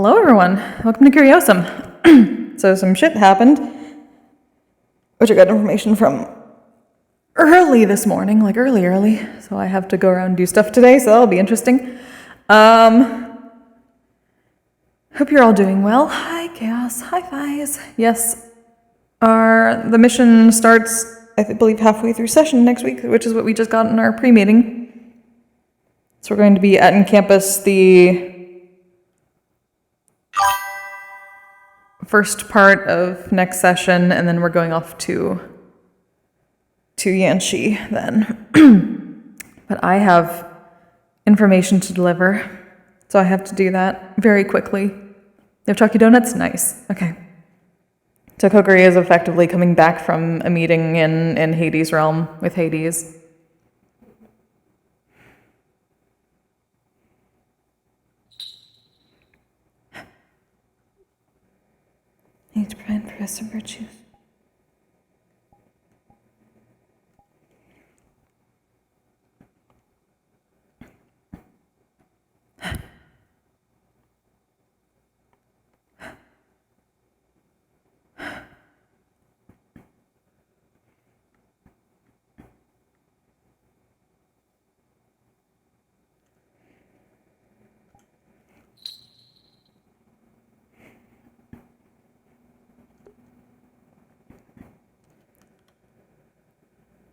Hello, everyone. Welcome to Curiosum. So some shit happened, which I got information from early this morning, like early. So I have to go around and do stuff today, so that'll be interesting. Hope you're all doing well. Hi, Chaos. Hi, Fies. Yes, the mission starts, I believe, halfway through session next week, which is what we just got in our pre-meeting. So we're going to be at in campus the first part of next session, and then we're going off to Yanxi then. But I have information to deliver, so I have to do that very quickly. You have chalky donuts? Nice. Okay. So Kokkuri is effectively coming back from a meeting in Hades' realm with Hades. I need to prevent Professor Virtues.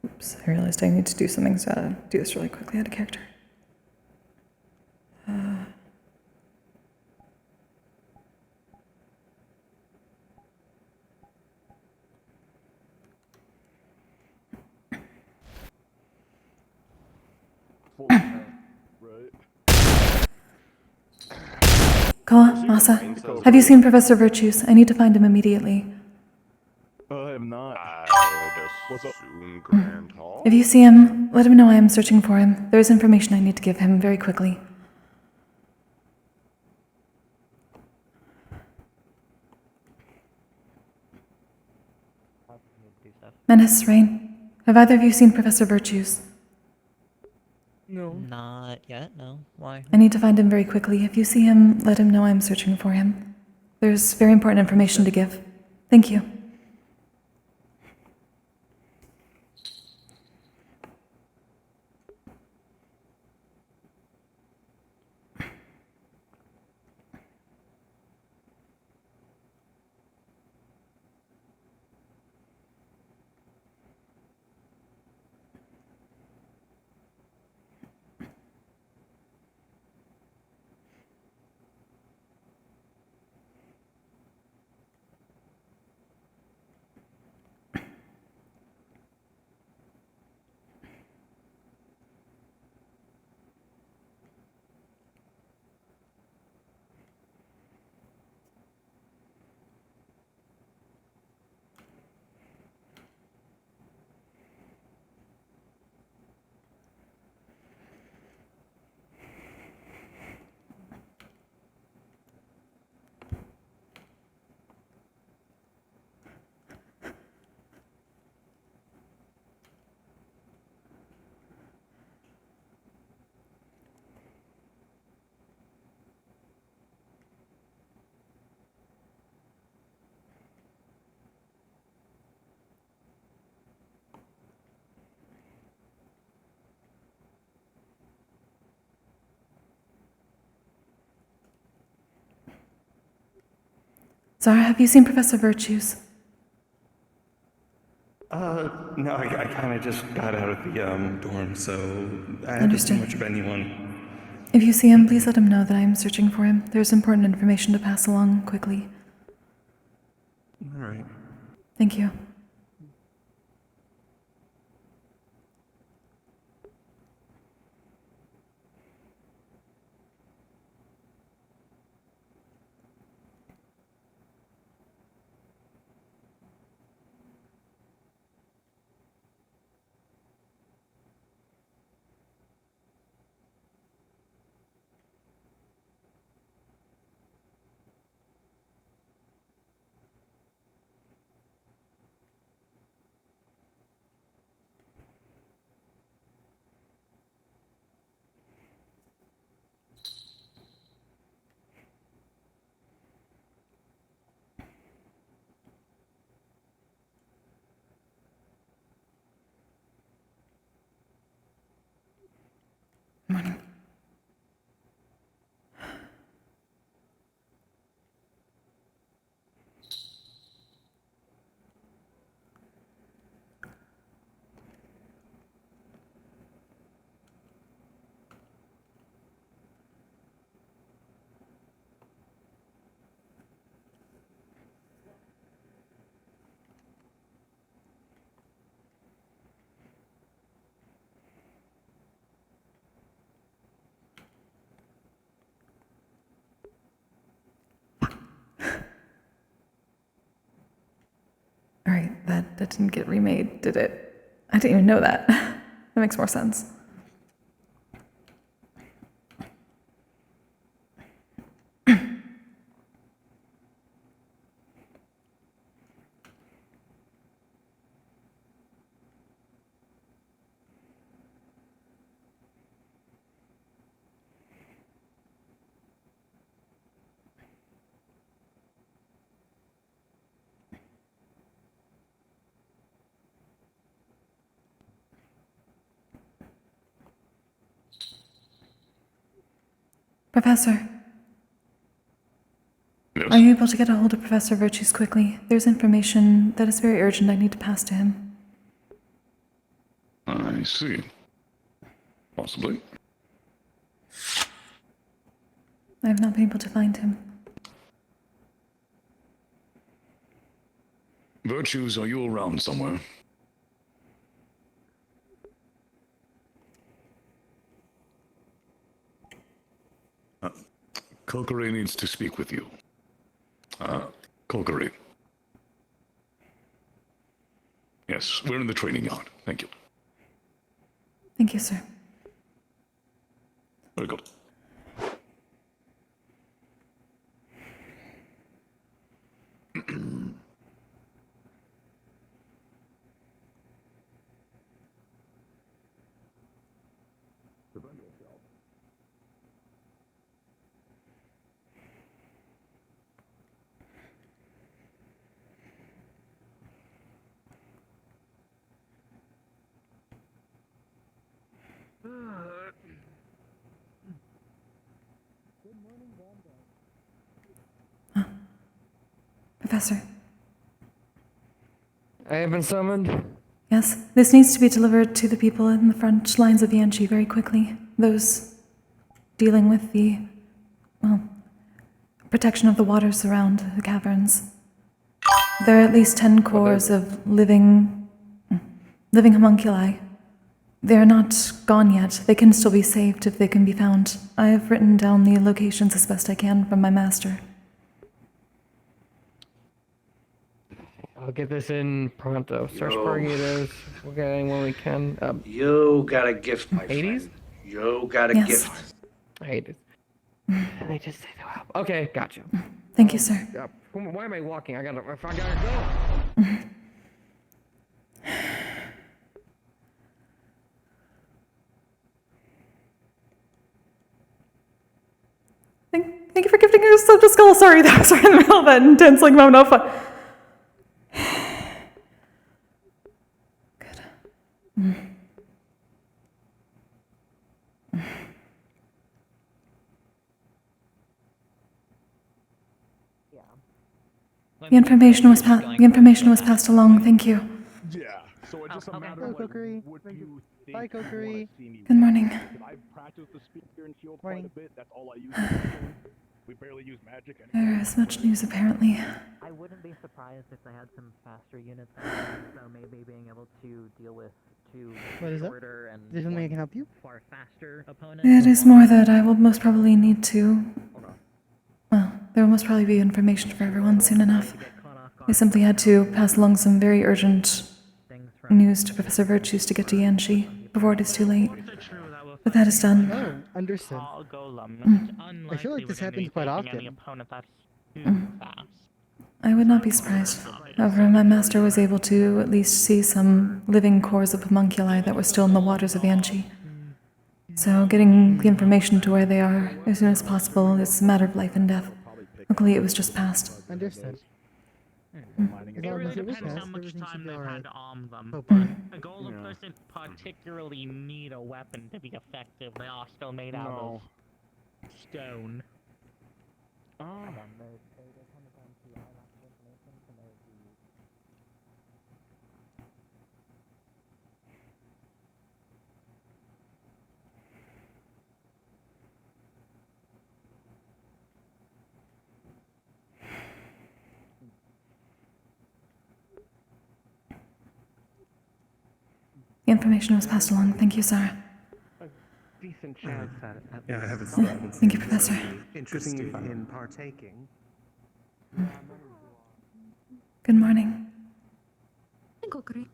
Oops, I realized I need to do something, so I'll do this really quickly out of character. Koa, Masa, have you seen Professor Virtues? I need to find him immediately. I have not. What's up? If you see him, let him know I am searching for him. There is information I need to give him very quickly. Menace, Rain, have either of you seen Professor Virtues? No. Not yet, no. Why? I need to find him very quickly. If you see him, let him know I am searching for him. There's very important information to give. Thank you. Zara, have you seen Professor Virtues? No, I kind of just got out of the dorm, so I haven't Understood. seen much of anyone. If you see him, please let him know that I am searching for him. There's important information to pass along quickly. All right. Thank you. Morning. All right, that didn't get remade, did it? I didn't even know that. That makes more sense. Professor, Yes. are you able to get a hold of Professor Virtues quickly? There's information that is very urgent I need to pass to him. I see. Possibly. I have not been able to find him. Virtues, are you around somewhere? Kokkuri needs to speak with you. Kokkuri. Yes, we're in the training yard. Thank you. Thank you, sir. Very good. Professor. I have been summoned. Yes, this needs to be delivered to the people in the front lines of Yanchi very quickly. Those dealing with the, protection of the waters around the caverns. There are at least 10 cores of living homunculi. They are not gone yet. They can still be saved if they can be found. I have written down the locations as best I can from my master. I'll get this in pronto. Search Borgitos. We'll get in when we can. You got a gift, my 80s? friend. You got a Yes. gift. I hate it. They just say that out. Okay, gotcha. Thank you, sir. Why am I walking? I gotta go. Thank you for gifting us such a skull. Sorry, that was right in the middle of that intense moment of fun. Good. The information was passed along. Thank you. Yeah. So it's just a matter Hello, of like, Kokkuri. what do you think Hi, you wanna Kokkuri. see me Good do? morning. Because I've practiced the speaker and shield quite a Morning. bit. That's all I use. Actually. We barely use magic anyway. There is much news, apparently. I wouldn't be surprised if they had some faster units, so maybe being able to deal with two What is that? shorter and Is there something I one can help you? far faster opponents. It is more that I will most probably need to. Well, there will most probably be information for everyone soon enough. I simply had to pass along some very urgent news to Professor Virtues to get to Yanchi before it is too late. But that is done. Oh, understood. I feel like this happens quite often. I would not be surprised. However, my master was able to at least see some living cores of homunculi that were still in the waters of Yanchi. So getting the information to where they are as soon as possible is a matter of life and death. Luckily, it was just passed. Understood. Hmm. It really depends how much time they've had to arm them. Oh, But a golem doesn't particularly need a weapon to be effective. They are still made out of stone. Oh. Again, they come down to our lack of information compared to The information was passed along. Thank you, Sarah. A decent chance at Yeah, I least haven't some seen that. Thank you, Professor. interesting in partaking. Good morning. Kokkuri.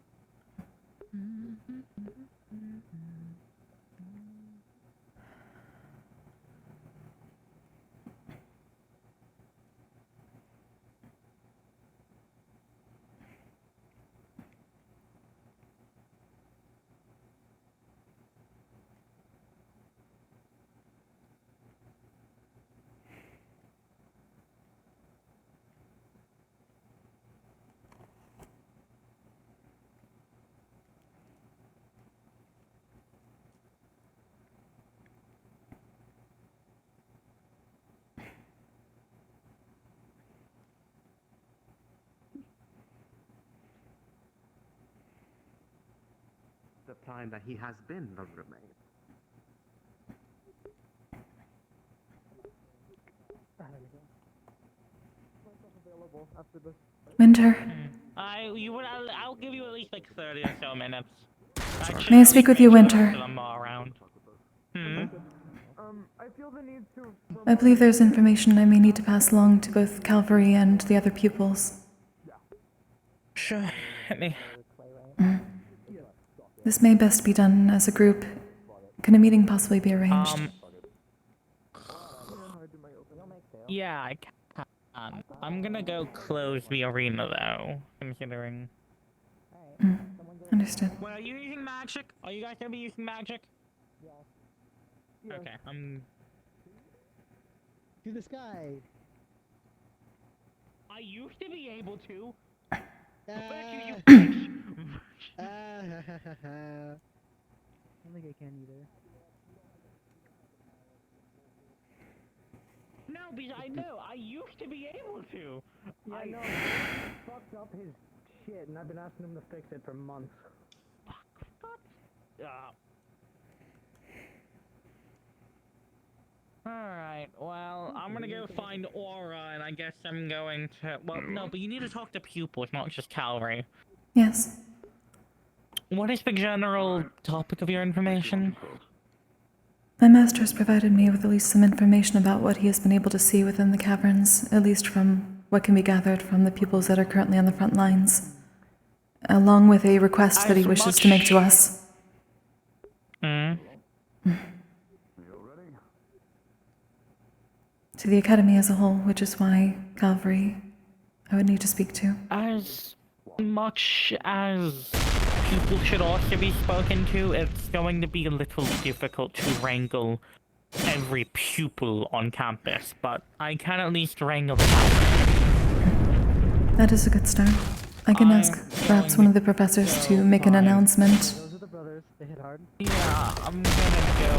The time that he has been the roommate. Winter, I'll give you at least like 30 or so minutes. may I speak with you, Winter? I'm all around. I believe there's information I may need to pass along to both Calvary and the other pupils. Sure, hit me. This may best be done as a group. Can a meeting possibly be arranged? Yeah, I can. I'm gonna go close the arena though, considering. Understood. Well, are you using magic? Are you guys gonna be using magic? Yeah. Okay, To the sky. I used to be able to. Ah. But you bitch. Ah, ha, ha, ha, ha. I don't think I can either. No, because I know I used to be able to. Yeah, I know. Fucked up his shit, and I've been asking him to fix it for months. Alright, well, I'm gonna go find Aura, and I guess I'm going to. Well, no, but you need to talk to pupils, not just Calvary. Yes. What is the general topic of your information? My master has provided me with at least some information about what he has been able to see within the caverns, at least from what can be gathered from the pupils that are currently on the front lines, along with a request that he wishes to make to us. To the Academy as a whole, which is why Calvary I would need to speak to. As much as people should also be spoken to, it's going to be a little difficult to wrangle every pupil on campus, but I can at least wrangle them out. That is a good start. I can ask perhaps one of the professors to make an announcement. Those are the brothers. They hit hard. Yeah, I'm gonna go.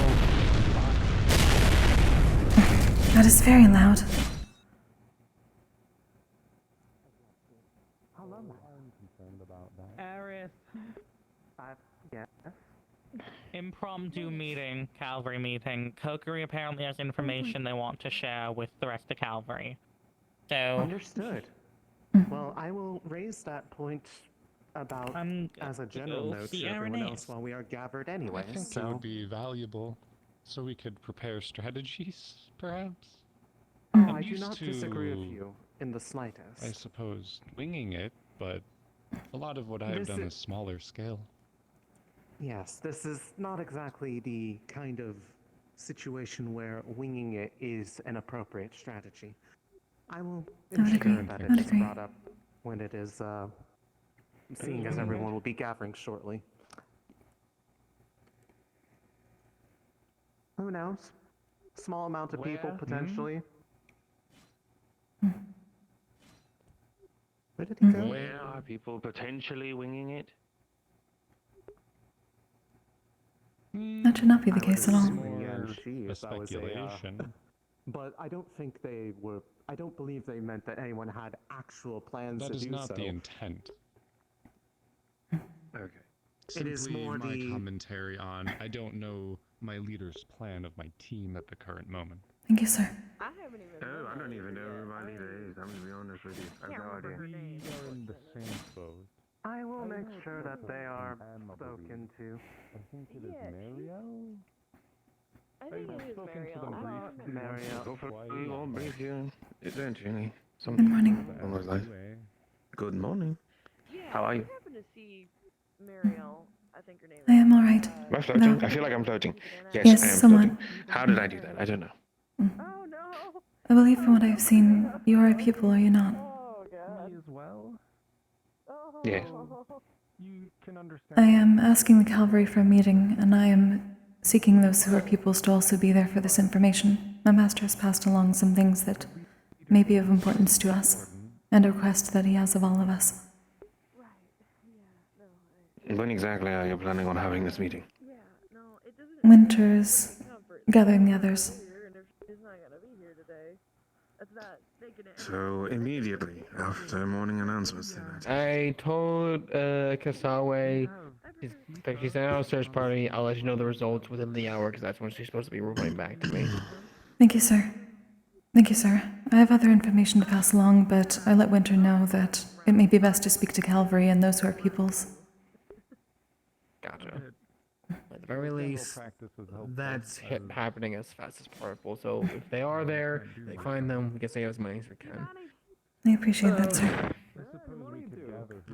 That is very loud. Aris. Yes. Impromptu meeting, Calvary meeting. Kokkuri apparently has information they want to share with the rest of Calvary. So, Understood. Well, I will raise that point about as a general note to everyone else while we are gathered anyway. I think it would be valuable, so we could prepare strategies, perhaps. Oh, I do not disagree with you in the slightest. I suppose winging it, but a lot of what I have done is smaller scale. Yes, this is not exactly the kind of situation where winging it is an appropriate strategy. I will ensure that it is brought up when it is, seeing as everyone will be gathering shortly. Who knows? Small amount of people, potentially. Where did he go? Where are people potentially winging it? That should not be the case at all. A speculation. But I don't think they were. I don't believe they meant that anyone had actual plans That to is do not so. the intent. Okay. Simply It is more my the. commentary on I don't know my leader's plan of my team at the current moment. Thank you, sir. I haven't even. Oh, I don't even know who my leader is. I'm gonna be honest with you. I have no idea. We are in the same boat. I will make sure that they are spoken to. I think it is Mario. I think it is spoken to Mariel. them Mario. Go for it. We won't brief you. Eventually. Good morning. Almost like. Good morning. Yeah, How are you? I happened to see Mariel. I think her name. I am alright. Am I floating? I feel like I'm floating. Yes, Yes, I am somewhat. floating. How did I do that? I don't know. Oh no! I believe from what I've seen, you are a pupil, are you not? Oh god. Me as well. Oh. Yes. You can understand. I am asking the Cavalry for a meeting, and I am seeking those who are pupils to also be there for this information. My master has passed along some things that may be of importance to us, and a request that he has of all of us. Right. Yeah. No. When exactly are you planning on having this meeting? Yeah. No. It doesn't. Winter's gathering the others. Here, and if he's not gonna be here today, that's not making it. So immediately after morning announcements tonight. I told Kasawe that she's out of search party. I'll let you know the results within the hour because that's when she's supposed to be reporting back to me. Thank you, sir. Thank you, sir. I have other information to pass along, but I let Winter know that it may be best to speak to Cavalry and those who are pupils. Gotcha. At the very least, that's happening as fast as possible. So if they are there, they find them, we can save as many as we can. I appreciate that, sir.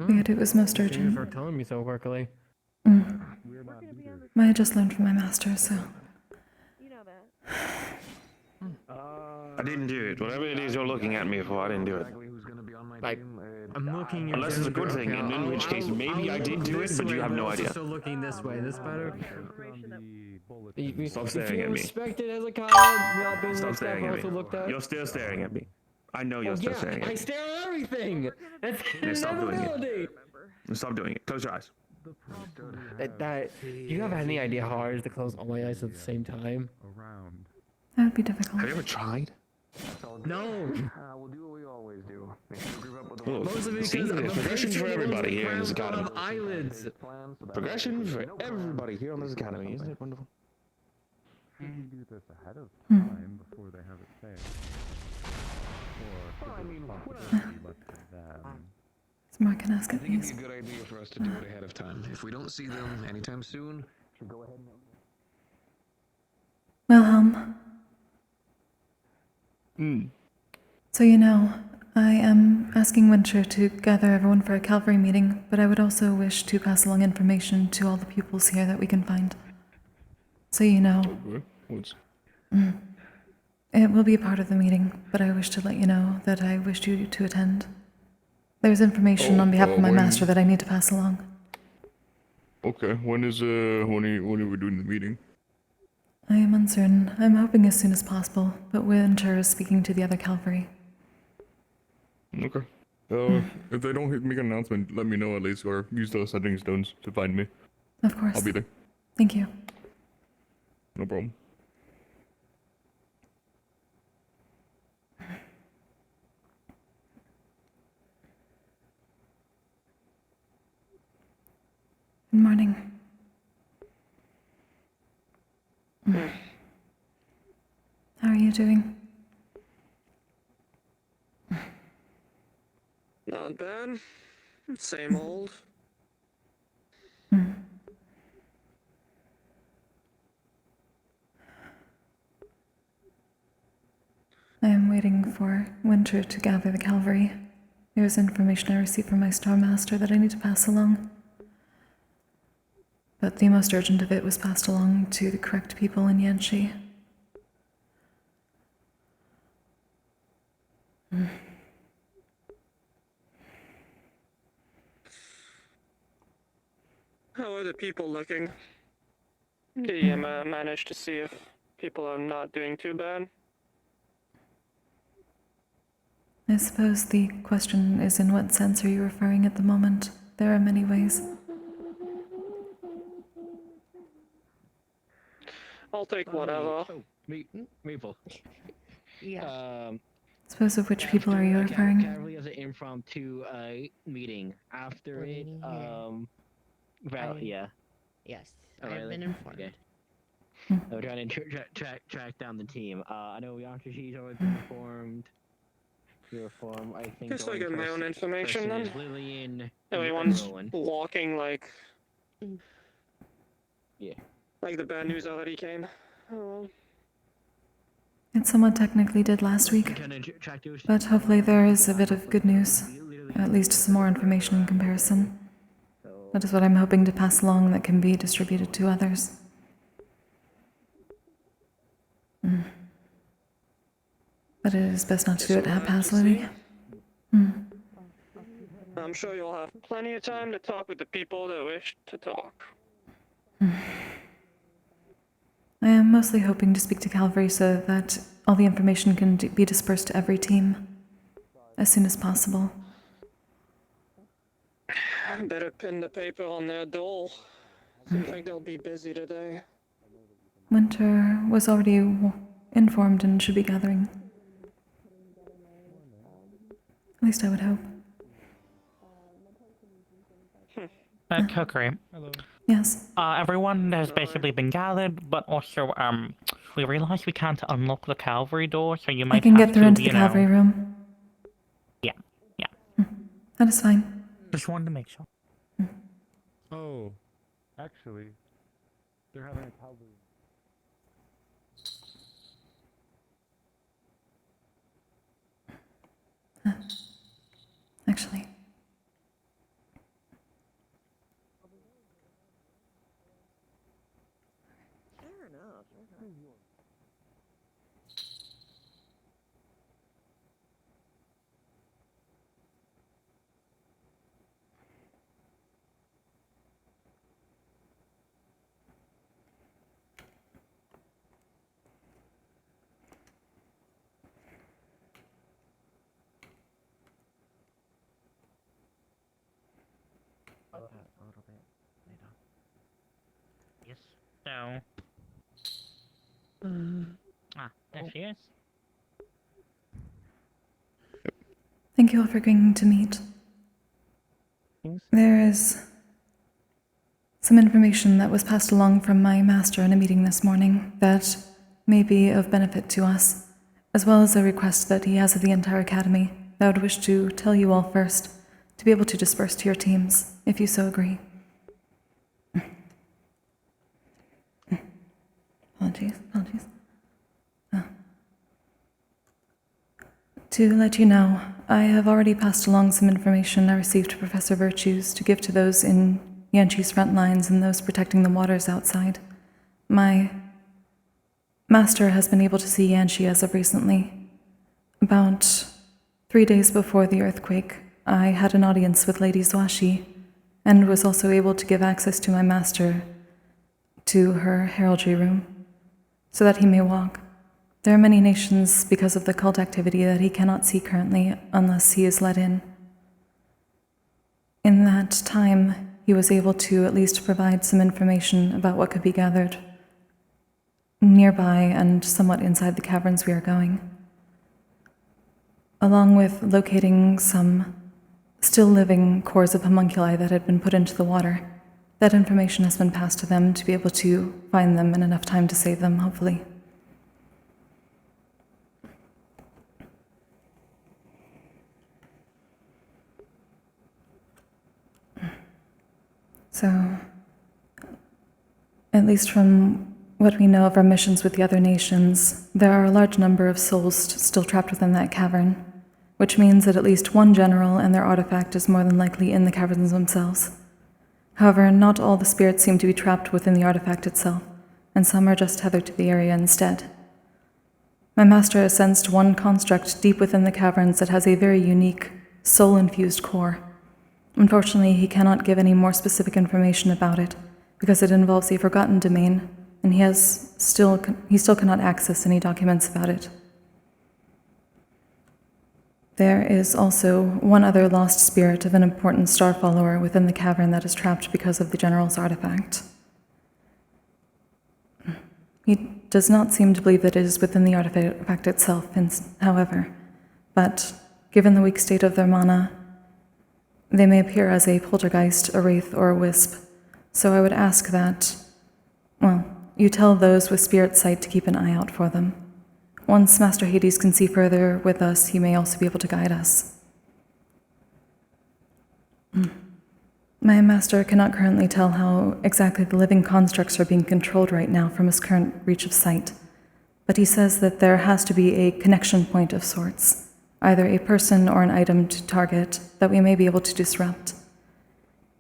Figured it was most Thank you urgent. for telling me so quickly. I had just learned from my master, so. You know that. I didn't do it. Whatever it is you're looking at me for, I didn't do it. Like, I'm looking at Unless it's a good thing, and in which case maybe I did do it, but you have no idea. Still looking this way. This better. Stop staring at me. Respected as a college, not being Stop looked at, staring at also me. looked at. You're still staring at me. I know you're Oh, still yeah, staring at I me. stare at everything. That's Yeah, stop doing it. inevitability. Stop doing it. Close your eyes. Do you have any idea how hard it is to close all my eyes at the same time? That would be difficult. Have you ever tried? No. We'll do what we always do. Most of it See, because I'm there's progression for everybody here in this of academy. eyelids. Progression for everybody here on this academy. Isn't it wonderful? We do this ahead of time before they have it saved. Or I mean, left to them. It's more can ask I at think it'd these. be a good idea for us to do it ahead of time. If we don't see them anytime soon, should go ahead and. Wilhelm. So you know, I am asking Winter to gather everyone for a Cavalry meeting, but I would also wish to pass along information to all the pupils here that we can find. So you know. What's... It will be a part of the meeting, but I wish to let you know that I wished you to attend. There's information on behalf of my master that I need to pass along. Okay, when are we doing the meeting? I am uncertain. I'm hoping as soon as possible, but Winter is speaking to the other Cavalry. Okay. If they don't make an announcement, let me know at least, or use those setting stones to find me. Of course. I'll be there. Thank you. No problem. Good morning. How are you doing? Not bad. Same old. I am waiting for Winter to gather the Cavalry. There's information I received from my Star Master that I need to pass along. But the most urgent of it was passed along to the correct people in Yanxi. How are the people looking? Do you manage to see if people are not doing too bad? I suppose the question is in what sense are you referring at the moment? There are many ways. I'll take whatever. Maple. Yeah. Suppose of which people are you referring? Casually as an impromptu meeting. After it, yeah. Yes, Oh, I've really? been informed. Okay. We're trying to track down the team. I know Yashi's already been informed. You're informed. I think. Guess I the get my own information then. is Lillian. Everyone's Rowan. walking like. Yeah. Like the bad news already came. Oh. It somewhat technically did last week, but hopefully there is a bit of good news, at least some more information in comparison. That is what I'm hoping to pass along that can be distributed to others. But it is best not to do it haphazardly. I'm sure you'll have plenty of time to talk with the people that wish to talk. I am mostly hoping to speak to Calvary so that all the information can be dispersed to every team as soon as possible. Better pin the paper on their door. Seems like they'll be busy today. Winter was already informed and should be gathering. At least I would hope. Kokkuri. Hello. Yes. Everyone has basically been gathered, but also, we realize we can't unlock the cavalry door, so you might I can have get through to, into the cavalry room. Yeah. That is fine. Just wanted to make sure. Oh, actually, they're having a cavalry. Actually. Fair enough. A little bit later. Yes. So. There she is. Thank you all for agreeing to meet. There is some information that was passed along from my master in a meeting this morning that may be of benefit to us, as well as a request that he has of the entire academy that I would wish to tell you all first, to be able to disperse to your teams, if you so agree. Apologies. To let you know, I have already passed along some information I received to Professor Virtues to give to those in Yanshi's front lines and those protecting the waters outside. My master has been able to see Yanshi as of recently. About 3 days before the earthquake, I had an audience with Lady Zwashi, and was also able to give access to my master to her heraldry room, so that he may walk. There are many nations, because of the cult activity, that he cannot see currently unless he is let in. In that time, he was able to at least provide some information about what could be gathered nearby and somewhat inside the caverns we are going, along with locating some still living cores of homunculi that had been put into the water. That information has been passed to them to be able to find them in enough time to save them, hopefully. So, at least from what we know of our missions with the other nations, there are a large number of souls still trapped within that cavern, which means that at least one general and their artifact is more than likely in the caverns themselves. However, not all the spirits seem to be trapped within the artifact itself, and some are just tethered to the area instead. My master has sensed one construct deep within the caverns that has a very unique, soul-infused core. Unfortunately, he cannot give any more specific information about it, because it involves a forgotten domain, and he still cannot access any documents about it. There is also one other lost spirit of an important star follower within the cavern that is trapped because of the General's artifact. He does not seem to believe that it is within the artifact itself, however, but given the weak state of their mana, they may appear as a poltergeist, a wraith, or a wisp. So I would ask that, well, you tell those with spirit sight to keep an eye out for them. Once Master Hades can see further with us, he may also be able to guide us. My master cannot currently tell how exactly the living constructs are being controlled right now from his current reach of sight, but he says that there has to be a connection point of sorts, either a person or an item to target that we may be able to disrupt.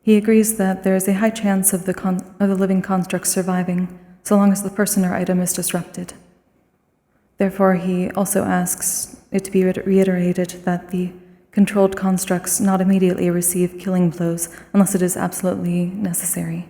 He agrees that there is a high chance of the living construct surviving so long as the person or item is disrupted. Therefore, he also asks it to be reiterated that the controlled constructs not immediately receive killing blows unless it is absolutely necessary.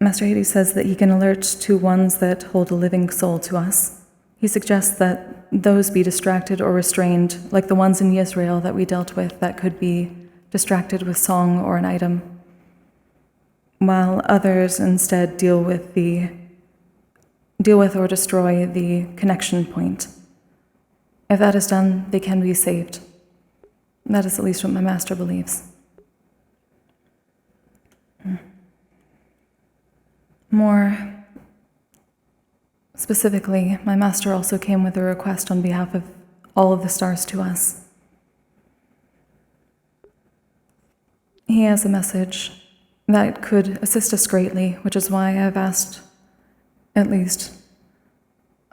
Master Hades says that he can alert to ones that hold a living soul to us. He suggests that those be distracted or restrained, like the ones in Israel that we dealt with that could be distracted with song or an item, while others instead deal with or destroy the connection point. If that is done, they can be saved. That is at least what my master believes. More specifically, my master also came with a request on behalf of all of the stars to us. He has a message that could assist us greatly, which is why I've asked, at least,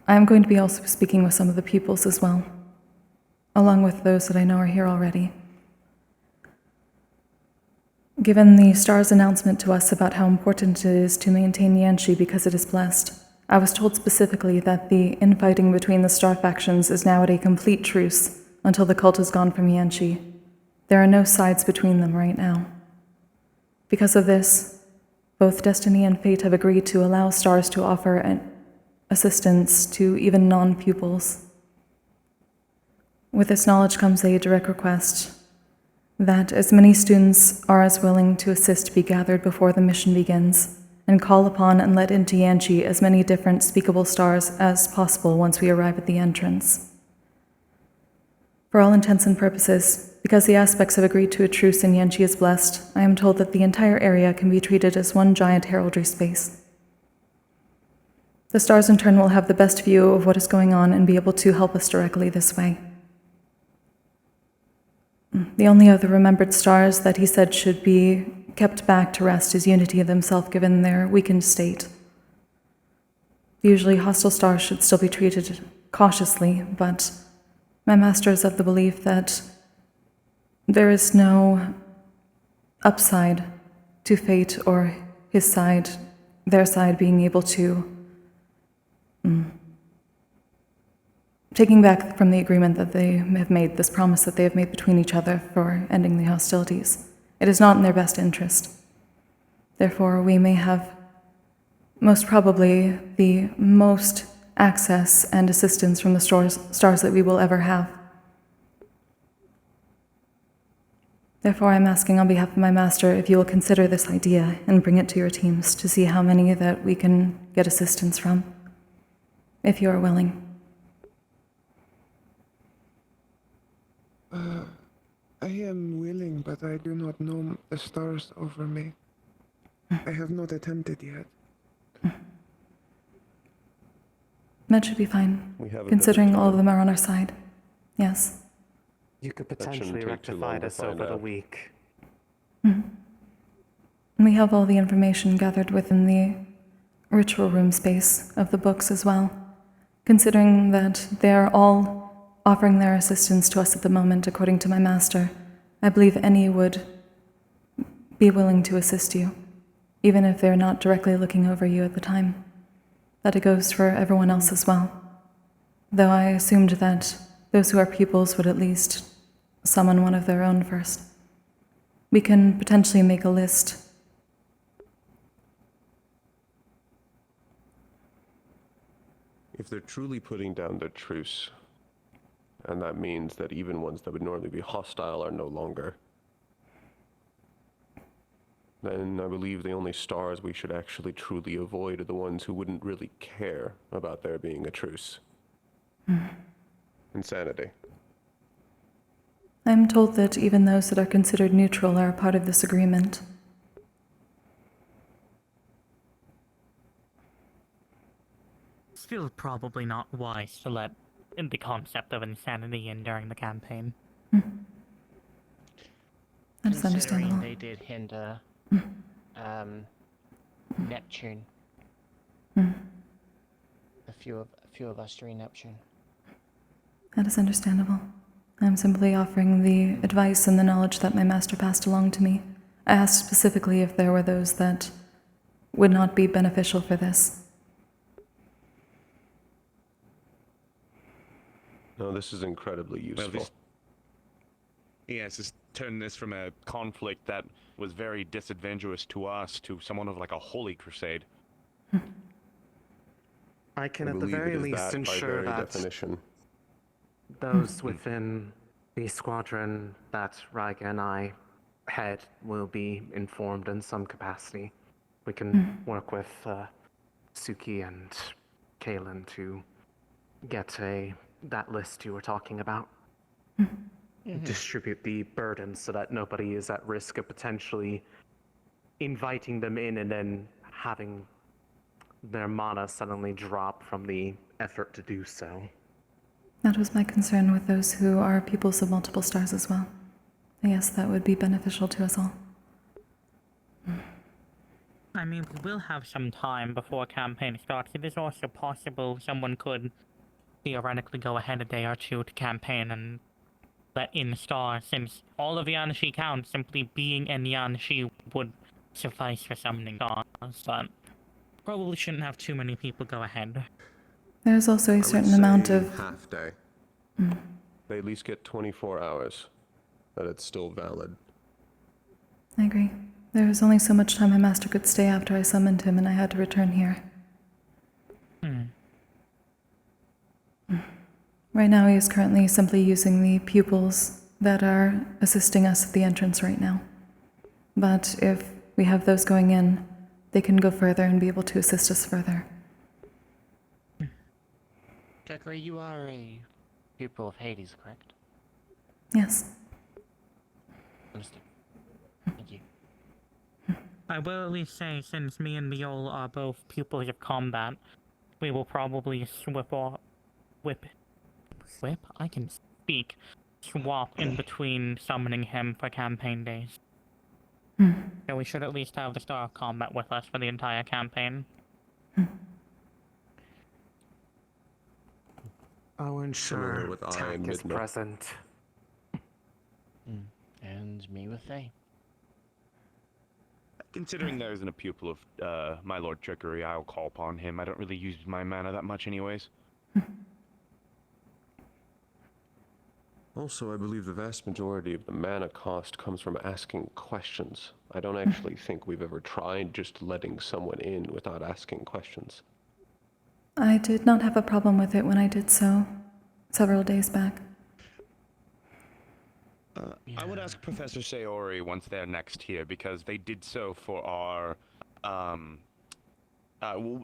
I'm going to be also speaking with some of the pupils as well, along with those that I know are here already. Given the star's announcement to us about how important it is to maintain Yanshi because it is blessed, I was told specifically that the infighting between the star factions is now at a complete truce until the cult is gone from Yanshi. There are no sides between them right now. Because of this, both Destiny and Fate have agreed to allow stars to offer assistance to even non-pupils. With this knowledge comes a direct request that as many students are as willing to assist be gathered before the mission begins, and call upon and let into Yanshi as many different speakable stars as possible once we arrive at the entrance. For all intents and purposes, because the aspects have agreed to a truce and Yanshi is blessed, I am told that the entire area can be treated as one giant heraldry space. The stars in turn will have the best view of what is going on and be able to help us directly this way. The only other remembered stars that he said should be kept back to rest is Unity themselves, given their weakened state. The usually hostile stars should still be treated cautiously, but my master is of the belief that there is no upside to Fate or his side, their side being able to taking back from the agreement that they have made, this promise that they have made between each other for ending the hostilities. It is not in their best interest. Therefore, we may have most probably the most access and assistance from the stars that we will ever have. Therefore, I'm asking on behalf of my master if you will consider this idea and bring it to your teams to see how many that we can get assistance from, if you are willing. I am willing, but I do not know the stars over me. I have not attempted yet. That should be fine, considering all of them are on our side. Yes. You could potentially rectify this over the week. And we have all the information gathered within the ritual room space of the books as well, considering that they are all offering their assistance to us at the moment, according to my master. I believe any would be willing to assist you, even if they're not directly looking over you at the time. That it goes for everyone else as well. Though I assumed that those who are pupils would at least summon one of their own first. We can potentially make a list. If they're truly putting down their truce, and that means that even ones that would normally be hostile are no longer, then I believe the only stars we should actually truly avoid are the ones who wouldn't really care about there being a truce. Insanity. I'm told that even those that are considered neutral are a part of this agreement. Still probably not wise to let in the concept of insanity in during the campaign. That's Considering understandable. they did hinder Neptune. A few of us during Neptune. That is understandable. I'm simply offering the advice and the knowledge that my master passed along to me. I asked specifically if there were those that would not be beneficial for this. No, this is incredibly useful. Yes, just turn this from a conflict that was very disadvantageous to us to someone of like a holy crusade. I can I at the believe very it is least that by ensure very that definition. those within the squadron that Raiga and I head will be informed in some capacity. We can work with Suki and Kaylin to get that list you were talking about. Distribute the burden so that nobody is at risk of potentially inviting them in and then having their mana suddenly drop from the effort to do so. That was my concern with those who are pupils of multiple stars as well. Yes, that would be beneficial to us all. I mean, we will have some time before a campaign starts. It is also possible someone could theoretically go ahead a day or two to campaign and let in stars, since all of Yanshi counts, simply being in Yanshi would suffice for summoning stars, but probably shouldn't have too many people go ahead. There's also I a would certain amount say of... half day. They at least get 24 hours, that it's still valid. I agree. There was only so much time my master could stay after I summoned him, and I had to return here. Right now, he is currently simply using the pupils that are assisting us at the entrance right now. But if we have those going in, they can go further and be able to assist us further. Kokkuri, you are a pupil of Hades, correct? Yes. Understood. Thank you. I will at least say, since me and Viol are both pupils of combat, we will probably I can speak. Swap in between summoning him for campaign days. So we should at least have the Star of Combat with us for the entire campaign. I'll ensure with Tack is Midna. present. And me with Faye. Considering there isn't a pupil of my Lord Trickery, I'll call upon him. I don't really use my mana that much anyways. Also, I believe the vast majority of the mana cost comes from asking questions. I don't actually think we've ever tried just letting someone in without asking questions. I did not have a problem with it when I did so several days back. I would ask Professor Sayori once they're next here, because they did so for our,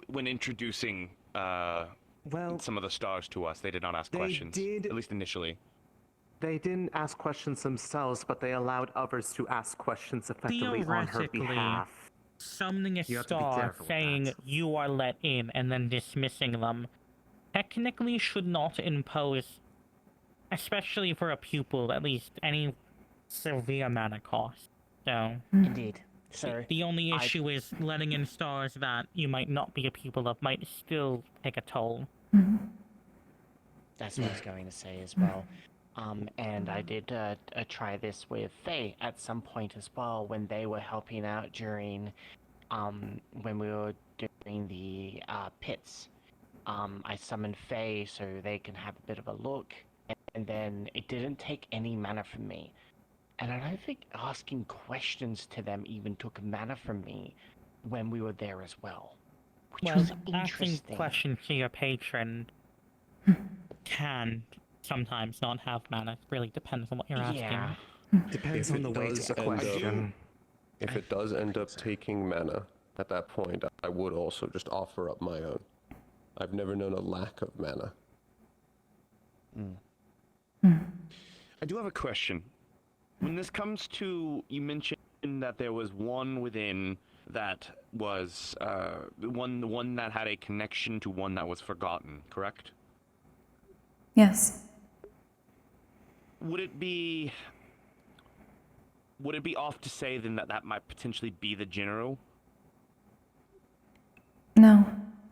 when introducing, some of the stars to us, they did not ask questions. At least initially. They didn't ask questions themselves, but they allowed others to ask questions effectively on her behalf. Summoning a You have to be star careful with saying that. you are let in and then dismissing them technically should not impose, especially for a pupil, at least any severe mana cost. So Indeed. So the only issue is letting in stars that you might not be a pupil of might still take a toll. That's what I was going to say as well. And I did try this with Faye at some point as well when they were helping out during, when we were doing the pits. I summoned Faye so they can have a bit of a look, and then it didn't take any mana from me. And I don't think asking questions to them even took mana from me when we were there as well. which Well, was asking interesting. questions to your patron can sometimes not have mana. It really depends on what you're asking. Yeah. Depends If on it the way does to end question. If it does end up taking mana, at that point, I would also just offer up my own. I've never known a lack of mana. I do have a question. When this comes to, you mentioned that there was one within that was one that had a connection to one that was forgotten, correct? Yes. Would it be off to say then that that might potentially be the general? No.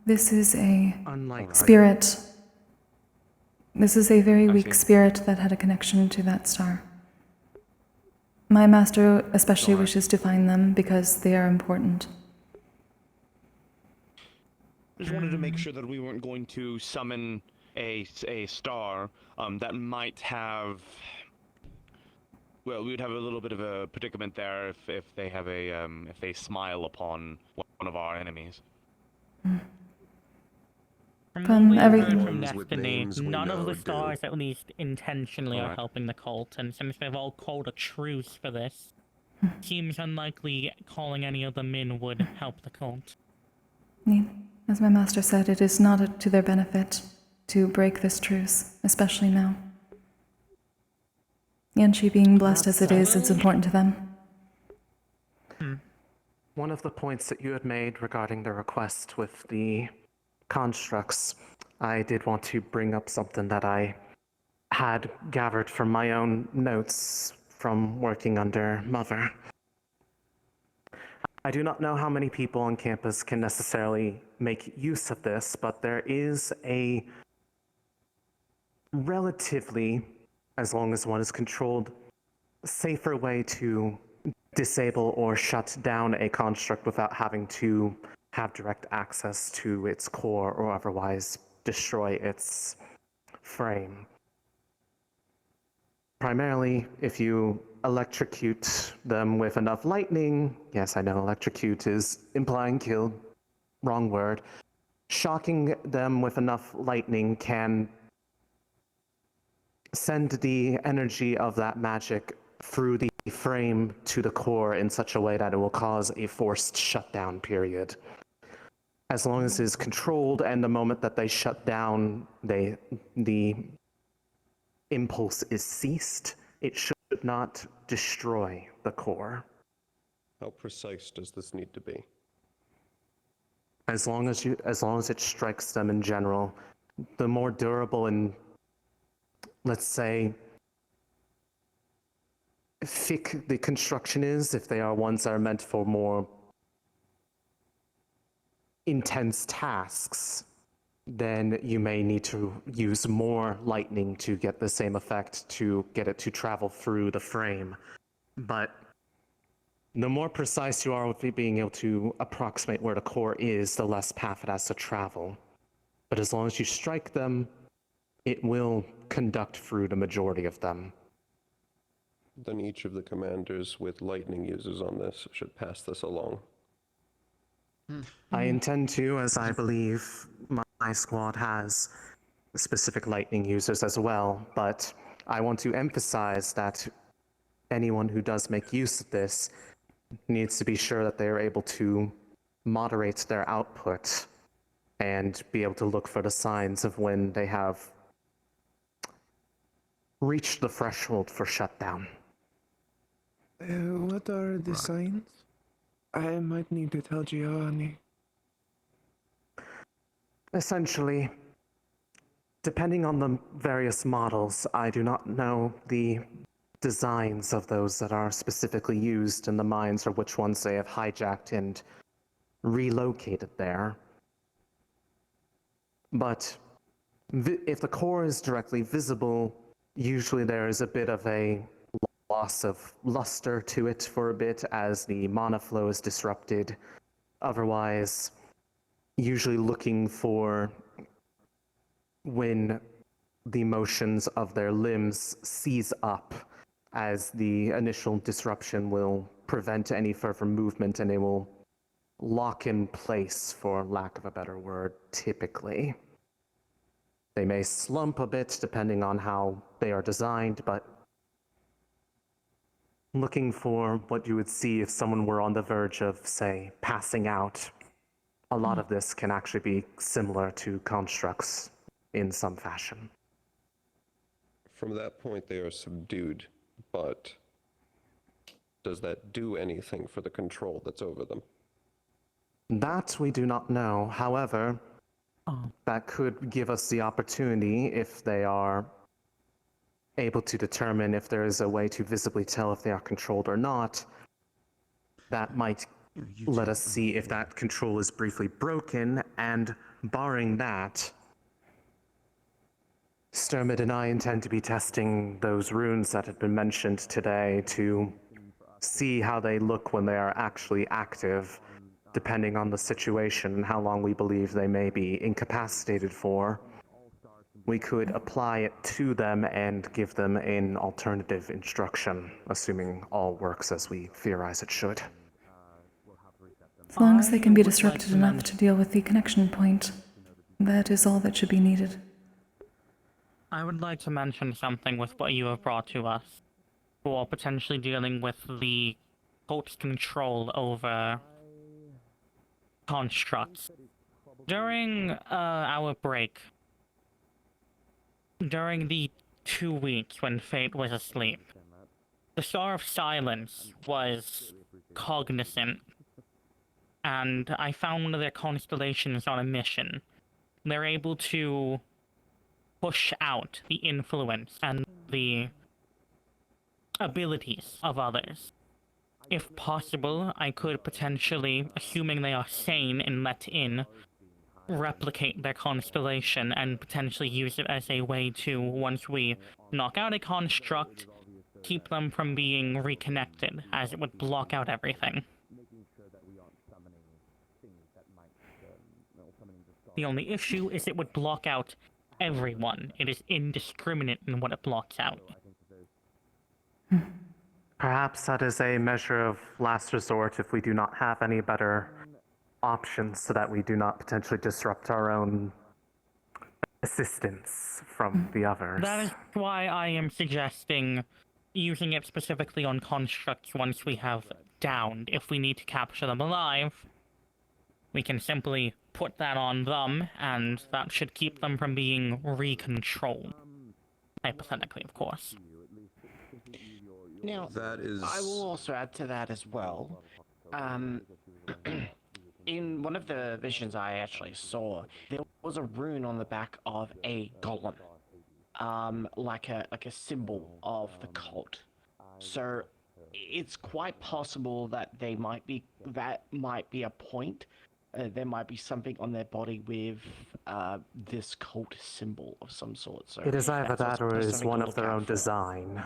This is a Unlike spirit. This is a very I weak see. spirit that had a connection to that star. My master especially Alright. wishes to find them because they are important. Just wanted to make sure that we weren't going to summon a star that might have. Well, we would have a little bit of a predicament there if they have a if they smile upon one of our enemies. From What we've everything. heard from Ones with Destiny, names we none of know the do. stars at least intentionally are Alright. helping the cult, and since they've all called a truce for this, seems unlikely calling any of them in would help the cult. As my master said, it is not to their benefit to break this truce, especially now. Yanchi being blessed as it is, it's important to them. One of the points that you had made regarding the request with the constructs, I did want to bring up something that I had gathered from my own notes from working under Mother. I do not know how many people on campus can necessarily make use of this, but there is a relatively, as long as one is controlled, safer way to disable or shut down a construct without having to have direct access to its core or otherwise destroy its frame. Primarily, if you electrocute them with enough lightning, yes, I know electrocute is implying kill, wrong word. Shocking them with enough lightning can send the energy of that magic through the frame to the core in such a way that it will cause a forced shutdown period. As long as it is controlled, and the moment that they shut down, the impulse is ceased, it should not destroy the core. How precise does this need to be? As long as it strikes them in general, the more durable and, let's say, thick the construction is, if they are ones that are meant for more intense tasks, then you may need to use more lightning to get the same effect, to get it to travel through the frame. But the more precise you are with being able to approximate where the core is, the less path it has to travel. But as long as you strike them, it will conduct through the majority of them. Then each of the commanders with lightning users on this should pass this along. I intend to, as I believe my squad has specific lightning users as well, but I want to emphasize that anyone who does make use of this needs to be sure that they are able to moderate their output and be able to look for the signs of when they have reached the threshold for shutdown. What are the signs? I might need to tell Giovanni. Essentially, depending on the various models, I do not know the designs of those that are specifically used in the mines or which ones they have hijacked and relocated there. But if the core is directly visible, usually there is a bit of a loss of luster to it for a bit as the mana flow is disrupted. Otherwise, usually looking for when the motions of their limbs seize up, as the initial disruption will prevent any further movement and they will lock in place, for lack of a better word, typically. They may slump a bit depending on how they are designed, but looking for what you would see if someone were on the verge of, say, passing out, a lot of this can actually be similar to constructs in some fashion. From that point, they are subdued, but does that do anything for the control that's over them? That we do not know. However, that could give us the opportunity, if they are able to determine if there is a way to visibly tell if they are controlled or not, that might let us see if that control is briefly broken, and barring that, Sturmid and I intend to be testing those runes that had been mentioned today to see how they look when they are actually active, depending on the situation and how long we believe they may be incapacitated for. We could apply it to them and give them an alternative instruction, assuming all works as we theorize it should. As long as they can be disrupted enough to deal with the connection point, that is all that should be needed. I would like to mention something with what you have brought to us for potentially dealing with the cult's control over constructs. During our break, during the 2 weeks when Fate was asleep, the Star of Silence was cognizant, and I found one of their constellations on a mission. They're able to push out the influence and the abilities of others. If possible, I could potentially, assuming they are sane and let in, replicate their constellation and potentially use it as a way to, once we knock out a construct, keep them from being reconnected, as it would block out everything. The only issue is it would block out everyone. It is indiscriminate in what it blocks out. Perhaps that is a measure of last resort if we do not have any better options, so that we do not potentially disrupt our own assistance from the others. That is why I am suggesting using it specifically on constructs once we have downed. If we need to capture them alive, we can simply put that on them, and that should keep them from being recontrolled. Hypothetically, of course. Now, that is... I will also add to that as well. In one of the visions I actually saw, there was a rune on the back of a golem, like a symbol of the cult. So it's quite possible that that might be a point. There might be something on their body with this cult symbol of some sort. So it is either that or it is one of their own design.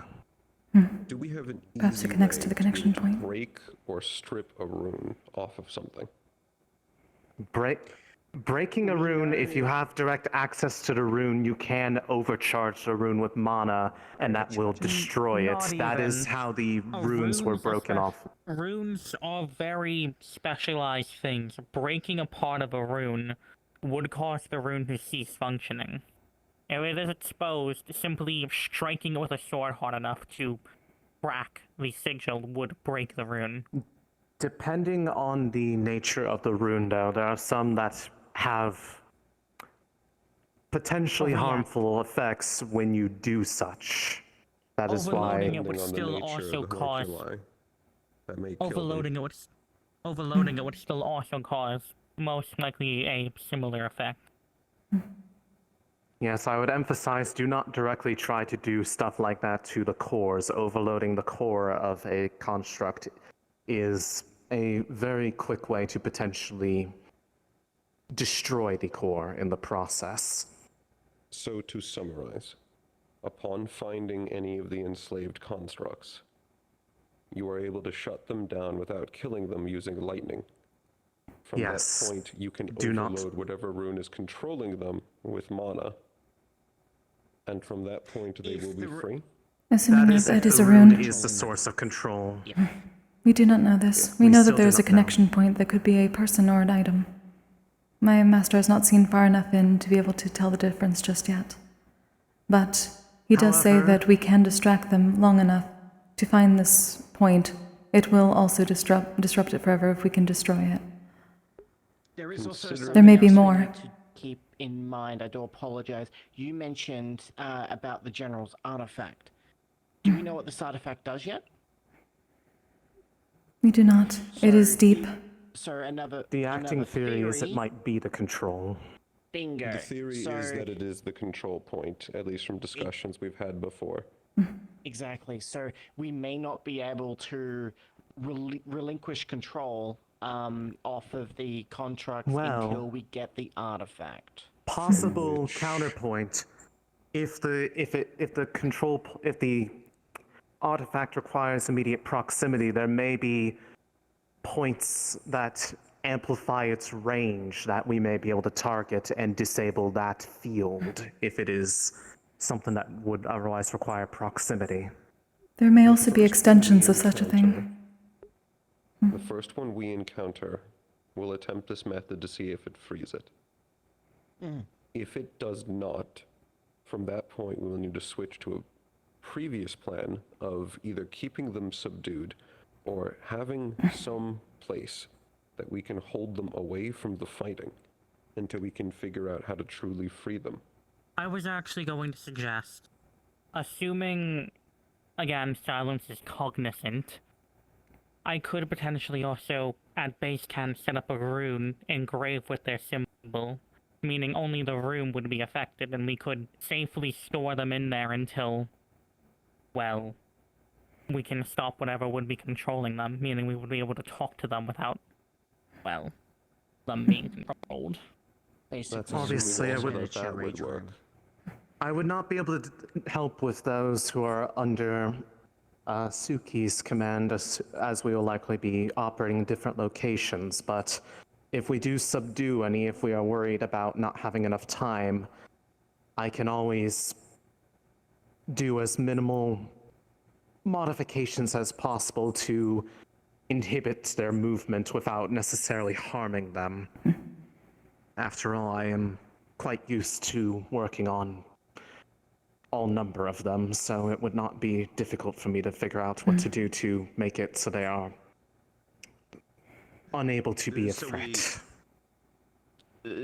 Do we have an Perhaps easy it connects way to the connection point. break or strip a rune off of something? Breaking a rune, if you have direct access to the rune, you can overcharge the rune with mana, and that will destroy it. That is how the runes were broken off. Runes are very specialized things. Breaking a part of a rune would cause the rune to cease functioning. If it is exposed, simply striking it with a sword hard enough to crack the sigil would break the rune. Depending on the nature of the rune, though, there are some that have potentially harmful effects when you do such. That is why... Overloading it would still also cause... Overloading it would still also cause most likely a similar effect. Yes, I would emphasize, do not directly try to do stuff like that to the cores. Overloading the core of a construct is a very quick way to potentially destroy the core in the process. So to summarize, upon finding any of the enslaved constructs, you are able to shut them down without killing them using lightning. From that point, you can overload whatever rune is controlling them with mana. And from that point, they will be free? Assuming that is that if is the a rune. is the source of control. We do not know this. We know that there is a connection point that could be a person or an item. My master has not seen far enough in to be able to tell the difference just yet. But he does say that we can distract them long enough to find this point. It will also disrupt it forever if we can destroy it. There is also There may be something else we more. need to keep in mind. I do apologize. You mentioned about the general's artifact. Do we know what this artifact does yet? We do not. It is deep. The acting theory is it might be the control. Bingo. The theory is that it is the control point, at least from discussions we've had before. Exactly. So we may not be able to relinquish control off of the contract until we get the artifact. Possible counterpoint: if the artifact requires immediate proximity, there may be points that amplify its range that we may be able to target and disable that field if it is something that would otherwise require proximity. There may also be extensions of such a thing. The first one we encounter, we'll attempt this method to see if it frees it. If it does not, from that point we will need to switch to a previous plan of either keeping them subdued or having some place that we can hold them away from the fighting until we can figure out how to truly free them. I was actually going to suggest, assuming, again, Silence is cognizant, I could potentially also, at base camp, set up a rune engraved with their symbol, meaning only the rune would be affected, and we could safely store them in there until, well, we can stop whatever would be controlling them, meaning we would be able to talk to them without, well, them being controlled. Obviously, I would not be able to help with those who are under Suki's command, as we will likely be operating in different locations, but if we do subdue any, if we are worried about not having enough time, I can always do as minimal modifications as possible to inhibit their movement without necessarily harming them. After all, I am quite used to working on all number of them, so it would not be difficult for me to figure out what to do to make it so they are unable to be a threat.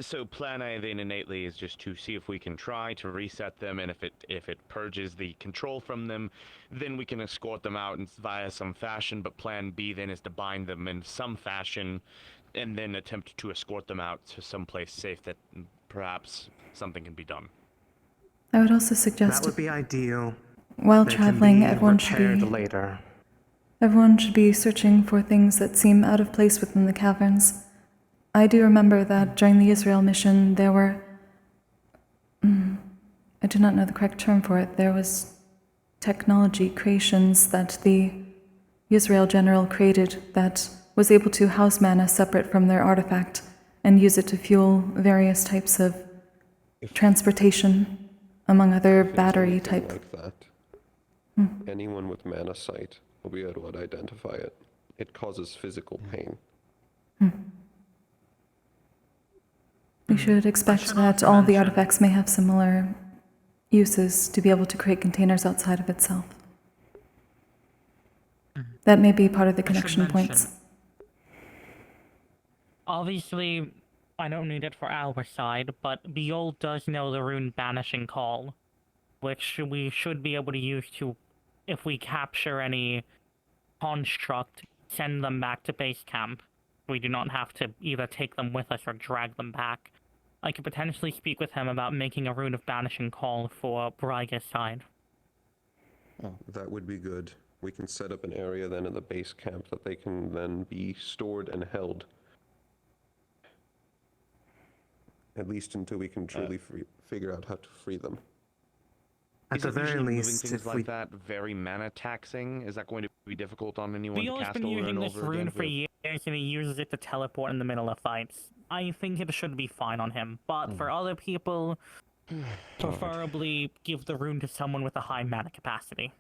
So plan A then innately is just to see if we can try to reset them, and if it purges the control from them, then we can escort them out via some fashion. But plan B then is to bind them in some fashion, and then attempt to escort them out to some place safe that perhaps something can be done. I would also suggest that would be ideal. While They traveling, can be everyone should repaired be later. Everyone should be searching for things that seem out of place within the caverns. I do remember that during the Israel mission, there were... I do not know the correct term for it. There was technology creations that the Israel general created that was able to house mana separate from their artifact and use it to fuel various types of transportation, among other battery type. Like that, anyone with mana sight will be able to identify it. It causes physical pain. We should expect that all the artifacts may have similar uses to be able to create containers outside of itself. That may be part of the connection points. Obviously, I don't need it for our side, but Beol does know the rune Banishing Call, which we should be able to use to, if we capture any construct, send them back to base camp. We do not have to either take them with us or drag them back. I could potentially speak with him about making a rune of Banishing Call for Braiga's side. That would be good. We can set up an area then in the base camp that they can then be stored and held. At least until we can truly figure out how to free them. At the very least, things like that very mana taxing, is that going to be difficult on anyone to Beol's cast been over using and this over rune again? for years, and he uses it to teleport in the middle of fights. I think it should be fine on him, but for other people, preferably give the rune to someone with a high mana capacity.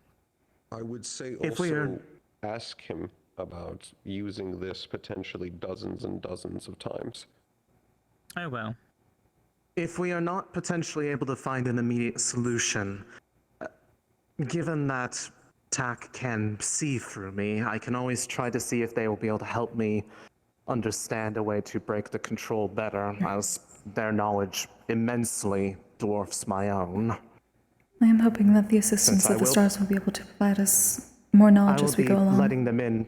I would say If we also are- ask him about using this potentially dozens and dozens of times. I will. If we are not potentially able to find an immediate solution, given that TAC can see through me, I can always try to see if they will be able to help me understand a way to break the control better, as their knowledge immensely dwarfs my own. I am hoping that the assistance of the stars will be able to provide us more knowledge as we go along. Letting them in.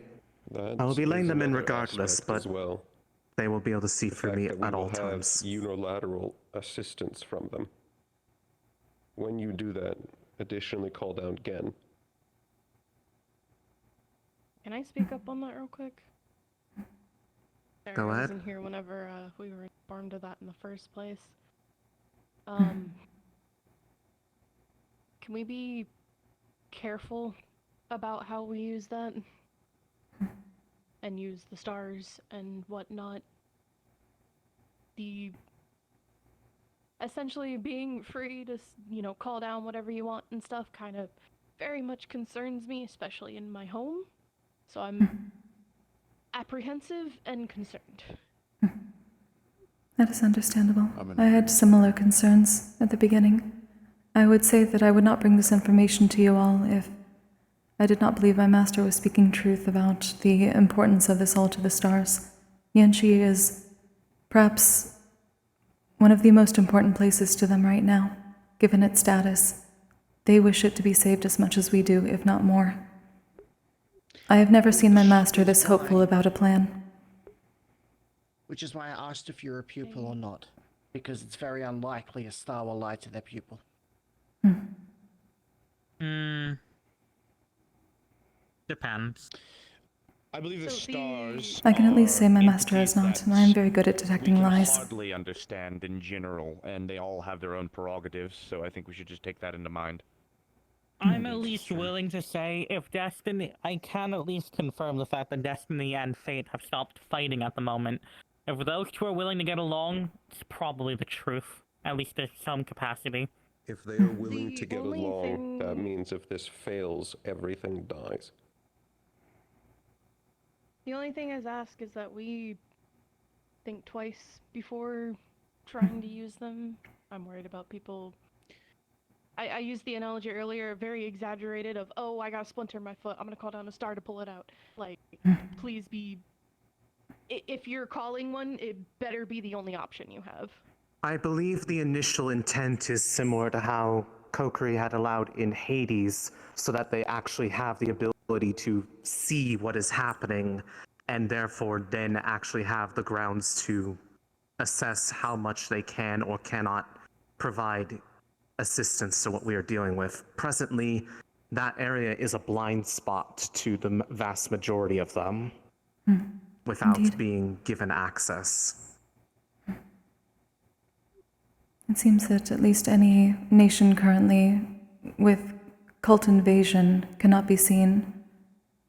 I will be letting them in another regardless, aspect but as well. they will be able to see The through fact me that we at all will have times. unilateral assistance from them. When you do that, additionally call down Gen. Can I speak up on that real quick? Sorry, Go I ahead. wasn't here whenever we were informed of that in the first place. Can we be careful about how we use that? And use the stars and whatnot? Essentially being free to, call down whatever you want and stuff kind of very much concerns me, especially in my home. So I'm apprehensive and concerned. That is understandable. I had similar concerns at the beginning. I would say that I would not bring this information to you all if I did not believe my master was speaking truth about the importance of this all to the stars. Yanshi is perhaps one of the most important places to them right now, given its status. They wish it to be saved as much as we do, if not more. I have never seen my master this hopeful about a plan. Which is why I asked if you're a pupil or not, because it's very unlikely a star will lie to their pupil. Depends. I believe the stars. I can at least say my are master has entities not, and I am very good at we detecting can lies. hardly understand in general, and they all have their own prerogatives, so I think we should just take that into mind. I'm at least willing to say if Destiny... I can at least confirm the fact that Destiny and Fate have stopped fighting at the moment. If those two are willing to get along, it's probably the truth. At least in some capacity. If they are willing to get along, that means if this fails, everything dies. The only thing I'd ask is that we think twice before trying to use them. I'm worried about people. I used the analogy earlier, very exaggerated, of, oh, I got a splinter in my foot, I'm gonna call down a star to pull it out. Like, please be... If you're calling one, it better be the only option you have. I believe the initial intent is similar to how Kokkuri had allowed in Hades, so that they actually have the ability to see what is happening, and therefore then actually have the grounds to assess how much they can or cannot provide assistance to what we are dealing with. Presently, that area is a blind spot to the vast majority of them, without being given access. It seems that at least any nation currently with cult invasion cannot be seen.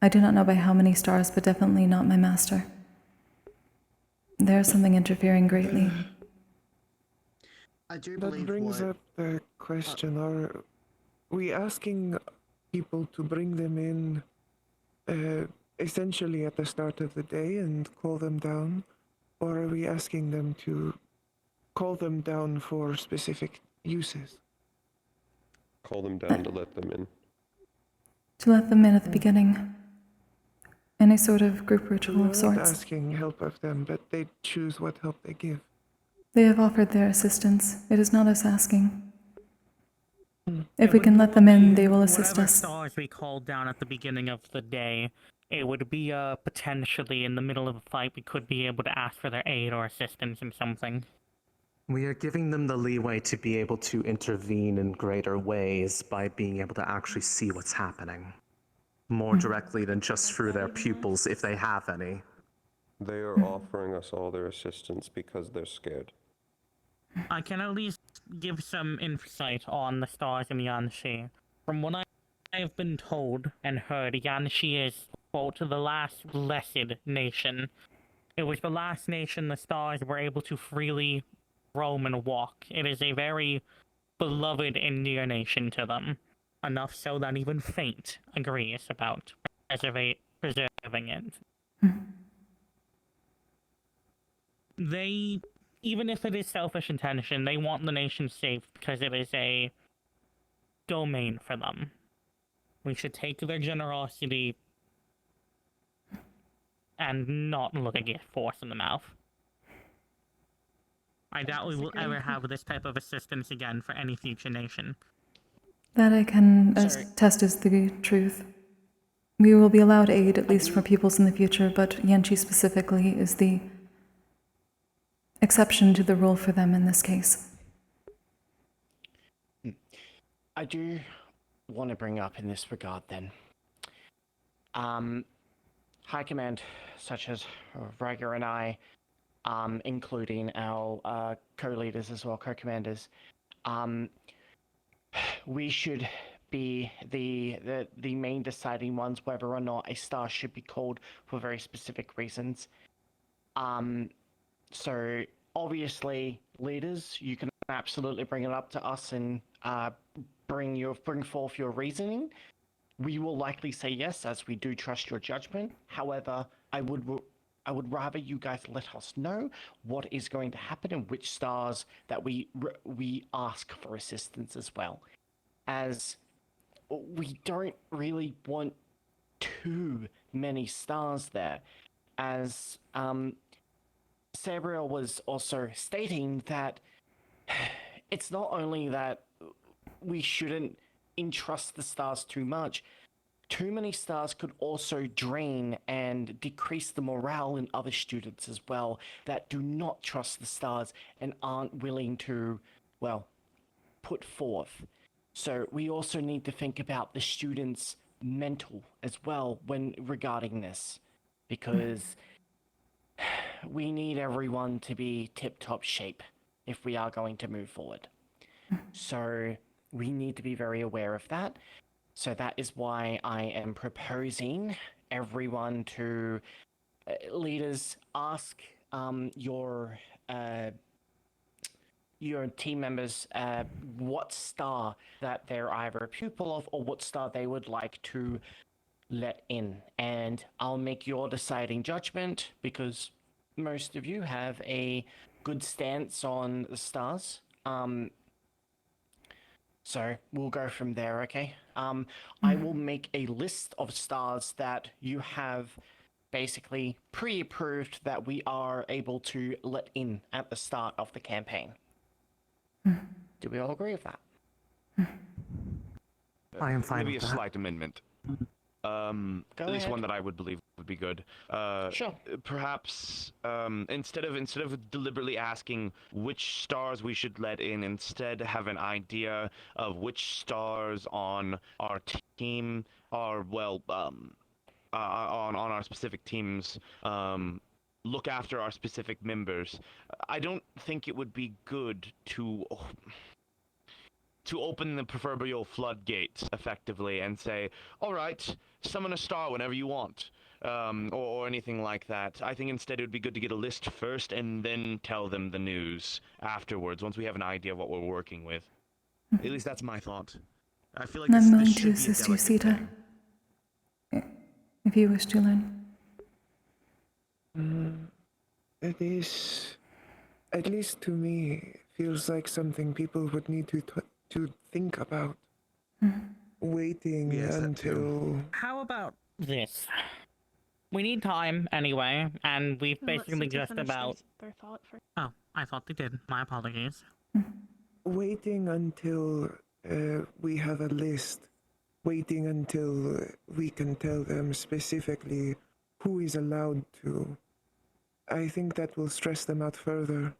I do not know by how many stars, but definitely not my master. There is something interfering greatly. I do That believe brings up the question, are we asking people to bring them in essentially at the start of the day and call them down? Or are we asking them to call them down for specific uses? Call them down to let them in. To let them in at the beginning. Any sort of group ritual We're of not sorts. asking help of them, but they choose what help they give. They have offered their assistance. It is not us asking. If we can let them in, they will assist Whatever us. stars we called down at the beginning of the day, it would be potentially in the middle of a fight we could be able to ask for their aid or assistance in something. We are giving them the leeway to be able to intervene in greater ways by being able to actually see what's happening. More directly than just through their pupils, if they have any. They are offering us all their assistance because they're scared. I can at least give some insight on the stars in Yanshi. From what I have been told and heard, Yanshi is, quote, the last blessed nation. It was the last nation the stars were able to freely roam and walk. It is a very beloved and dear nation to them. Enough so that even Fate agrees about preserving it. They, even if it is selfish intention, they want the nation safe because it is a domain for them. We should take their generosity and not look a gift horse in the mouth. I doubt we will ever have this type of assistance again for any future nation. That I can Sorry. attest is the truth. We will be allowed aid, at least for peoples in the future, but Yanchi specifically is the exception to the rule for them in this case. I do want to bring up in this regard then. High Command, such as Rager and I, including our co-leaders as well, co-commanders, we should be the main deciding ones whether or not a star should be called for very specific reasons. So obviously, leaders, you can absolutely bring it up to us and bring forth your reasoning. We will likely say yes, as we do trust your judgment. However, I would rather you guys let us know what is going to happen and which stars that we ask for assistance as well, as we don't really want too many stars there, as Sabriel was also stating that it's not only that we shouldn't entrust the stars too much. Too many stars could also drain and decrease the morale in other students as well that do not trust the stars and aren't willing to, well, put forth. So we also need to think about the students' mental as well when regarding this, because we need everyone to be tip-top shape if we are going to move forward. So we need to be very aware of that. So that is why I am proposing everyone to, leaders, ask your team members what star that they're either a pupil of or what star they would like to let in. And I'll make your deciding judgment because most of you have a good stance on the stars. So we'll go from there, okay? I will make a list of stars that you have basically pre-approved that we are able to let in at the start of the campaign. Do we all agree with that? I am fine Maybe with a that. slight amendment. At least ahead. one that I would believe would be good. Sure. Perhaps instead of deliberately asking which stars we should let in, instead have an idea of which stars on our team are on our specific teams look after our specific members. I don't think it would be good to open the proverbial floodgates effectively and say, all right, summon a star whenever you want, or anything like that. I think instead it would be good to get a list first and then tell them the news afterwards, once we have an idea of what we're working with. At least that's my thought. I feel like I'm willing this to should be a assist you, delicate Sita, thing. if you wish to learn. It is, at least to me, feels like something people would need to think about. Waiting Yes, that until... too. How about this? We need time anyway, and we've Let basically Sita just finish about... their thought first. Oh, I thought they did. My apologies. Waiting until we have a list. Waiting until we can tell them specifically who is allowed to. I think that will stress them out further.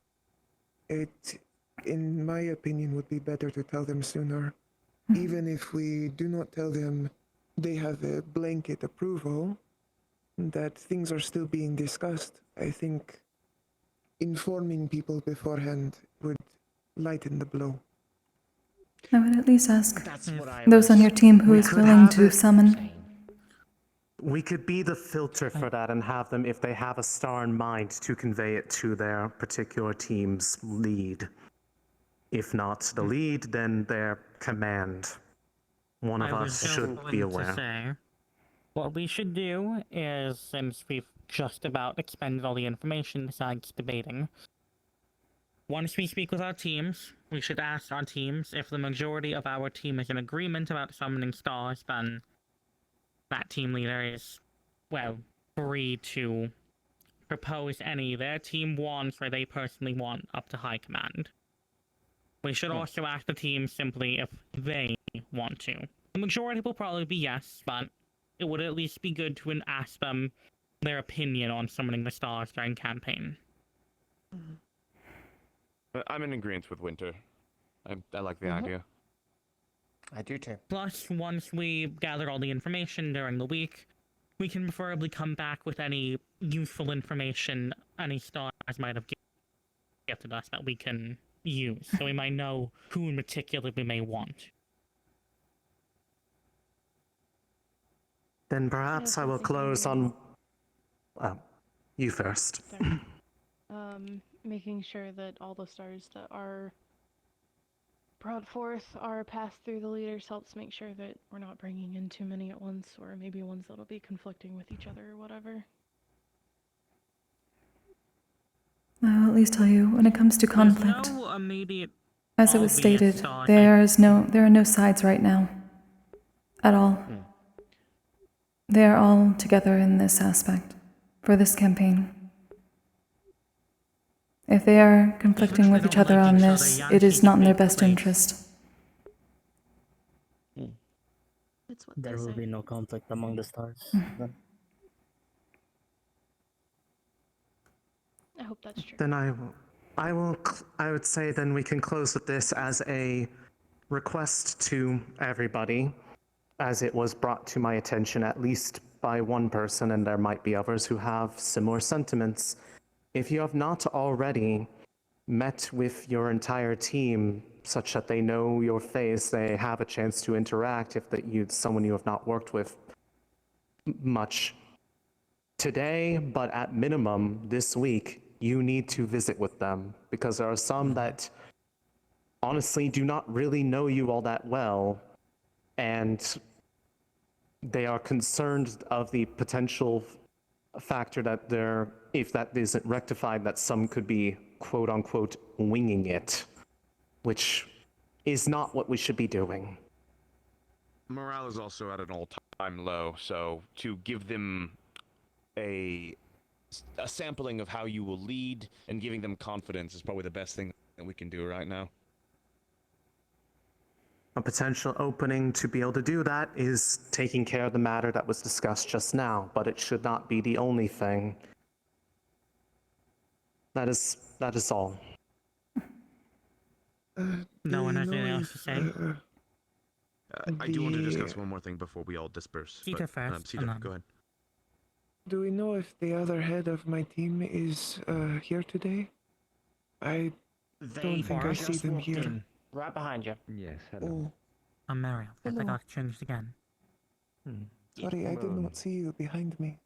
It, in my opinion, would be better to tell them sooner. Even if we do not tell them they have a blanket approval, that things are still being discussed. I think informing people beforehand would lighten the blow. I would at least ask That's what I those on was- your team who We is could willing have to it- summon. We could be the filter for that and have them, if they have a star in mind, to convey it to their particular team's lead. If not the lead, then their command. One of I was us just should going be to aware. say, What we should do is, since we've just about expended all the information besides debating, once we speak with our teams, we should ask our teams if the majority of our team is in agreement about summoning stars, then that team leader is, well, free to propose any their team wants or they personally want up to high command. We should also ask the team simply if they want to. The majority will probably be yes, but it would at least be good to ask them their opinion on summoning the stars during campaign. I'm in agreement with Winter. I like the idea. I do too. Plus, once we gather all the information during the week, we can preferably come back with any useful information any stars might have gifted us that we can use, so we might know who in particular we may want. Then perhaps I will close on. You first. Making sure that all the stars that are brought forth are passed through the leaders helps make sure that we're not bringing in too many at once, or maybe ones that'll be conflicting with each other or whatever. I'll at least tell you, when it comes to conflict, There's no immediate as it was obvious stated, stars. there are no sides right now. At all. They are all together in this aspect, for this campaign. If they are conflicting with each other on this, it is not in their best interest. That's what there will be no conflict among the stars. Then. I hope that's true. Then I would say then we can close with this as a request to everybody, as it was brought to my attention at least by one person, and there might be others who have similar sentiments. If you have not already met with your entire team such that they know your face, they have a chance to interact if someone you have not worked with much today, but at minimum this week, you need to visit with them, because there are some that honestly do not really know you all that well, and they are concerned of the potential factor that if that isn't rectified, that some could be quote unquote winging it, which is not what we should be doing. Morale is also at an all-time low, so to give them a sampling of how you will lead and giving them confidence is probably the best thing that we can do right now. A potential opening to be able to do that is taking care of the matter that was discussed just now, but it should not be the only thing. That is all. No one has anything else to say? I do want to discuss one more thing before we all disperse. Cedar first, Cedar, and then- go ahead. Do we know if the other head of my team is here today? I don't think I see them here. Right behind you. Yes, Oh, I'm Mario. I think Hello. I've changed again. sorry, I did not see you behind me.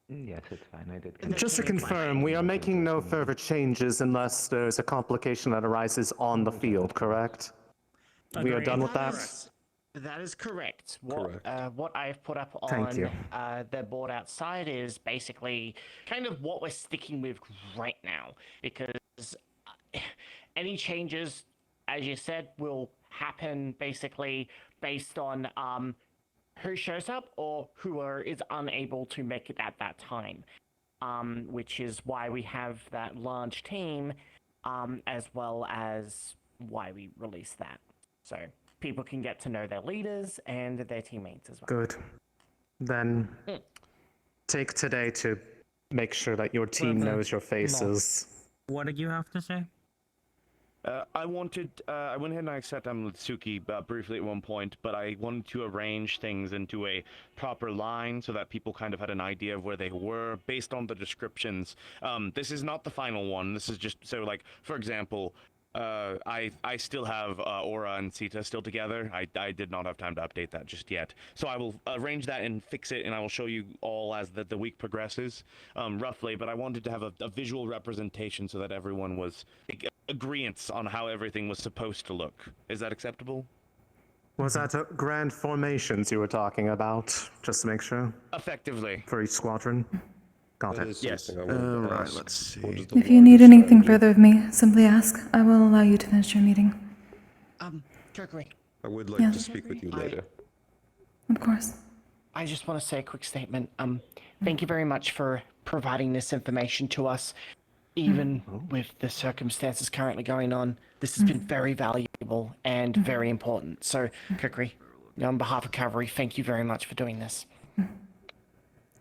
Yes, it's fine. I did. Just to confirm, we are making no further changes unless there's a complication that arises on the field, correct? We are done with that? That is correct. Correct. What I've put up Thank you. on the board outside is basically kind of what we're sticking with right now, because any changes, as you said, will happen basically based on who shows up or who is unable to make it at that time, which is why we have that large team, as well as why we release that. So people can get to know their leaders and their teammates as well. Good. Then take today to make sure that your team Well, knows your faces. What did you have to say? I went ahead and I sat down with Suki briefly at one point, but I wanted to arrange things into a proper line so that people kind of had an idea of where they were based on the descriptions. This is not the final one. This is just so, like, for example, I still have Aura and Sita still together. I did not have time to update that just yet. So I will arrange that and fix it, and I will show you all as the week progresses, roughly. But I wanted to have a visual representation so that everyone was agreeance on how everything was supposed to look. Is that acceptable? Was that grand formations you were talking about? Just to make sure. Effectively. For each squadron? Got That it. is Yes. something I wanted to Right, ask. let's see. What is the If you need larger anything strategy? further of me, simply ask. I will allow you to finish your meeting. Kokkuri. I would like Yeah. to speak with you later. Of course. I just want to say a quick statement. Thank you very much for providing this information to us. Even with the circumstances currently going on, this has been very valuable and very important. So, Kokkuri, on behalf of Cavalry, thank you very much for doing this.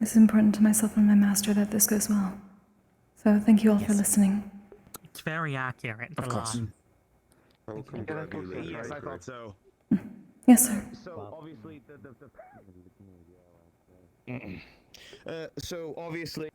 It's important to myself and my master that this goes well. So thank you all for listening. It's very accurate. Of course. I will congratulate you. Yes, I thought so. Yes, sir. So obviously so obviously.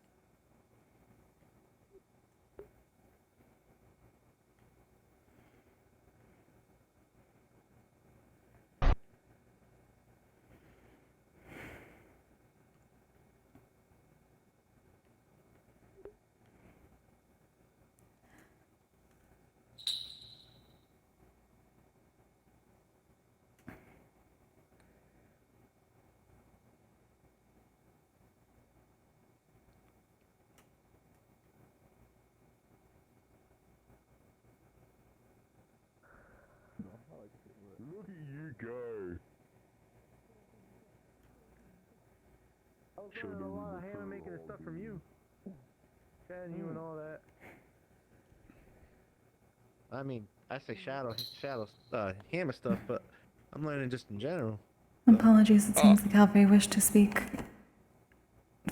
Look at you go. Sure, a lot of hammer making and stuff from you. Chatting you and all that. I mean, I say shadow, hammer stuff, but I'm learning just in general. Apologies, it seems the cavalry wished to speak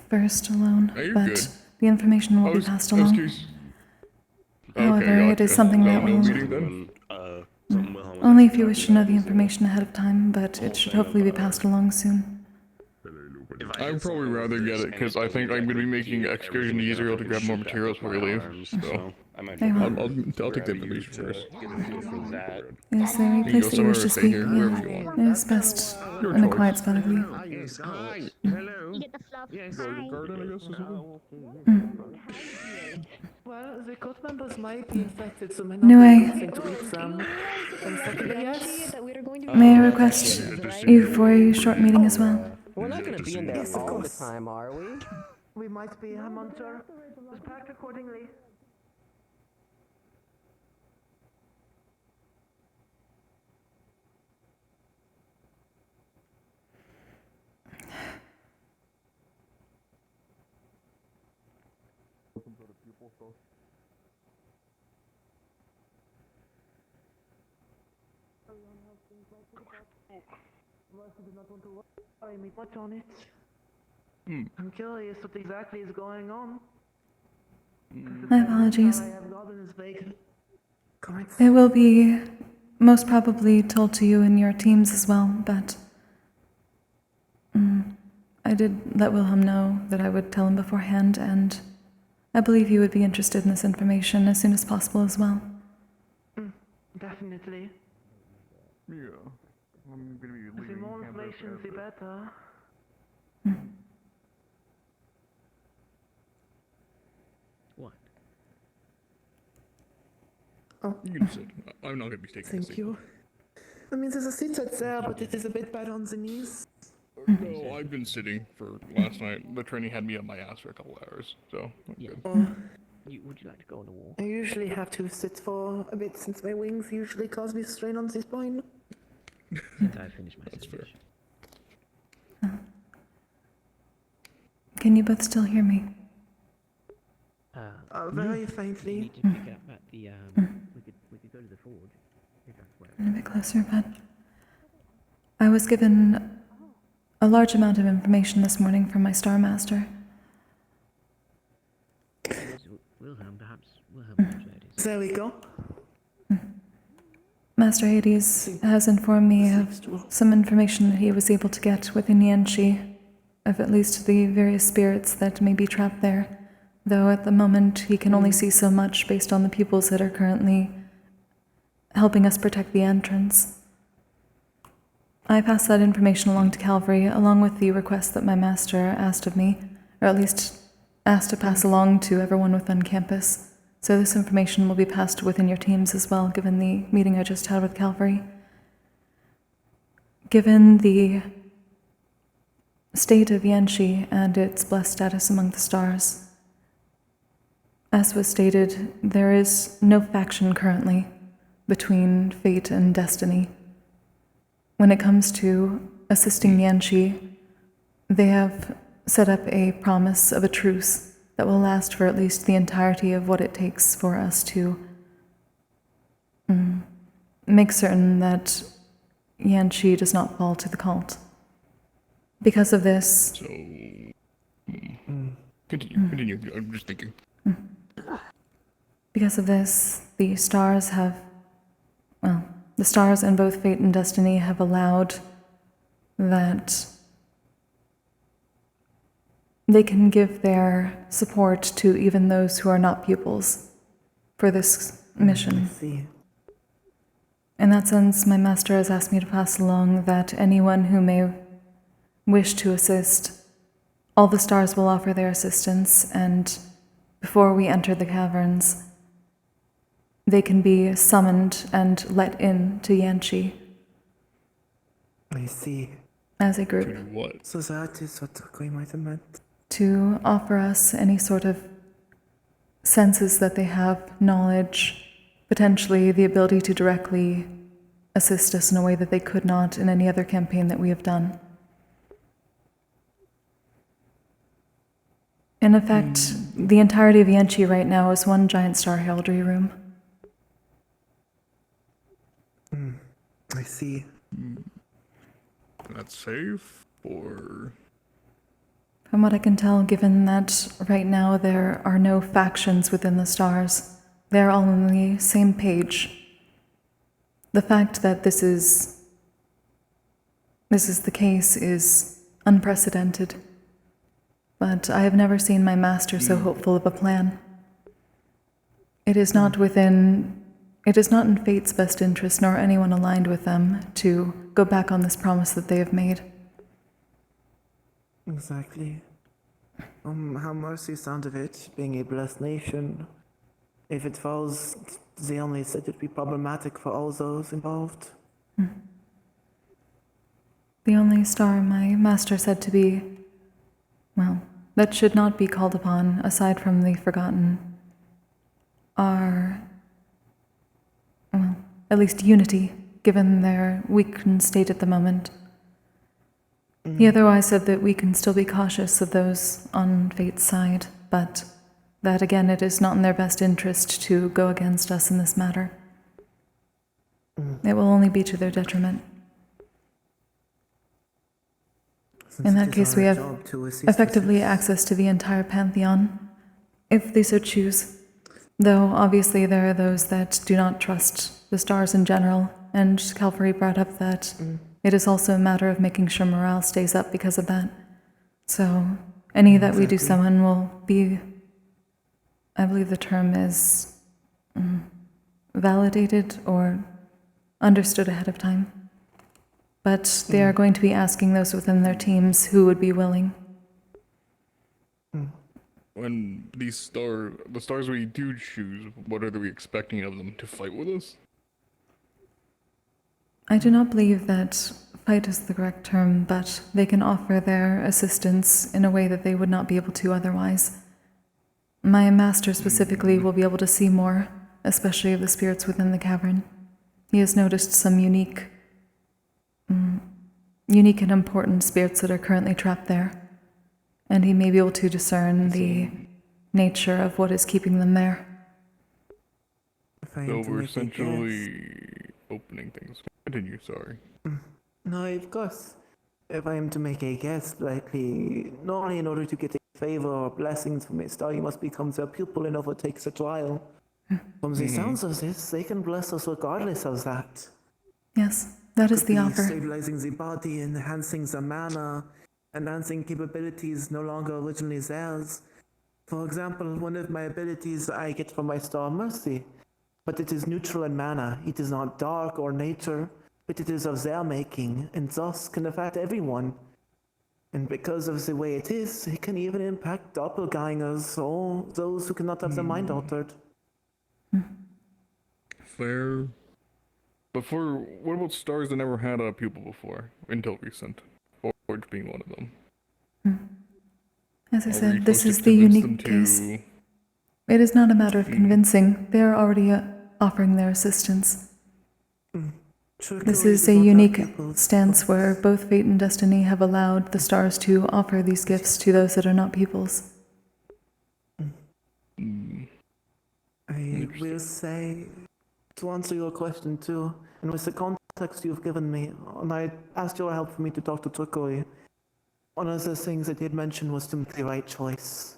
first alone, No, you're but good. the information will be passed along. However, it is something that will... Only if you wish to know the information ahead of time, but it should hopefully be passed along soon. I'd probably rather get it because I think I'm going to be making an excursion to Israel to grab more materials before we leave. So I'll take the information first. Is there a place that you wish to speak? Yeah, it is best in a quiet spot, I believe. Hi. Hello. Yes. Well, the cult members might be infected, so may No way. to eat some. And secondly, yes. May I request you for a short meeting as well? We're not going to be in there Yes, of all the course. time, are we? We might be, Munter. Just packed accordingly. Much on it. I'm curious what exactly is going on. My apologies. I have gotten is vague. It will be most probably told to you and your teams as well, but I did let Wilhelm know that I would tell him beforehand, and I believe he would be interested in this information as soon as possible as well. Definitely. Yeah. I'm going to be The leaving more campus information, the better. What? Oh, You can sit. I'm not going to be taking a thank seat. you. I mean, there's a seat right there, but it is a bit bad on the knees. No, I've been sitting for last night. The training had me on my ass for a couple hours, so I'm good. Oh, Would you like to go on a walk? I usually have to sit for a bit since my wings usually cause me strain on the spine. Since I finished my That's fair. Can you both still hear me? Very faintly. You need to pick up at the, we could go to the forge. If that's where. A bit closer, but I was given a large amount of information this morning from my Star Master. Wilhelm, perhaps Wilhelm knows where it is. There we go. Master Hades has informed me of some information that he was able to get within Yanchi, of at least the various spirits that may be trapped there, though at the moment he can only see so much based on the pupils that are currently helping us protect the entrance. I passed that information along to Calvary, along with the request that my master asked of me, or at least asked to pass along to everyone within campus. So this information will be passed within your teams as well, given the meeting I just had with Calvary. given the state of Yanshi and its blessed status among the stars, as was stated, there is no faction currently between fate and destiny. When it comes to assisting Yanshi, they have set up a promise of a truce that will last for at least the entirety of what it takes for us to make certain that Yanshi does not fall to the cult. Because of this... So... Continue. I'm just thinking. Because of this, the stars have... Well, the stars and both fate and destiny have allowed that they can give their support to even those who are not pupils for this mission. I see. In that sense, my master has asked me to pass along that anyone who may wish to assist, all the stars will offer their assistance, and before we enter the caverns, they can be summoned and let in to Yanshi. I see. As a group. What? So that is what Kokkuri might have meant. To offer us any sort of senses that they have, knowledge, potentially the ability to directly assist us in a way that they could not in any other campaign that we have done. In effect, the entirety of Yanshi right now is one giant star heraldry room. I see. That's safe, or... From what I can tell, given that right now there are no factions within the stars, they're all on the same page. The fact that this is the case is unprecedented. But I have never seen my master so hopeful of a plan. It is not in fate's best interest, nor anyone aligned with them, to go back on this promise that they have made. Exactly. How mercy sound of it, being a blessed nation. If it falls, they only said it'd be problematic for all those involved. The only star my master said to be, well, that should not be called upon, aside from the forgotten, are, well, at least unity, given their weakened state at the moment. He otherwise said that we can still be cautious of those on fate's side, but that again, it is not in their best interest to go against us in this matter. It will only be to their detriment. In that case, we have effectively access to the entire pantheon, if they so choose. Though, obviously, there are those that do not trust the stars in general, and Calvary brought up that it is also a matter of making sure morale stays up because of that. So, any that we do summon will be, I believe the term is validated or understood ahead of time. But they are going to be asking those within their teams who would be willing. When the stars we do choose, what are we expecting of them? To fight with us? I do not believe that fight is the correct term, but they can offer their assistance in a way that they would not be able to otherwise. My master specifically will be able to see more, especially of the spirits within the cavern. He has noticed some unique and important spirits that are currently trapped there, and he may be able to discern the nature of what is keeping them there. So we're essentially opening things. Continue, sorry. No, of course. If I am to make a guess, likely, not only in order to get a favor or blessings from a star, you must become their pupil and overtake the trial. From the sounds of this, they can bless us regardless of that. Yes, that is the offer. Stabilizing the body, enhancing the mana, enhancing capabilities no longer originally theirs. For example, one of my abilities I get from my star mercy, but it is neutral in mana. It is not dark or nature, but it is of their making, and thus can affect everyone. And because of the way it is, it can even impact doppelgangers or those who cannot have their mind altered. Fair. But what about stars that never had a pupil before, until recent? Forge being one of them. As I Are we said, this supposed is to the convince them unique case. It is not a matter of convincing. They are already offering their assistance. This is a unique stance where both fate and destiny have allowed the stars to offer these gifts to those that are not pupils. I will say, to answer your question too, and with the context you've given me, and I asked your help for me to talk to Kokkuri, one of the things that he had mentioned was to make the right choice.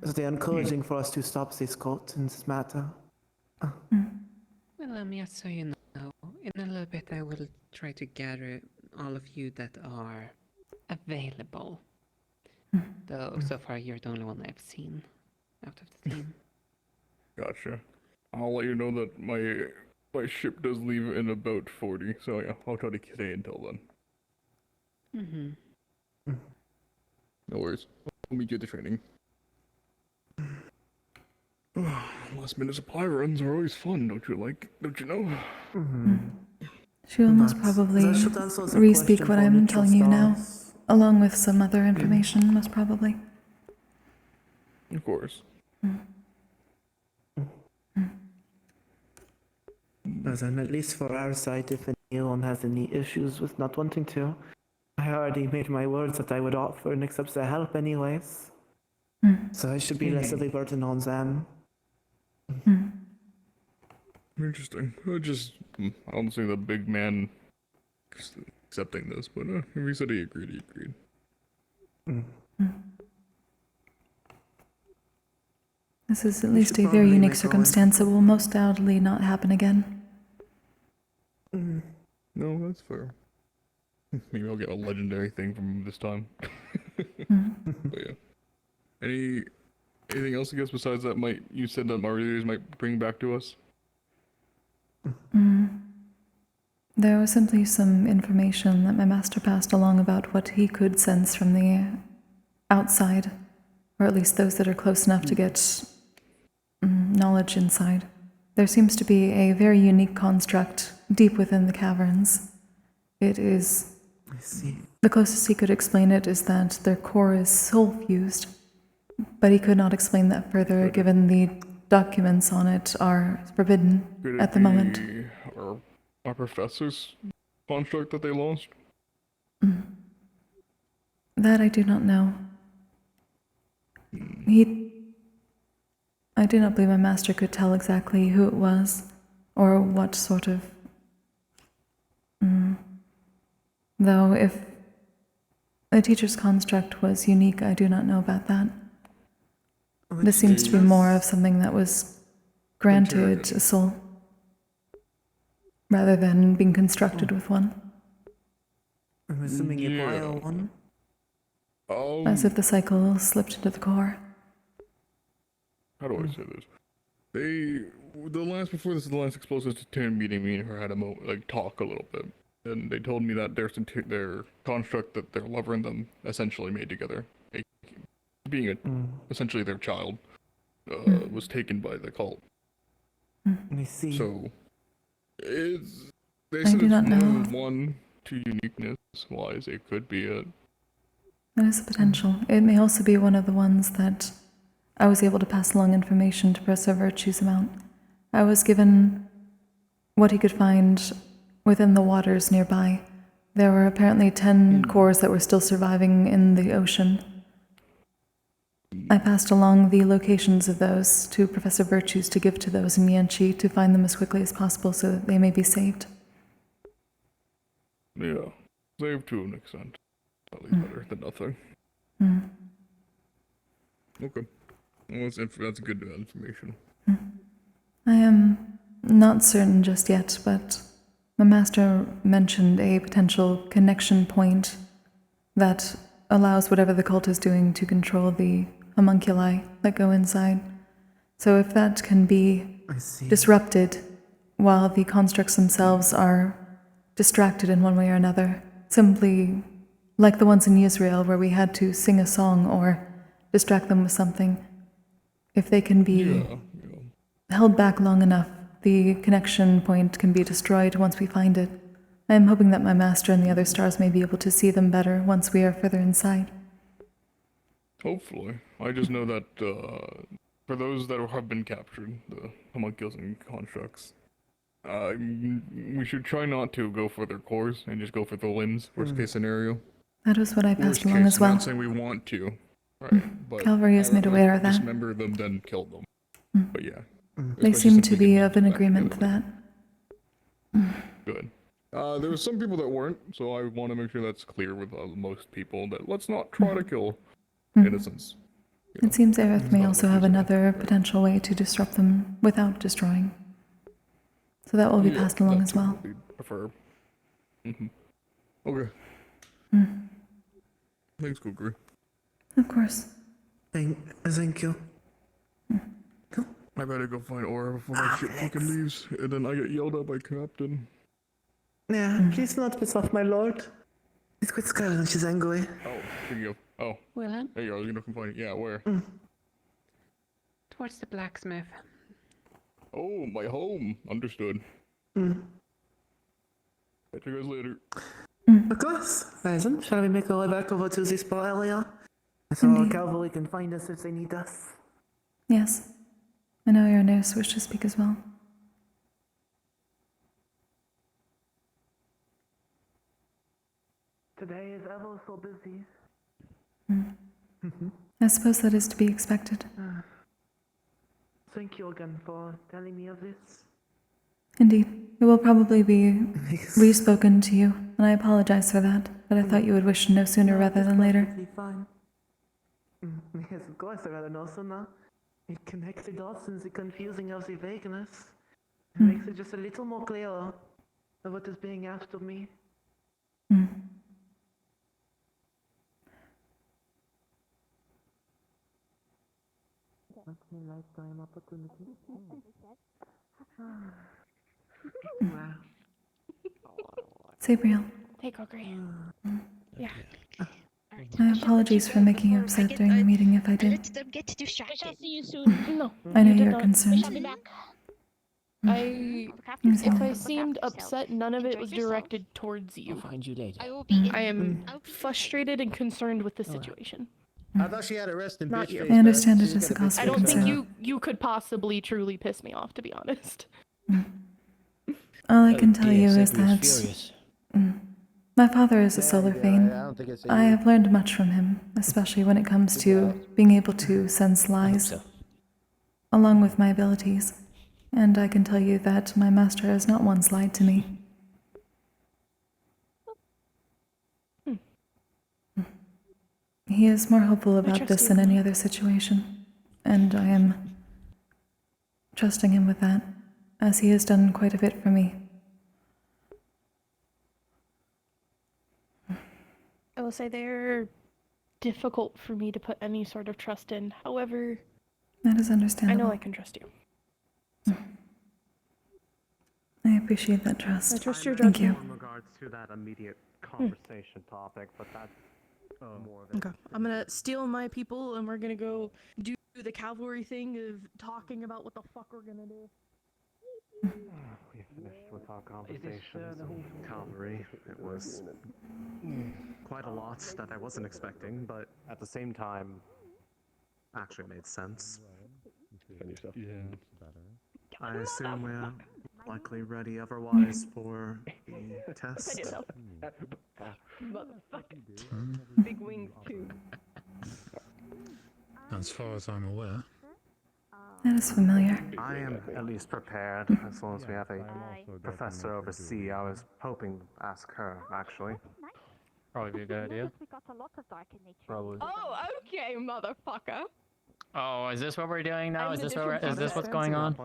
As they're encouraging for us to stop this cult in this matter. Well, just so you know, in a little bit I will try to gather all of you that are available. Though so far you're the only one I've seen out of the team. Gotcha. I'll let you know that my ship does leave in about 40, so yeah, I'll try to stay until then. No worries. We'll meet you at the training. Last minute supply runs are always fun, don't you know? She will most probably re-speak what I'm telling you now, along with some other information, most probably. Of course. As in, at least for our side, if anyone has any issues with not wanting to, I already made my words that I would offer and accept the help anyways. So it should be less of a burden on them. Interesting. I don't see the big man accepting this, but if he said he agreed, he agreed. This is at least a very unique circumstance that will most doubtly not happen again. No, that's fair. Maybe I'll get a legendary thing from him this time. But yeah. Anything else, I guess, besides that you said that our readers might bring back to us? There was simply some information that my master passed along about what he could sense from the outside, or at least those that are close enough to get knowledge inside. There seems to be a very unique construct deep within the caverns. It is... I see. The closest he could explain it is that their core is soul-fused, but he could not explain that further given the documents on it are forbidden at the moment. Our professor's construct that they lost? That I do not know. I do not believe my master could tell exactly who it was, or what sort of... Though if the teacher's construct was unique, I do not know about that. This seems to be more of something that was granted a soul, rather than being constructed with one. I'm assuming a bio one? As if the cycle slipped into the core. How do I say this? Before the last explosives meeting, me and her had a talk a little bit. And they told me that their construct that their lover and them essentially made together, being essentially their child, was taken by the cult. I see. So, they I said do it's not know. one to uniqueness-wise, it could be it. That is a potential. It may also be one of the ones that I was able to pass along information to Professor VRChat about. I was given what he could find within the waters nearby. There were apparently 10 cores that were still surviving in the ocean. I passed along the locations of those to Professor VRChat to give to those in Yanchi to find them as quickly as possible so that they may be saved. Yeah, saved to an extent. At least better than nothing. Okay. Well, that's good information. I am not certain just yet, but my master mentioned a potential connection point that allows whatever the cult is doing to control the homunculi that go inside. So if that can be disrupted while the constructs themselves are distracted in one way or another, simply like the ones in Israel where we had to sing a song or distract them with something, if they can be held back long enough the connection point can be destroyed once we find it. I am hoping that my master and the other stars may be able to see them better once we are further inside. Hopefully. I just know that for those that have been captured, the homunculus and constructs, we should try not to go for their cores and just go for the limbs, worst case scenario. That was what I Worst passed along case, as well. I'm not saying we want to, right? But Cavalry is made aware of that. Dismember them, then kill them. But yeah. They Especially seem since to we be can of an back agreement together. that. Good. There were some people that weren't, so I want to make sure that's clear with most people that let's not try to kill innocents. It seems Aerith may also have another potential way to disrupt them without destroying. So that will be passed along as well. Prefer. Okay. Thanks, Kokkuri. Of course. Thank you. I better go find Aura before that shit fucking leaves, and then I get yelled at by Captain. Yeah, please not piss off my lord. Please quit Skylar when she's angry. Oh, speaking of, Well, there you are, you're gonna complain. Yeah, where? towards the blacksmith. Oh, my home. Understood. Catch you guys later. Of course. Present. Shall we make our way back over to the spa area? So our Indeed. cavalry can find us if they need us. Yes. I know your nurse wished to speak as well. Today is ever so busy. I suppose that is to be expected. Thank you again for telling me of this. Indeed. It will probably be re-spoken to you, and I apologize for that, but I thought you would wish to know sooner rather than later. Perfectly fine. Yes, of course, I'd rather know sooner. It connects the dots and the confusing of the vagueness. It makes it just a little more clearer of what is being asked of me. Once in a lifetime opportunity. Wow. Sabriel, Hey, Kokkuri. Yeah. my apologies for making you upset during the meeting if I did. Let them get distracted. I shall see you soon. No. I know you did you're not. concerned. I'll be back. If I seemed upset, none of it was directed towards you. I'll find you later. I will be. I am frustrated and concerned with the situation. I thought she had a rest in Not bitch you. face. I understand man. it She's is got a cause bitch for I don't think concern. you could possibly truly piss me off, to be honest. All I can tell dear, you is Sabriel's that furious. my father is a solar I Fane. don't think it's I have learned much from him, especially when it comes to being able to sense lies, along with my abilities. And I can tell you that my master has not once lied to me. He is more hopeful about trust this you. than any other situation, and I am trusting him with that, as he has done quite a bit for me. I will say they're difficult for me to put any sort of trust in. However, That is I understandable. know I can trust you. I appreciate that trust. I trust your Thank you. In regards to that immediate conversation topic, but that's more of it. Okay, I'm gonna steal my people and we're gonna go do the cavalry thing of talking about what the fuck we're gonna do. We finished with our conversations with cavalry. It was quite a lot that I wasn't expecting, but at the same time, actually made sense. I assume we're likely ready otherwise for the test. Motherfucker. Big wings too. As far as I'm aware. That is familiar. I am at least prepared, as long as we have a professor oversee. I was hoping to ask her, actually. Probably be a good idea. Probably. Oh, okay, motherfucker. Oh, is this what we're doing now? I'm Is the this different is this process. what's going on?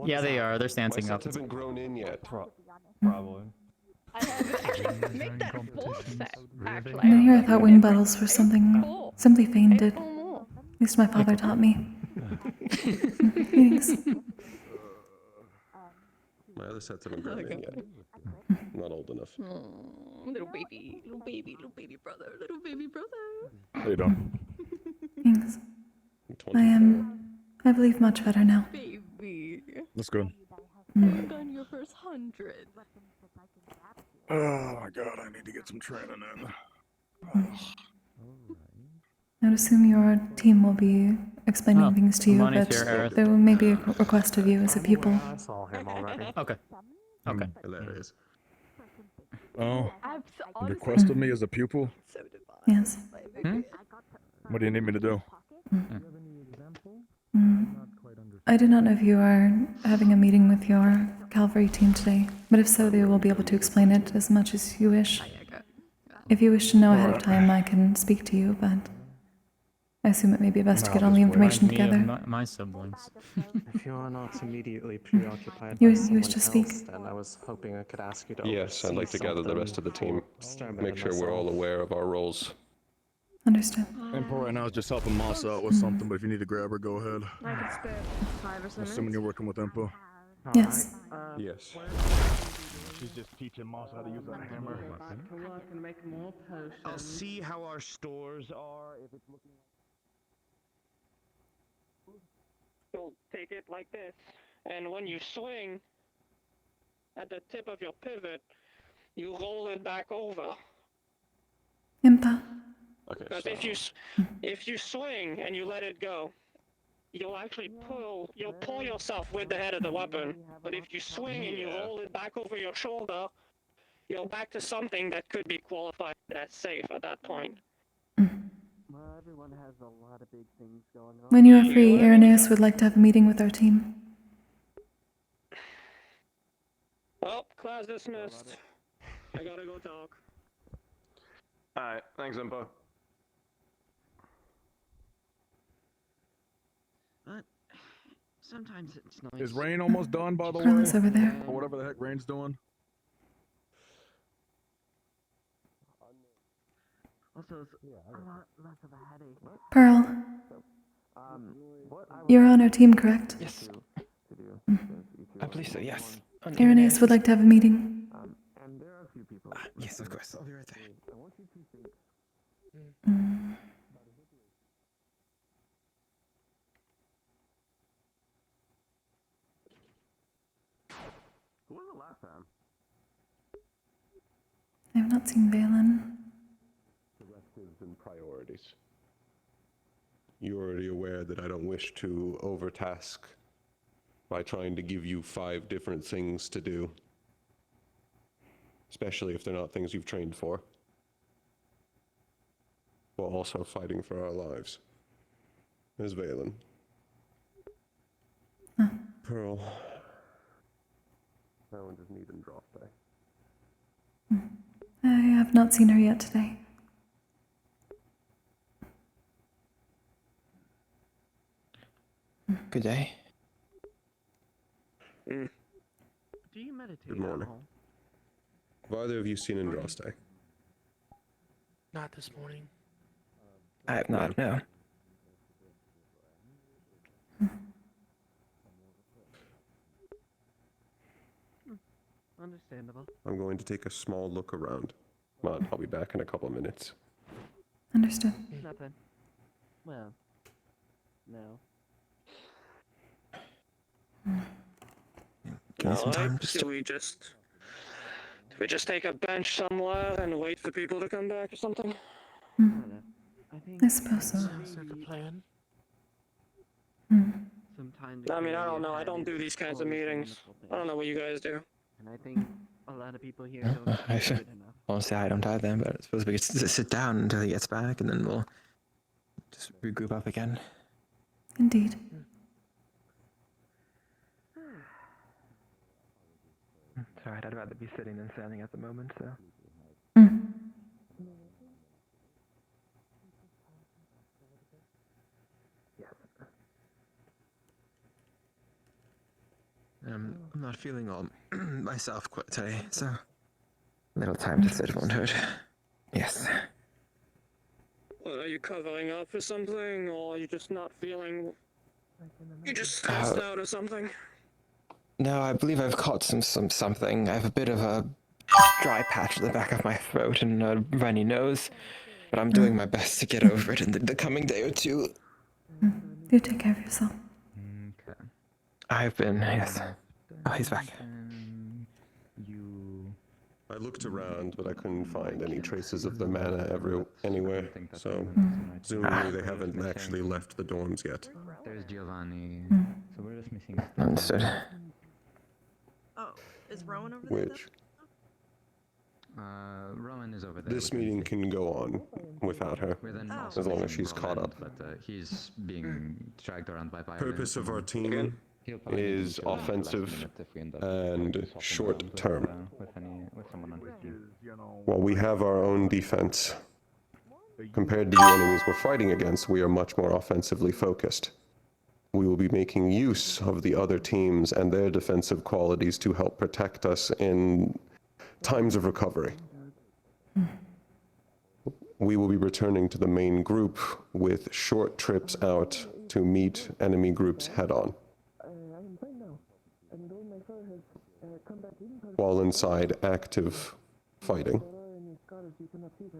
Yeah, they are. They're My stancing up. sets haven't grown in yet. Probably. I have make that full set, actually. I hear I thought wind battles were something Cool. simply Fane did. Cool. At least my father taught me. Thanks. My other sets haven't grown in yet. Not old enough. Little baby brother, little baby brother. How you doing? Thanks. I'm 24. I believe, much better now. Baby. That's good. Work on your first 100. Oh my god, I need to get some training in. I would assume your team will be explaining things to you, Money's but here, Aerith. there may be a request of you as a pupil. I saw him already. Okay. Okay. Hilarious. Oh, Honestly, request of me as a pupil? Yes. What do you need me to do? I do not know if you are having a meeting with your cavalry team today, but if so, they will be able to explain it as much as you wish. If you wish to know ahead of time, I can speak to you, but I assume it may be best to get all the information together. My siblings. If you are not immediately preoccupied You by wish someone to speak? else, then I was hoping I could ask you to Yes, I'd like to gather the rest of the team. Make sure we're all aware of our roles. Understood. Impo right now is just helping Moss out with something, but if you need to grab her, go ahead. I could spare 5 or so I'm assuming you're working with Impo. Yes. Yes. She's just teaching Moss how to use that hammer. I'll see how our stores are. If it's looking. You'll take it like this, and when you swing at the tip of your pivot, you roll it back over. Impa. Okay. Because if you swing and you let it go, you'll actually pull yourself with the head of the weapon. But if you swing and you roll it back over your shoulder, you're back to something that could be qualified as safe at that point. Well, everyone has a lot of big things going on. When you are free, Irenaeus would like to have a meeting with our team. Well, class dismissed. I gotta go talk. Alright, thanks, Impo. But sometimes it's nice. Is Rain almost done, by the way? Carla's over there. Or whatever the heck Rain's doing? Also, it's a lot less of a headache. Pearl, you're on our team, correct? Yes. I believe so, yes. Irenaeus would like to have a meeting. Yes, of course. I'll be right there. Who was the last time? I have not seen Valen. Directives and priorities. You're already aware that I don't wish to overtask by trying to give you 5 different things to do. Especially if they're not things you've trained for. While also fighting for our lives. There's Valen. Pearl. That one just need and drop day. I have not seen her yet today. Good day. Do you meditate? Good morning. Have either of you seen Andraste? Not this morning. I have not, no. Understandable. I'm going to take a small look around. I'll be back in a couple of minutes. Understood. Nothing. Well, no. Give me some time Alright, just do we just take a bench somewhere and wait for people to come back or something? I suppose so. Sounds like a plan. Sometimes. I mean, I don't know. I don't do these kinds of meetings. I don't know what you guys do. And I think a lot of people here don't do it enough. Honestly, I don't either, but I suppose we could sit down until he gets back, and then we'll just regroup up again. Indeed. It's alright, I'd rather be sitting than standing at the moment, so. I'm not feeling all myself quite today, so a little time to sit won't hurt. Yes. What, are you covering up for something, or are you just not feeling... You just stressed out or something? No, I believe I've caught something. I have a bit of a dry patch at the back of my throat and a runny nose, but I'm doing my best to get over it in the coming day or two. Do take care of yourself. I've been, yes. Oh, he's back. I looked around, but I couldn't find any traces of the mana anywhere, so presumably they haven't actually left the dorms yet. There's Giovanni. So we're just missing. Understood. Oh, is Rowan over there? Which Rowan is over there. this meeting can go on without her, as long as she's caught up. But he's being dragged around by violence. Purpose of our team is offensive and short term. While we have our own defense, compared to the enemies we're fighting against, we are much more offensively focused. We will be making use of the other teams and their defensive qualities to help protect us in times of recovery. We will be returning to the main group with short trips out to meet enemy groups head-on. While inside active fighting,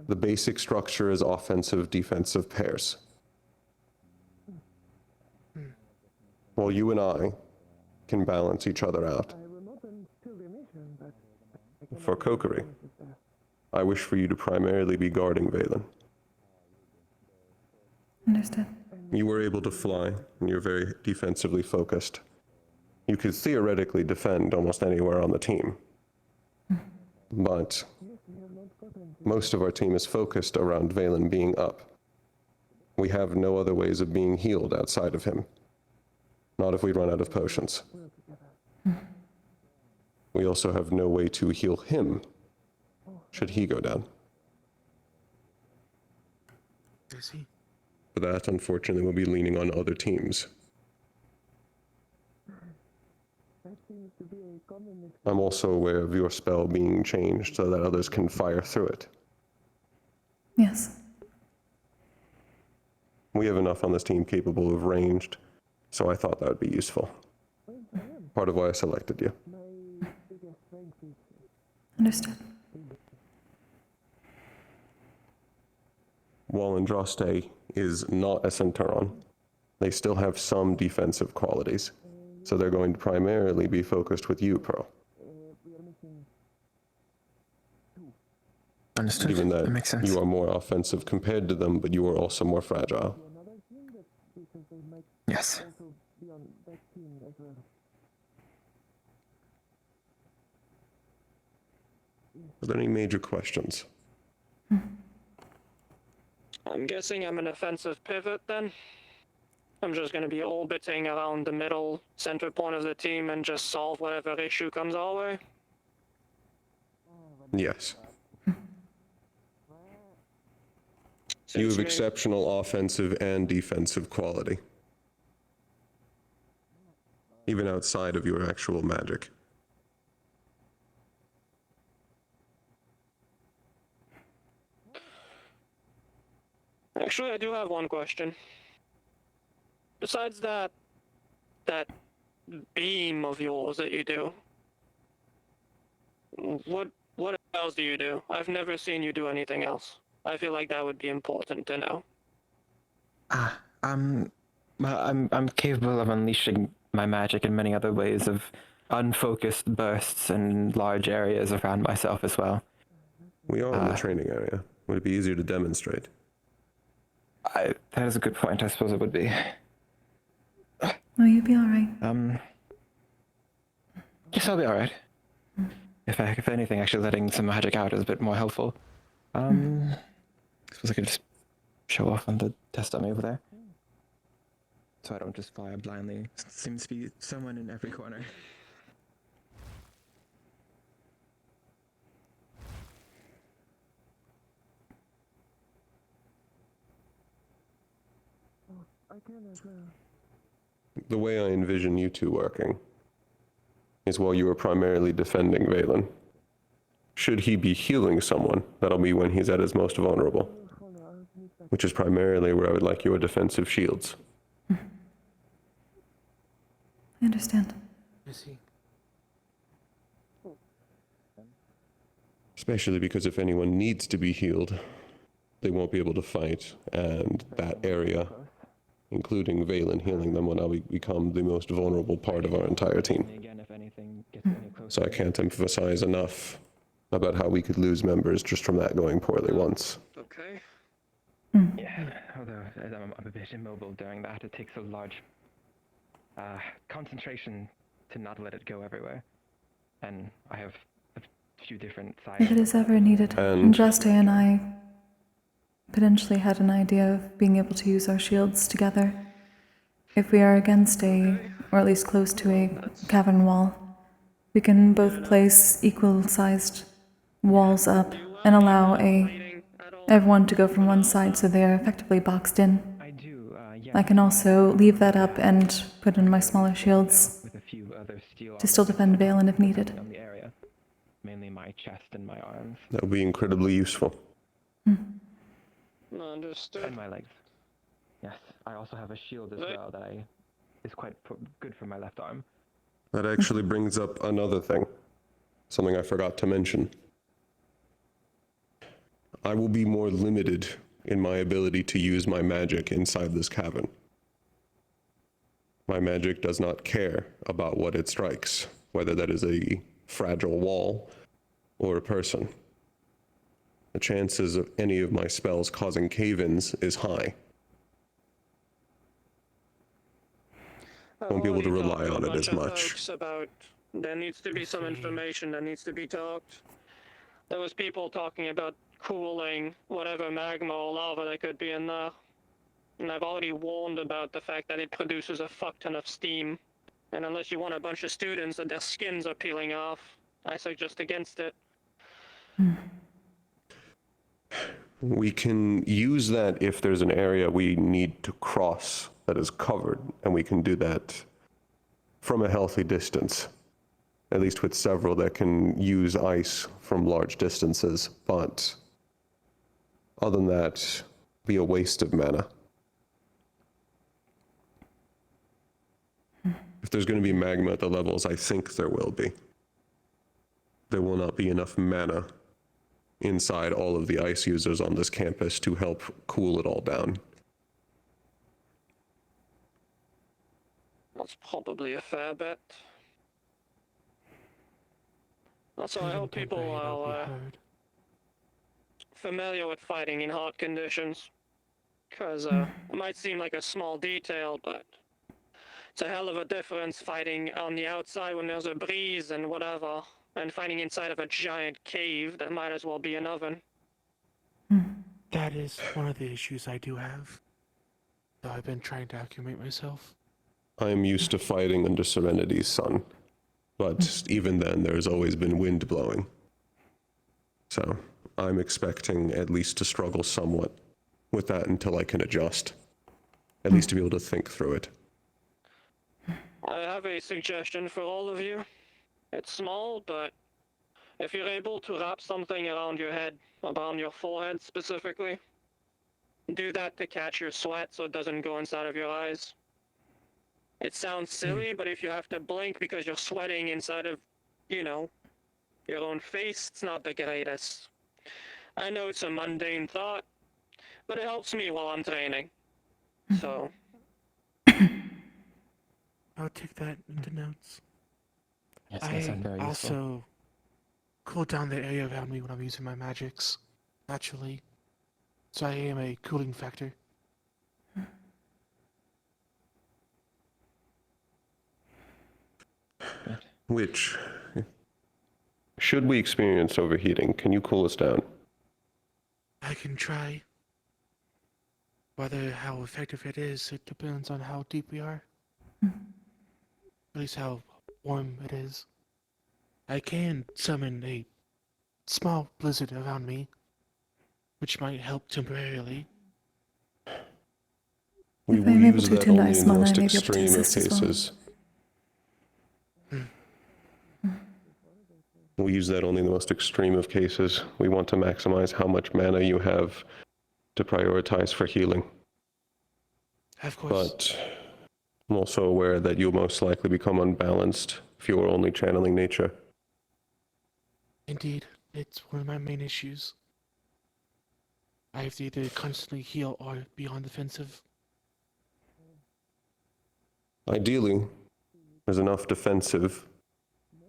the basic structure is offensive-defensive pairs. While you and I can balance each other out. For Kokkuri, I wish for you to primarily be guarding Valen. Understood. You were able to fly, and you're very defensively focused. You could theoretically defend almost anywhere on the team. But most of our team is focused around Valen being up. We have no other ways of being healed outside of him. Not if we run out of potions. We also have no way to heal him, should he go down. For that, unfortunately, we'll be leaning on other teams. I'm also aware of your spell being changed so that others can fire through it. Yes. We have enough on this team capable of ranged, so I thought that would be useful. Part of why I selected you. Understood. While Andraste is not a Centauron, they still have some defensive qualities, so they're going to primarily be focused with you, Pearl. Understood. Given that makes sense. you are more offensive compared to them, but you are also more fragile. Yes. Are there any major questions? I'm guessing I'm an offensive pivot then. I'm just going to be orbiting around the middle center point of the team and just solve whatever issue comes our way. Yes. You have exceptional offensive and defensive quality. Even outside of your actual magic. Actually, I do have one question. Besides that beam of yours that you do, what else do you do? I've never seen you do anything else. I feel like that would be important to know. Well, I'm capable of unleashing my magic in many other ways of unfocused bursts in large areas around myself as well. We are in the training area. Would it be easier to demonstrate? That is a good point. I suppose it would be. No, you'd be all right. Guess I'll be all right. If anything, actually letting some magic out is a bit more helpful. I suppose I could just show off on the test dummy over there. So I don't just fire blindly. Seems to be someone in every corner. The way I envision you two working is while you are primarily defending Valen. Should he be healing someone, that'll be when he's at his most vulnerable, which is primarily where I would like your defensive shields. I understand. Especially because if anyone needs to be healed, they won't be able to fight, and that area, including Valen healing them, will now become the most vulnerable part of our entire team. Again, if anything, So I can't emphasize enough about how we could lose members just from that going poorly once. Okay. Yeah, although as I'm a bit immobile during that, it takes a large concentration to not let it go everywhere. And I have a few different sides. If it is ever needed, Andraste and I potentially had an idea of being able to use our shields together. If we are against or at least close to a cavern wall, we can both place equal-sized walls up and allow everyone to go from one side so they are effectively boxed in. I do, I can also leave that up and put in my smaller shields with a few other steel to still defend Valen if needed. on the area, mainly my chest and my arms. That would be incredibly useful. Understood. And my legs. Yes, I also have a shield as well that is quite good for my left arm. That actually brings up another thing, something I forgot to mention. I will be more limited in my ability to use my magic inside this cavern. My magic does not care about what it strikes, whether that is a fragile wall or a person. The chances of any of my spells causing cave-ins is high. Won't be able to rely on it as much. About there needs to be some information that needs to be talked. There was people talking about cooling whatever magma or lava that could be in there. And I've already warned about the fact that it produces a fuck ton of steam. And unless you want a bunch of students that their skins are peeling off, I suggest against it. We can use that if there's an area we need to cross that is covered, and we can do that from a healthy distance, at least with several that can use ice from large distances, but other than that, be a waste of mana. If there's going to be magma at the levels I think there will be, there will not be enough mana inside all of the ice users on this campus to help cool it all down. That's probably a fair bet. Also, I hope people are familiar with fighting in hot conditions. Because it might seem like a small detail, but it's a hell of a difference fighting on the outside when there's a breeze and whatever, and fighting inside of a giant cave that might as well be an oven. That is one of the issues I do have. So I've been trying to acclimate myself. I am used to fighting under Serenity's sun, but even then there's always been wind blowing. So I'm expecting at least to struggle somewhat with that until I can adjust, at least to be able to think through it. I have a suggestion for all of you. It's small, but if you're able to wrap something around your head, around your forehead specifically, do that to catch your sweat so it doesn't go inside of your eyes. It sounds silly, but if you have to blink because you're sweating inside of, your own face, it's not the greatest. I know it's a mundane thought, but it helps me while I'm training. So. I'll take that into notes. Yes, that's very I useful. also cool down the area around me when I'm using my magics, naturally. So I am a cooling factor. Which, should we experience overheating, can you cool us down? I can try. Whether how effective it is, it depends on how deep we are. At least how warm it is. I can summon a small blizzard around me, which might help temporarily. We will use that only in the most extreme of cases. We'll use that only in the most extreme of cases. We want to maximize how much mana you have to prioritize for healing. Of course. But I'm also aware that you'll most likely become unbalanced if you are only channeling nature. Indeed, it's one of my main issues. I have to either constantly heal or be on defensive. Ideally, there's enough defensive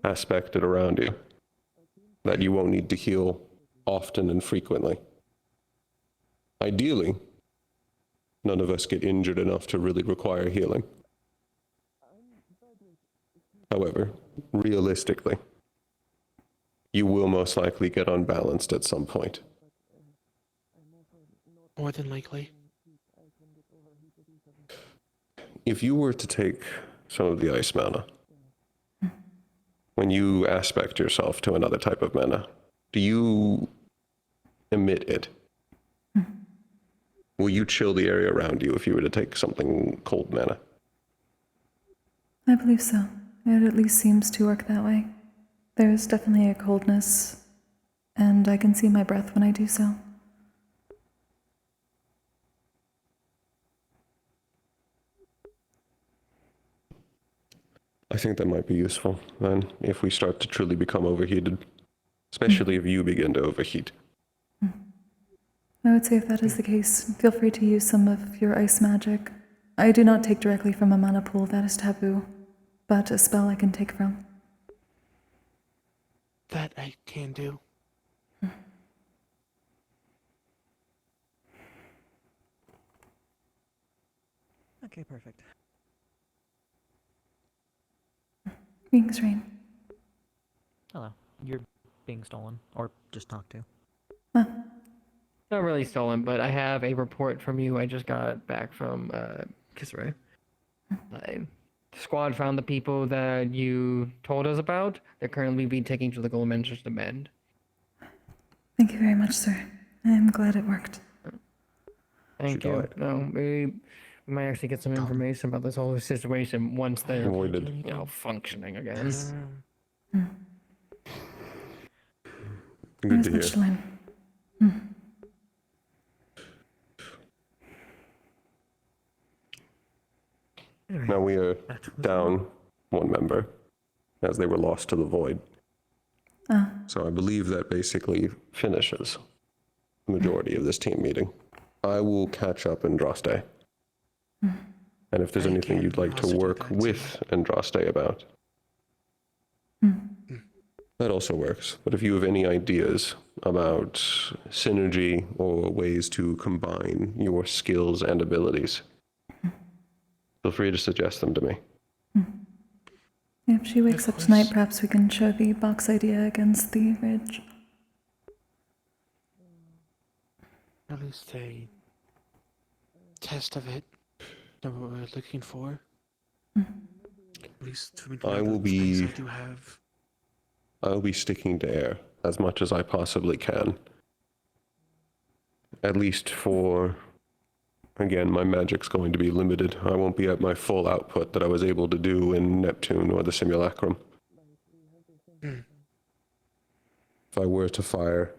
aspected around you that you won't need to heal often and frequently. Ideally, none of us get injured enough to really require healing. However, realistically, you will most likely get unbalanced at some point. More than likely. If you were to take some of the ice mana, when you aspect yourself to another type of mana, do you emit it? Will you chill the area around you if you were to take something cold mana? I believe so. It at least seems to work that way. There is definitely a coldness, and I can see my breath when I do so. I think that might be useful then, if we start to truly become overheated, especially if you begin to overheat. I would say if that is the case, feel free to use some of your ice magic. I do not take directly from a mana pool, that is taboo, but a spell I can take from. That I can do. Okay, perfect. Wings Rain. Hello. You're being stolen, or just talked to. Not really stolen, but I have a report from you. I just got back from Kisare. Squad found the people that you told us about. They're currently being taken to the Golden Mentions to Bend. Thank you very much, sir. I am glad it worked. Thank you. died. No, we might actually get some information about this whole situation once they're functioning again. Good to There's much to hear. learn. Now we are down one member, as they were lost to the void. So I believe that basically finishes the majority of this team meeting. I will catch up in Droste. And if there's anything you'd like to work with Andraste about, that also works. But if you have any ideas about synergy or ways to combine your skills and abilities, feel free to suggest them to me. If she wakes up tonight, perhaps we can show the box idea against the ridge. At least a test of it. Know what we're looking for. At least for me to know the things I do have. I'll be sticking to air as much as I possibly can. At least for, again, my magic's going to be limited. I won't be at my full output that I was able to do in Neptune or the Simulacrum. If I were to fire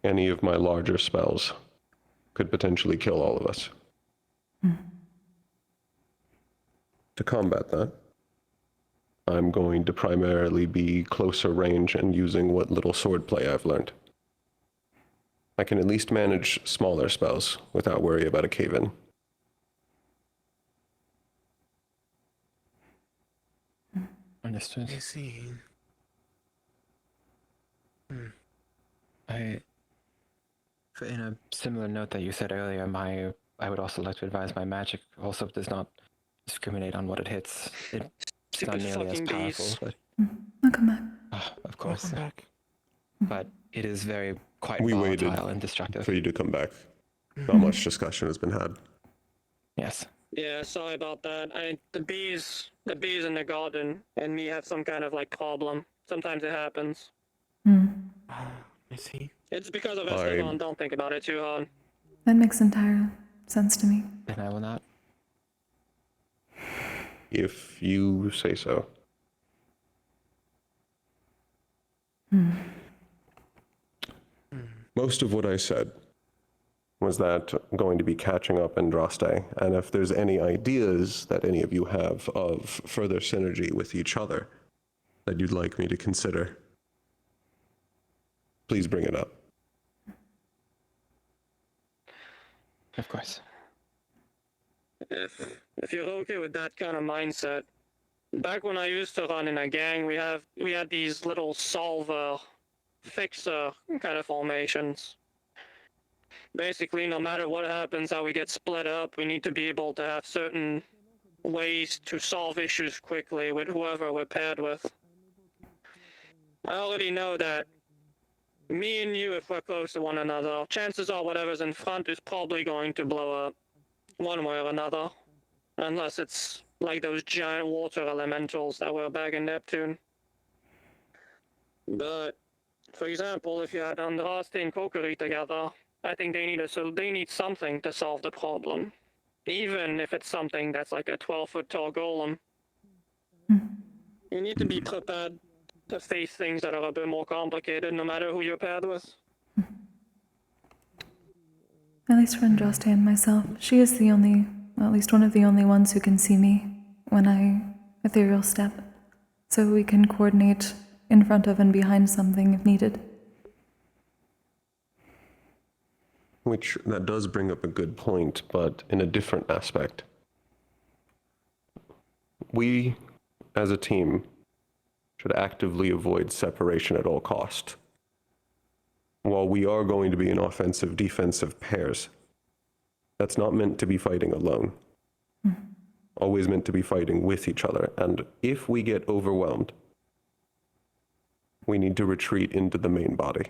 any of my larger spells, could potentially kill all of us. To combat that, I'm going to primarily be closer range and using what little swordplay I've learned. I can at least manage smaller spells without worry about a cave-in. Understood. I see. In a similar note that you said earlier, I would also like to advise my magic also does not discriminate on what it hits. It's not Stupid nearly as fucking powerful, bees. but Welcome back. of course. Welcome back. But it is quite We volatile waited and destructive. for you to come back. Not much discussion has been had. Yes. Yeah, sorry about that. The bees in the garden and me have some kind of problem. Sometimes it happens. I see. It's because of Esteban. Don't think about it too hard. That makes entire sense to me. Then I will not. If you say so. Most of what I said was that I'm going to be catching up in Droste, and if there's any ideas that any of you have of further synergy with each other that you'd like me to consider, please bring it up. Of course. If you're okay with that kind of mindset, Back when I used to run in a gang, we had these little solver, fixer kind of formations. Basically, no matter what happens, how we get split up, we need to be able to have certain ways to solve issues quickly with whoever we're paired with. I already know that me and you, if we're close to one another, chances are whatever's in front is probably going to blow up, one way or another. Unless it's like those giant water elementals that were back in Neptune. But, for example, if you had Unrest and Kokkuri together, I think they need something to solve the problem. Even if it's something that's like a 12-foot tall golem. You need to be prepared to face things that are a bit more complicated, no matter who you're paired with. At least for Andraste and myself, she is the only, at least one of the only ones who can see me when I ethereal step, so we can coordinate in front of and behind something if needed. Which, that does bring up a good point, but in a different aspect. We, as a team, should actively avoid separation at all cost. While we are going to be in offensive-defensive pairs, that's not meant to be fighting alone. Always meant to be fighting with each other, and if we get overwhelmed, we need to retreat into the main body.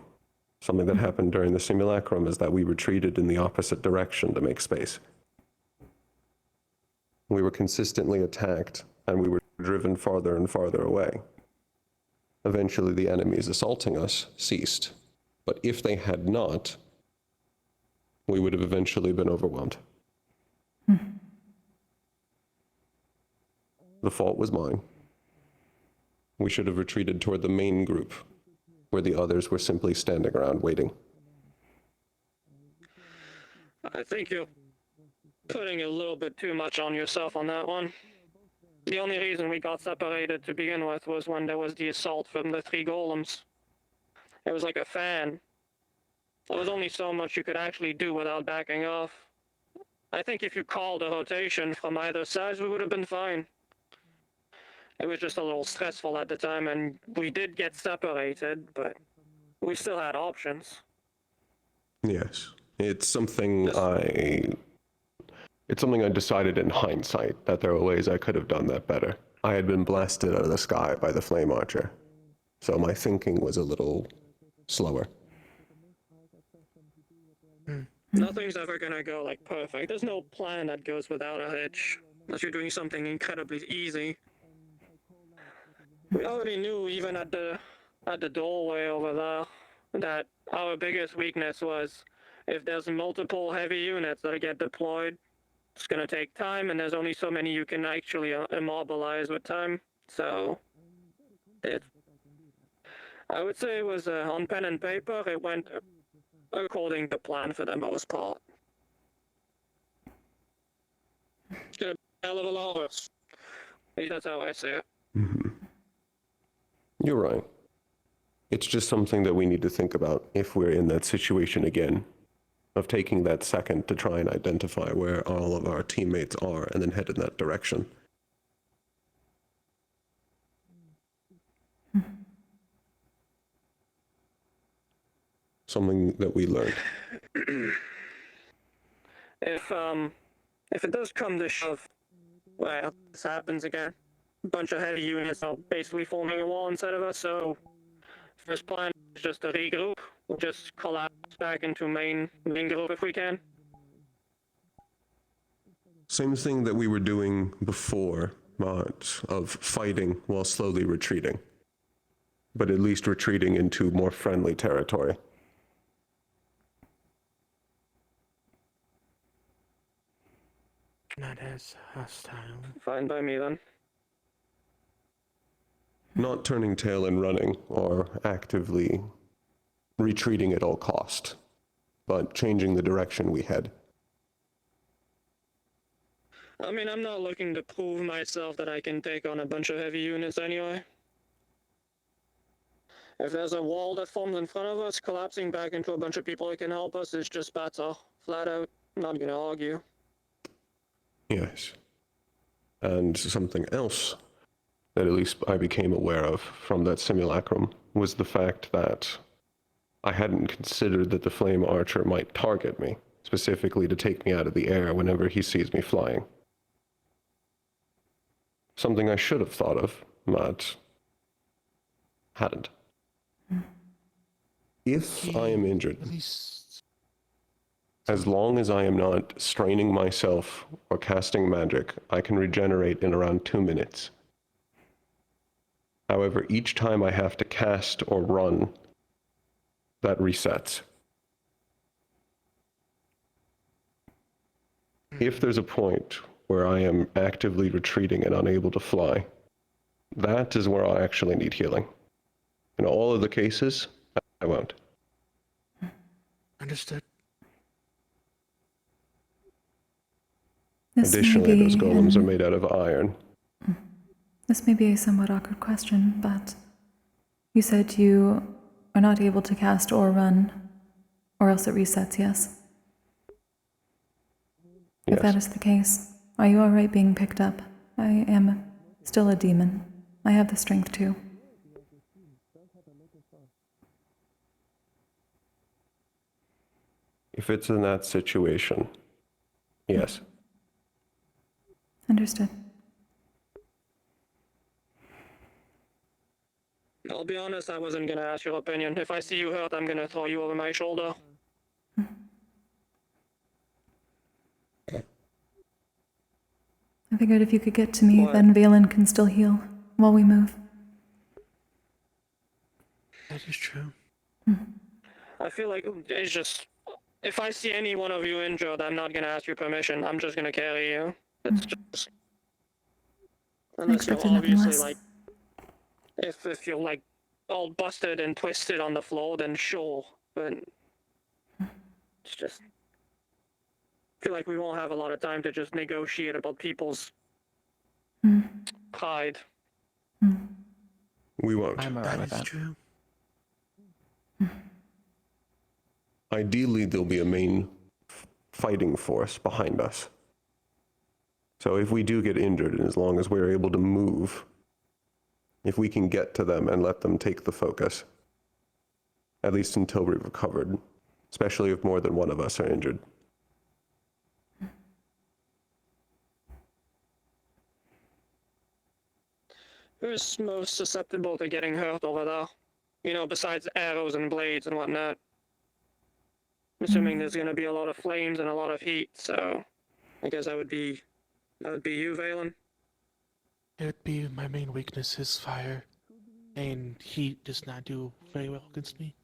Something that happened during the simulacrum is that we retreated in the opposite direction to make space. We were consistently attacked, and we were driven farther and farther away. Eventually, the enemies assaulting us ceased, but if they had not, we would have eventually been overwhelmed. The fault was mine. We should have retreated toward the main group, where the others were simply standing around waiting. I think you're putting a little bit too much on yourself on that one. The only reason we got separated to begin with was when there was the assault from the 3 golems. It was like a fan. There was only so much you could actually do without backing off. I think if you called a rotation from either side, we would have been fine. It was just a little stressful at the time, and we did get separated, but we still had options. Yes, it's something I decided in hindsight that there were ways I could have done that better. I had been blasted out of the sky by the flame archer, so my thinking was a little slower. Nothing's ever gonna go like perfect. There's no plan that goes without a hitch, unless you're doing something incredibly easy. We already knew, even at the doorway over there, that our biggest weakness was if there's multiple heavy units that get deployed, it's gonna take time, and there's only so many you can actually immobilize with time. So, I would say it was on pen and paper, it went according to plan for the most part. It's gonna be a hell of a lot worse. At least that's how I see it. You're right. It's just something that we need to think about if we're in that situation again, of taking that second to try and identify where all of our teammates are and then head in that direction. Something that we learned. If it does come to shove, well, this happens again. A bunch of heavy units are basically forming a wall inside of us, so first plan is just to regroup. We'll just collapse back into main group if we can. Same thing that we were doing before, but of fighting while slowly retreating. But at least retreating into more friendly territory. Not as hostile. Fine by me then. Not turning tail and running, or actively retreating at all cost, but changing the direction we head. I mean, I'm not looking to prove myself that I can take on a bunch of heavy units anyway. If there's a wall that forms in front of us, collapsing back into a bunch of people that can help us is just better. Flat out, not gonna argue. Yes. And something else that at least I became aware of from that simulacrum was the fact that I hadn't considered that the flame archer might target me, specifically to take me out of the air whenever he sees me flying. Something I should have thought of, but hadn't. If I am injured, as long as I am not straining myself or casting magic, I can regenerate in around 2 minutes. However, each time I have to cast or run, that resets. If there's a point where I am actively retreating and unable to fly, that is where I actually need healing. In all of the cases, I won't. Understood. Additionally, those golems are made out of iron. This may be a somewhat awkward question, but you said you are not able to cast or run, or else it resets, yes? If that is the case, are you alright being picked up? I am still a demon. I have the strength too. If it's in that situation, yes. Understood. I'll be honest, I wasn't gonna ask your opinion. If I see you hurt, I'm gonna throw you over my shoulder. I figured if you could get to me, then Valen can still heal while we move. That is true. I feel like it's just, if I see any one of you injured, I'm not gonna ask your permission. I'm just gonna carry you. It's just, unless you're expected nothing obviously less. like, if you're like all busted and twisted on the floor, then sure. But it's just, I feel like we won't have a lot of time to just negotiate about people's pride. We won't. I'm alright with That is that. true. Ideally, there'll be a main fighting force behind us. So if we do get injured, and as long as we're able to move, if we can get to them and let them take the focus, at least until we've recovered, especially if more than one of us are injured. Who's most susceptible to getting hurt over there? You know, besides arrows and blades and whatnot. I'm assuming there's gonna be a lot of flames and a lot of heat, so I guess that would be you, Valen. It would be my main weakness is fire, and heat does not do very well against me.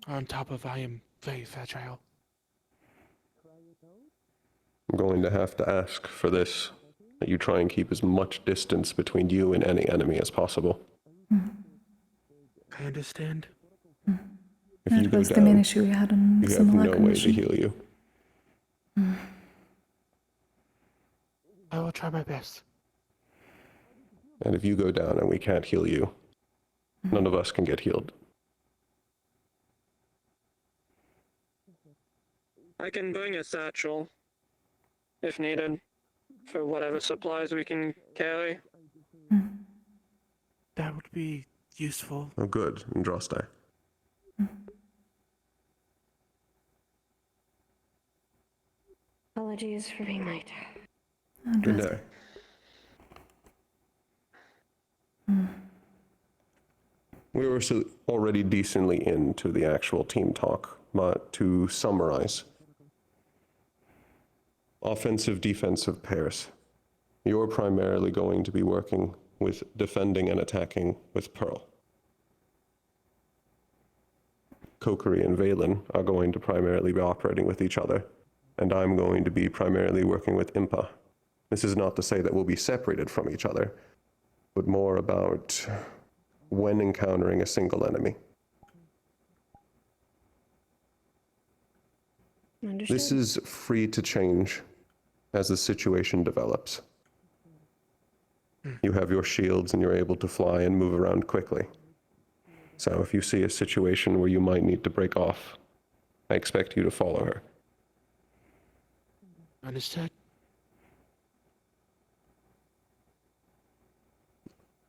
On top of I am very fragile. I'm going to have to ask for this, that you try and keep as much distance between you and any enemy as possible. I understand. If That you go was the main down, issue we had on you the have no simulacrum way mission. to heal you. I will try my best. And if you go down and we can't heal you, none of us can get healed. I can bring a satchel, if needed, for whatever supplies we can carry. That would be useful. Oh, good. Andraste. Apologies for being late. Good day. We were already decently into the actual team talk, but to summarize. Offensive, defensive pairs. You're primarily going to be working with defending and attacking with Pearl. Kokkuri and Valen are going to primarily be operating with each other, and I'm going to be primarily working with Impa. This is not to say that we'll be separated from each other, but more about when encountering a single enemy. This is free to change as the situation develops. You have your shields and you're able to fly and move around quickly. So if you see a situation where you might need to break off, I expect you to follow her. Understood.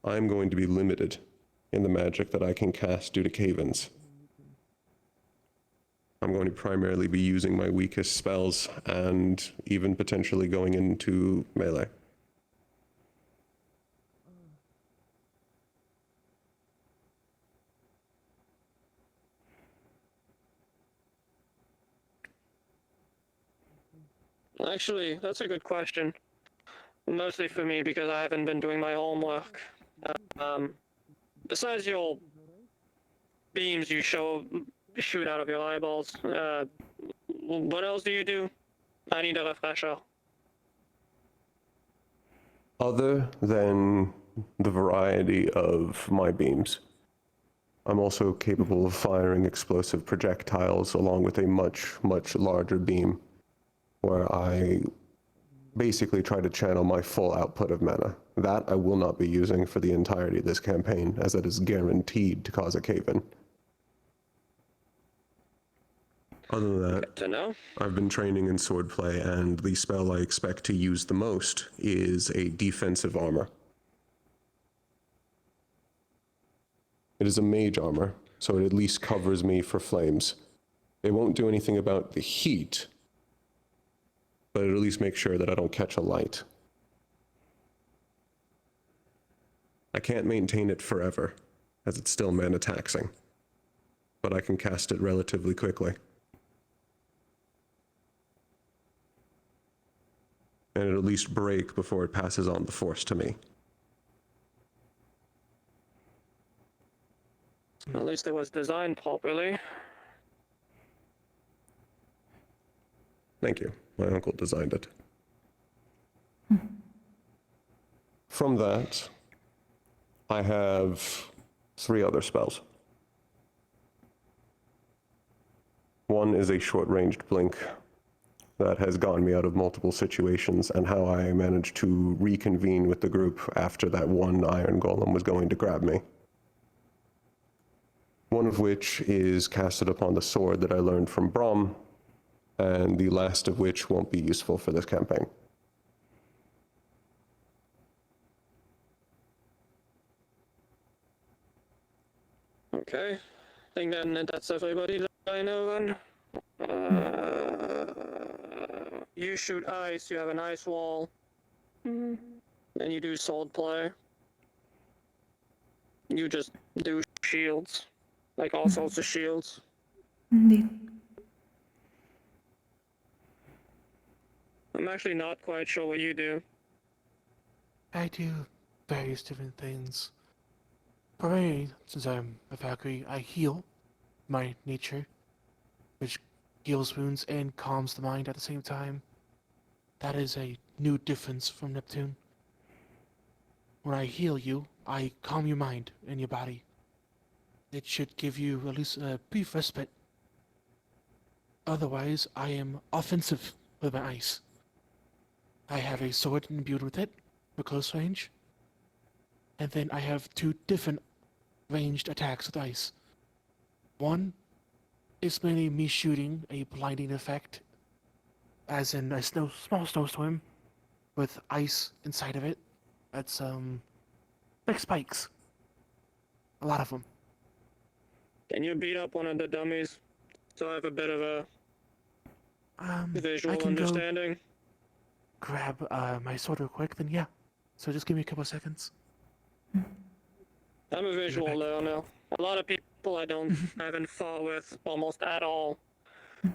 I'm going to be limited in the magic that I can cast due to cave-ins. I'm going to primarily be using my weakest spells and even potentially going into melee. Actually, that's a good question. Mostly for me because I haven't been doing my homework. Besides your beams you shoot out of your eyeballs, what else do you do? I need a refresher. Other than the variety of my beams, I'm also capable of firing explosive projectiles along with a much, much larger beam, where I basically try to channel my full output of mana. That I will not be using for the entirety of this campaign, as it is guaranteed to cause a cave-in. Other than that, Good to know. I've been training in swordplay, and the spell I expect to use the most is a defensive armor. It is a mage armor, so it at least covers me for flames. It won't do anything about the heat, but it'll at least make sure that I don't catch a light. I can't maintain it forever, as it's still mana taxing, but I can cast it relatively quickly. And it'll at least break before it passes on the force to me. At least it was designed properly. Thank you. My uncle designed it. From that, I have 3 other spells. One is a short-ranged blink that has gotten me out of multiple situations, and how I managed to reconvene with the group after that one iron golem was going to grab me. One of which is casted upon the sword that I learned from Brahm, and the last of which won't be useful for this campaign. Okay. I think then that's everybody that I know then. You shoot ice, you have an ice wall. Then you do sword play. You just do shields. Like all sorts of shields. Indeed. I'm actually not quite sure what you do. I do various different things. For me, since I'm a Valkyrie, I heal my nature, which heals wounds and calms the mind at the same time. That is a new difference from Neptune. When I heal you, I calm your mind and your body. It should give you at least a brief respite. Otherwise, I am offensive with my ice. I have a sword imbued with it for close range, and then I have 2 different ranged attacks with ice. One is mainly me shooting a blinding effect, as in a small snowstorm with ice inside of it. That's like spikes. A lot of them. Can you beat up one of the dummies? So I have a bit of a visual I can understanding. go grab my sword real quick, then yeah. So just give me a couple seconds. I'm a visual learner. A lot of people I haven't fought with almost at all.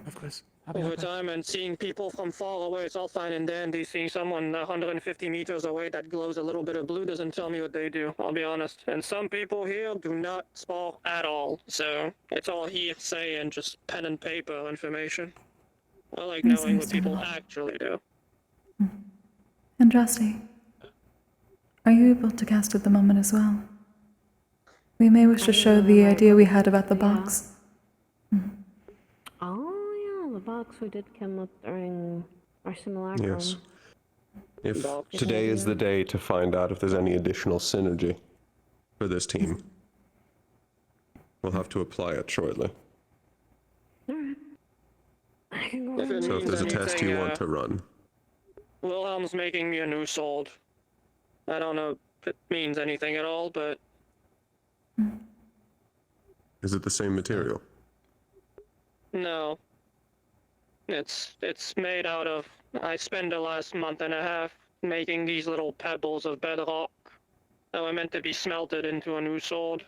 Of course. Over time, and seeing people from far away, it's all fine and dandy. Seeing someone 150 meters away that glows a little bit of blue doesn't tell me what they do, I'll be honest. And some people here do not spar at all, so it's all hearsay and just pen and paper information. I like That's knowing what people understandable. actually do. Andraste, are you able to cast at the moment as well? We may wish to show the idea we had about the box. Oh, yeah, the box we did come up during our simulacrum. Yes. If today is the day to find out if there's any additional synergy for this team, we'll have to apply it shortly. Alright. I can go If it So if means there's a test anything, you want to run, Wilhelm's making me a new sword. I don't know if it means anything at all, but Is it the same material? no. It's made out of. I spent the last month and a half making these little pebbles of bedrock that were meant to be smelted into a new sword.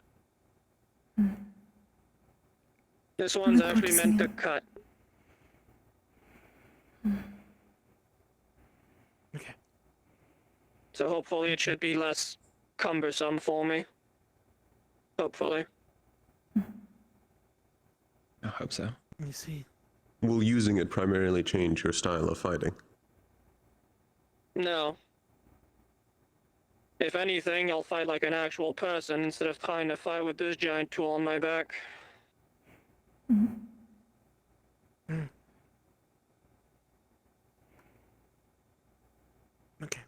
This one's actually meant to cut. Okay. So hopefully it should be less cumbersome for me. Hopefully. I hope so. Let me see. Will using it primarily change your style of fighting? No. If anything, I'll fight like an actual person instead of trying to fight with this giant tool on my back. Okay.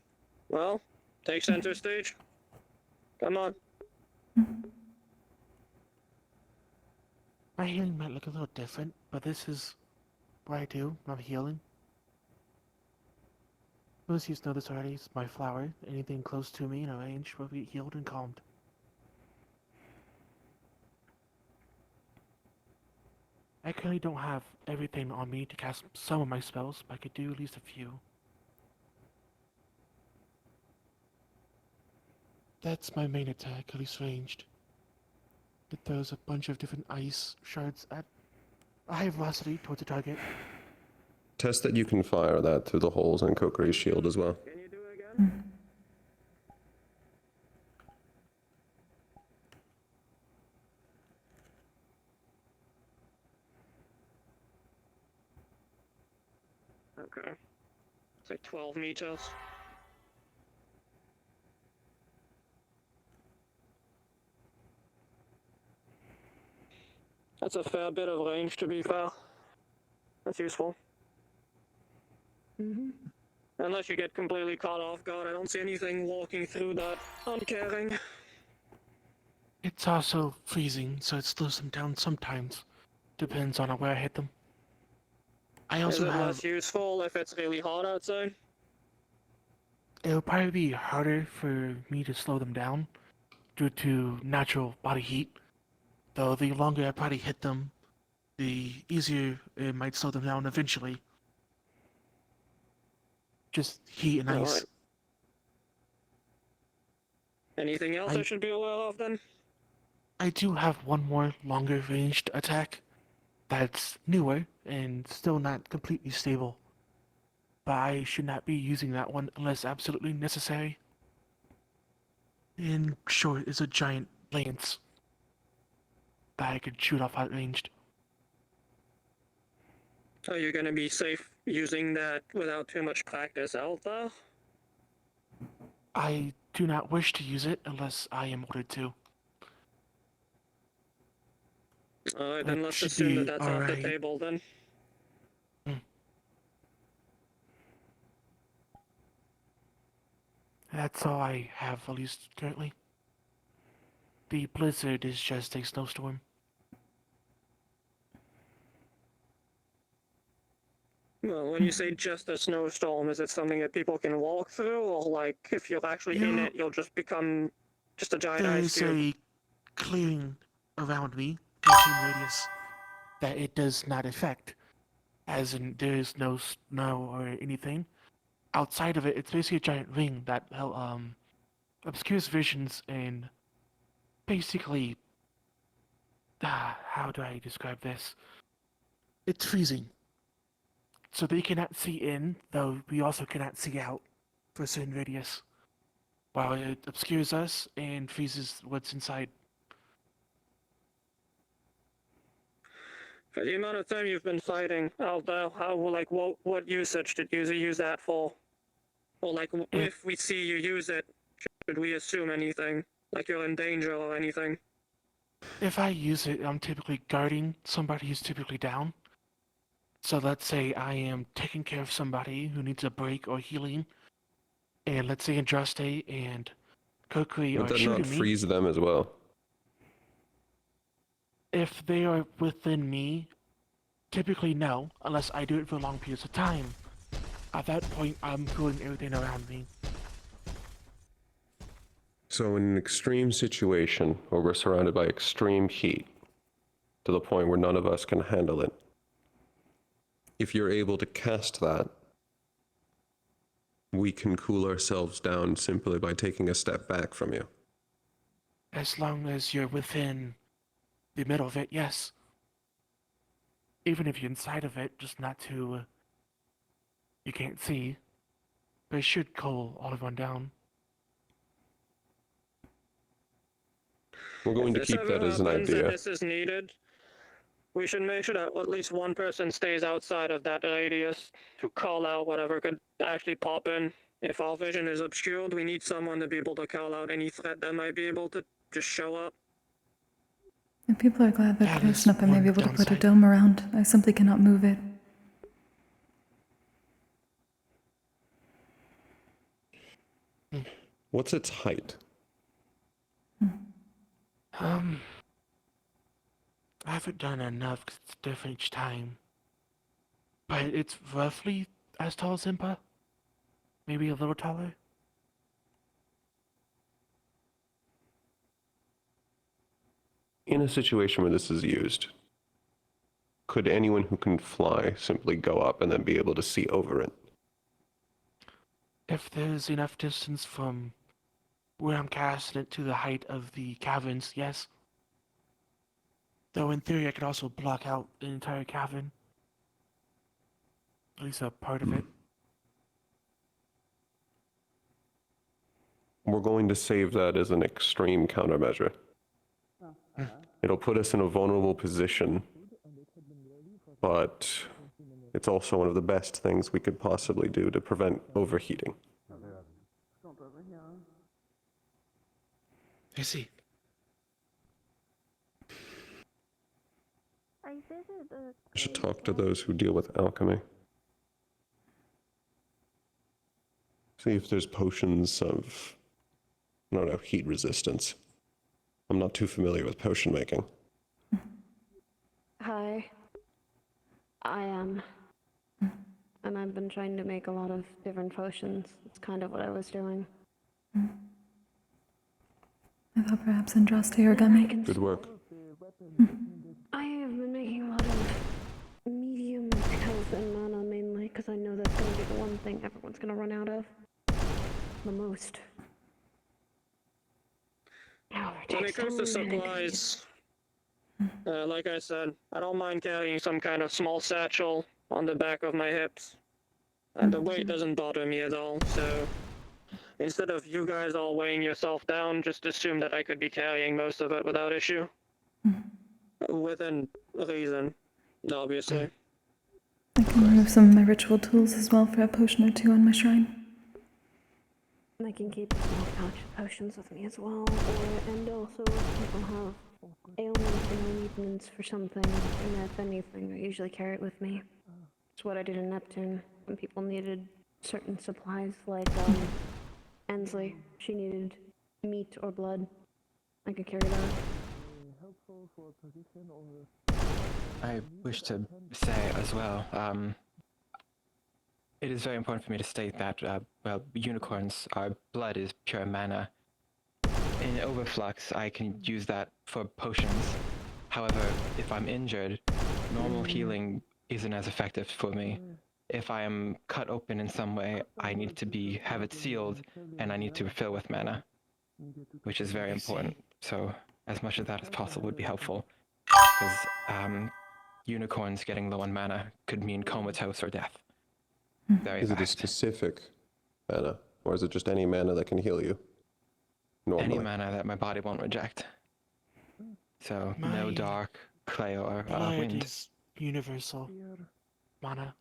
Well, take center stage. Come on. My healing might look a little different, but this is what I do when I'm healing. Most of you know this already. It's my flower. Anything close to me in a range will be healed and calmed. I currently don't have everything on me to cast some of my spells, but I could do at least a few. That's my main attack, at least ranged. It throws a bunch of different ice shards at a high velocity towards the target. Test that you can fire that through the holes in Kokkuri's shield as well. Can you do it again? Okay. It's like 12 meters. That's a fair bit of range, to be fair. That's useful. Unless you get completely caught off guard, I don't see anything walking through that uncaring. It's also freezing, so it slows them down sometimes. Depends on where I hit them. I Is also it have... less useful if it's really hot outside? It'll probably be harder for me to slow them down due to natural body heat. Though the longer I probably hit them, the easier it might slow them down eventually. Just heat and ice. Alright. Anything else I should be aware of then? I do have one more longer ranged attack that's newer and still not completely stable. But I should not be using that one unless absolutely necessary. In short, it's a giant lance that I could shoot off outranged. Are you gonna be safe using that without too much practice out there? I do not wish to use it unless I am ordered to. Alright, That then let's should assume be that that's off the alright. table then. That's all I have, at least currently. The blizzard is just a snowstorm. Well, when you say just a snowstorm, is it something that people can walk through, or like if you're actually in it, you'll just become just a giant ice There's cube? a clearing around me, in a certain radius, that it does not affect. As in, there is no snow or anything. Outside of it, it's basically a giant ring that obscures visions and basically, how do I describe this? It's freezing. So they cannot see in, though we also cannot see out for a certain radius. While it obscures us and freezes what's inside. For the amount of time you've been fighting out there, what usage did you use that for? Or like, if we see you use it, should we assume anything? Like you're in danger or anything? If I use it, I'm typically guarding somebody who's typically down. So let's say I am taking care of somebody who needs a break or healing, and let's say Unrest and Kokkuri Would are that shooting not me. freeze them as well? If they are within me, typically no, unless I do it for long periods of time. At that point, I'm cooling everything around me. So in an extreme situation where we're surrounded by extreme heat, to the point where none of us can handle it, if you're able to cast that, we can cool ourselves down simply by taking a step back from you. As long as you're within the middle of it, yes. Even if you're inside of it, just not to... you can't see. But it should cool all everyone down. We're going to If keep this ever that as an happens and idea. this is needed, we should make sure that at least one person stays outside of that radius to call out whatever could actually pop in. If our vision is obscured, we need someone to be able to call out any threat that might be able to just show up. If people are glad that That close is enough, I may one be able to put a downside. dome around. I simply cannot move it. What's its height? I haven't done enough 'cause it's different each time. But it's roughly as tall as Impa. Maybe a little taller. In a situation where this is used, could anyone who can fly simply go up and then be able to see over it? If there's enough distance from where I'm casting it to the height of the caverns, yes. Though in theory I could also block out the entire cavern. At least a part of it. We're going to save that as an extreme countermeasure. It'll put us in a vulnerable position, but it's also one of the best things we could possibly do to prevent overheating. I see. I should talk to those who deal with alchemy. See if there's potions of, I don't know, heat resistance. I'm not too familiar with potion making. Hi. I am. And I've been trying to make a lot of different potions. It's kind of what I was doing. I thought perhaps Unrest origami. Good work. I have been making a lot of medium health and mana mainly, because I know that's going to be the one thing everyone's going to run out of. The most. When it comes to supplies, like I said, I don't mind carrying some kind of small satchel on the back of my hips. And the weight doesn't bother me at all, so instead of you guys all weighing yourself down, just assume that I could be carrying most of it without issue. Within reason, obviously. I can remove some of my ritual tools as well for a potion or two on my shrine. I can keep a small pouch of potions with me as well, and also if people have ailments and needs for something, and if anything, I usually carry it with me. It's what I did in Neptune, when people needed certain supplies, like, Ensley, she needed meat or blood. I could carry that. I wish to say as well, it is very important for me to state that, well, unicorns, our blood is pure mana. In Overflux, I can use that for potions. However, if I'm injured, normal healing isn't as effective for me. If I am cut open in some way, I need to have it sealed, and I need to refill with mana, which is very important. So, as much of that as possible would be helpful, because unicorns getting low on mana could mean comatose or death. Very Is it a fast. specific mana, or is it just any mana that can heal you? Normally. Any mana that my body won't reject. So, no My dark, clay, or blood wind. is universal mana.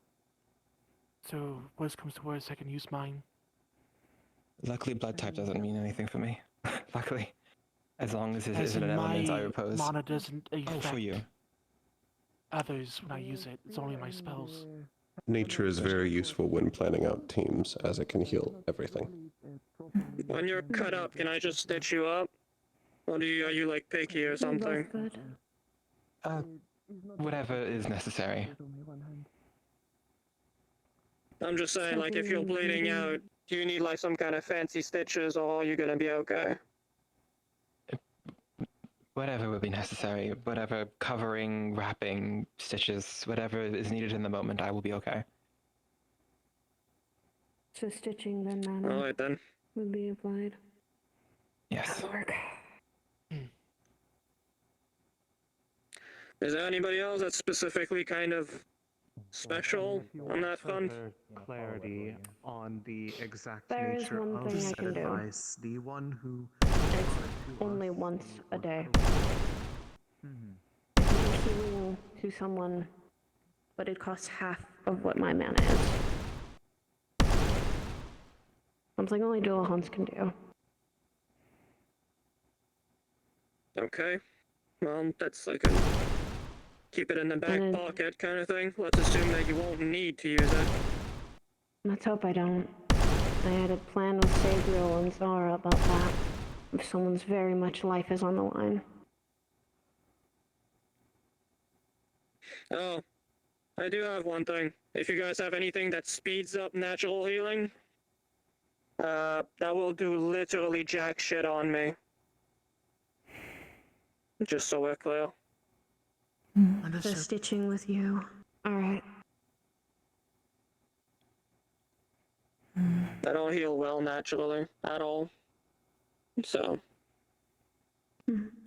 So, worst comes to worst, I can use mine. Luckily, blood type doesn't mean anything for me. Luckily. As long as it As isn't an in element I my repose. mana doesn't affect Oh, for you. others when I use it. It's only my spells. Nature is very useful when planning out teams, as it can heal everything. When you're cut up, can I just stitch you up? Or are you like picky or something? Whatever is necessary. I'm just saying, like, if you're bleeding out, do you need like some kind of fancy stitches, or are you gonna be okay? Whatever would be necessary, whatever covering, wrapping, stitches, whatever is needed in the moment, I will be okay. So stitching then, madam, Alright then. would be applied. Yes. That'll work. Is there anybody else that's specifically kind of special If you on want that front? further clarity on the exact There is nature one of thing I said can do. advice, the one who It's only once a day. I can give healing to someone, but it costs half of what my mana is. Something only dual hunts can do. Okay. Well, that's like a keep it in the back pocket kind of thing. Let's assume that you won't need to use it. Let's hope I don't. I had a plan with Sabriel and Zara about that. If someone's very much life is on the line. Oh, I do have one thing. If you guys have anything that speeds up natural healing, that will do literally jack shit on me. Just so we're clear. So stitching with you. Alright. I don't heal well naturally at all. So,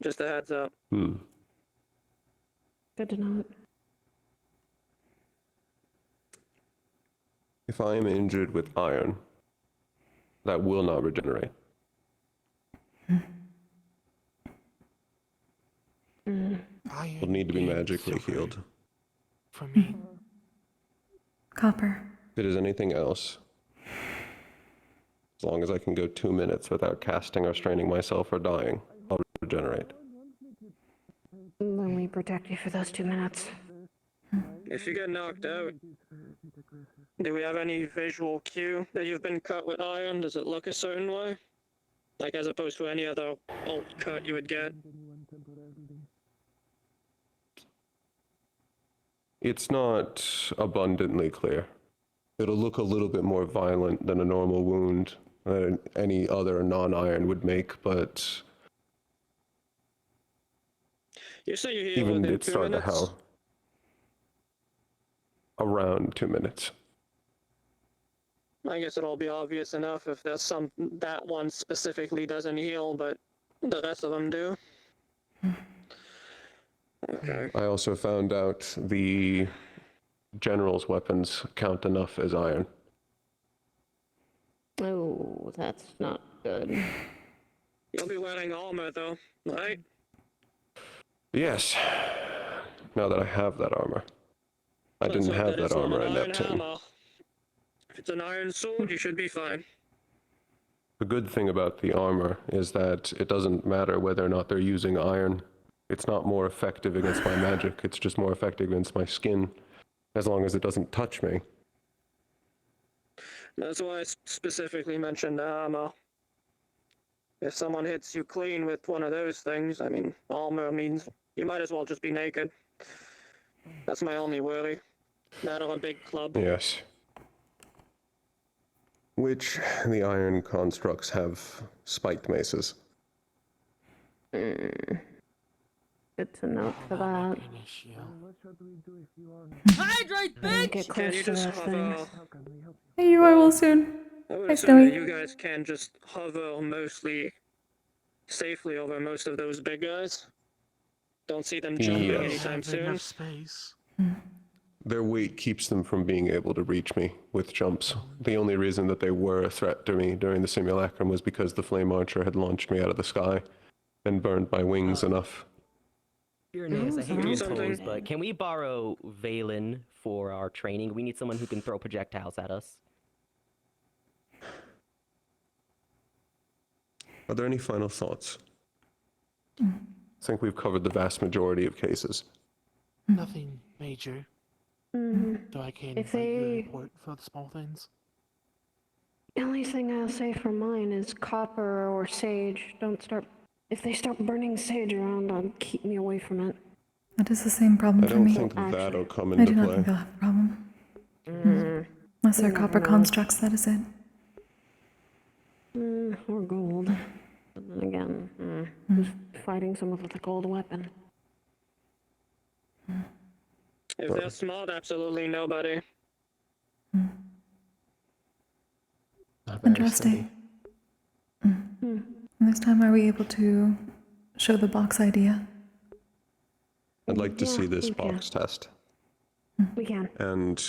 just a heads up. Good to know. If I am injured with iron, that will not regenerate. Will need to be magically healed. For me. Copper. If it is anything else, as long as I can go 2 minutes without casting or straining myself or dying, I'll regenerate. Let me protect you for those 2 minutes. If you get knocked out, do we have any visual cue that you've been cut with iron? Does it look a certain way? Like as opposed to any other alt cut you would get? It's not abundantly clear. It'll look a little bit more violent than a normal wound that any other non-iron would make, but You say you heal even within it's 2 starting to minutes? hell. Around 2 minutes. I guess it'll be obvious enough if there's some that one specifically doesn't heal, but the rest of them do. Okay. I also found out the general's weapons count enough as iron. Oh, that's not good. You'll be wearing armor though, right? Yes. Now that I have that armor. I Let's didn't hope have that it's that not armor an in iron Neptune. hammer. If it's an iron sword, you should be fine. The good thing about the armor is that it doesn't matter whether or not they're using iron. It's not more effective against my magic, it's just more effective against my skin, as long as it doesn't touch me. That's why I specifically mentioned the hammer. If someone hits you clean with one of those things, I mean, armor means you might as well just be naked. That's my only worry. That or a big club. Yes. Which the iron constructs have spiked maces. Good to note for that. Hydrate, Don't get bitch! Can close you to just those hover? things. Hey, you, I will soon. I would Hi, assume that Snowy. you guys can just hover mostly safely over most of those big guys. Don't see them jumping Yes. anytime Have soon. enough space. Their weight keeps them from being able to reach me with jumps. The only reason that they were a threat to me during the simulacrum was because the flame archer had launched me out of the sky and burned my wings enough. Uranus, I hate to Do be something. opposed, but can we borrow Valen for our training? We need someone who can throw projectiles at us. Are there any final thoughts? I think we've covered the vast majority of cases. Nothing major. So I can If write you a they- report for the small things. The only thing I'll say for mine is copper or sage. Don't start. If they start burning sage around, keep me away from it. That is the same problem I for don't me. think that'll come I into do not play. think I'll have a problem. Unless You they're never copper know. constructs, that is it. Or gold. Again, who's fighting someone with a cold weapon? If they're smart, absolutely nobody. Interesting. This time, are we able to show the box idea? I'd like to Yeah, see this we can. box test. We can. And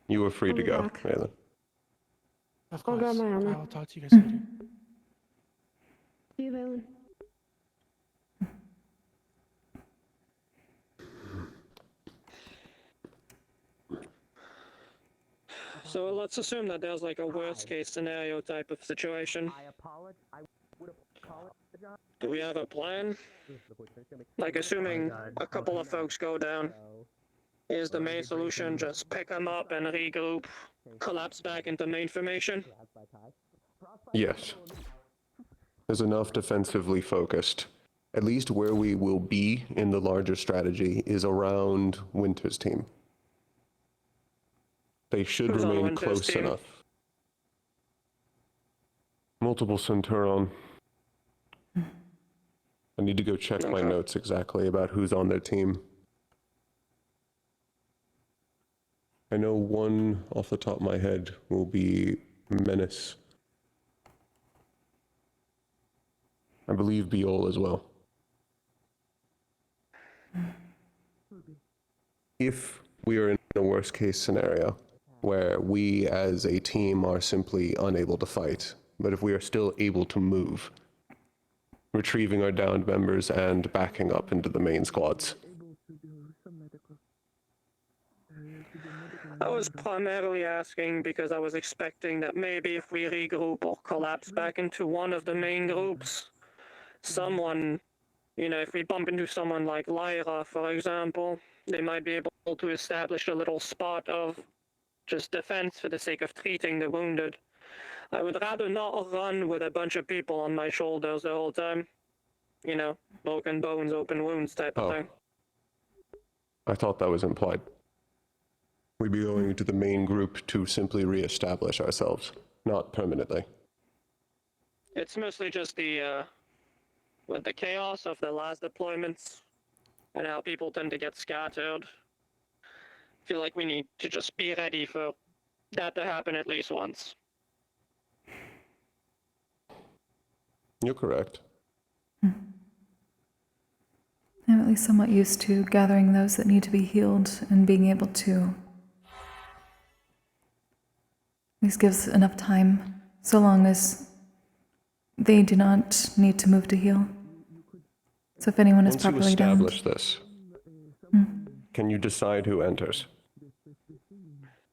you are free I'll to be go, back. Raylan. Of I'll grab course. my armor. I'll talk to you guys later. See you, Valen. So let's assume that there's like a worst case scenario type of situation. Do we have a plan? Like assuming a couple of folks go down, is the main solution just pick them up and regroup, collapse back into main formation? Yes. There's enough defensively focused. At least where we will be in the larger strategy is around Winter's team. They should Who's on remain Winter's close team? enough. Multiple Centauron. I need to go check my notes exactly about who's on their team. I know one off the top of my head will be Menace. I believe Biol as well. If we are in a worst case scenario, where we as a team are simply unable to fight, but if we are still able to move, retrieving our downed members and backing up into the main squads. I was primarily asking because I was expecting that maybe if we regroup or collapse back into one of the main groups, someone, you know, if we bump into someone like Lyra, for example, they might be able to establish a little spot of just defense for the sake of treating the wounded. I would rather not run with a bunch of people on my shoulders the whole time. You know, broken bones, open wounds type of thing. I thought that was implied. We'd be going to the main group to simply re-establish ourselves, not permanently. It's mostly just the chaos of the last deployments and how people tend to get scattered. I feel like we need to just be ready for that to happen at least once. You're correct. I'm at least somewhat used to gathering those that need to be healed and being able to. This gives enough time, so long as they do not need to move to heal. So if anyone is Once you properly downed. establish this, can you decide who enters?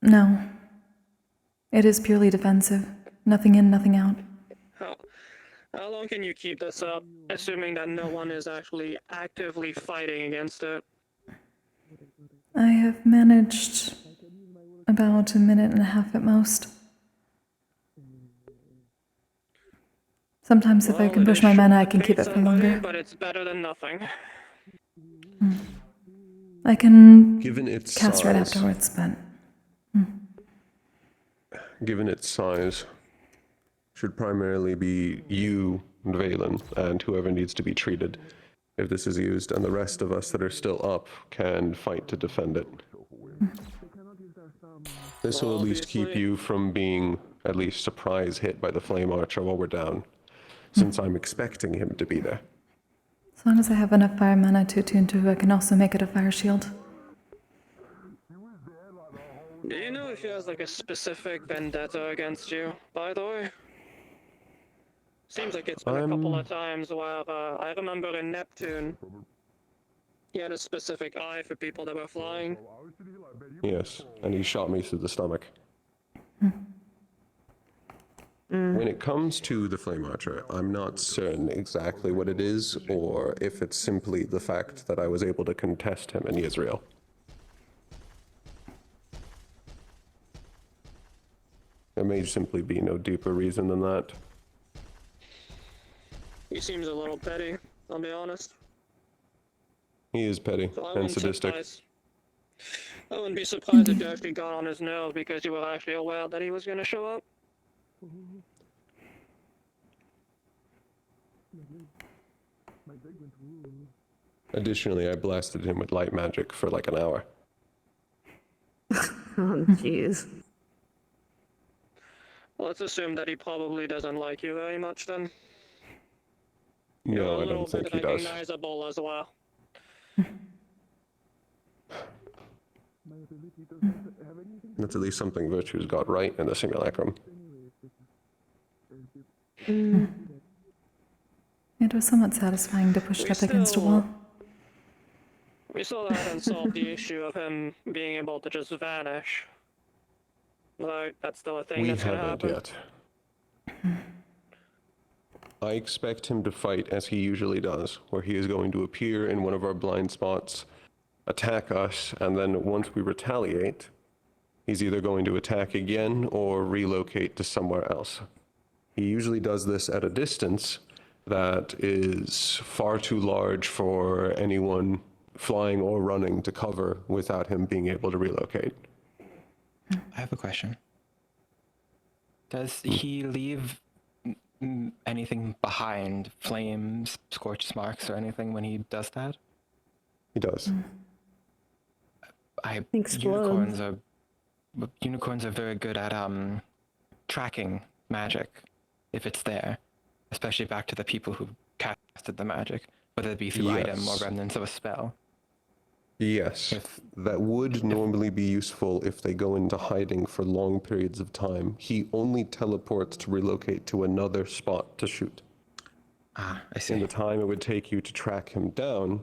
No. It is purely defensive. Nothing in, nothing out. How long can you keep this up, assuming that no one is actually actively fighting against it? I have managed about a minute and a half at most. Sometimes if I can push my mana, I can keep it for longer. But it's better than nothing. I can Given its cast right size. afterwards, but Given its size, should primarily be you, Valen, and whoever needs to be treated if this is used, and the rest of us that are still up can fight to defend it. This will at least keep you from being at least surprise hit by the Flame Archer while we're down, since I'm expecting him to be there. as long as I have enough fire mana to attune to, I can also make it a fire shield. Do you know if he has like a specific vendetta against you, by the way? Seems like it's been a couple of times where I remember in Neptune, he had a specific eye for people that were flying. Yes, and he shot me through the stomach. When it comes to the Flame Archer, I'm not certain exactly what it is, or if it's simply the fact that I was able to contest him in Israel. There may simply be no deeper reason than that. He seems a little petty, I'll be honest. He is petty So I and wouldn't sadistic. I wouldn't be surprised if you actually got on his nerves because you were actually aware that he was going to show up. Additionally, I blasted him with light magic for like an hour. Oh, jeez. Let's assume that he probably doesn't like you very much then. You're No, a I little don't think bit he does. recognizable as well. That's at least something Virtue's got right in the simulacrum. It was somewhat satisfying to push up against a wall. We still haven't solved the issue of him being able to just vanish. Like, that's still a thing We that's gonna haven't happen. yet. I expect him to fight as he usually does, where he is going to appear in one of our blind spots, attack us, and then once we retaliate, he's either going to attack again or relocate to somewhere else. He usually does this at a distance that is far too large for anyone flying or running to cover without him being able to relocate. I have a question. Does he leave anything behind? Flames, scorch marks, or anything when he does that? He does. Explodes. Unicorns are very good at tracking magic if it's there, especially back to the people who casted the magic, whether it be through item or remnants of a spell. Yes, that would normally be useful if they go into hiding for long periods of time. He only teleports to relocate to another spot to shoot. Ah, I see. In the time it would take you to track him down,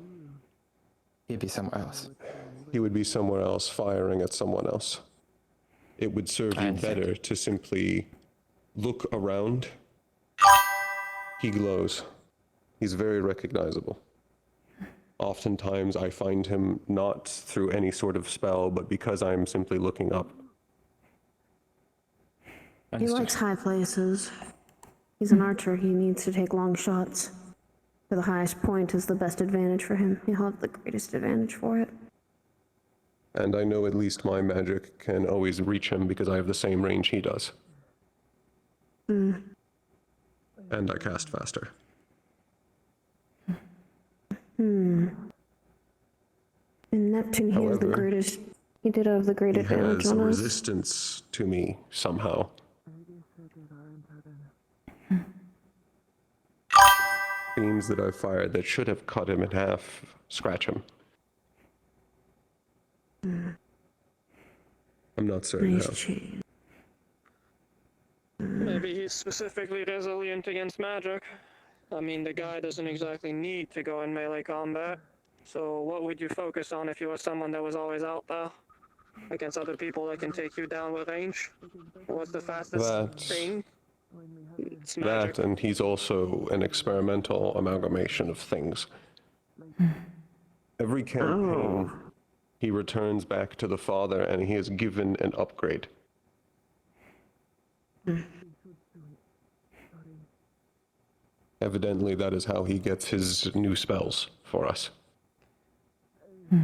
he'd be somewhere else. He would be somewhere else firing at someone else. It would serve you better to simply look around. He glows. He's very recognizable. Oftentimes I find him not through any sort of spell, but because I'm simply looking up. He likes high places. He's an archer. He needs to take long shots. For the highest point is the best advantage for him. He'll have the greatest advantage for it. And I know at least my magic can always reach him because I have the same range he does. And I cast faster. In Neptune, he has the However, greatest. He did have the great He advantage has a on us. resistance to me somehow. Beams that I've fired that should have cut him in half scratch him. I'm not certain how. Maybe he's specifically resilient against magic. I mean, the guy doesn't exactly need to go in melee combat. So what would you focus on if you were someone that was always out there? Against other people that can take you down with range? What's the fastest thing? It's magic. That, and he's also an experimental amalgamation of things. Every campaign, he returns back to the Father and he is given an upgrade. Evidently, that is how he gets his new spells for us. I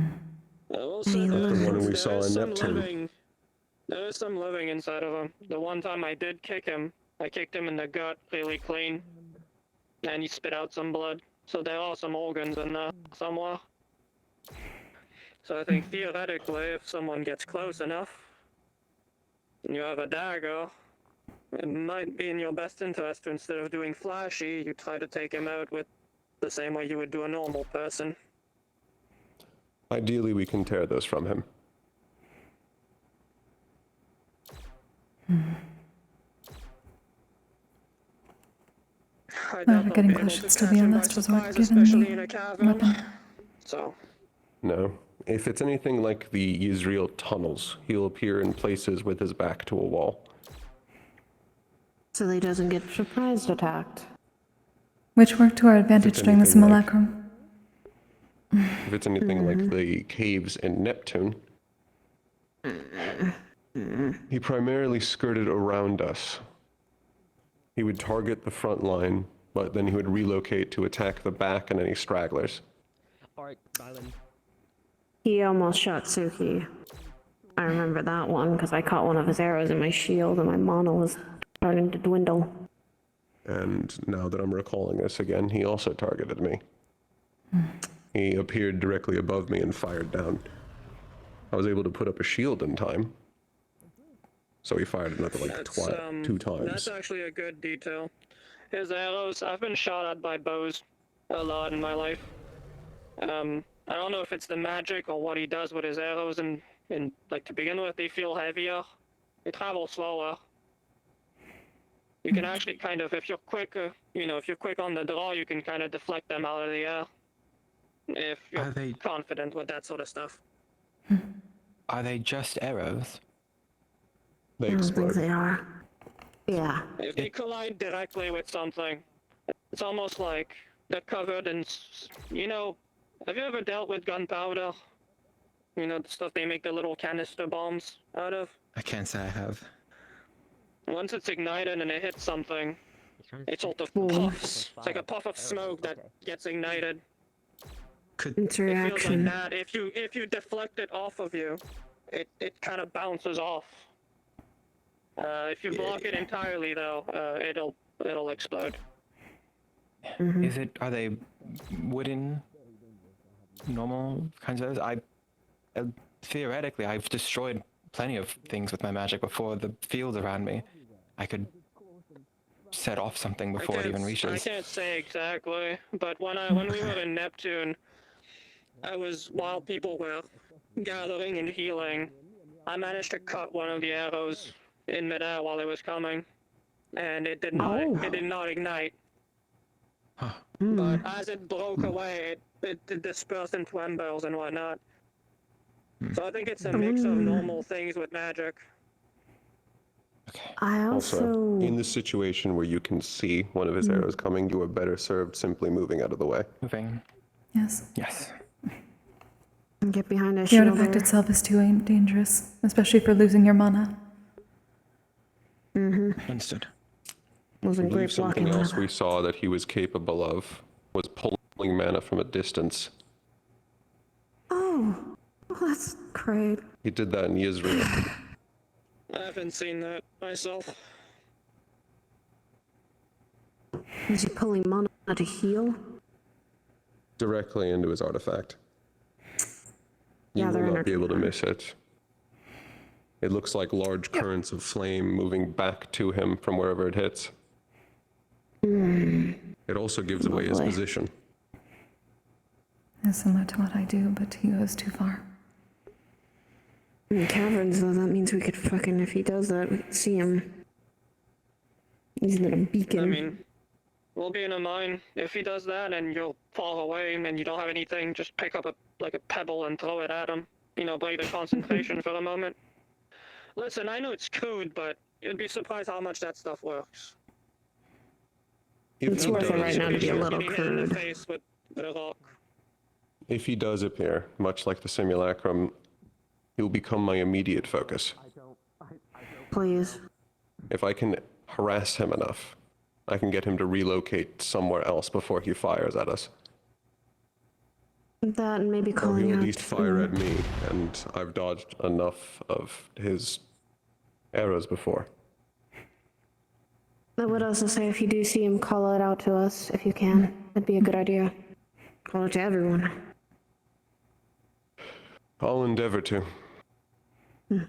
will say Like the this, one we there saw is in some Neptune. living. There is some living inside of him. The one time I did kick him, I kicked him in the gut really clean, and he spit out some blood. So there are some organs in there somewhere. So I think theoretically, if someone gets close enough, and you have a dagger, it might be in your best interest to, instead of doing flashy, you try to take him out with the same way you would do a normal person. Ideally, we can tear those from him. I Oh, doubt we're they'll getting be able close. to Should still catch be him on by last resort, surprise, given especially in a the cavern. weapon. So, No. If it's anything like the Israel tunnels, he'll appear in places with his back to a wall. So that he doesn't get surprised attacked. Which worked to our advantage during the anything like- simulacrum. If it's anything like the caves in Neptune, he primarily skirted around us. He would target the front line, but then he would relocate to attack the back and any stragglers. Alright, Rylan. He almost shot Suki. I remember that one because I caught one of his arrows in my shield and my mana was starting to dwindle. And now that I'm recalling this again, he also targeted me. He appeared directly above me and fired down. I was able to put up a shield in time. So he fired another like two times. That's actually a good detail. His arrows, I've been shot at by bows a lot in my life. I don't know if it's the magic or what he does with his arrows, and like to begin with, they feel heavier. They travel slower. You can actually kind of, if you're quick, if you're quick on the draw, you can kind of deflect them out of the air. If you're confident with that sort of stuff. Are they just arrows? They I don't think explode. they are. Yeah. If they collide directly with something, it's almost like they're covered in, have you ever dealt with gunpowder? You know, the stuff they make the little canister bombs out of? I can't say I have. Once it's ignited and it hits something, it sort of puffs. It's like a puff of smoke that gets ignited. It feels like that. If you deflect it off of you, it kind of bounces off. If you block it entirely, though, it'll explode. Are they wooden, normal kinds of arrows? Theoretically, I've destroyed plenty of things with my magic before. The field around me, I could set off something before it even reaches. I can't say exactly, but when we were in Neptune, while people were gathering and healing, I managed to cut one of the arrows in midair while it was coming, and it did not ignite. But as it broke away, it dispersed into embers and whatnot. So I think it's a mix of normal things with magic. I Also, in the situation where you can see one of his arrows coming, you are better served simply moving out of the way. Moving. Yes. Yes. Get behind a The shield. artifact itself is too dangerous, especially for losing your mana. Understood. I believe something else we saw that he was capable of was pulling mana from a distance. Oh, that's great. He did that in Israel. I haven't seen that myself. Is he pulling mana to heal? Directly into his artifact. Yeah, You they're will not energy be able to miss it. It looks like large currents of flame moving back to him from wherever it hits. It also gives away his position. It's similar to what I do, but he goes too far. In caverns, though, that means we could fucking, if he does that, we could see him. He's not a beacon. I mean, we'll be in a mine. If he does that and you're far away and you don't have anything, just pick up a pebble and throw it at him. Break the concentration for a moment. Listen, I know it's crude, but you'd be surprised how much that stuff works. It's worth it right now to be a little Getting hit in the crude. face with a rock. If he does appear, much like the simulacrum, he'll become my immediate focus. Please. If I can harass him enough, I can get him to relocate somewhere else before he fires at us. That and maybe Or calling he'll out. at least fire at me, and I've dodged enough of his arrows before. I would also say if you do see him, call it out to us if you can. That'd be a good idea. Call it to everyone. I'll endeavor to. Yeah,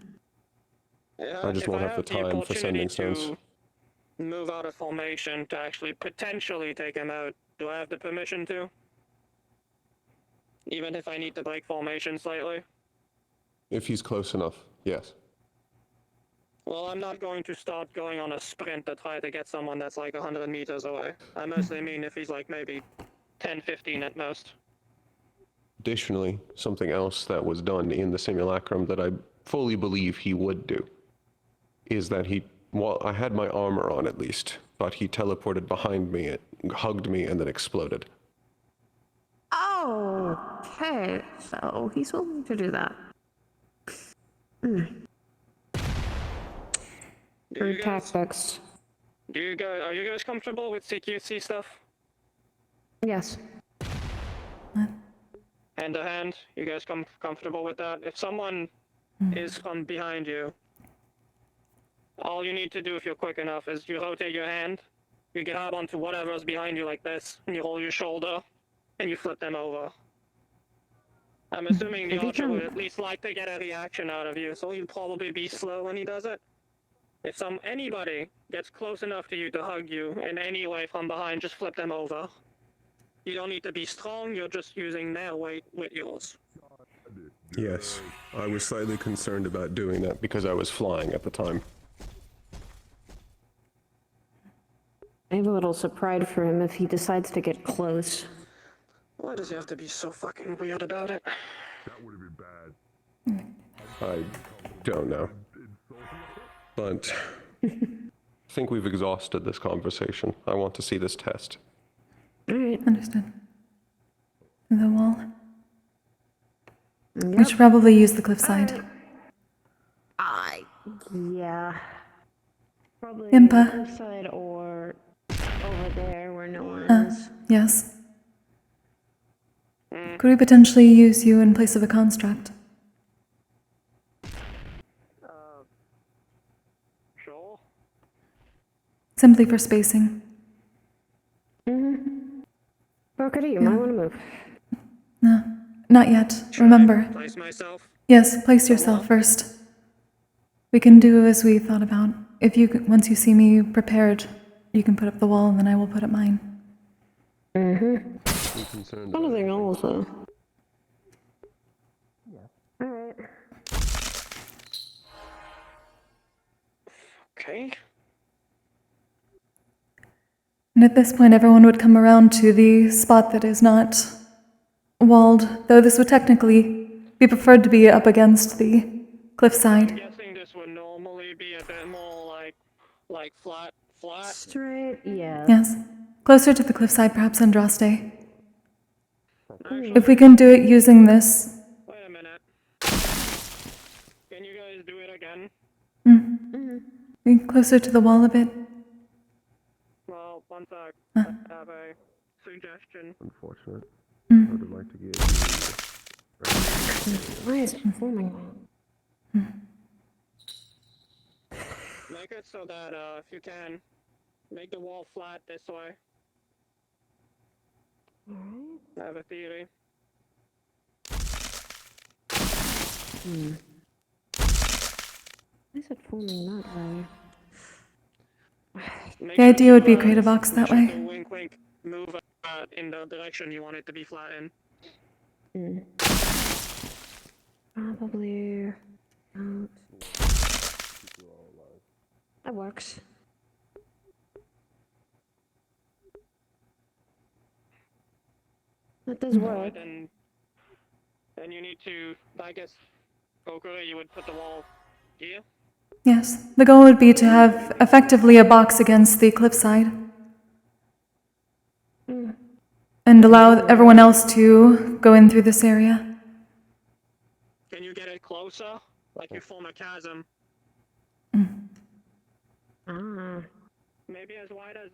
I just if won't I have the time for opportunity sending stones. to move out of formation to actually potentially take him out, do I have the permission to? Even if I need to break formation slightly? If he's close enough, yes. Well, I'm not going to start going on a sprint to try to get someone that's like 100 meters away. I mostly mean if he's like maybe 10, 15 at most. Additionally, something else that was done in the simulacrum that I fully believe he would do is that I had my armor on at least, but he teleported behind me, hugged me, and then exploded. Oh, okay. So he's willing to do that. Rude tactics. Are you guys comfortable with CQC stuff? Yes. Hand to hand? You guys comfortable with that? If someone is from behind you, all you need to do if you're quick enough is you rotate your hand, you grab onto whatever's behind you like this, and you hold your shoulder, and you flip them over. I'm assuming the Have you archer would done- at least like to get a reaction out of you, so he'll probably be slow when he does it. If anybody gets close enough to you to hug you in any way from behind, just flip them over. You don't need to be strong, you're just using their weight with yours. Yes, I was slightly concerned about doing that because I was flying at the time. I'm a little surprised for him if he decides to get close. Why does he have to be so fucking weird about it? That would have been bad. I don't know. But I think we've exhausted this conversation. I want to see this test. Understood. The wall. We should probably use the cliffside. Yeah. Probably Impa. the cliffside or over there where no one Ah, is. yes. Could we potentially use you in place of a construct? Sure. Simply for spacing. Kokkuri, you might want to move. No, not yet. Remember. Place myself. Yes, place yourself first. We can do as we thought about. Once you see me prepared, you can put up the wall and then I will put up mine. Anything else, though? Alright. Okay. And at this point, everyone would come around to the spot that is not walled, though this would technically be preferred to be up against the cliffside. I'm guessing this would normally be a bit more like flat. Straight, yeah. Yes. Closer to the cliffside, perhaps Andraste. If we can do it using this. Wait a minute. Can you guys do it again? Be closer to the wall a bit. Well, one sec. I have a suggestion. Unfortunate. I would like to get Why is it forming? Make it so that if you can, make the wall flat this way. Alright. I have a theory. Why is it forming that way? The idea would be to create a box that way. Wink, wink. Move in the direction you want it to be flat in. Probably. That works. That does work. Alright, then you need to, I guess, Kokkuri, you would put the wall here. Yes. The goal would be to have effectively a box against the cliffside. And allow everyone else to go in through this area. Can you get it closer? Like you form a chasm. Maybe as wide as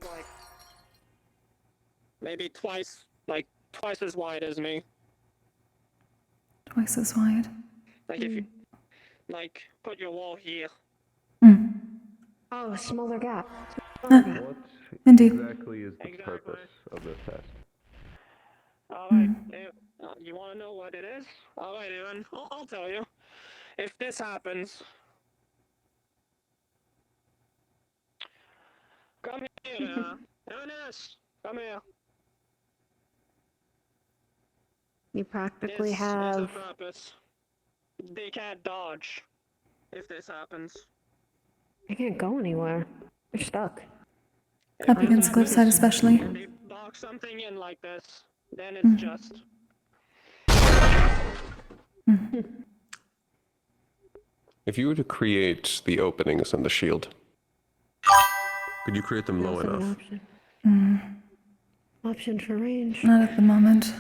maybe twice as wide as me. Twice as wide. Like if you, put your wall here. Oh, a smaller gap. What Indeed. exactly is the purpose of this test? Alright, you want to know what it is? Alright, Aaron, I'll tell you. If this happens... Come here, Ernest! Come here. You practically This have. is the purpose. They can't dodge if this happens. I can't go anywhere. We're stuck. Up against the cliffside especially. If they box something in like this, then it's just... If you were to create the openings in the shield, could you create them low That's an enough? Option for range. Not at the moment.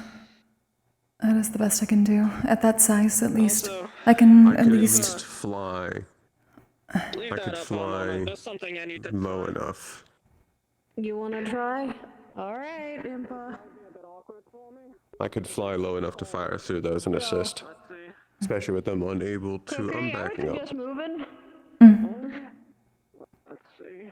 That is the best I can do. At that size, at least. I can I at could least... fly. Leave I that could up for a moment. fly There's something I need to low enough. You wanna try? Alright, Impa. I could fly low enough to fire through those and assist. Especially with them unable to. I'm backing up. Just moving. Let's see.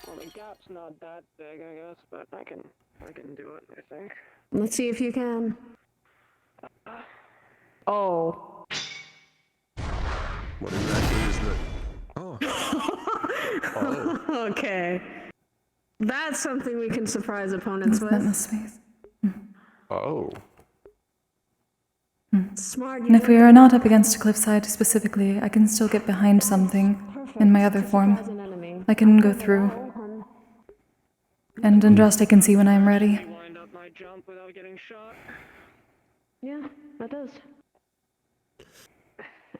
Well, the gap's not that big, I guess, but I can do it, I think. Let's see if you can. Oh. What exactly is that? Oh. Oh. Okay. That's something we can surprise opponents That with. must be. Oh. Smart. And if we are not up against a cliffside specifically, I can still get behind something in my other form. I can go through. And Unrest I can see when I'm ready. Wind up my jump without getting shot. Yeah, that does.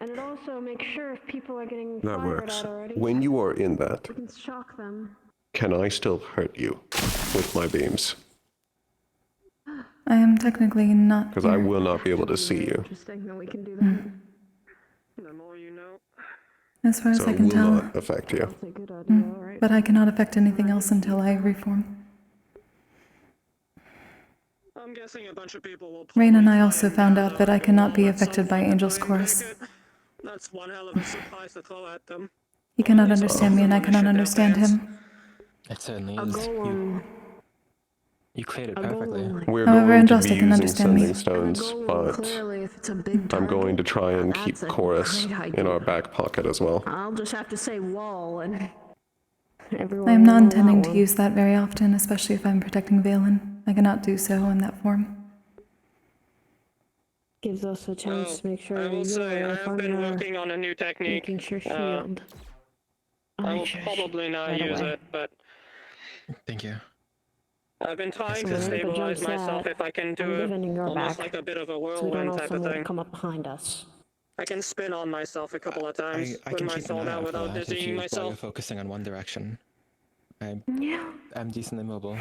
And it also makes sure if people are getting That fired works. at already, When you are in that, we can shock them. can I still hurt you with my beams? I am technically not. Because I will not be able to see you. Interesting that we can do that. The more you know. As far as So I it can will tell. not affect you. That's a good idea, alright. But I cannot affect anything else until I reform. I'm guessing a bunch of people will. Rain and I also found out that I cannot be affected by Angel's Chorus. That's one hell of a surprise to throw at them. He cannot understand me and I cannot understand him. It certainly A is. golem. You cleared it A perfectly. golem. We're However, going to Unrest be I can using understand me. sending stones, but Clearly, if it's a big I'm going to try and that's keep a Chorus great in idea. our back pocket as well. I'll just have to say wall and everyone I am will not know intending that to one. use that very often, especially if I'm protecting Valen. I cannot do so in that form. Gives us a chance to make sure I will say, I you're have been working on a new technique. making sure shield. I will probably not right use away. it, but Thank you. I've been trying That's to good. stabilize But jumps myself that, if I can do I'm it. defending your Almost back, like a bit of a so we don't whirlwind have type of someone thing. come up behind us. I can spin on myself a couple of times I with can my keep an sword eye out out for without that if dizzying while you're myself. focusing on one direction. I'm decently mobile.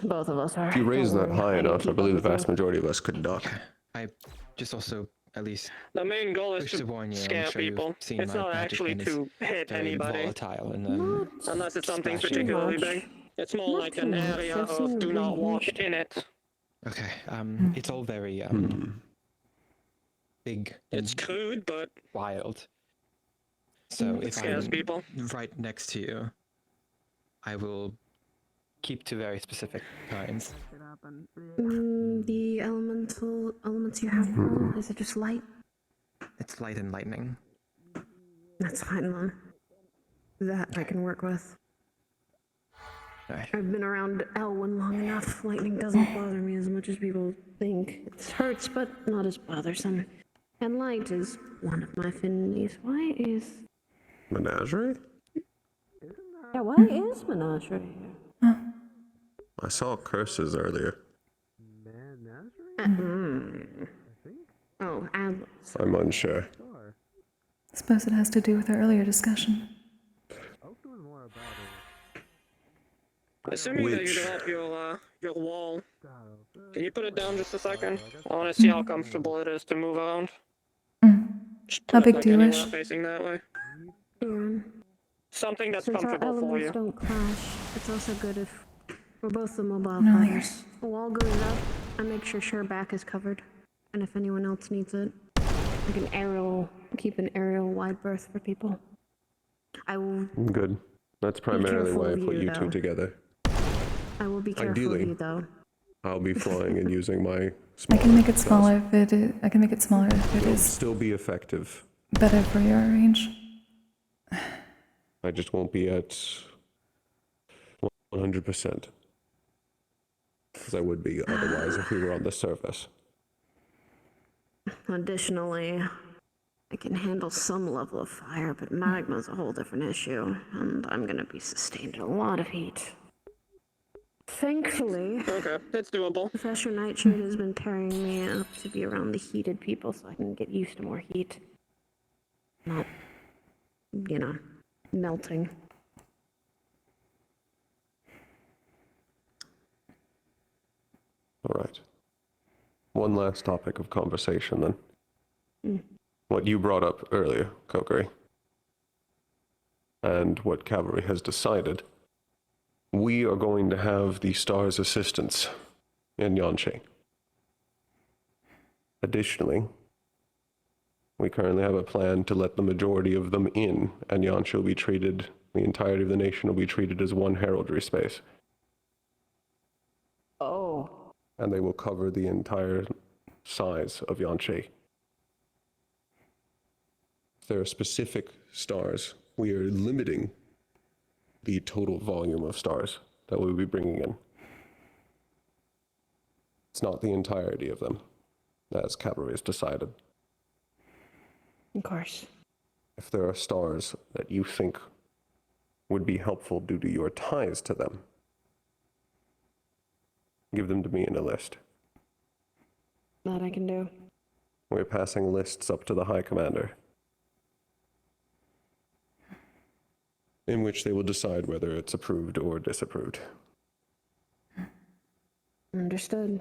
Both of us are. If you raise that high enough, I believe the vast majority. majority of us could duck. I just also, at least, The main goal is wish to to warn you, I'm scare sure you've people. seen It's my not magic actually pen is to hit very anybody. volatile and Unless it's something splashy. particularly big. It's more Not like too an much. area I've of seen do not walk ranged. in it. Okay, it's all very big and It's crude, but wild. So it if scares I'm people. right next to you, I will keep to very specific kinds. The elements you have, Paul, is it just light? It's light and lightning. That's fine then. That I can work with. I've been around Elwyn long enough. Lightning doesn't bother me as much as people think. It hurts, but not as bothersome. And light is one of my affinities. Why is... Menagerie? Yeah, why is Menagerie here? I saw curses earlier. Oh, and I'm unsure. Suppose it has to do with our earlier discussion. Assuming that you Which- develop your wall, can you put it down just a second? I want to see how comfortable it is to move around. Just put How it, big like, do you anywhere wish? facing that way. Something that's Since our comfortable for elements you. don't clash, it's also good if we're both the mobile No, fighters. The wall goes up, I make sure her back is covered. And if anyone else needs it, I can keep an aerial wide berth for people. I will Good. That's primarily careful why I of put you, you two though. together. I will be careful Ideally, of you though. I'll be flying and using my I smaller can make it spells. smaller if it is, I can make it smaller if it It'll is still be effective. better for your range. I just won't be at 100%. Because I would be otherwise if we were on the surface. Additionally, I can handle some level of fire, but magma's a whole different issue, and I'm gonna be sustained a lot of heat. Thankfully, Okay, it's doable. Professor Nightshade has been pairing me up to be around the heated people so I can get used to more heat. Not, melting. All right. One last topic of conversation then. What you brought up earlier, Kokkuri, and what Cavalry has decided. We are going to have the Star's assistants in Yanqing. Additionally, we currently have a plan to let the majority of them in, and Yanqing will be treated The entirety of the nation will be treated as one heraldry space. Oh. And they will cover the entire size of Yanqi. If there are specific stars, we are limiting the total volume of stars that we'll be bringing in. It's not the entirety of them, as Cabaret has decided. Of course. If there are stars that you think would be helpful due to your ties to them, give them to me in a list. That I can do. We're passing lists up to the High Commander, in which they will decide whether it's approved or disapproved. Understood.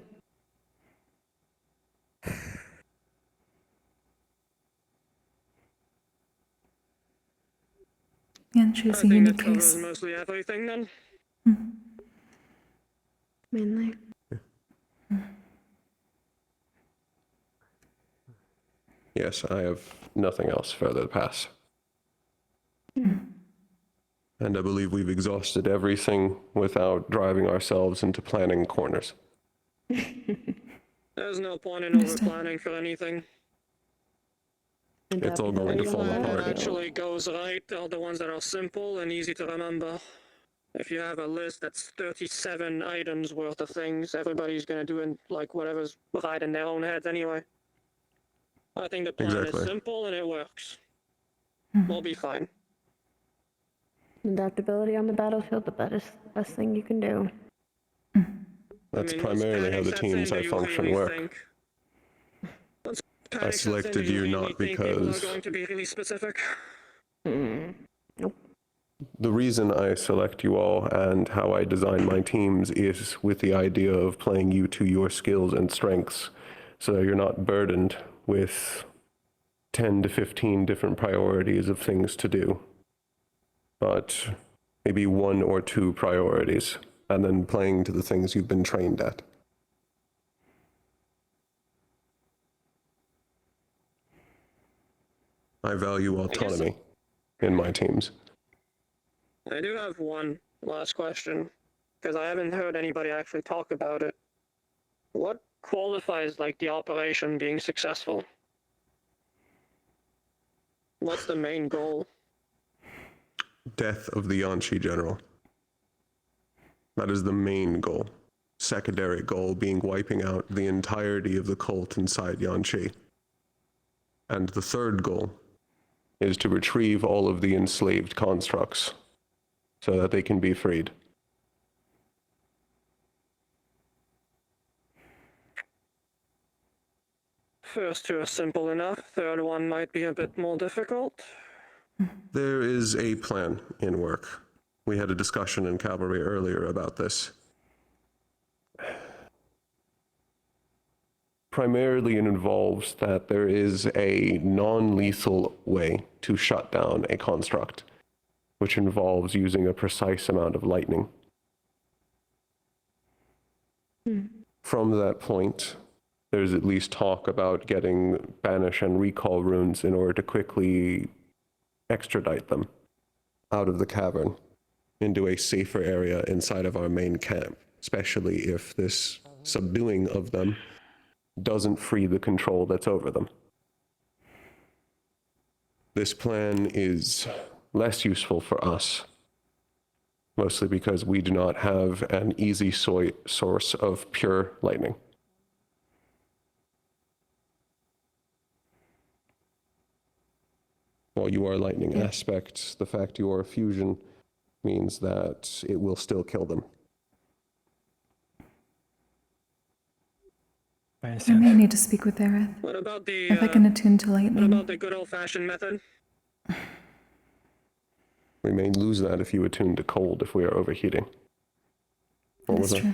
Yanqi's a unique that covers case. mostly everything then. Mainly. Yes, I have nothing else further to pass. And I believe we've exhausted everything without driving ourselves into planning corners. There's no point in over-planning for anything. It's all going to fall Anything that apart. actually goes right are the ones that are simple and easy to remember. If you have a list that's 37 items worth of things, everybody's gonna do in, like, whatever's right in their own heads anyway. I think the plan Exactly. is simple and it works. We'll be fine. Adaptability on the battlefield, the best thing you can do. That's primarily how the teams I function work. I selected you not because Going to be really specific. Nope. the reason I select you all and how I design my teams is with the idea of playing you to your skills and strengths, so you're not burdened with 10 to 15 different priorities of things to do, but maybe 1 or 2 priorities, and then playing to the things you've been trained at. I value autonomy in my teams. I do have one last question, because I haven't heard anybody actually talk about it. What qualifies, like, the operation being successful? What's the main goal? Death of the Yanqi general. That is the main goal. Secondary goal being wiping out the entirety of the cult inside Yanqi. And the third goal is to retrieve all of the enslaved constructs so that they can be freed. First two are simple enough, third one might be a bit more difficult. There is a plan in work. We had a discussion in Cavalry earlier about this. Primarily, it involves that there is a non-lethal way to shut down a construct, which involves using a precise amount of lightning. From that point, there's at least talk about getting banish and recall runes in order to quickly extradite them out of the cavern into a safer area inside of our main camp, especially if this subduing of them doesn't free the control that's over them. This plan is less useful for us, mostly because we do not have an easy source of pure lightning. While you are lightning aspect, the fact you are a fusion means that it will still kill them. I may need to speak with Aerith. What about the, If I can attune to what lightning. about the good old-fashioned method? We may lose that if you attune to cold if we are overheating. What was it?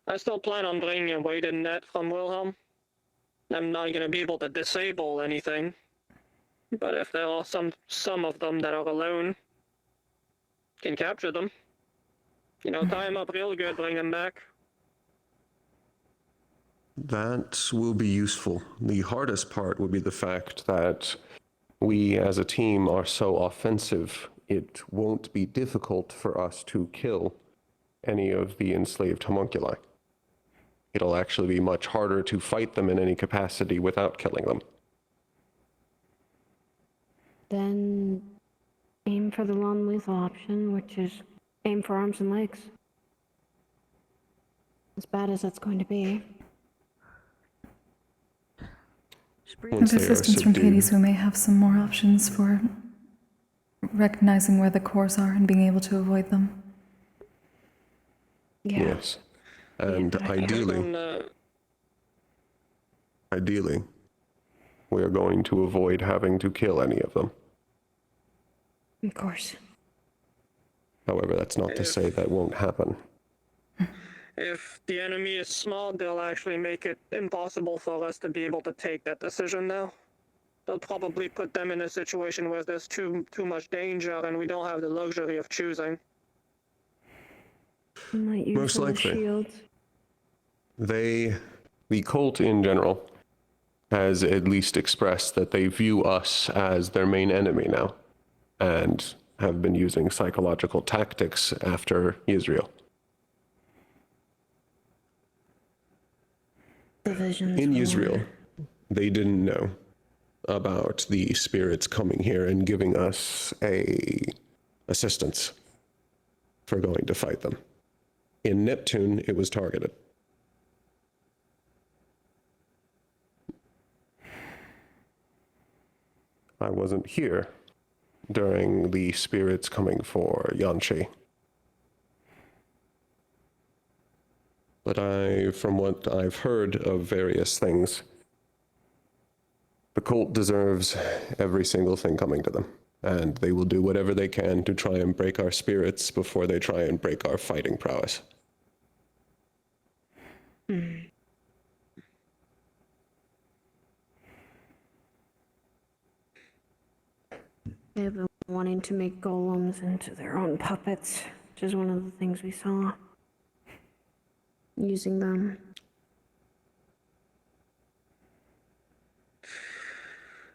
I still plan on bringing a weighted net from Wilhelm. I'm not going to be able to disable anything, but if there are some of them that are alone, can capture them. You know, tie them up real good, bring them back. That will be useful. The hardest part would be the fact that we as a team are so offensive, it won't be difficult for us to kill any of the enslaved homunculi. It'll actually be much harder to fight them in any capacity without killing them. Then aim for the non-lethal option, which is aim for arms and legs. As bad as that's going to be. Once With they are assistance from subdued, Hades, we may have some more options for recognizing where the cores are and being able to avoid them. yes. And ideally, we are going to avoid having to kill any of them. Of course. However, that's not to say that won't happen. If the enemy is small, they'll actually make it impossible for us to be able to take that decision now. They'll probably put them in a situation where there's too much danger and we don't have the luxury of choosing. Might use Most them as likely. shields. The cult in general has at least expressed that they view us as their main enemy now, and have been using psychological tactics after Israel. In Israel, they didn't know about the spirits coming here and giving us assistance for going to fight them. In Neptune, it was targeted. I wasn't here during the spirits coming for Yanshi. But from what I've heard of various things, the cult deserves every single thing coming to them, and they will do whatever they can to try and break our spirits before they try and break our fighting prowess. They've been wanting to make golems into their own puppets, which is one of the things we saw. Using them.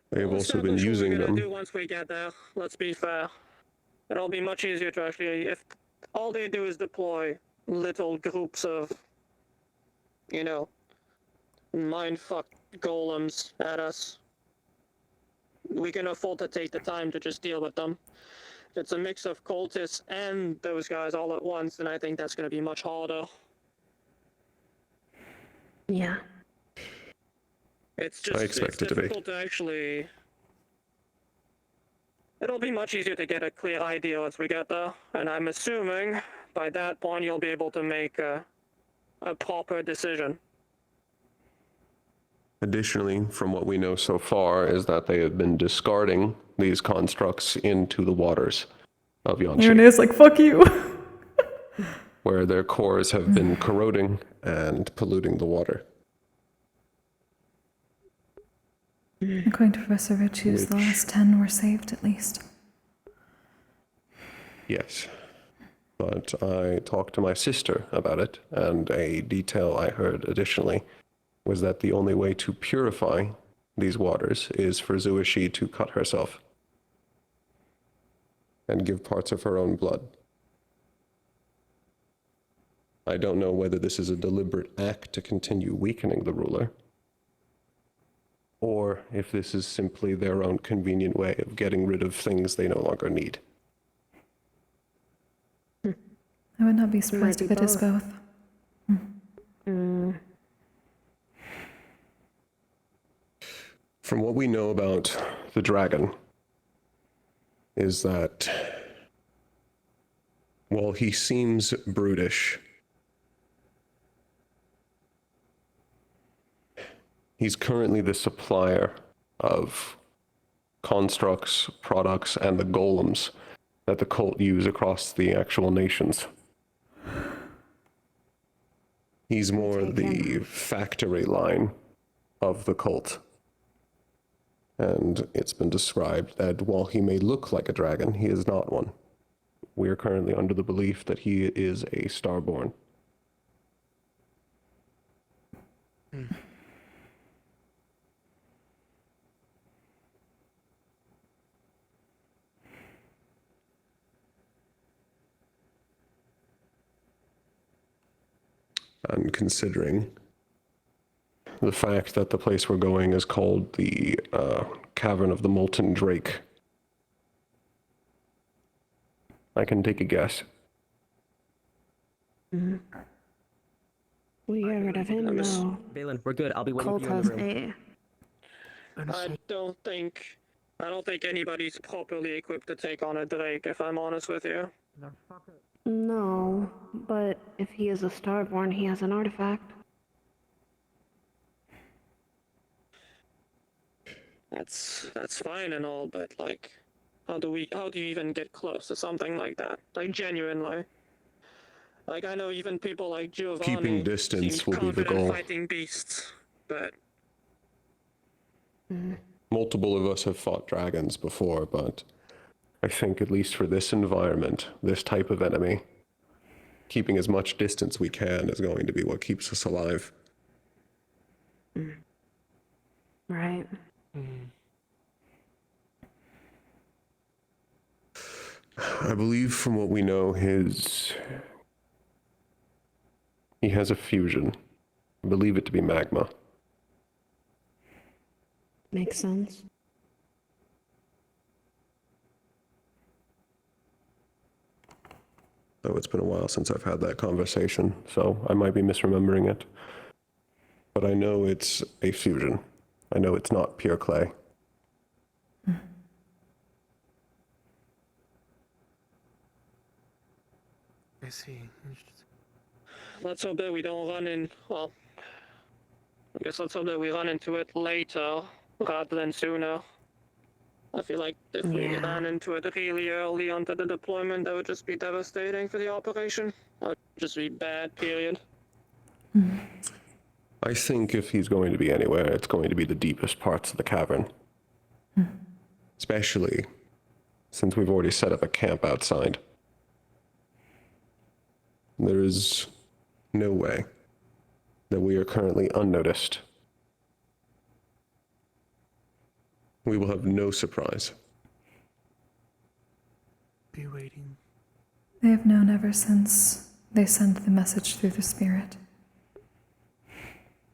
They've also been using We're gonna them. do once we get there. Let's be fair. It'll be much easier to actually, if all they do is deploy little groups of, mindfuck golems at us, we can afford to take the time to just deal with them. If it's a mix of cultists and those guys all at once, then I think that's gonna be much harder. Yeah. It's just I expect it to be. difficult to actually. It'll be much easier to get a clear idea once we get there, and I'm assuming by that point you'll be able to make a proper decision. Additionally, from what we know so far, is that they have been discarding these constructs into the waters of Yanshi, Irenaeus like, fuck you. where their cores have been corroding and polluting the water. According to Professor Riches, the last 10 were saved at least. Yes. But I talked to my sister about it, and a detail I heard additionally was that the only way to purify these waters is for Zuishi to cut herself and give parts of her own blood. I don't know whether this is a deliberate act to continue weakening the ruler, or if this is simply their own convenient way of getting rid of things they no longer need. I would not be surprised if it is both. From what we know about the dragon, is that while he seems brutish, he's currently the supplier of constructs, products, and the golems that the cult use across the actual nations. He's more the factory line of the cult. And it's been described that while he may look like a dragon, he is not one. We are currently under the belief that he is a starborn. And considering the fact that the place we're going is called the Cavern of the Molten Drake, I can take a guess. Mm. We get rid of him, though. Valen, we're good. I'll be waiting Colt for you in the has room. I don't think anybody's properly equipped to take on a Drake, if I'm honest with you. No, but if he is a Starborn, he has an artifact. That's fine and all, but like, how do you even get close to something like that? Like, genuinely. Like, I know even people like Giovanni Keeping distance seem will be the confident goal. fighting beasts, but Multiple of us have fought dragons before, but I think at least for this environment, this type of enemy, keeping as much distance we can is going to be what keeps us alive. Right. I believe from what we know, he has a fusion. I believe it to be magma. Makes sense. Though it's been a while since I've had that conversation, so I might be misremembering it. But I know it's a fusion. I know it's not pure clay. I see. let's hope that we don't run in, well, I guess let's hope that we run into it later rather than sooner. I feel like if we ran into it really early onto the deployment, that would just be devastating for the operation. That would just be bad, period. I think if he's going to be anywhere, it's going to be the deepest parts of the cavern. Especially since we've already set up a camp outside. There is no way that we are currently unnoticed. We will have no surprise. Be waiting. They have known ever since they sent the message through the spirit.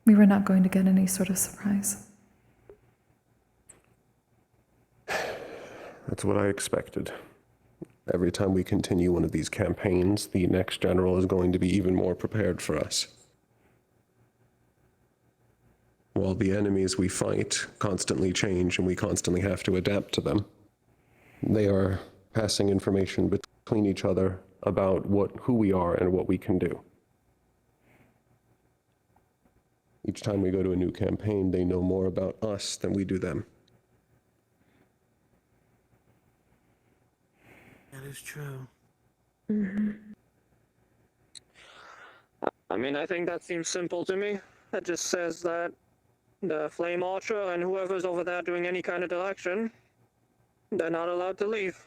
We were not going to get any sort of surprise. That's what I expected. Every time we continue one of these campaigns, the next general is going to be even more prepared for us. While the enemies we fight constantly change and we constantly have to adapt to them, they are passing information between each other about who we are and what we can do. Each time we go to a new campaign, they know more about us than we do them. That is true. I mean, I think that seems simple to me. That just says that the Flame Archer and whoever's over there doing any kind of direction, they're not allowed to leave.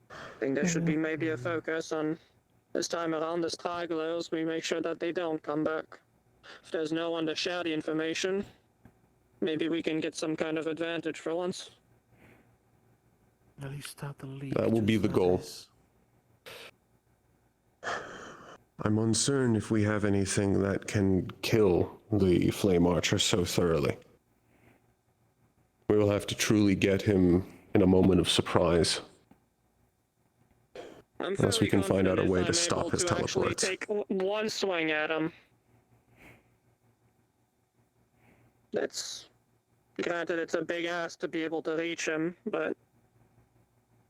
I think there should be maybe a focus on this time around the stragglers. We make sure that they don't come back. If there's no one to share the information, maybe we can get some kind of advantage for once. At least stop the leak. That will be the goal. I'm uncertain if we have anything that can kill the Flame Archer so thoroughly. We will have to truly get him in a moment of surprise. Unless we can find out a way to stop his teleports. Take one swing at him. That's granted, it's a big ask to be able to reach him, but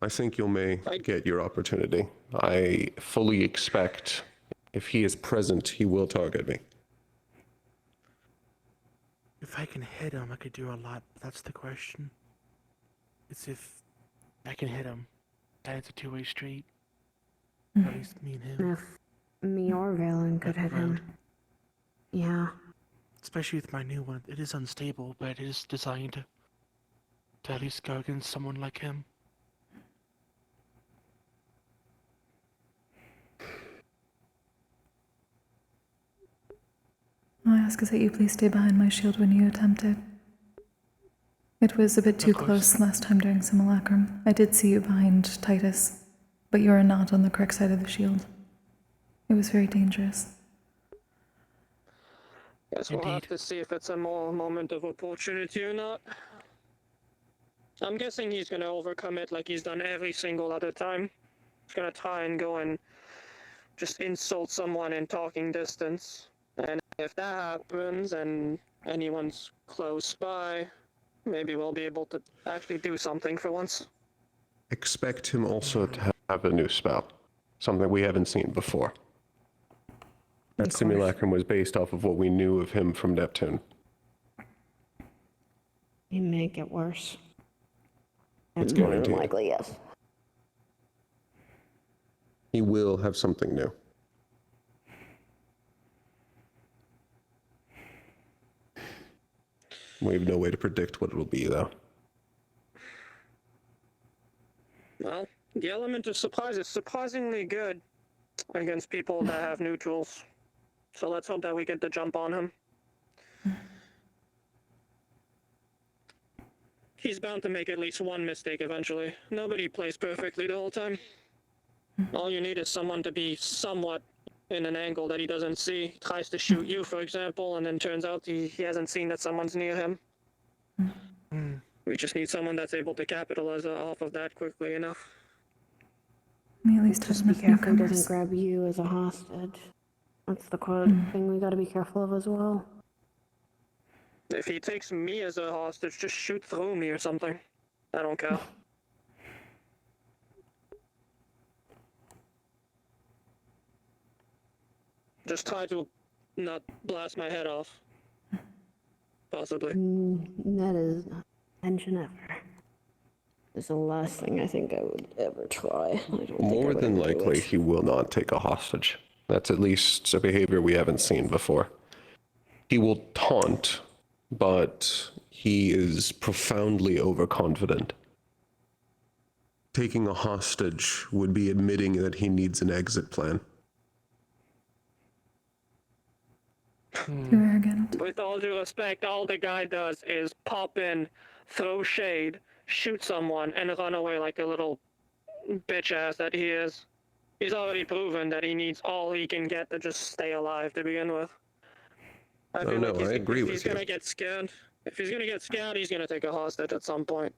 I think you may get your opportunity. I fully expect if he is present, he will target me. If I can hit him, I could do a lot. That's the question. It's if I can hit him. Then it's a two-way street. At least me and him. If me or Valen could hit him. Yeah. Especially with my new one. It is unstable, but it is designed to at least go against someone like him. All I ask is that you please stay behind my shield when you attempt it. It was a bit too close last time during Simulacrum. I did see you behind Titus, but you are not on the correct side of the shield. It was very dangerous. Guess we'll have to see if it's a more moment of opportunity or not. I'm guessing he's gonna overcome it like he's done every single other time. He's gonna try and go and just insult someone in talking distance. And if that happens and anyone's close by, maybe we'll be able to actually do something for once. Expect him also to have a new spell, something we haven't seen before. That simulacrum was based off of what we knew of him from Neptune. It may get worse. It's More than guaranteed. likely, yes. He will have something new. We have no way to predict what it'll be, though. Well, the element of surprise is surprisingly good against people that have new tools. So let's hope that we get the jump on him. He's bound to make at least one mistake eventually. Nobody plays perfectly the whole time. All you need is someone to be somewhat in an angle that he doesn't see. He tries to shoot you, for example, and then turns out he hasn't seen that someone's near him. We just need someone that's able to capitalize off of that quickly enough. We at least have Just be enough careful he newcomers. doesn't grab you as a hostage. That's the thing we gotta be careful of as well. If he takes me as a hostage, just shoot through me or something. I don't care. Just try to not blast my head off. Possibly. That is not intention ever. It's the last thing I think I would ever try. I don't think I More would than ever do likely, it. he will not take a hostage. That's at least a behavior we haven't seen before. He will taunt, but he is profoundly overconfident. Taking a hostage would be admitting that he needs an exit plan. Too arrogant. With all due respect, all the guy does is pop in, throw shade, shoot someone, and run away like a little bitch ass that he is. He's already proven that he needs all he can get to just stay alive to begin with. I feel like I agree if with he's you. gonna get scared, he's gonna take a hostage at some point.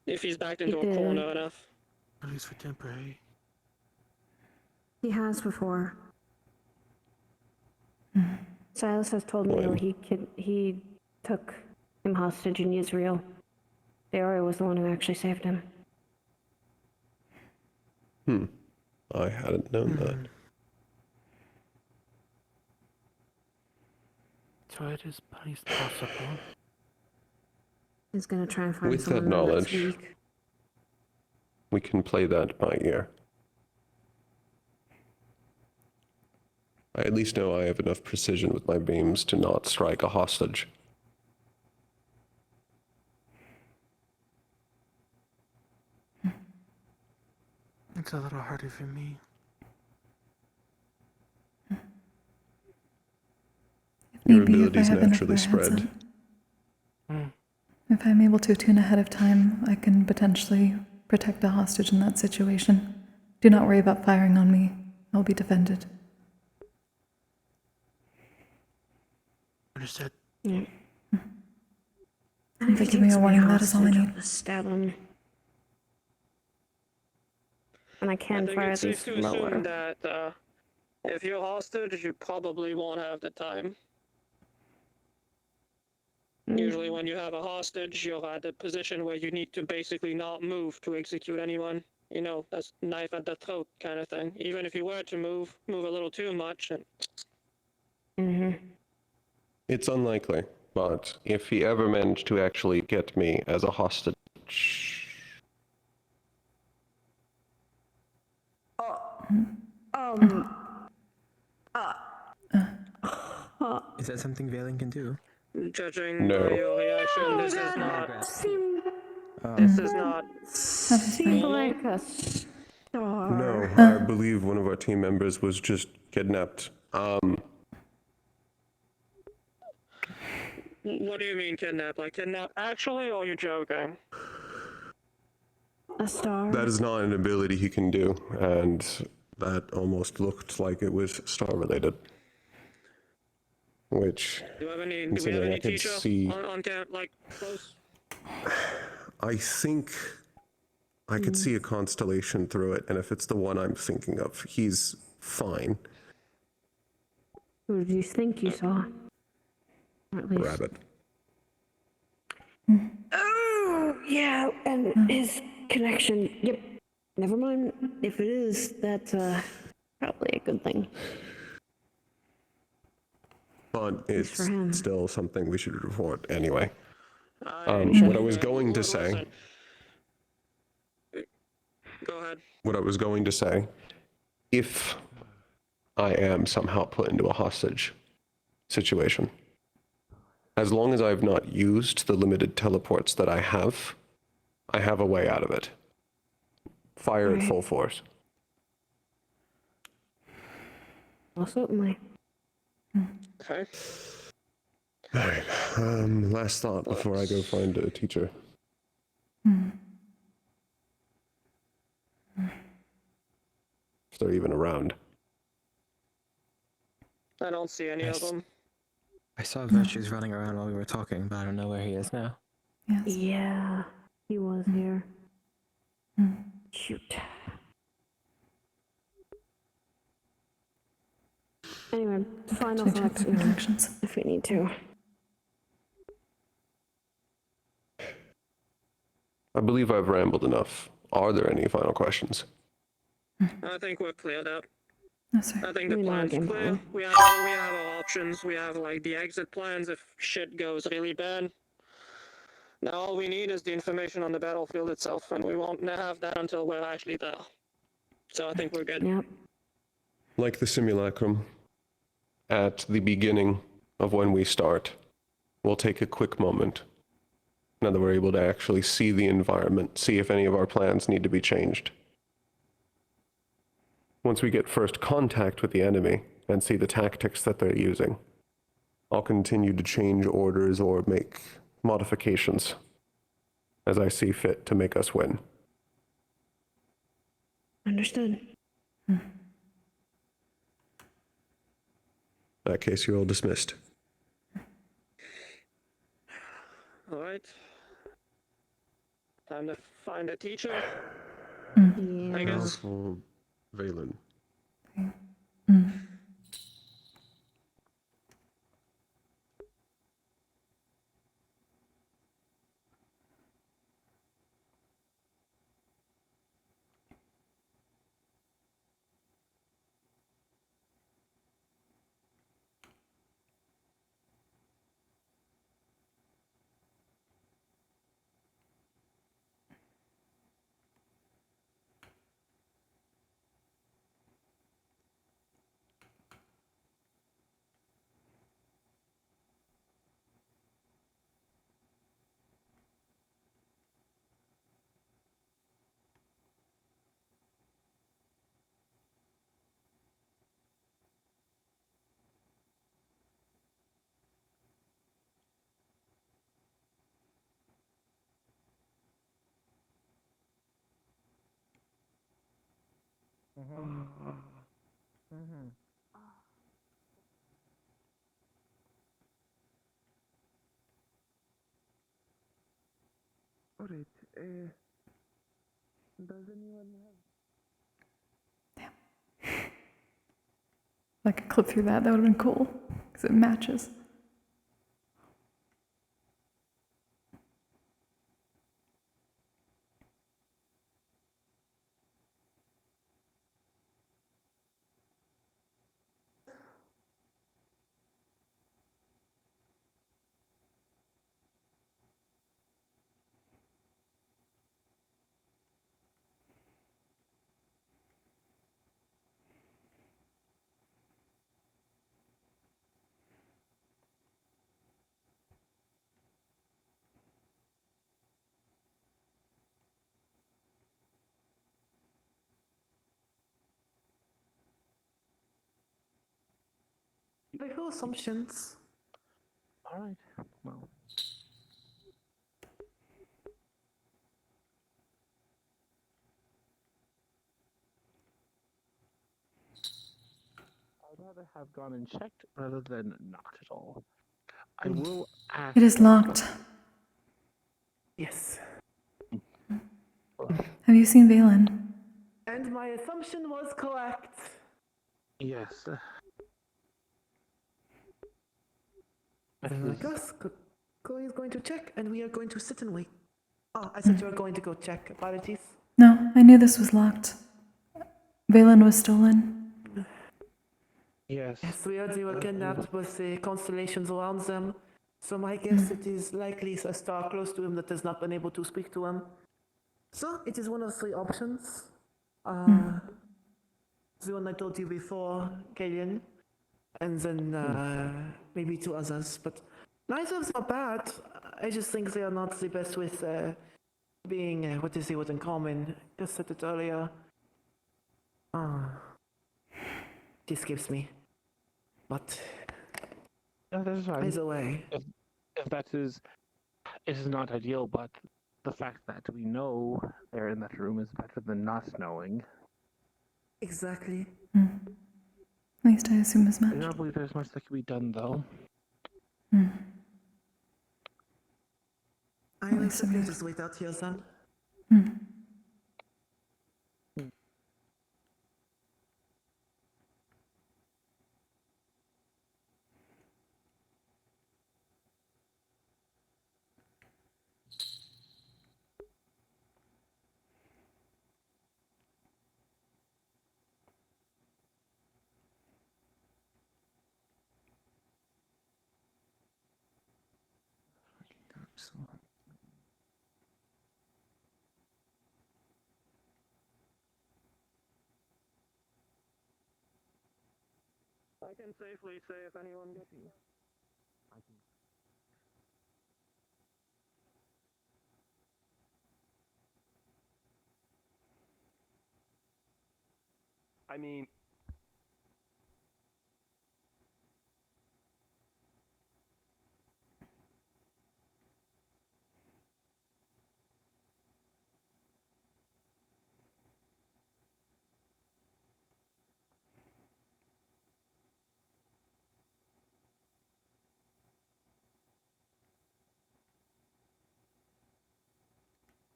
If he's backed into a corner enough. At least for temporary. He has before. Silas has told me he took him hostage in Israel. Theora was the one who actually saved him. I hadn't known that. So it is possible. He's gonna try and find With someone that knowledge, next week. we can play that by ear. I at least know I have enough precision with my beams to not strike a hostage. It's a little harder for me. Your Maybe if I abilities have enough naturally of a spread. headset. If I'm able to attune ahead of time, I can potentially protect a hostage in that situation. Do not worry about firing on me. I'll be defended. Understood. Yeah. If they give me a warning, that is all I need. Just stab him. And I can I think fire it's these safe to lower. assume that if you're hostage, you probably won't have the time. Usually when you have a hostage, you're at a position where you need to basically not move to execute anyone. You know, that's knife at the throat kind of thing. Even if you were to move a little too much. And It's unlikely, but if he ever managed to actually get me as a hostage, Is that something Valen can do? judging No. by your reaction, this is not. Oh. This is not. Seems like a star. no, I believe one of our team members was just kidnapped. What do you mean kidnap? Like kidnap actually, or are you joking? A star. That is not an ability he can do, and that almost looked like it was star-related. Which, Do we have any considering I could teacher see, on camp, like, close? I think I could see a constellation through it, and if it's the one I'm thinking of, he's fine. Who did you think you saw? Or at least. Rabbit. Oh, yeah, and his connection. Yep. Never mind. If it is, that's probably a good thing. But it's still something we should report anyway. Sure. What I was going to say. Go ahead. What I was going to say, if I am somehow put into a hostage situation, as long as I've not used the limited teleports that I have a way out of it. Fire at full force. Well, certainly. Okay. Alright, last thought before I go find a teacher. If they're even around. I don't see any of them. I saw Virtues running around while we were talking, but I don't know where he is now. Yeah, he was here. Shoot. Anyway, final thoughts if we need to. I believe I've rambled enough. Are there any final questions? I think we're cleared up. Yes, sir. I think the We know our plan's game clear. plan. We have our options. We have like the exit plans if shit goes really bad. Now all we need is the information on the battlefield itself, and we won't have that until we're actually there. So I think we're good. Yep. Like the simulacrum, at the beginning of when we start, we'll take a quick moment. Now that we're able to actually see the environment, see if any of our plans need to be changed. Once we get first contact with the enemy and see the tactics that they're using, I'll continue to change orders or make modifications as I see fit to make us win. Understood. In that case, you're all dismissed. All right. Time to find a teacher. I guess. For Valen. Alright, does anyone have... If I could clip through that, that would have been cool, because it matches. They have assumptions. Alright, well. I'd rather have gone and checked rather than not at all. I will ask. It is locked. Yes. Have you seen Valen? And my assumption was correct. Yes. Gus, Chloe is going to check, and we are going to sit and wait. Oh, I said you were going to go check. Apologies. No, I knew this was locked. Valen was stolen. Yes. Yes, we heard they were kidnapped with the constellations around them. So my guess it is likely a star close to him that has not been able to speak to him. So it is one of 3 options. The one I told you before, Kaelian, and then maybe 2 others. But neither of them are bad. I just think they are not the best with being what is the word in common. Just said it earlier. It escapes me. But No, that's fine. either way. If that is, it is not ideal, but the fact that we know they're in that room is better than not knowing. Exactly. At least I assume as I much. do not believe there's much that can be done, though. I will simply just wait out here, son. I can safely say if anyone gets you. I mean,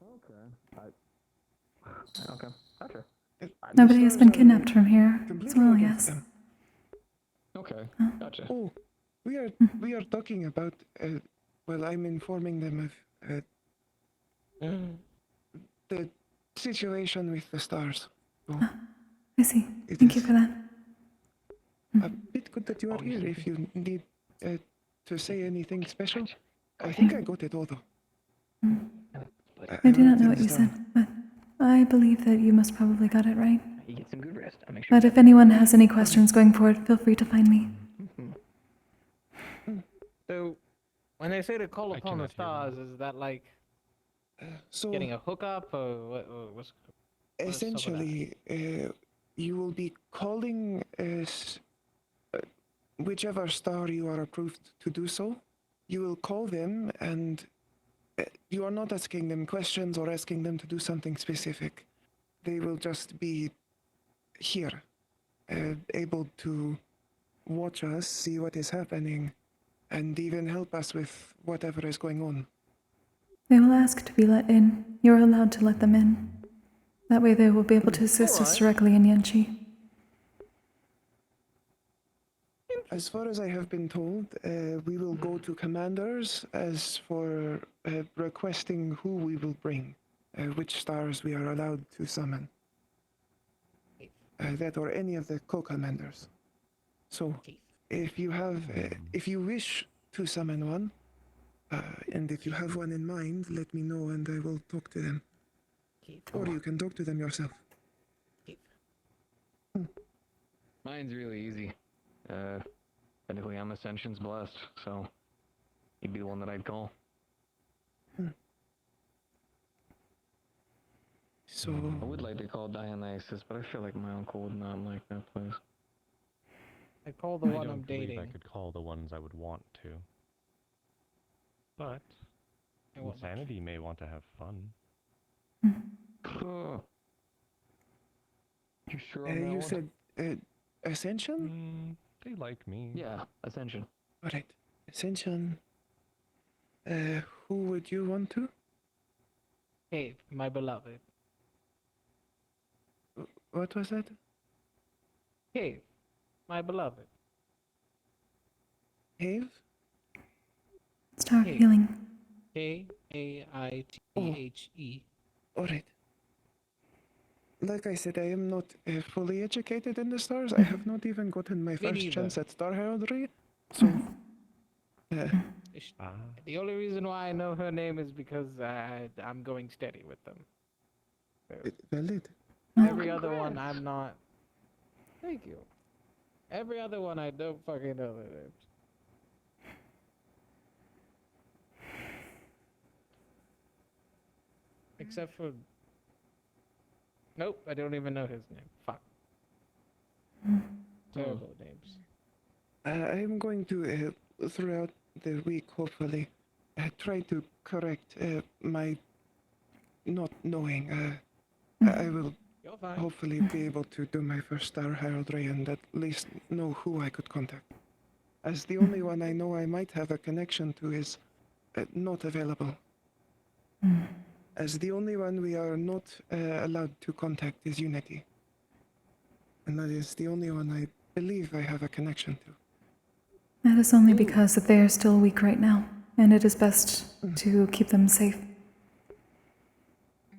Okay. Okay. Gotcha. Nobody has been kidnapped from here as well, against yes. them. Okay. Gotcha. Oh, we are talking about. Well, I'm informing them of the situation with the stars. So I see. Thank you for that. a bit good that you are here. If you need to say anything special, I think I got it all though. I do not know what you said, but I believe that you most probably got it right. You get some good rest. I'll make sure. But if anyone has any questions going forward, feel free to find me. So, when they say to call upon the stars, is that like So getting a hookup, or what's essentially, you will be calling whichever star you are approved to do so. You will call them, and you are not asking them questions or asking them to do something specific. They will just be here, able to watch us, see what is happening, and even help us with whatever is going on. They will ask to be let in. You're allowed to let them in. That way they will be able to assist us directly in Yanchi. As far as I have been told, we will go to commanders as for requesting who we will bring, which stars we are allowed to summon. That or any of the co-commanders. So, if you wish to summon one, and if you have one in mind, let me know and I will talk to them. Or you can talk to them yourself. Mine's really easy. Technically, I'm Ascension's blessed, so he'd be the one that I'd call. So I would like to call Dionysus, but I feel like my uncle would not like that place. I call the I one don't I'm believe dating. I could call the ones I would want to. But I won't Insanity may want to have fun. You sure on that you one? said Ascension? They like me. Yeah, Ascension. Alright. Ascension. Who would you want to? Hey, my beloved. What was that? Hey, my beloved. Have? Start Hey. healing. Kaithe. Alright. Like I said, I am not fully educated in the stars. I have not even gotten my first neither. chance at star heraldry. So, The only reason why I know her name is because I'm going steady with them. valid. Every other one I'm not. Thank you. Every other one I don't fucking know their names. Except for. Nope, I don't even know his name. Fuck. Terrible names. I am going to, throughout the week, hopefully, try to correct my not knowing. I will You're fine. hopefully be able to do my first star heraldry and at least know who I could contact. As the only one I know I might have a connection to is not available. As the only one we are not allowed to contact is Unity. And that is the only one I believe I have a connection to. That is only because that they are still weak right now, and it is best to keep them safe.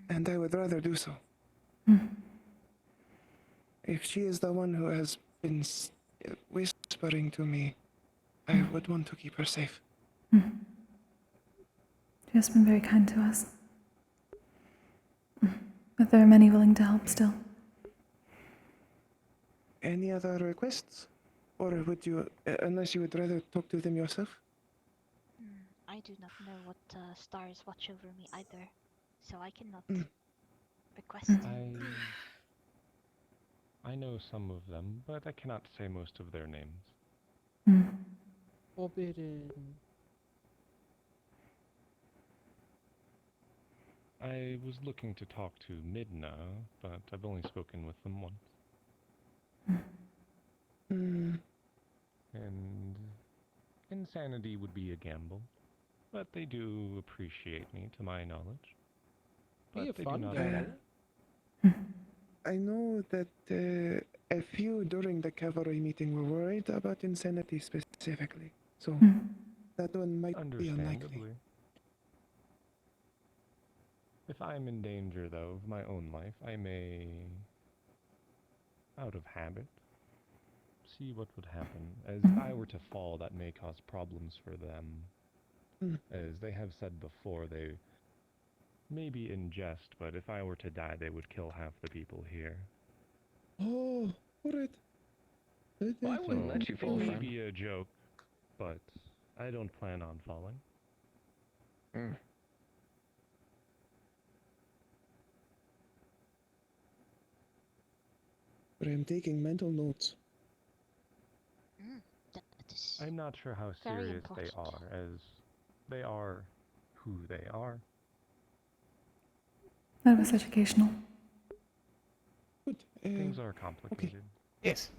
And I would rather do so. If she is the one who has been whispering to me, I would want to keep her safe. She has been very kind to us. But there are many willing to help still. Any other requests? Or would you, unless you would rather talk to them yourself? I do not know what stars watch over me either, so I cannot request. I know some of them, but I cannot say most of their names. Forbidden. I was looking to talk to Midna, but I've only spoken with them once. And insanity would be a gamble, but they do appreciate me, to my knowledge. Be a But they fun do not guy. I know that a few during the cavalry meeting were worried about insanity specifically, so that one might be unlikely. Understandably. If I'm in danger, though, of my own life, I may, out of habit, see what would happen. As if I were to fall, that may cause problems for them. As they have said before, they may be in jest, but if I were to die, they would kill half the people here. Oh, alright. Well, I wouldn't let you fall, It may friend. be a joke, but I don't plan on falling. But I'm taking mental notes. I'm not sure how very serious they important. are, as they are who they are. That was educational. Things are complicated. Yes.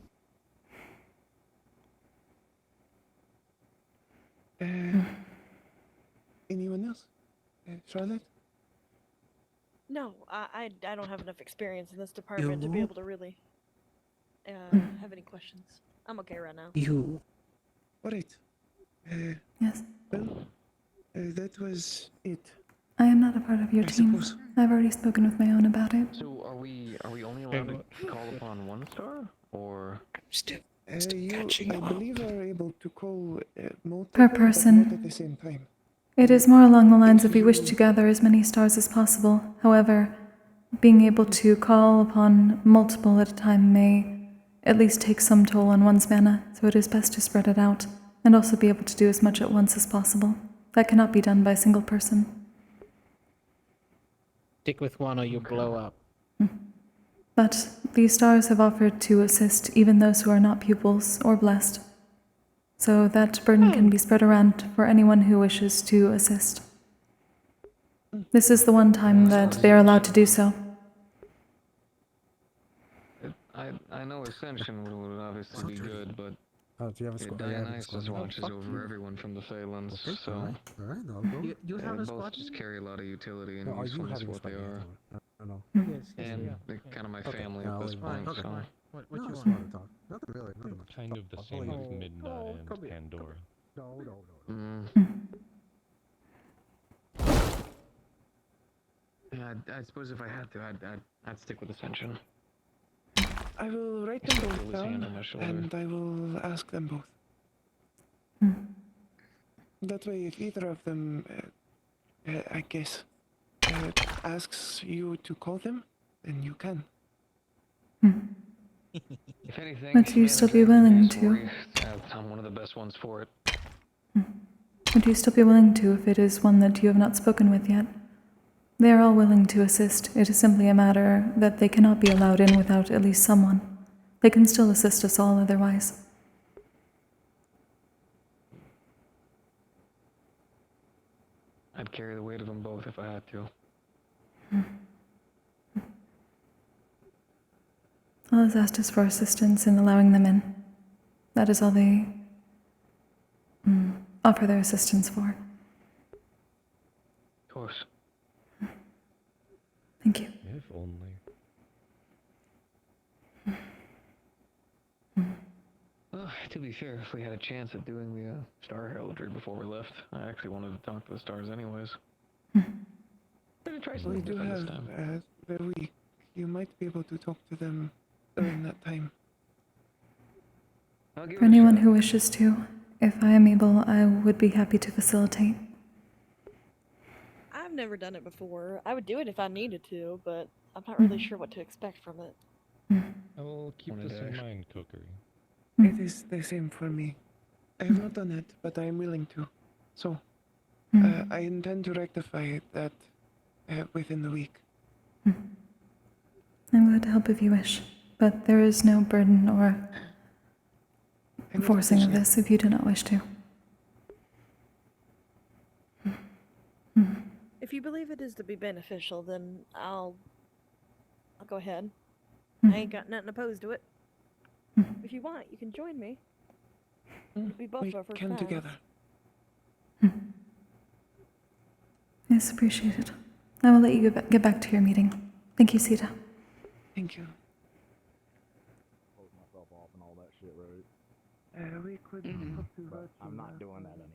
Anyone else? Charlotte? No, I don't have enough experience in this department to be You? able to really have any questions. I'm okay right now. You. Alright. Yes. Well, that was it. I am not a part of your I team. suppose. I've already spoken with my own about it. So are we only allowed to call upon one star, or You, I believe, are able to call multiple, Per but person. not at the same time. It is more along the lines of we wish to gather as many stars as possible. However, being able to call upon multiple at a time may at least take some toll on one's mana, so it is best to spread it out, and also be able to do as much at once as possible. That cannot be done by a single person. stick with one or you blow up? But these stars have offered to assist even those who are not pupils or blessed. So that burden can be spread around for anyone who wishes to assist. This is the one time that they are allowed to do so. I know Ascension would obviously be good, but Oh, do you have a squad? You have a Dionysus squad? watches Fuck over you. everyone from the Phalanx, Okay, so alright, I'll go. You have a both squad? just carry a lot of utility and No, are you usefulness having for a what they squad? are. No. Oh, yes, we And are. they're kind of my Okay, family no, at I'll this leave it. point, Okay. so. What No, you I just want? wanted to talk. Nothing really, nothing much. Kind of the I'll same leave with it. Midna and come here. Pandora. No. Yeah, I suppose if I had to, I'd stick with Ascension. I will write them Feel both his hand down, on my shoulder. and I will ask them both. That way, if either of them, I guess, asks you to call them, then you can. If anything, Would you still be willing to? I'm one of the best ones for it. Would you still be willing to if it is one that you have not spoken with yet? They are all willing to assist. It is simply a matter that they cannot be allowed in without at least someone. They can still assist us all otherwise. I'd carry the weight of them both if I had to. All is asked is for assistance in allowing them in. That is all they offer their assistance for. Of course. Thank you. If only. Well, to be fair, if we had a chance at doing the Star Heraldry before we left, I actually wanted to talk to the stars anyways. Gonna try We something do different have this time. the week. You might be able to talk to them during that time. I'll give For it a anyone shot. who wishes to, if I am able, I would be happy to facilitate. I've never done it before. I would do it if I needed to, but I'm not really sure what to expect from it. I will keep this in mind, Kokkuri. It is the same for me. I have not done it, but I am willing to. So, I intend to rectify that within the week. I'm glad to help if you wish, but there is no burden or forcing of this if you do not wish to. If you believe it is to be beneficial, then I'll go ahead. I ain't got nothing opposed to it. If you want, you can join me. We both go first can class. together. Yes, appreciated. I will let you get back to your meeting. Thank you, Sita. Thank you. Close myself off and all that shit, right? We could But I'm not doing that anymore.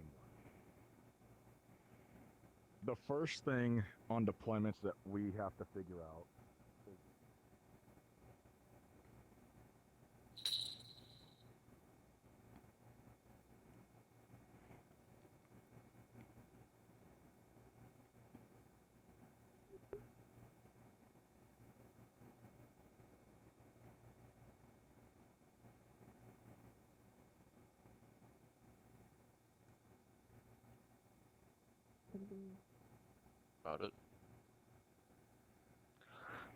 The first thing on deployments that we have to figure out is about it.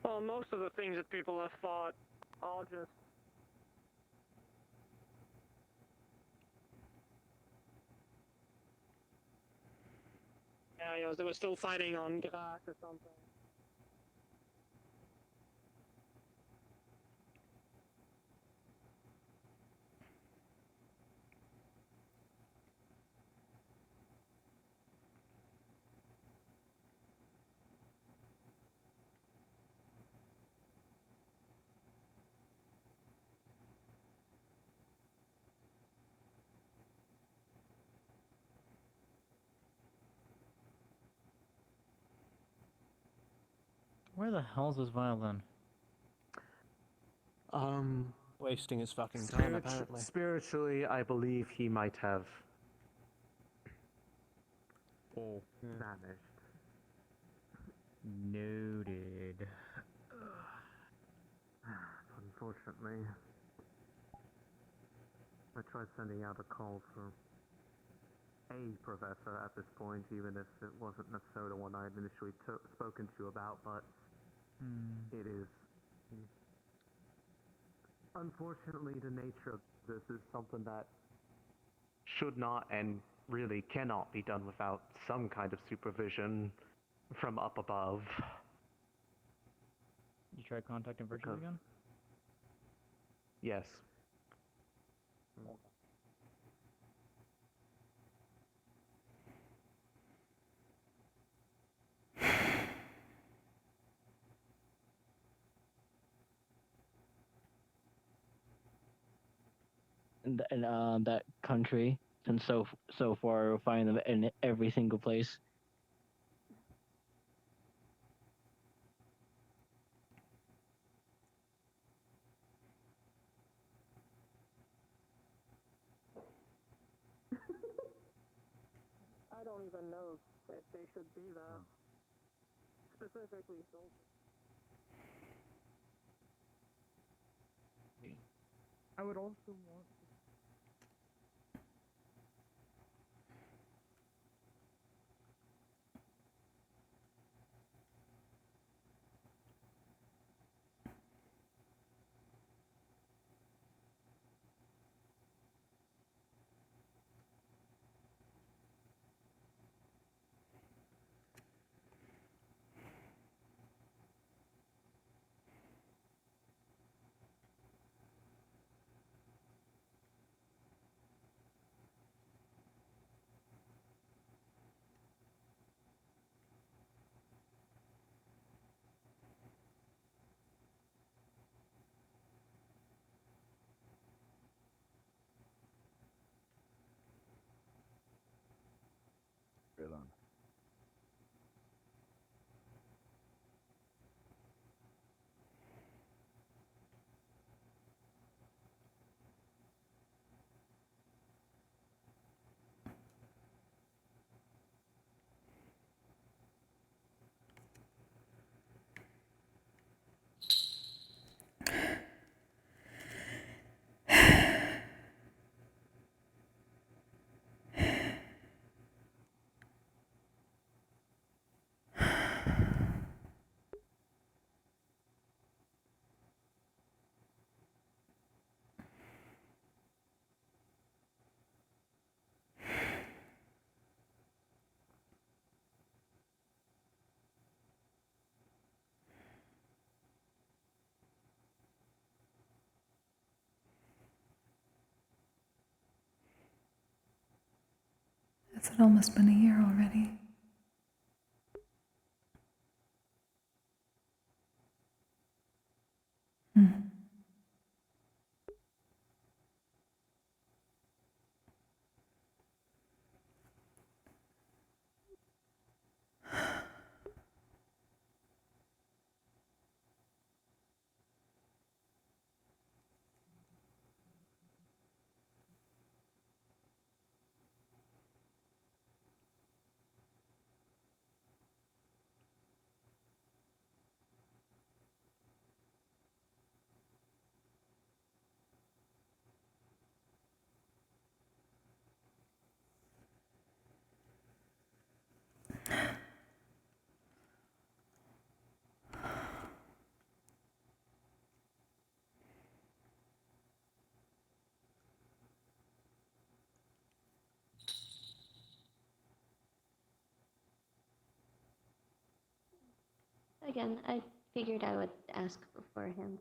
Well, most of the things that people have fought, I'll just. Yeah, they were still fighting on Grass or something. Where the hell's his violin? Wasting his fucking time, apparently. Spiritually, I believe he might have vanished. Noted. Unfortunately, I tried sending out a call for a professor at this point, even if it wasn't necessarily the one I had initially spoken to you about, but it is. Unfortunately, the nature of this is something that should not and really cannot be done without some kind of supervision from up above. You tried contacting Virtue again? Yes. And that country, since so far we'll find them in every single place. I don't even know if they should be there. Specifically, I would also want. Right on. It's almost been a year already. Hmm. Again, I figured I would ask beforehand.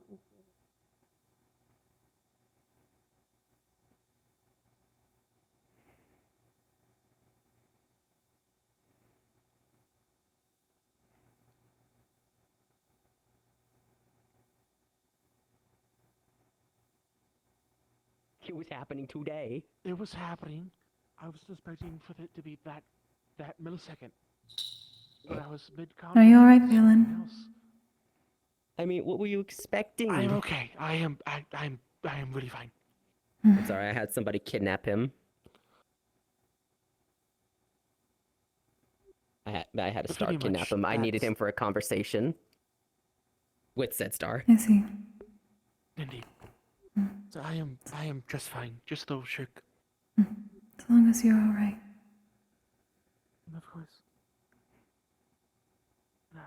It was happening today. It was happening. I was expecting for it to be that millisecond when I was mid Are you alright, Valen? I mean, what were you expecting? I am okay. I am really fine. I'm sorry, I had somebody kidnap him. I had a star Pretty kidnap much, him. I needed that's- him for a conversation with said star. I see. Indeed. So I am just fine. Just a little shook. As long as you're alright. Of course. No.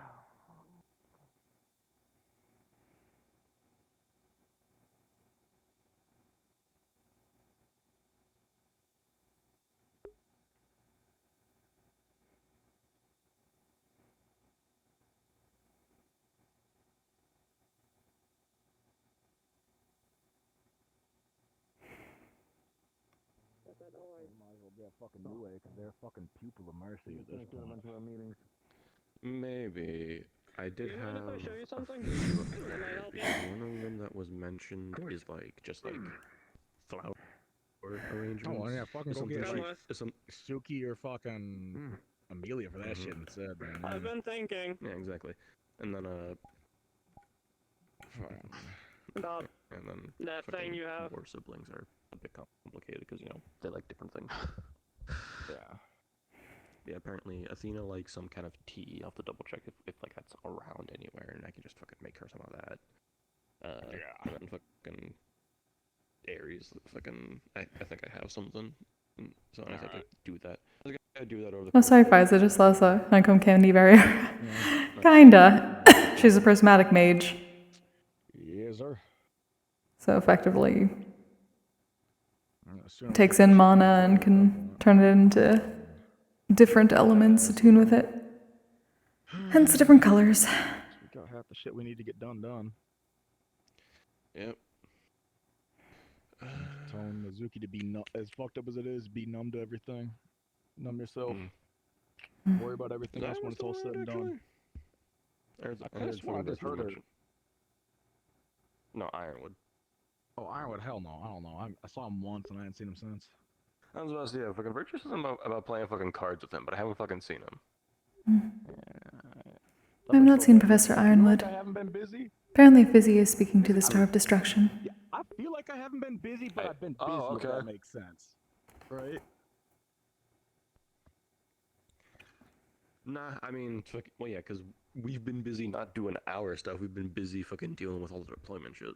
get fucking new because they're a fucking pupil of mercy at this point. Our meetings. Maybe. I did You mind have if I show you a something? few of That might help them. you. One of them that was mentioned is like just like flower Oh, arrangements. well, yeah, fucking Is go get something like, is some Suki or fucking Amelia for that shit instead, man. I've been thinking. Yeah, exactly. And then About and then that thing fucking you have. war siblings are a bit complicated because you know they like different things. Yeah. Yeah, apparently Athena likes some kind of tea. I'll have to double check if like that's around anywhere, and I can just fucking make her some of that. Yeah. And then fucking Aries, fucking I think I have something, so I just have to do that. I gotta do that over the. Oh, sorry, Fiza, just lost a honeycomb candy barrier. Kinda. She's a prismatic mage, Yes, sir. so effectively Soon as takes we in get mana and can turn it into different elements to tune with it. Hence the different colors. We got half the shit we need to get done. Yep. Telling Mizuki to be as fucked up as it is, be numb to everything. Numb yourself. Worry about everything else when it's all said and done. I could have sworn I just heard her. No, Ironwood. Oh, Ironwood, hell no. I don't know. I saw him once and I hadn't seen him since. I was about to say, yeah, fucking Virtue says about playing fucking cards with him, but I haven't fucking seen him. I have not seen Professor Ironwood. I haven't been busy. Apparently Fizzy is speaking to the Star of Destruction. Yeah, I feel like I haven't been busy, but I've been busy, if that makes sense. Right? Nah, I mean, well, yeah, because we've been busy not doing our stuff. We've been busy fucking dealing with all the deployment shit.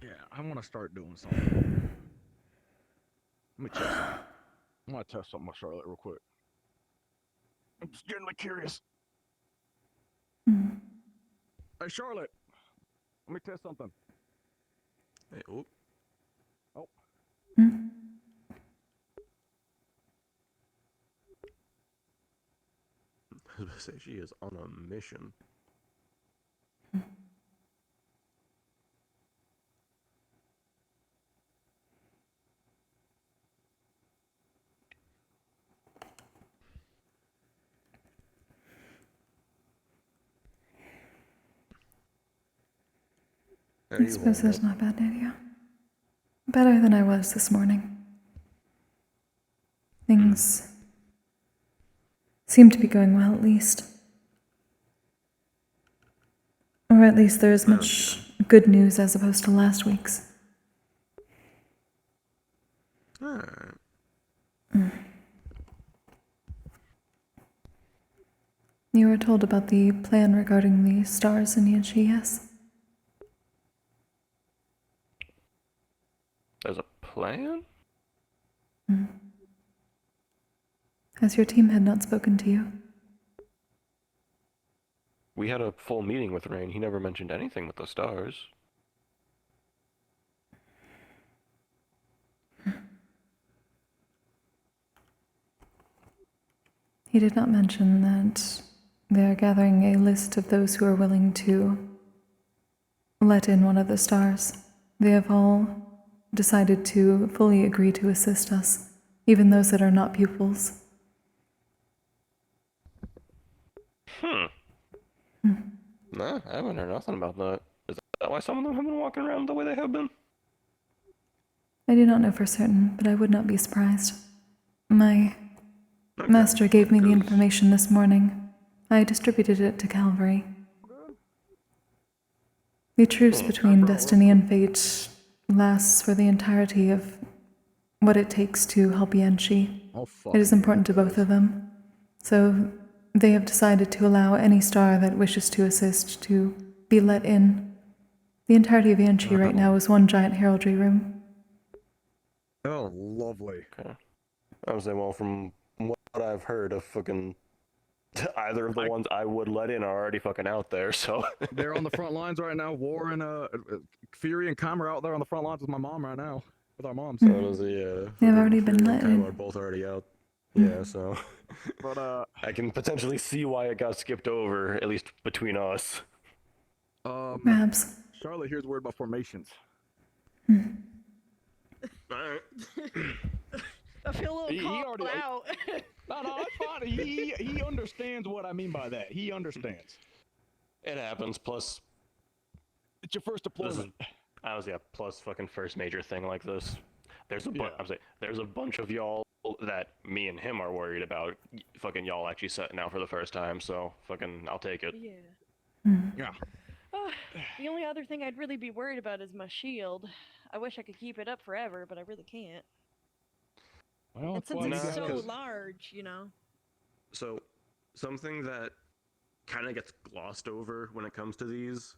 Yeah, I want to start doing something. Let me test something. I want to test something with Charlotte real quick. I'm just genuinely curious. Hey, Charlotte. Let me test something. Hey, oh. Oh. I was about to say, she is on a mission. I suppose that's not a bad idea. Better than I was this morning. Things seem to be going well, at least. Or at least there is much good news as opposed to last week's. You were told about the plan regarding the stars in Yanchi, yes? There's a plan? Has your team had not spoken to you? We had a full meeting with Rain. He never mentioned anything with the stars. He did not mention that they are gathering a list of those who are willing to let in one of the stars. They have all decided to fully agree to assist us, even those that are not pupils. Nah, I haven't heard nothing about that. Is that why some of them have been walking around the way they have been? I do not know for certain, but I would not be surprised. My master gave me the information this morning. I distributed it to Calvary. The truce between destiny and fate lasts for the entirety of what it takes to help Yanchi. It is important to both of them. So they have decided to allow any star that wishes to assist to be let in. The entirety of Yanchi right now is one giant heraldry room. Oh, lovely. Okay. I was saying, well, from what I've heard of fucking either of the ones I would let in are already fucking out there, so. They're on the front lines right now. War and Fury and Kym are out there on the front lines with my mom right now. With our moms. So does the, They've already been Fury let and Kyle in. are both already out. Yeah, so. But, I can potentially see why it got skipped over, at least between us. Perhaps. Charlotte here's word about formations. Alright. I feel a little He called already out. No, that's fine. He understands what I mean by that. He understands. It happens. Plus, it's your first deployment. I was plus fucking first major thing like this. There's a bunch of y'all that me and him are worried about. Fucking y'all actually setting out for the first time. So fucking, I'll take it. Yeah. Yeah. The only other thing I'd really be worried about is my shield. I wish I could keep it up forever, but I really can't. Well, and since it's so large, you know. So, something that kind of gets glossed over when it comes to these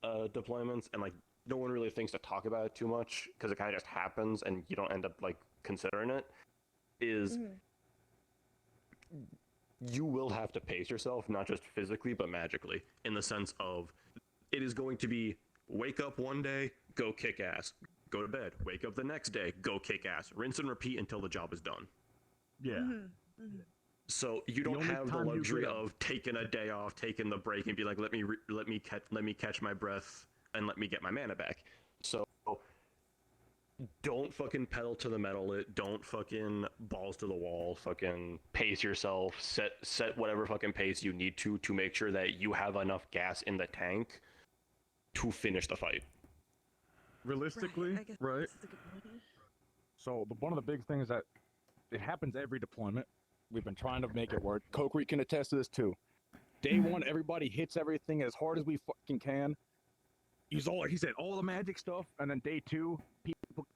deployments, and like no one really thinks to talk about it too much because it kind of just happens and you don't end up like considering it, is you will have to pace yourself, not just physically but magically, in the sense of it is going to be wake up one day, go kick ass, go to bed, wake up the next day, go kick ass, rinse and repeat until the job is done. Yeah. So you don't have the luxury of taking a day off, taking the break, and be like, let me catch my breath and let me get my mana back. So don't fucking pedal to the metal. Don't fucking balls to the wall. Fucking pace yourself. Set whatever fucking pace you need to make sure that you have enough gas in the tank to finish the fight. Realistically, right? So one of the big things that it happens every deployment. We've been trying to make it work. Kokkuri can attest to this too. Day one, everybody hits everything as hard as we fucking can. Use all, like he said, all the magic stuff, and then day two,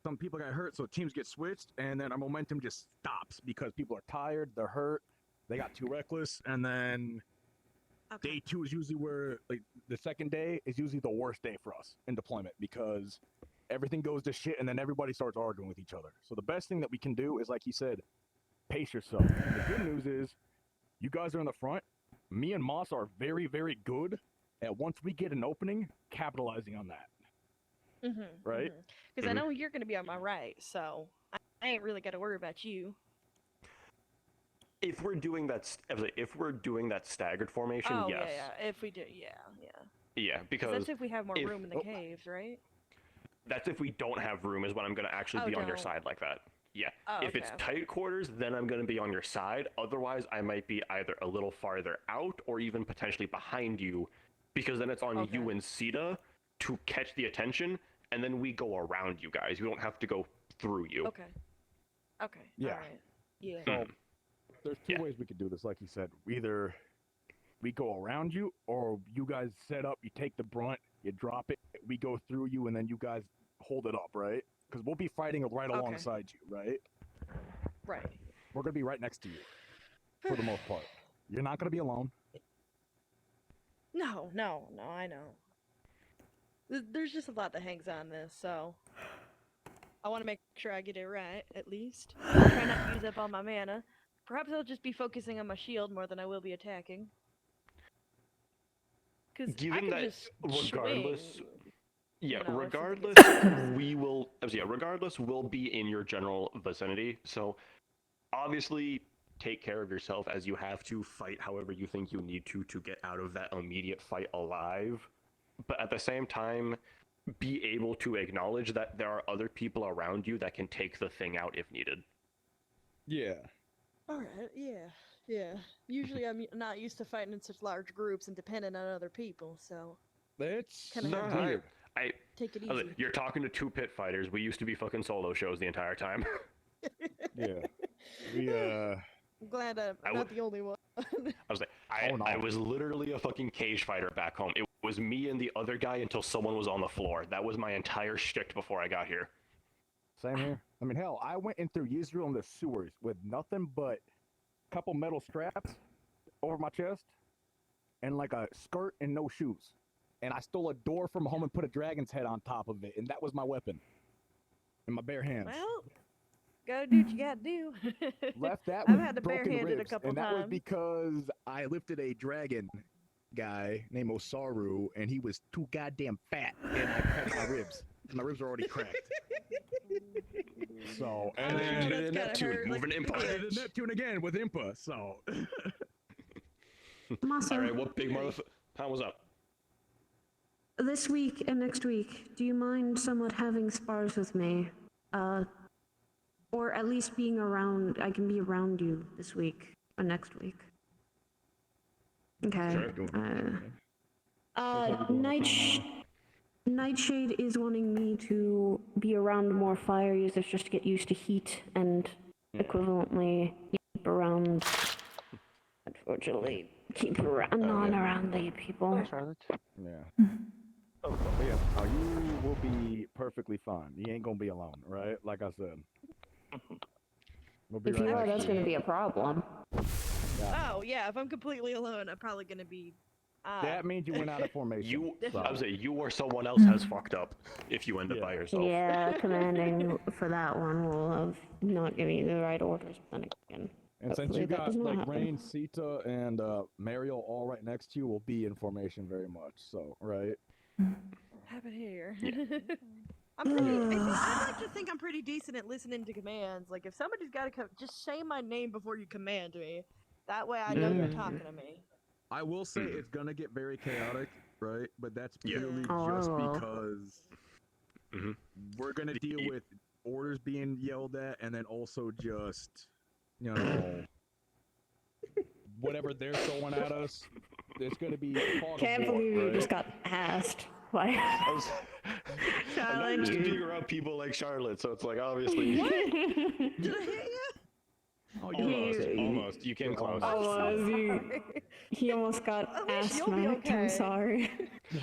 some people got hurt, so teams get switched, and then our momentum just stops because people are tired, they're hurt, they got too reckless, and then day two is usually where, like, the second day is usually the worst day for us in deployment because everything goes to shit, and then everybody starts arguing with each other. So the best thing that we can do is, like he said, pace yourself. And the good news is, you guys are in the front. Me and Moss are very, very good at once we get an opening, capitalizing on that. Right? Because I know you're going to be on my right, so I ain't really got to worry about you. If we're doing that, staggered formation, Oh, yes. yeah. If we do, Yeah, because that's if we have more room in the caves, right? That's if we don't have room, is when I'm going to actually be on your side like that. Yeah. If it's tight quarters, then I'm going to be on your side. Otherwise, I might be either a little farther out or even potentially behind you, because then it's on you and Sita to catch the attention, and then we go around you guys. We don't have to go through you. Okay. Yeah. All right. Yeah. So there's two ways we could do this, like you said. Either we go around you, or you guys set up, you take the brunt, you drop it, we go through you, and then you guys hold it up, right? Because we'll be fighting right alongside you, right? Right. We're going to be right next to you, for the most part. You're not going to be alone. No, I know. There's just a lot that hangs on this, so I want to make sure I get it right, at least. Try not to use up all my mana. Perhaps I'll just be focusing on my shield more than I will be attacking. Because I can just regardless... swing. Yeah, You know, regardless, regardless, we'll be in your general vicinity. So, obviously, take care of yourself as you have to. Fight however you think you need to get out of that immediate fight alive. But at the same time, be able to acknowledge that there are other people around you that can take the thing out if needed. Yeah. Alright, yeah. Usually I'm not used to fighting in such large groups and dependent on other people, so... That's weird. Take it easy. You're talking to two pit fighters. We used to be fucking solo shows the entire time. Yeah. I'm glad I'm not the only one. I was literally a fucking cage fighter back home. It was me and the other guy until someone was on the floor. That was my entire shtick before I got here. Same here. I mean, hell, I went in through Israel in the sewers with nothing but a couple metal straps over my chest and like a skirt and no shoes. And I stole a door from home and put a dragon's head on top of it, and that was my weapon. In my bare hands. Well, gotta do what you gotta do. Left that I've with had to broken barehanded ribs, a couple and that was times. because I lifted a dragon guy named Osaru, and he was too goddamn fat, and I cracked my ribs. My ribs are already cracked. So, and then Neptune, moving Impa. Neptune again with Impa, so. Alright, what big motherfucker? Pound was up. This week and next week, do you mind somewhat having spars with me? Or at least being around, I can be around you this week or next week. Okay. Nightshade is wanting me to be around more fire users just to get used to heat and equivalently keep around, unfortunately, keep around, around the people. Yeah. Oh, but yeah, you will be perfectly fine. You ain't gonna be alone, right? Like I said. We'll be If you right are, next that's to gonna you. be a problem. Oh yeah, if I'm completely alone, I'm probably gonna be. That means you went out of formation. I was say you or someone else has fucked up if you end up by yourself. Yeah, commanding for that one will have not giving you the right orders, but then again. And since hopefully you that got does not like happen. Rain, Sita, and Mario all right next to you, will be in formation very much. So, right? Happen here. I'm pretty. I like to think I'm pretty decent at listening to commands. Like if somebody's got to just say my name before you command me. That way I know you're talking to me. I will say it's gonna get very chaotic, right? But that's purely Oh, just well. because we're gonna deal with orders being yelled at, and then also just, you know, whatever they're throwing at us. It's gonna be part Can't of war, believe you right? just got asked. Why? I'm not used to being around people like Charlotte, so it's like obviously. Did I hit you? Oh, almost. You came close. He almost got ass smacked. I'm sorry.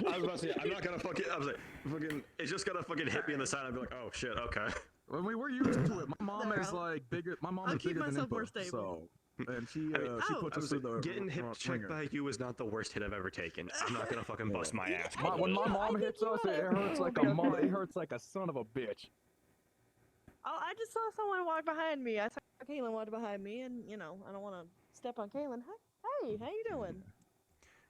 I was about to say, I'm not gonna fucking. I was like, fucking. It's just gonna fucking hit me in the side. I'd be like, oh shit, okay. I mean, we're used to it. My mom is like bigger. My mom I'll is keep bigger than myself more Impa, stable. so and she I mean, she puts us through the getting hip checked ringer. by you is not the worst hit I've ever taken. I'm not gonna fucking bust my ass. When my mom hits us, it hurts like a mother. It hurts like a son of a bitch. Oh, I just saw someone walk behind me. I saw Kaylin walk behind me, and you know, I don't want to step on Kaylin. Hey, how you doing?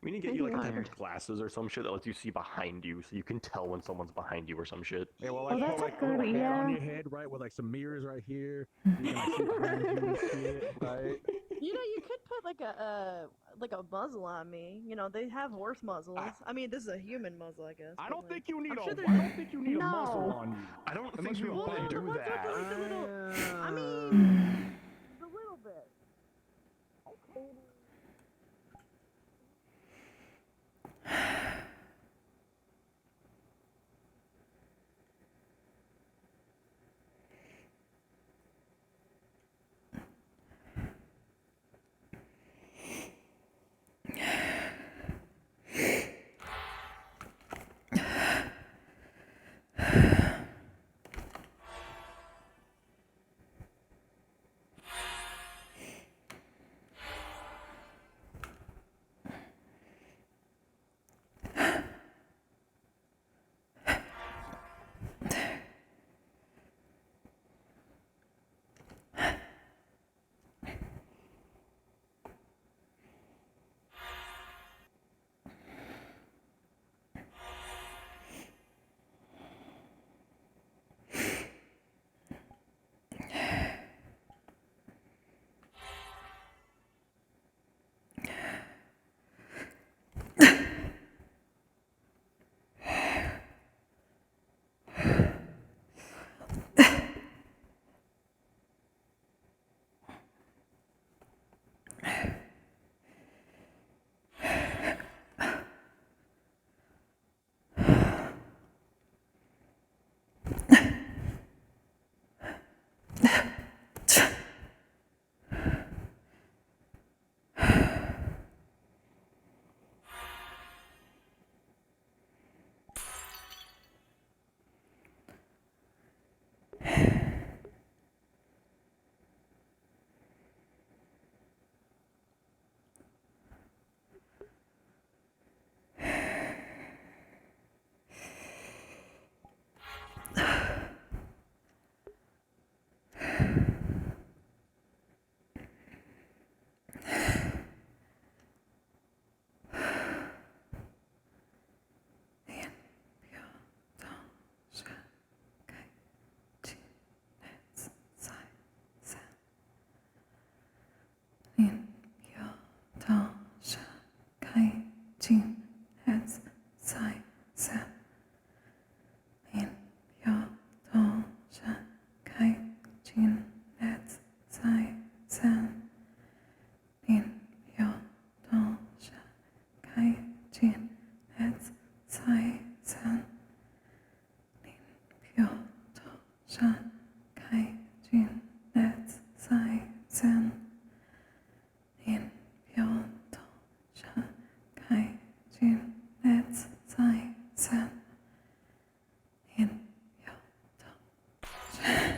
We need to get you like a type of glasses or some shit that lets you see behind you, so you can tell when someone's behind you or some shit. Yeah, well, like put like a little hat on your head, right, with like some mirrors right here. You can like see behind you and shit, right? You know, you could put like a muzzle on me. You know, they have horse muzzles. I mean, this is a human muzzle, I guess. I don't think you need I'm a. sure I don't think you need a muzzle on you. I don't Unless think you you want to do that. I mean, a little bit. Okay. sha, kai, jin, net, sai, sen. In, pyo, to, sha, kai, jin, net, sai, sen. In, pyo, to, sha.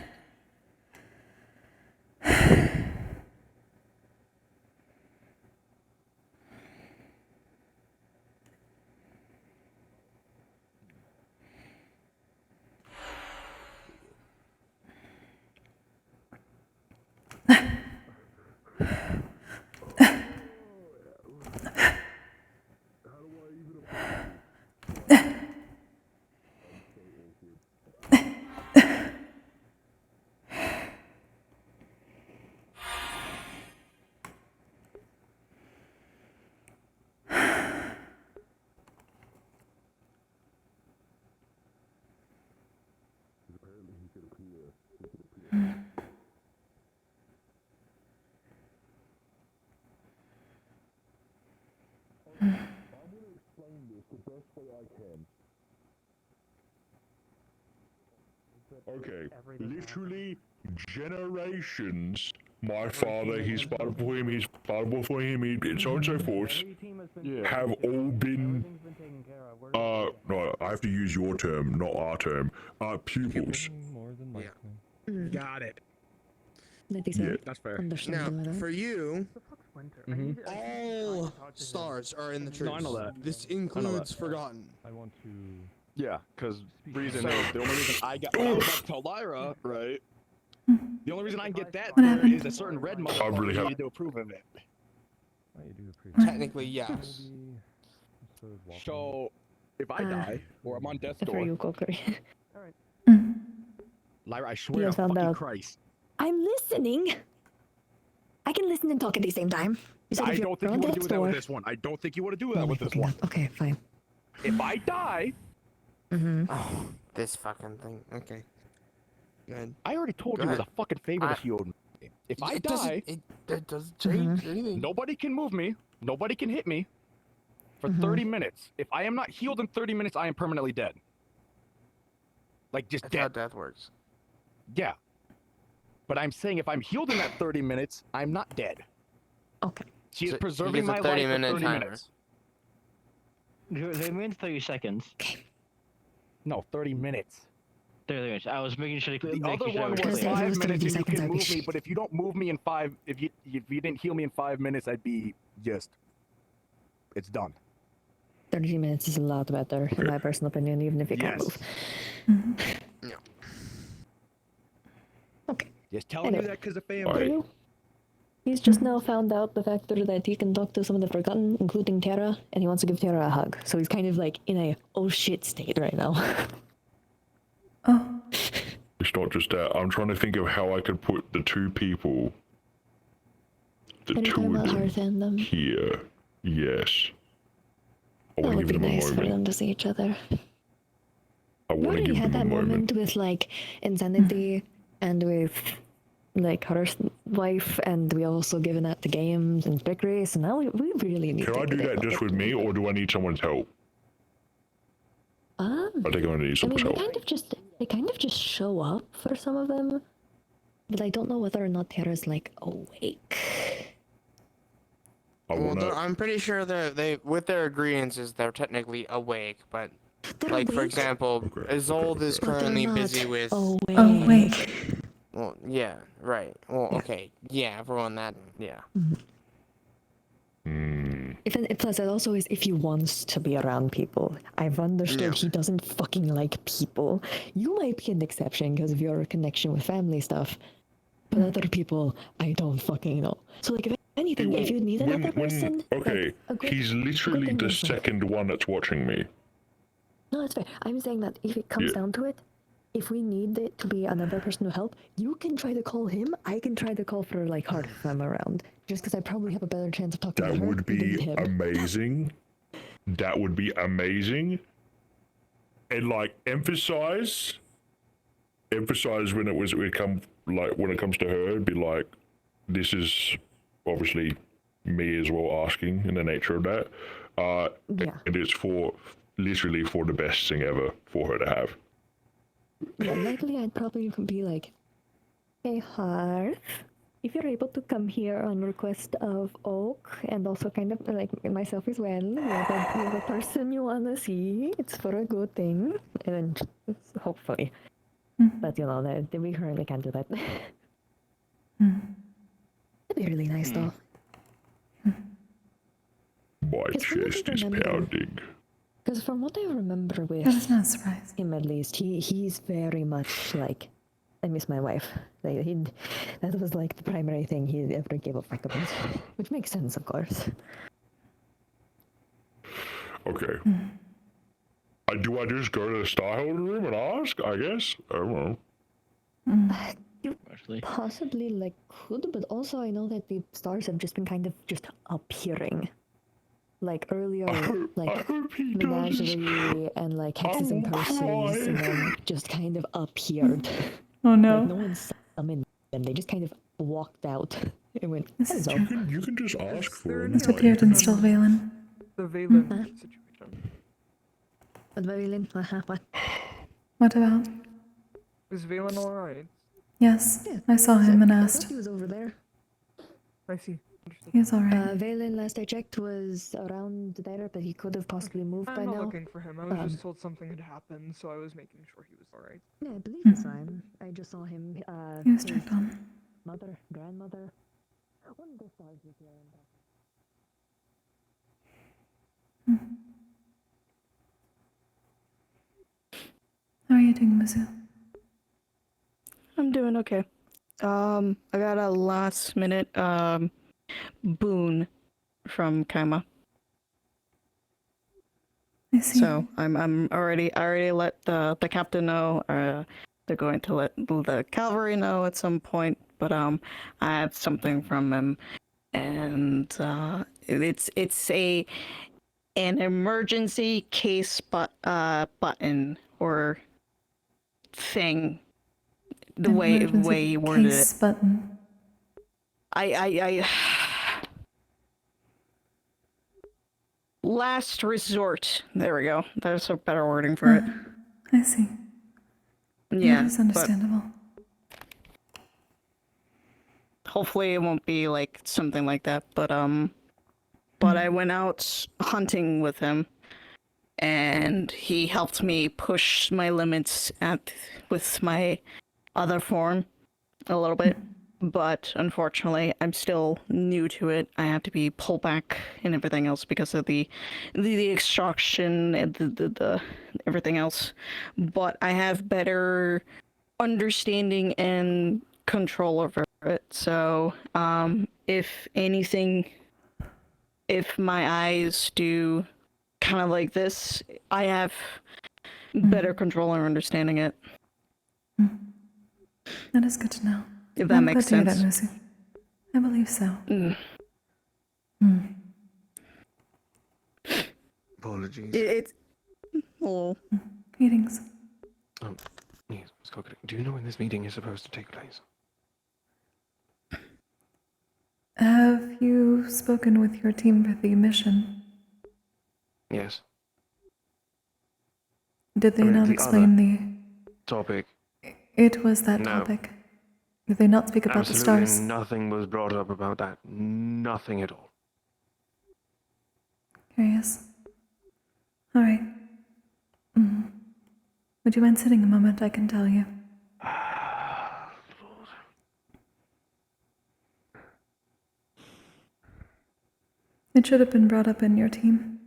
Okay, literally generations. My father, his father before him, his father before him, and so on and so forth, have all been, no, I have to use your term, not our term, pupils. More than Yeah. likely. Got it. Yeah. That's fair. Now, for you, all stars are in the truth. No, I know that. This I know includes that. Forgotten. I want to. Yeah, because reason So- is the only reason I got. What I was about to tell Lyra, right? The only reason I can get that What there happened? is a certain red I motherfucker really have- needed to approve of it. Oh, you do appreciate Technically, yes. So, if I die or I'm on death's For you, door, Kokkuri. Lyra, I swear You to found fucking out. Christ, I'm listening. I can listen and talk at the same time. You said I if you're don't think you on want to do death's that with door- this one. I don't think you want to do Oh that my with this fucking one. God. Okay, fine. If I die, Oh, this fucking thing. Okay. Good. I already told Go you it was ahead. a fucking favor that you owed me. If I It doesn't- die, it doesn't change anything. nobody can move me. Nobody can hit me for 30 minutes. If I am not healed in 30 minutes, I am permanently dead. Like, just That's how dead. death works. Yeah. But I'm saying if I'm healed in that 30 minutes, I'm not dead. Okay. She is So he preserving gets a my 30 life for minute 30 timer. minutes. They mean 30 seconds. No, 30 minutes. 30 minutes. I was making sure The other one was Because if it 5 was 30 minutes and you seconds, can I'd be move me, shit. but if you don't move me in 5, if you didn't heal me in 5 minutes, I'd be just, it's done. 30 minutes is a lot better, in my personal opinion, even if you can't Yes. move. Just telling Anyway. you that because of For family. you, he's just now found out the factor that he can talk to some of the Forgotten, including Terra, and he wants to give Terra a hug. So he's kind of like in a oh shit state right now. It's not just that. I'm trying to think of how I could put the two people, the Are you two talking of about them Hearth and them? here. Yes. I That want to would give be them a nice for moment. them to see each other. I We want to already give had them a that moment. moment with like Insanity and with like Hearth's wife, and we also given that to games and trickery, so now we really need Can to I do get that just with me, or do I need someone's help? I think I'm gonna need I mean, someone's they help. kind of just show up for some of them, but I don't know whether or not Terra's like awake. I'm pretty sure that they, with their agreeances, they're technically awake, but like for example, Isolde is But they're currently not busy with. awake. Well, yeah, right. Well, okay, yeah, for one that, yeah. Plus, it also is if he wants to be around people. I've understood he doesn't fucking like people. You might be an exception because of your connection with family stuff, but other people, I don't fucking know. So, like, if anything, if you need another person, Okay, he's literally thing the is, like- second one that's watching me. no, that's fair. I'm saying that if it comes down to it, if we need it to be another person to help, you can try to call him. I can try to call for like Heart if I'm around, just because I probably have a better chance of talking That to her would than be him. amazing. That would be amazing. And like emphasize when when it comes to her, it'd be like, this is obviously me as well asking in the nature of that. And it's literally for the best thing ever for her to have. Yeah, likely I'd probably be like, hey, Hearth, if you're able to come here on request of Oak, and also kind of like myself as well, we have a person you want to see, it's for a good thing, and then hopefully. But you know, we currently can't do that. That'd be really nice though. My chest is pounding. Because from what I remember with That is not a surprise. him, at least, he's very much like, I miss my wife. Like, that was like the primary thing he ever gave a fuck about, which makes sense, of course. Okay. Do I just go to the Starholder room and ask? I guess. I don't know. You possibly like could, but also I know that the stars have just been kind of just appearing. Like earlier, like Menagerie and like Hexes and Curses, and then just kind of appeared. Oh no. Like no one summoned them; they just kind of walked out and went. This is Hello. true. You can just ask for him. This appeared in still Valen. The Valen situation. What about Valen? What? What about? Is Valen alright? Yes, I saw him and I asked. thought he was over there. I see. He's alright. Valen, last I checked, was around there, but he could have possibly moved by I'm not now. looking for him. I was just told something had happened, so I was making sure he was alright. Yeah, I believe he's fine. I just saw him. He was his checked on. Mother, grandmother. One of the stars was here. How are you doing, Mizu? I'm doing okay. I got a last minute boon from Kaima. I see. So I already let the captain know. They're going to let the cavalry know at some point. But I have something from him, and it's an emergency case button or thing. The way he worded case it. Button. I last resort. There we go. There's a better wording for it. I see. Yeah, That is understandable. Hopefully it won't be like something like that. But I went out hunting with him, and he helped me push my limits with my other form a little bit. But unfortunately, I'm still new to it. I have to be pulled back and everything else because of the extraction and the everything else. But I have better understanding and control over it. So, if anything, if my eyes do kind of like this, I have better control and understanding it. That is good to know. If that I'm makes glad to hear sense. that, Mizu. I believe so. Apologies. It's well. Greetings. Yes, Miss Kokkuri, do you know when this meeting is supposed to take place? Have you spoken with your team for the mission? Yes. Did they I mean, not the explain other topic? It was that No. topic. Did they not speak about the Absolutely stars? nothing was brought up about that. Nothing at all. Curious. Alright. Would you mind sitting a moment? I can tell you. It should have been brought up in your team.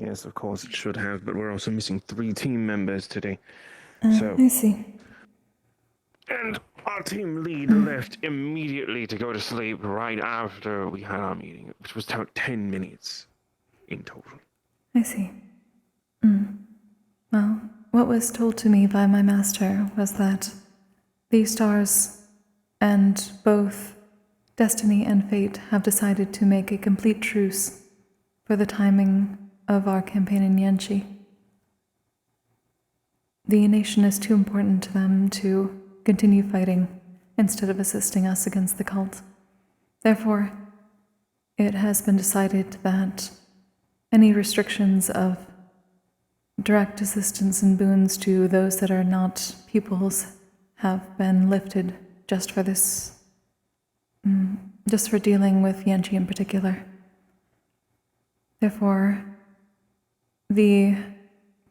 Yes, of course it should have, but we're also missing 3 team members today. I see. And our team lead left immediately to go to sleep right after we had our meeting, which was about 10 minutes in total. I see. Well, what was told to me by my master was that these stars and both Destiny and Fate have decided to make a complete truce for the timing of our campaign in Yanchi. The nation is too important to them to continue fighting instead of assisting us against the cult. Therefore, it has been decided that any restrictions of direct assistance and boons to those that are not pupils have been lifted just for this, just for dealing with Yanchi in particular. Therefore, the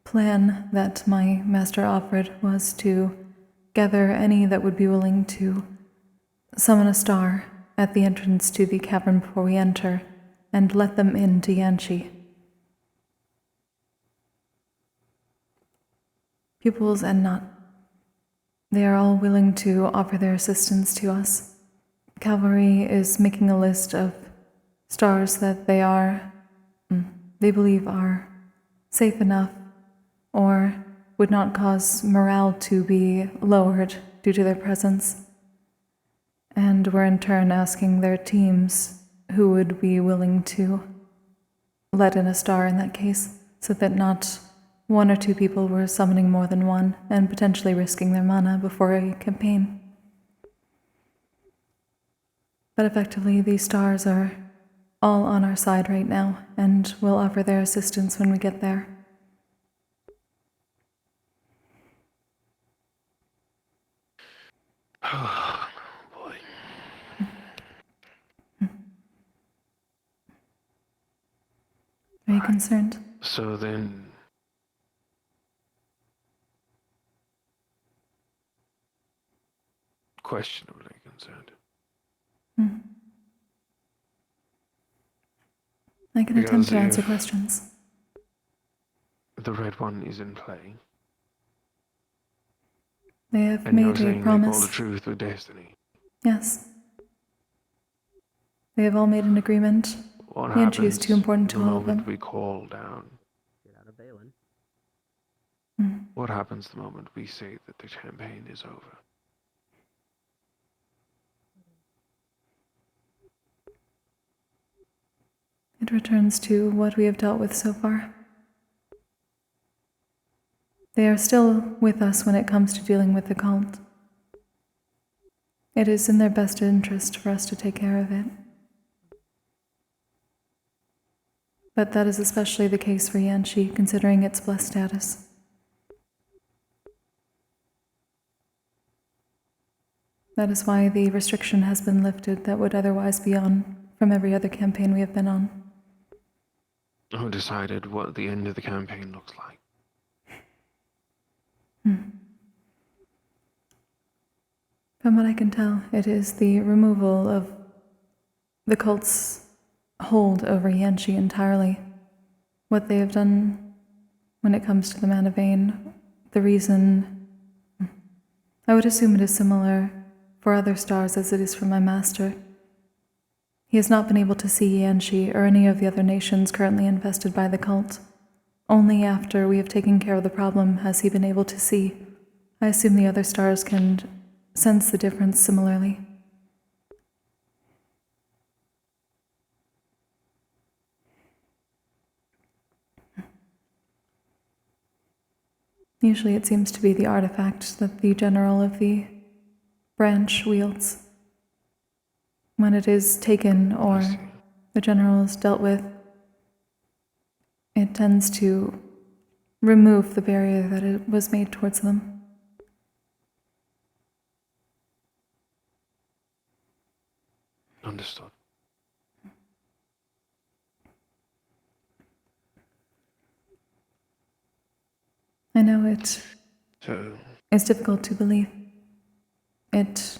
plan that my master offered was to gather any that would be willing to summon a star at the entrance to the cavern before we enter and let them into Yanchi. Pupils and not. They are all willing to offer their assistance to us. Cavalry is making a list of stars that they believe are safe enough or would not cause morale to be lowered due to their presence. And we're in turn asking their teams who would be willing to let in a star in that case, so that not one or two people were summoning more than one and potentially risking their mana before a campaign. But effectively, these stars are all on our side right now, and will offer their assistance when we get there. Oh, boy. Are you concerned? So then... questionably concerned. I can attempt Because to answer if questions. the red one is in play, They have and you're made a saying they call the promise. truth with destiny, Yes. They have all made an agreement. what Yanchi happens is too important the to all of moment them. we call down? What happens the moment we say that the campaign is over? It returns to what we have dealt with so far. They are still with us when it comes to dealing with the cult. It is in their best interest for us to take care of it. But that is especially the case for Yanchi, considering its blessed status. That is why the restriction has been lifted that would otherwise be on from every other campaign we have been on. Who decided what the end of the campaign looks like? From what I can tell, it is the removal of the cult's hold over Yanchi entirely. What they have done when it comes to the Man of Vain, the reason... I would assume it is similar for other stars as it is for my master. He has not been able to see Yanchi or any of the other nations currently infested by the cult. Only after we have taken care of the problem has he been able to see. I assume the other stars can sense the difference similarly. Usually it seems to be the artifact that the general of the branch wields. When it is taken or the general is dealt with, it tends to remove the barrier that it was made towards them. Understood. I know it So, is difficult to believe. It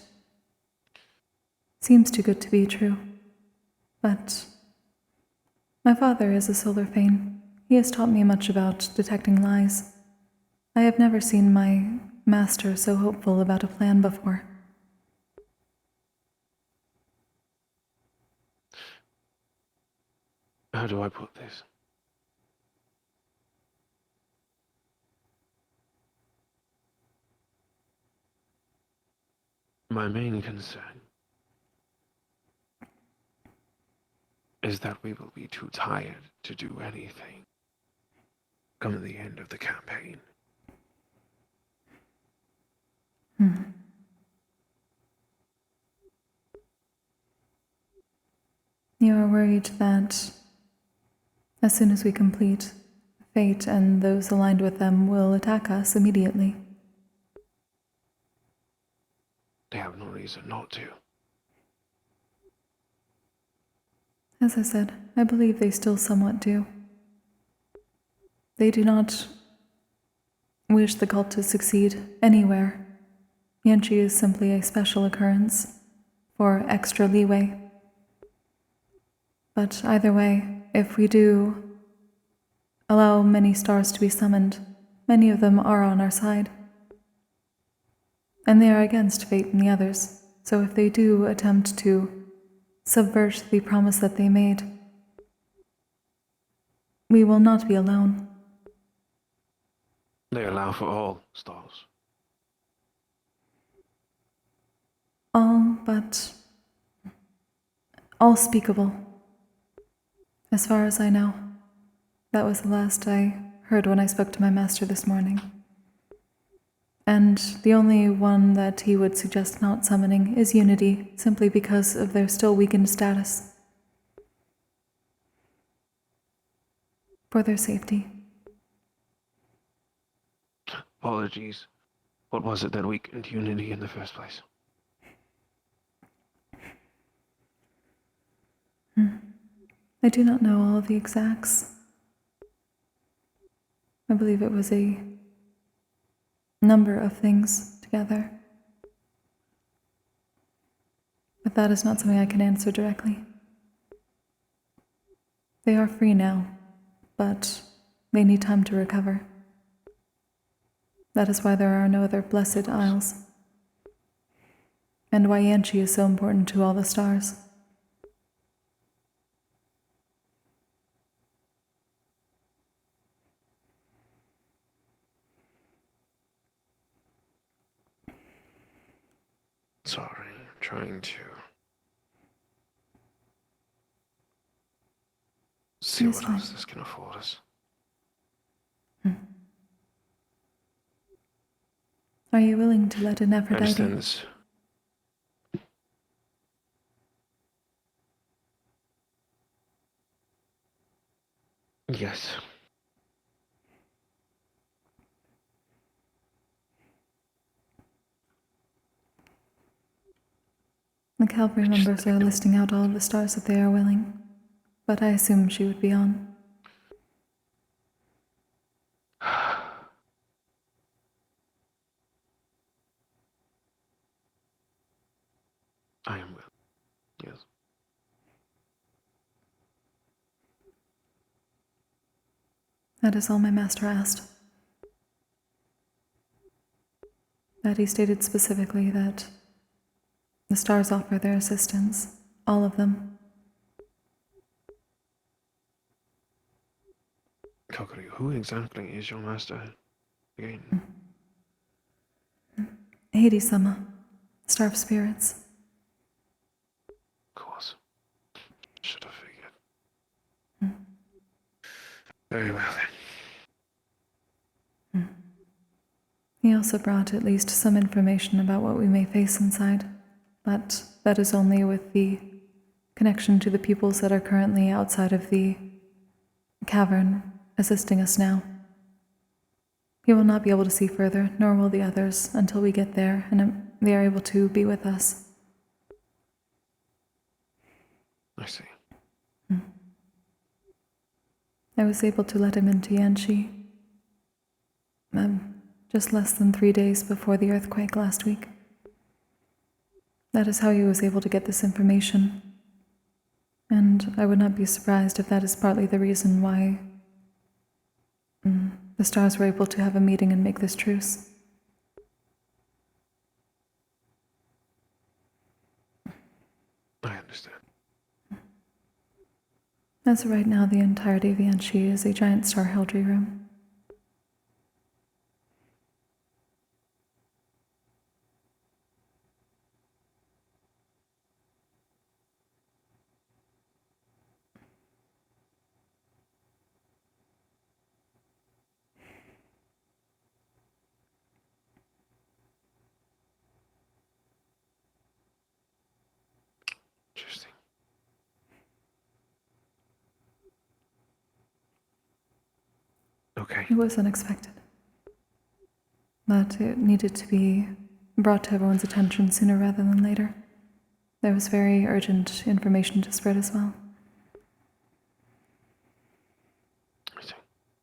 seems too good to be true. But my father is a solar fane. He has taught me much about detecting lies. I have never seen my master so hopeful about a plan before. how do I put this? My main concern is that we will be too tired to do anything come the end of the campaign. You are worried that as soon as we complete fate and those aligned with them will attack us immediately. They have no reason not to. As I said, I believe they still somewhat do. They do not wish the cult to succeed anywhere. Yanchi is simply a special occurrence for extra leeway. But either way, if we do allow many stars to be summoned, many of them are on our side. And they are against fate and the others, so if they do attempt to subvert the promise that they made, we will not be alone. They allow for all stars. All but all speakable. As far as I know, that was the last I heard when I spoke to my master this morning. And the only one that he would suggest not summoning is Unity, simply because of their still weakened status. For their safety. Apologies. What was it that weakened Unity in the first place? I do not know all of the exacts. I believe it was a number of things together. But that is not something I can answer directly. They are free now, but they need time to recover. That is why there are no other blessed isles. And why Yanchi is so important to all the stars. Sorry, I'm trying to see It's what fine. else this can afford us. Are you willing to let an I understand Aphrodite? this. Yes. The cavalry members are listing out all of the stars that they are willing, but I assume she would be on. I am willing. Yes. That is all my master asked. That he stated specifically that the stars offer their assistance, all of them. Kokkuri, who exactly is your master? Again. Hades-sama, Star of Spirits. Of course. Should have figured. Very well then. He also brought at least some information about what we may face inside, but that is only with the connection to the pupils that are currently outside of the cavern assisting us now. He will not be able to see further, nor will the others, until we get there and they are able to be with us. I see. I was able to let him into Yanchi just less than 3 days before the earthquake last week. That is how he was able to get this information. And I would not be surprised if that is partly the reason why the stars were able to have a meeting and make this truce. I understand. As of right now, the entirety of Yanchi is a giant star heraldry room. Interesting. Okay. It was unexpected. But it needed to be brought to everyone's attention sooner rather than later. There was very urgent information to spread as well.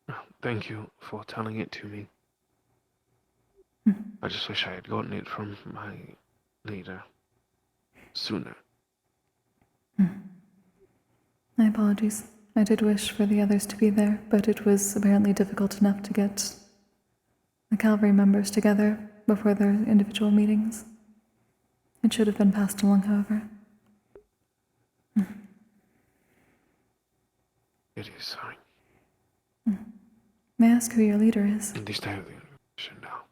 Well, thank you for telling it to me. Hmm. I just wish I had gotten it from my leader sooner. My apologies. I did wish for the others to be there, but it was apparently difficult enough to get the cavalry members together before their individual meetings. It should have been passed along, however. It is sorry. May I ask who your leader is? At least I have the information now.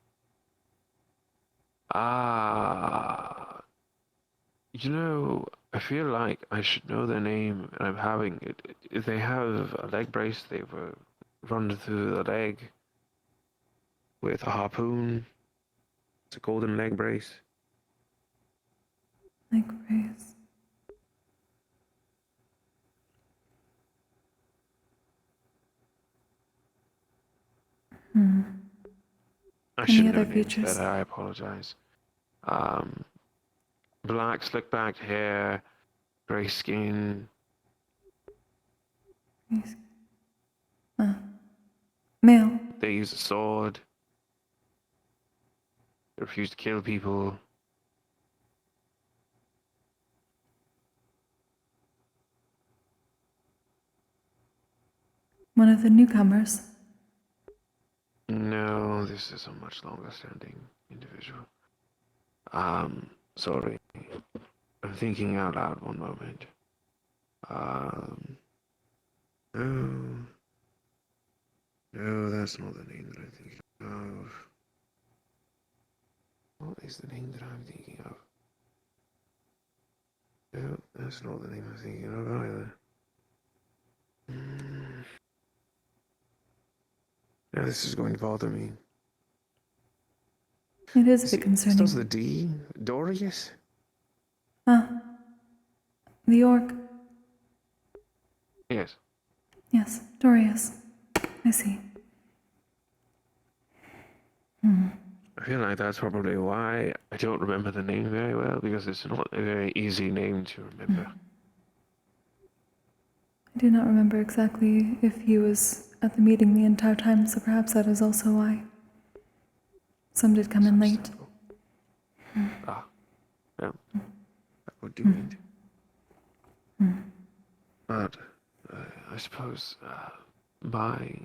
You know, I feel like I should know their name, and I'm having it. If they have a leg brace, they were run through the leg with a harpoon. It's a golden leg brace. Leg brace. I Any should other know names features? better. I apologize. Black slick back hair, gray skin. Male. They use a sword. They refuse to kill people. One of the newcomers. No, this is a much longer standing individual. Sorry. I'm thinking out loud one moment. No, that's not the name that I'm thinking of. What is the name that I'm thinking of? No, that's not the name I'm thinking of either. Now this is going to bother me. It is a bit concerning. Starts with a D? Dorius? The orc. Yes. Yes, Dorius. I see. I feel like that's probably why I don't remember the name very well, because it's not a very easy name to remember. I do not remember exactly if he was at the meeting the entire time, so perhaps that is also why. Some did come in late. Well, that would do it. But I suppose my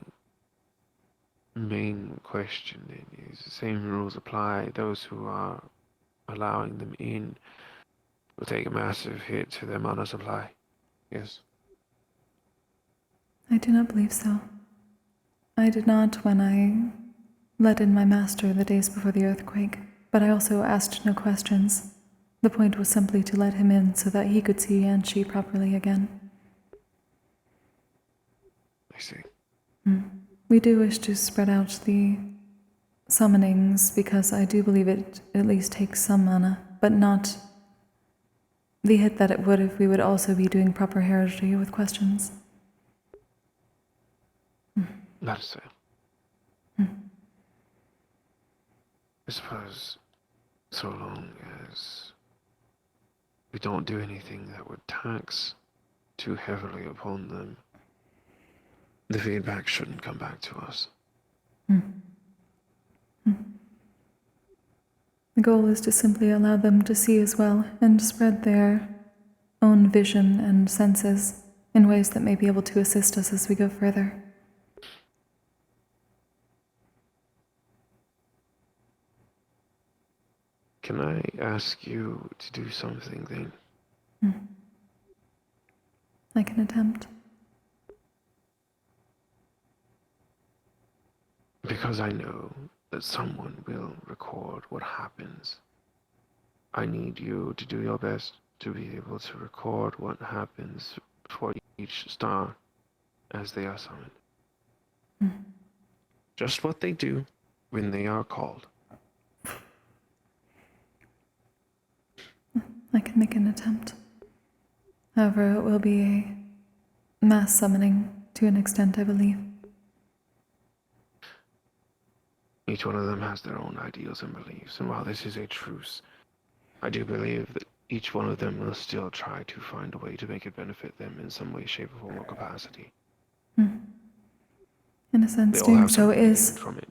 main question then is the same rules apply. Those who are allowing them in will take a massive hit to their mana supply. Yes. I do not believe so. I did not when I let in my master the days before the earthquake, but I also asked no questions. The point was simply to let him in so that he could see Yanshi properly again. I see. We do wish to spread out the summonings because I do believe it at least takes some mana, but not the hit that it would if we would also be doing proper heraldry with questions. That is fair. I suppose so long as we don't do anything that would tax too heavily upon them, the feedback shouldn't come back to us. The goal is to simply allow them to see as well and spread their own vision and senses in ways that may be able to assist us as we go further. Can I ask you to do something then? I can attempt. Because I know that someone will record what happens. I need you to do your best to be able to record what happens for each star as they are summoned. Just what they do when they are called. I can make an attempt. However, it will be a mass summoning to an extent, I believe. each one of them has their own ideals and beliefs, and while this is a truce, I do believe that each one of them will still try to find a way to make it benefit them in some way, shape, or form or capacity. In a sense, They all doing have so something to gain is. from it.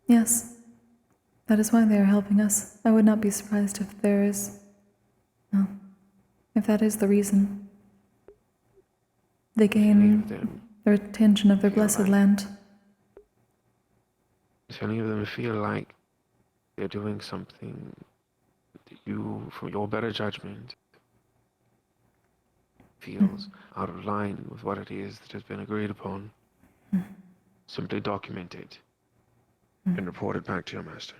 Yes. That is why they are helping us. I would not be surprised if there is. Well, if that is the reason. They gain the retention of their blessed land. If any of them feel like they're doing something that you, from your better judgment, feels out of line with what it is that has been agreed upon, simply document it and report it back to your master.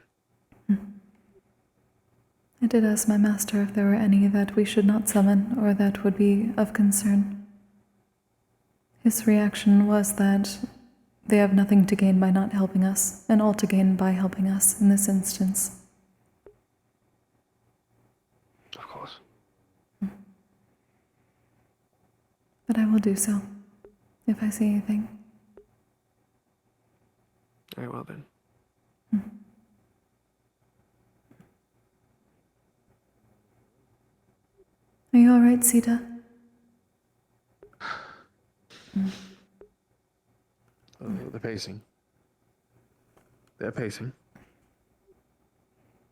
I did ask my master if there were any that we should not summon or that would be of concern. His reaction was that they have nothing to gain by not helping us, and all to gain by helping us in this instance. Of course. But I will do so, if I see anything. Very well then. Are you alright, Sita? The pacing. They're pacing.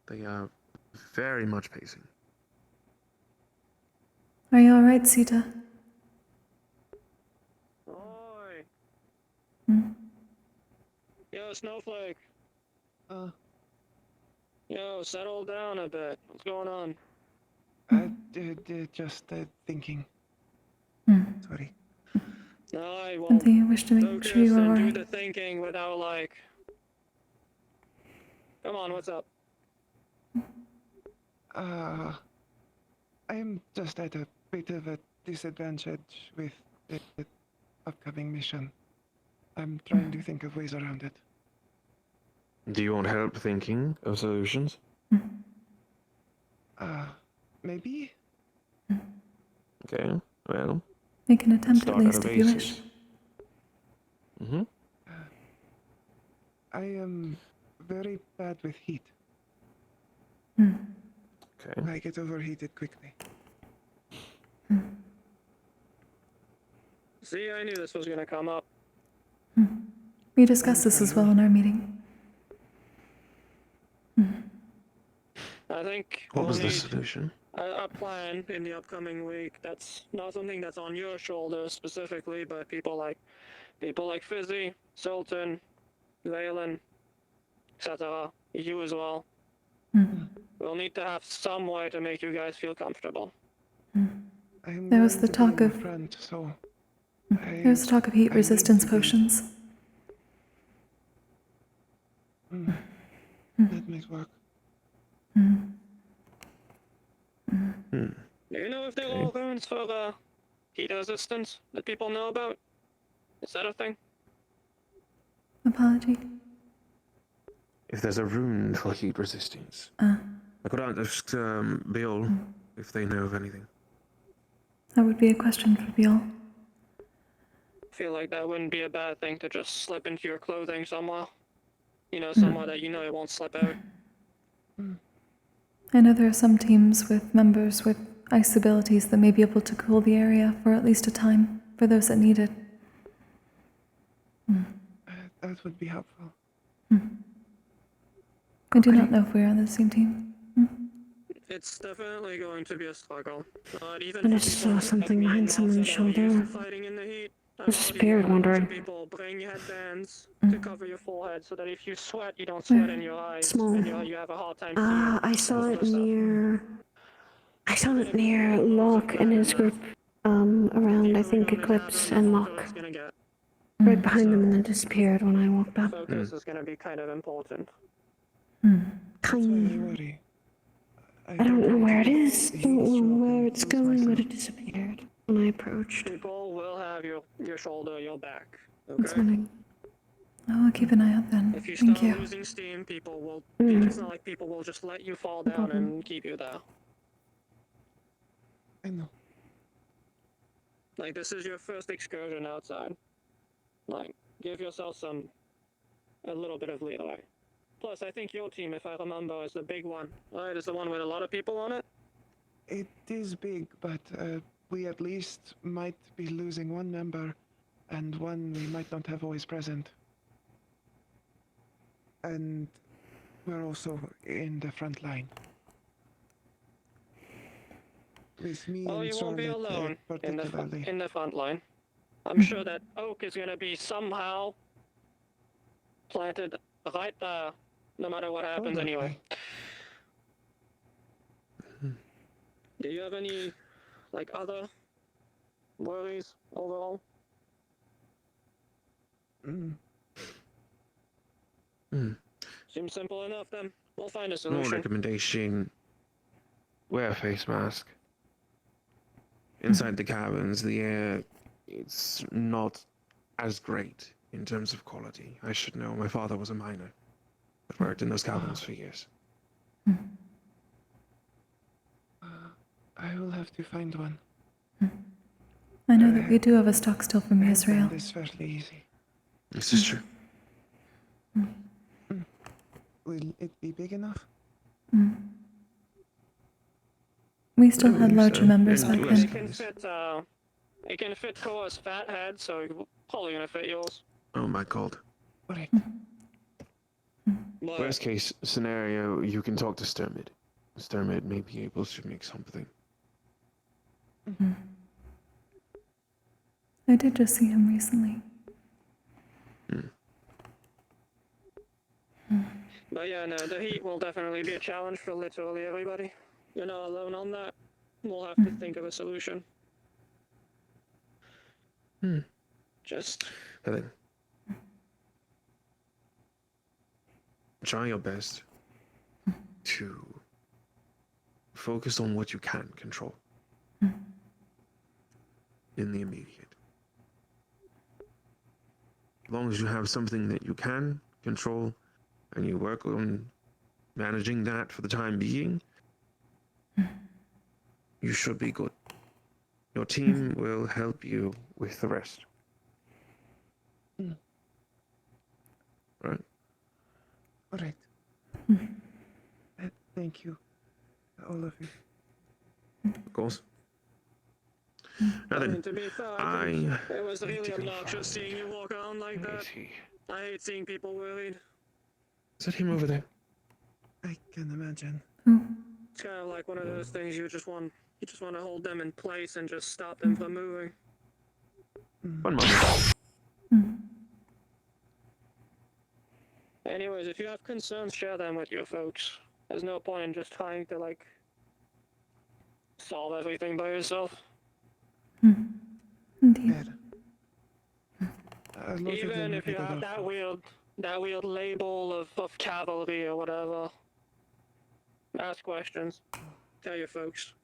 They are very much pacing. Are you alright, Sita? Oi! Hmm? Yo, Snowflake. Yo, settle down a bit. What's going on? Just thinking. Sorry. No, I won't. Something you wish to make sure you are and do alright. the thinking without like. Come on, what's up? I'm just at a bit of a disadvantage with the upcoming mission. I'm trying to think of ways around it. Do you want help thinking of solutions? Maybe? Okay, well. Make an attempt at start least a if you basis. wish. I am very bad with heat. Okay. I get overheated quickly. See, I knew this was gonna come up. We discussed this as well in our meeting. I think What we'll was the need solution? a plan in the upcoming week. That's not something that's on your shoulders specifically, but people like Fizzy, Sultan, Valen, etc. You as well. We'll need to have some way to make you guys feel comfortable. There was the talk of. There was talk of heat resistance potions. That might work. Do you know if there are runes for the heat resistance that people know about? Is that a thing? Apology. If there's a rune for heat resistance. I could ask Bill if they know of anything. That would be a question for Biel. I feel like that wouldn't be a bad thing to just slip into your clothing somewhere. You know, somewhere that you know it won't slip out. I know there are some teams with members with ice abilities that may be able to cool the area for at least a time for those that need it. That would be helpful. I do not know if we are on the same team. It's definitely going to be a struggle. Even I for just people saw like something me behind and someone's Martha that are used to shoulder. fighting in the heat. There's a spirit wandering. People bring headbands to cover your forehead so that if you sweat, you don't sweat in your eyes. Small. And you have a hard time seeing. I saw it near. I saw it near Locke and his group. Around I think Eclipse and Locke. Right behind them, and then disappeared when I walked up. Focus is going to be kind of important. Kind. I don't know where it is. Don't know where it's going, but it disappeared when I approached. People will have your shoulder, your back. That's Okay. fine. I'll keep an eye out then. If you Thank start you. losing steam, people will. It's not like people will just let you fall down and keep you there. I know. Like, this is your first excursion outside. Like, give yourself a little bit of leeway. Plus, I think your team, if I remember, is the big one, right? Is the one with a lot of people on it? It is big, but we at least might be losing one member, and one we might not have always present. And we're also in the front line. With me Oh, and you won't be Charlotte, alone particularly. in the front line. I'm sure that Oak is gonna be somehow planted right there, no matter what happens anyway. Do you have any, like, other worries overall? Seems simple enough then. We'll find a Small solution. recommendation: wear a face mask. Inside the cabins, the air, it's not as great in terms of quality. I should know. My father was a miner, but worked in those cabins for years. I will have to find one. I know that we do have a stock still from Israel. It's fairly easy. This is true. Will it be big enough? We still had larger members back It then. can fit Koa's fat head, so it's probably gonna fit yours. Oh my god. Right. Worst case scenario, you can talk to Sturmid. Sturmid may be able to make something. I did just see him recently. But yeah, no, the heat will definitely be a challenge for literally everybody. You're not alone on that. We'll have to think of a solution. Just... Helen, try your best to focus on what you can control in the immediate. As long as you have something that you can control and you work on managing that for the time being, you should be good. Your team will help you with the rest. Right? All right. Thank you, all of you. Of course. Now I then, mean, to be fair, it was really obnoxious seeing you walk around like that. I hate seeing people worried. Is that him over there? I can imagine. It's kind of like one of those things you just want to hold them in place and just stop them from moving. One moment. Anyways, if you have concerns, share them with your folks. There's no point in just trying to, like, solve everything by yourself. Indeed. Even if you have that weird label of cavalry or whatever, ask questions. Tell your folks.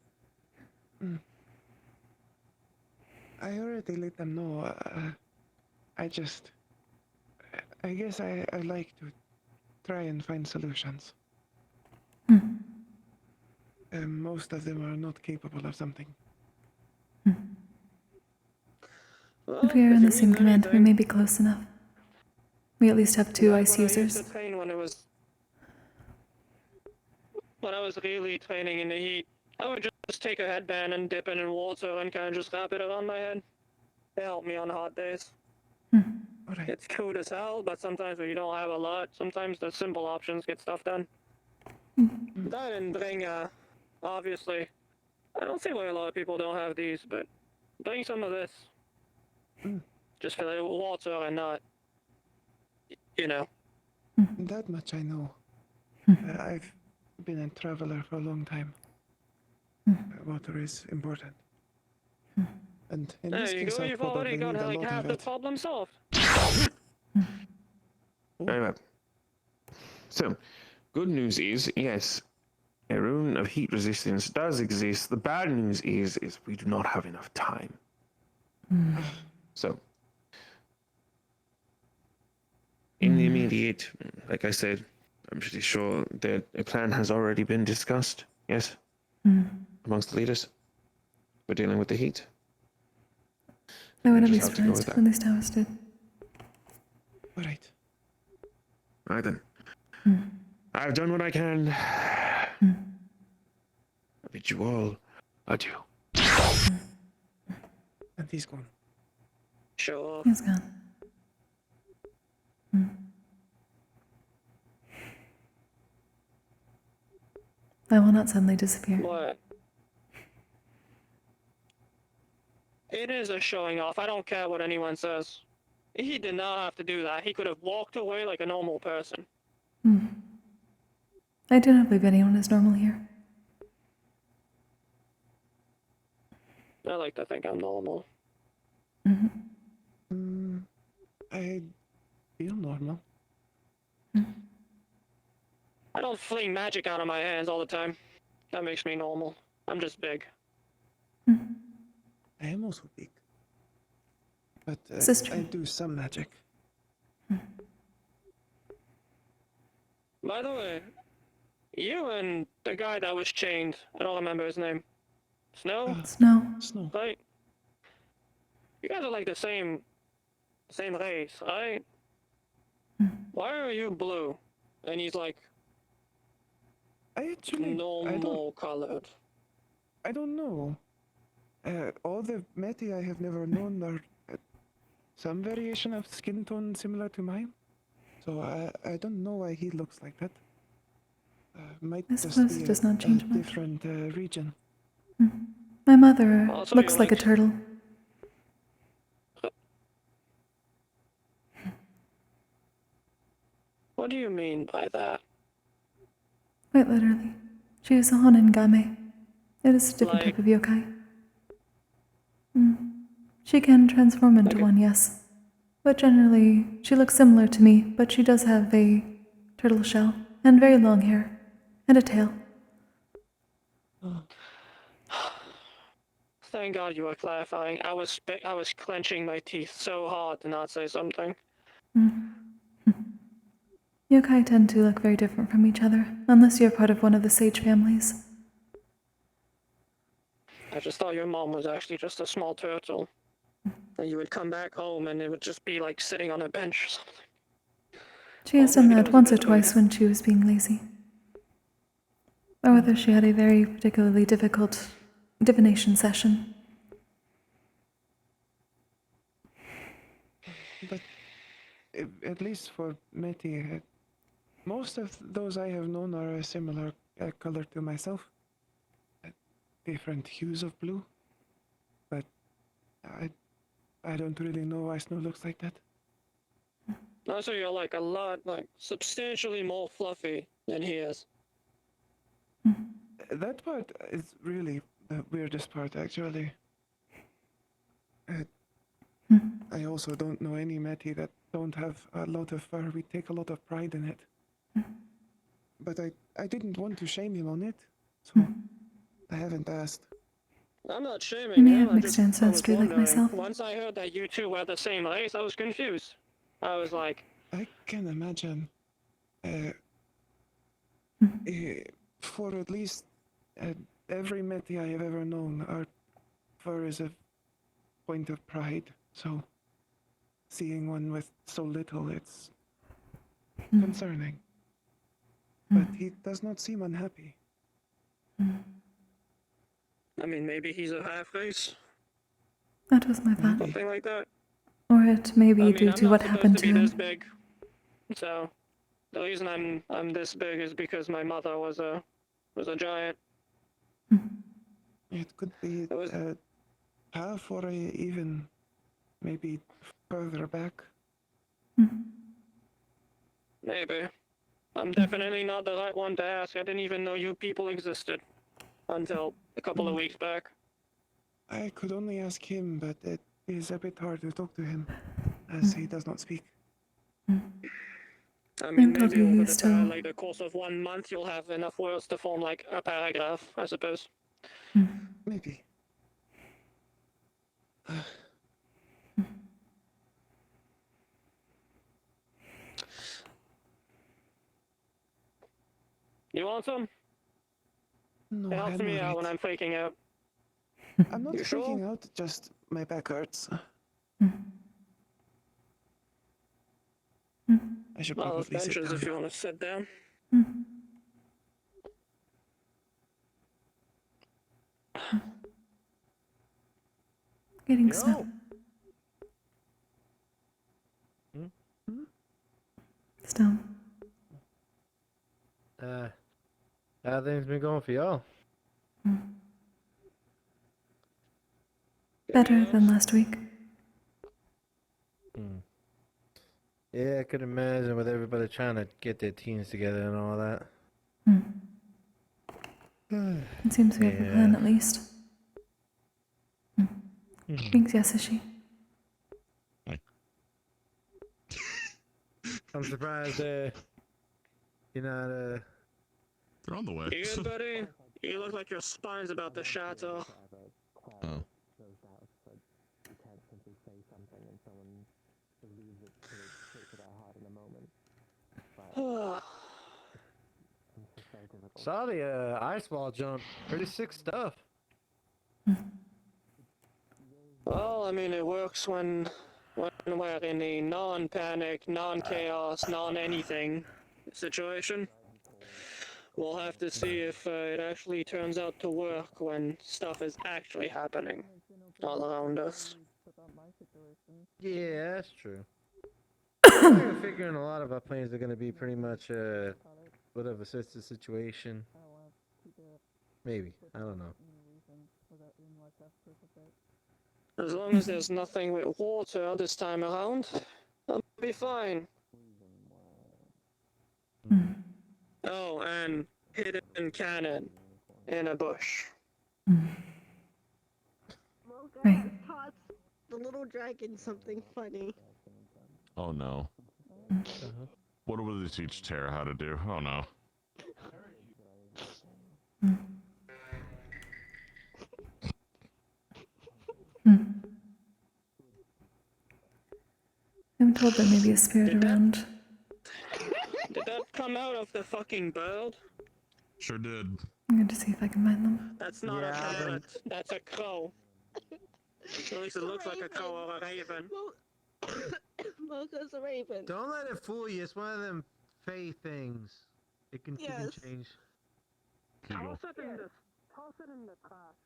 I already let them know. I guess I like to try and find solutions. Most of them are not capable of something. Well, If we are in the you same need command, we anything, may be close enough. We at least have two back ice when I used users. to train when I was really training in the heat, I would just take a headband and dip it in water and kind of just wrap it around my head. It helped me on hot days. It's cool as hell, but sometimes when you don't have a lot, sometimes the simple options get stuff done. That and bring, obviously, I don't see why a lot of people don't have these, but bring some of this. Just fill it with water and not, you know. That much I know. I've been a traveler for a long time. Water is important. And in There this you case, go, I you've probably already got need a like lot half of the it. problem solved. Very well. So, good news is, yes, a rune of heat resistance does exist. The bad news is we do not have enough time. So, in the immediate, like I said, I'm pretty sure that a plan has already been discussed, yes? Amongst the leaders. We're dealing with the heat. I wouldn't be Just have to go surprised with if at least I was did. Right. Right then. I've done what I can. I bid you all adieu. And he's gone. Sure. He's gone. I will not suddenly disappear. What? It is a showing off. I don't care what anyone says. He did not have to do that. He could have walked away like a normal person. I do not believe anyone is normal here. I like to think I'm normal. I feel normal. I don't fling magic out of my hands all the time. That makes me normal. I'm just big. I am also big. But Sister. I do some magic. By the way, you and the guy that was chained, I don't remember his name. Snow? Snow. Snow. Right? You guys are like the same race, right? Why are you blue? And he's like I actually normal colored. I don't know. All the Meti I have never known are some variation of skin tone similar to mine. So I don't know why he looks like that. Might I just suppose be it does not change much. different region. My mother Also, looks you're like a like- turtle. What do you mean by that? Quite literally. She is a Honengame. It is a different type of yokai. She can transform into one, yes. But generally, she looks similar to me, but she does have a turtle shell, and very long hair, and a tail. Thank God you were clarifying. I was clenching my teeth so hard to not say something. Yokai tend to look very different from each other, unless you're part of one of the sage families. I just thought your mom was actually just a small turtle. And you would come back home and it would just be like sitting on a bench or something. She has done that once or twice when she was being lazy. Or whether she had a very particularly difficult divination session. But at least for Meti, most of those I have known are a similar color to myself. Different hues of blue. But I don't really know why Snow looks like that. Also, you're like a lot, like substantially more fluffy than he is. That part is really the weirdest part, actually. I also don't know any Meti that don't have a lot of fur. We take a lot of pride in it. But I didn't want to shame him on it, so I haven't asked. I'm not shaming You may him. have I mixed just I ancestry was like wondering. myself. Once I heard that you two were the same race, I was confused. I was like, I can imagine. For at least every Meti I have ever known, our fur is a point of pride. So, seeing one with so little, it's concerning. But he does not seem unhappy. I mean, maybe he's a half race, That was my thought. something like that. Or it may be I mean, due I'm to not what supposed happened to to be this him. big, so the reason I'm this big is because my mother was a giant. It could be half or even maybe further back. Maybe. I'm definitely not the right one to ask. I didn't even know you people existed until a couple of weeks back. I could only ask him, but it is a bit hard to talk to him, as he does not speak. I mean, told maybe you over he's like the course of 1 month, you'll have enough words to form like a paragraph, I suppose. Maybe. You want some? No, It helps I'm me out alright. when I'm freaking out. I'm not You sure? freaking out, just my back hurts. I should Well, probably sit benches down. if you want to sit down. Getting snow. Still. How things been going for y'all? Better than last week. Yeah, I could imagine with everybody trying to get their teams together and all that. It seems we have a plan at least. Thanks, Yasushi. I'm surprised you're not They're on the way. You good, buddy? You look like your spine's about to shatter. Oh. Saw the ice wall jump. Pretty sick stuff. Well, I mean, it works when we're in a non-panic, non-chaos, non-anything situation. We'll have to see if it actually turns out to work when stuff is actually happening all around us. Yeah, that's true. I'm figuring a lot of our planes are going to be pretty much whatever sits the situation. Maybe. I don't know. As long as there's nothing with water this time around, I'll be fine. Oh, and hidden cannon in a bush. Right. Taught the little dragon something funny. Oh no. What will they teach Tara how to do? Oh no. I'm told there may be a spirit around. Did that come out of the fucking bird? Sure did. I'm going to see if I can find them. That's not a parrot. That's a crow. At least it looks like a crow or a raven. Mocha's a raven. Don't let it fool you. It's one of them fey things. It can change. Toss it in the trash.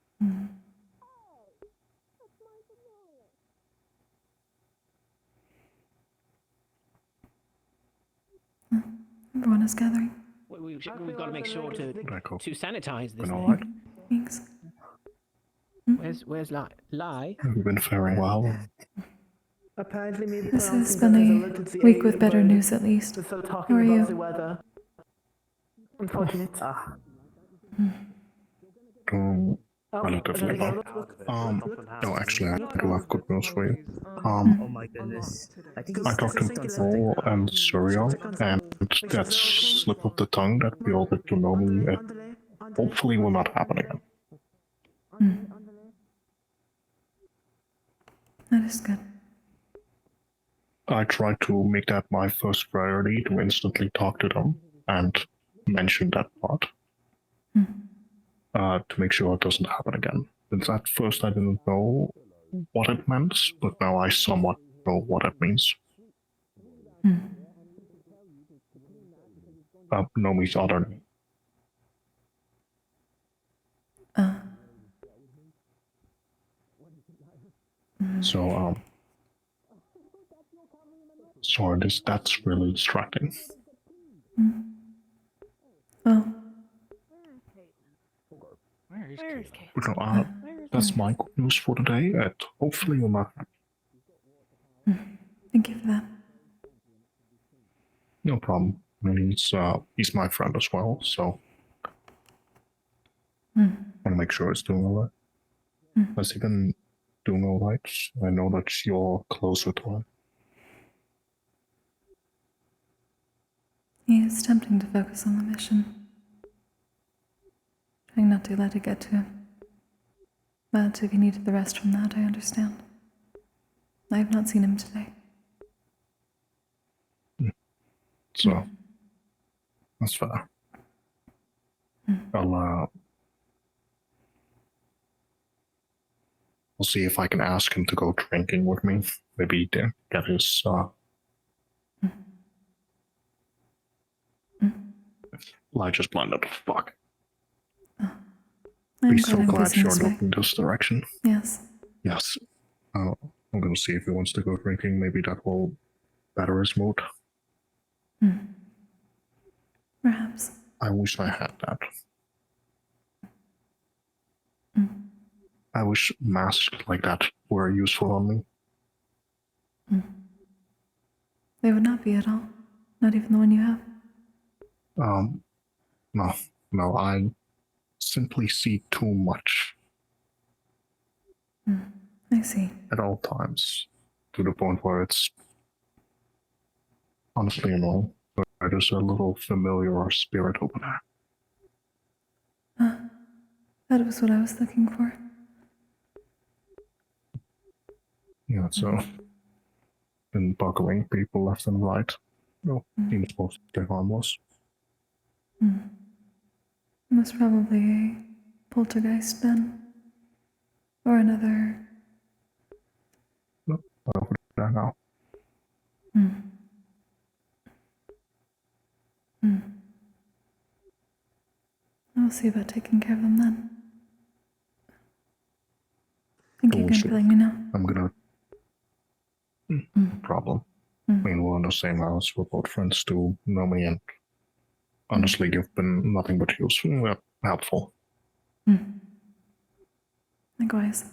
Everyone is gathering. We've got to make sure to sanitize this. Been alright. Thanks. Where's Lai? Have you been faring well? Apparently, maybe This has been a week with better news at least. How are you? Unfortunate. Relatively well. No, actually, I do have good news for you. Oh my goodness. I talked to Paul and Surya, and that slip of the tongue that we all get to know me, hopefully will not happen again. That is good. I tried to make that my first priority to instantly talk to them and mention that part. To make sure it doesn't happen again. Since at first I didn't know what it meant, but now I somewhat know what it means. Nomi's other name. So, sorry, that's really distracting. Oh. Where is Kate? No, that's my good news for today. Hopefully you'll not. Thank you for that. No problem. I mean, he's my friend as well, so I want to make sure he's doing all right. Has he been doing all right? I know that you're closer to him. He is tempting to focus on the mission. Trying not to let it get to him. But if he needed the rest from that, I understand. I have not seen him today. So, that's fair. I'll see if I can ask him to go drinking with me. Maybe get his I just blinded. Fuck. I'm Be glad so I'm glad facing you're this way. looking this direction. Yes. Yes. I'm gonna see if he wants to go drinking. Maybe that will better his mood. Perhaps. I wish I had that. I wish masks like that were useful on me. They would not be at all. Not even the one you have. No, I simply see too much I see. at all times, to the point where it's honestly annoying. But there's a little familiar or spirit over there. That was what I was looking for. Yeah, so been bugging people left and right. No, seems mostly harmless. Most probably a poltergeist then. Or another. No, over there now. I'll see about taking care of them then. Thank you again Bullshit. for letting me know. I'm gonna. No problem. I mean, we're in the same house. We're both friends to know me, and honestly, you've been nothing but useful, helpful. Likewise.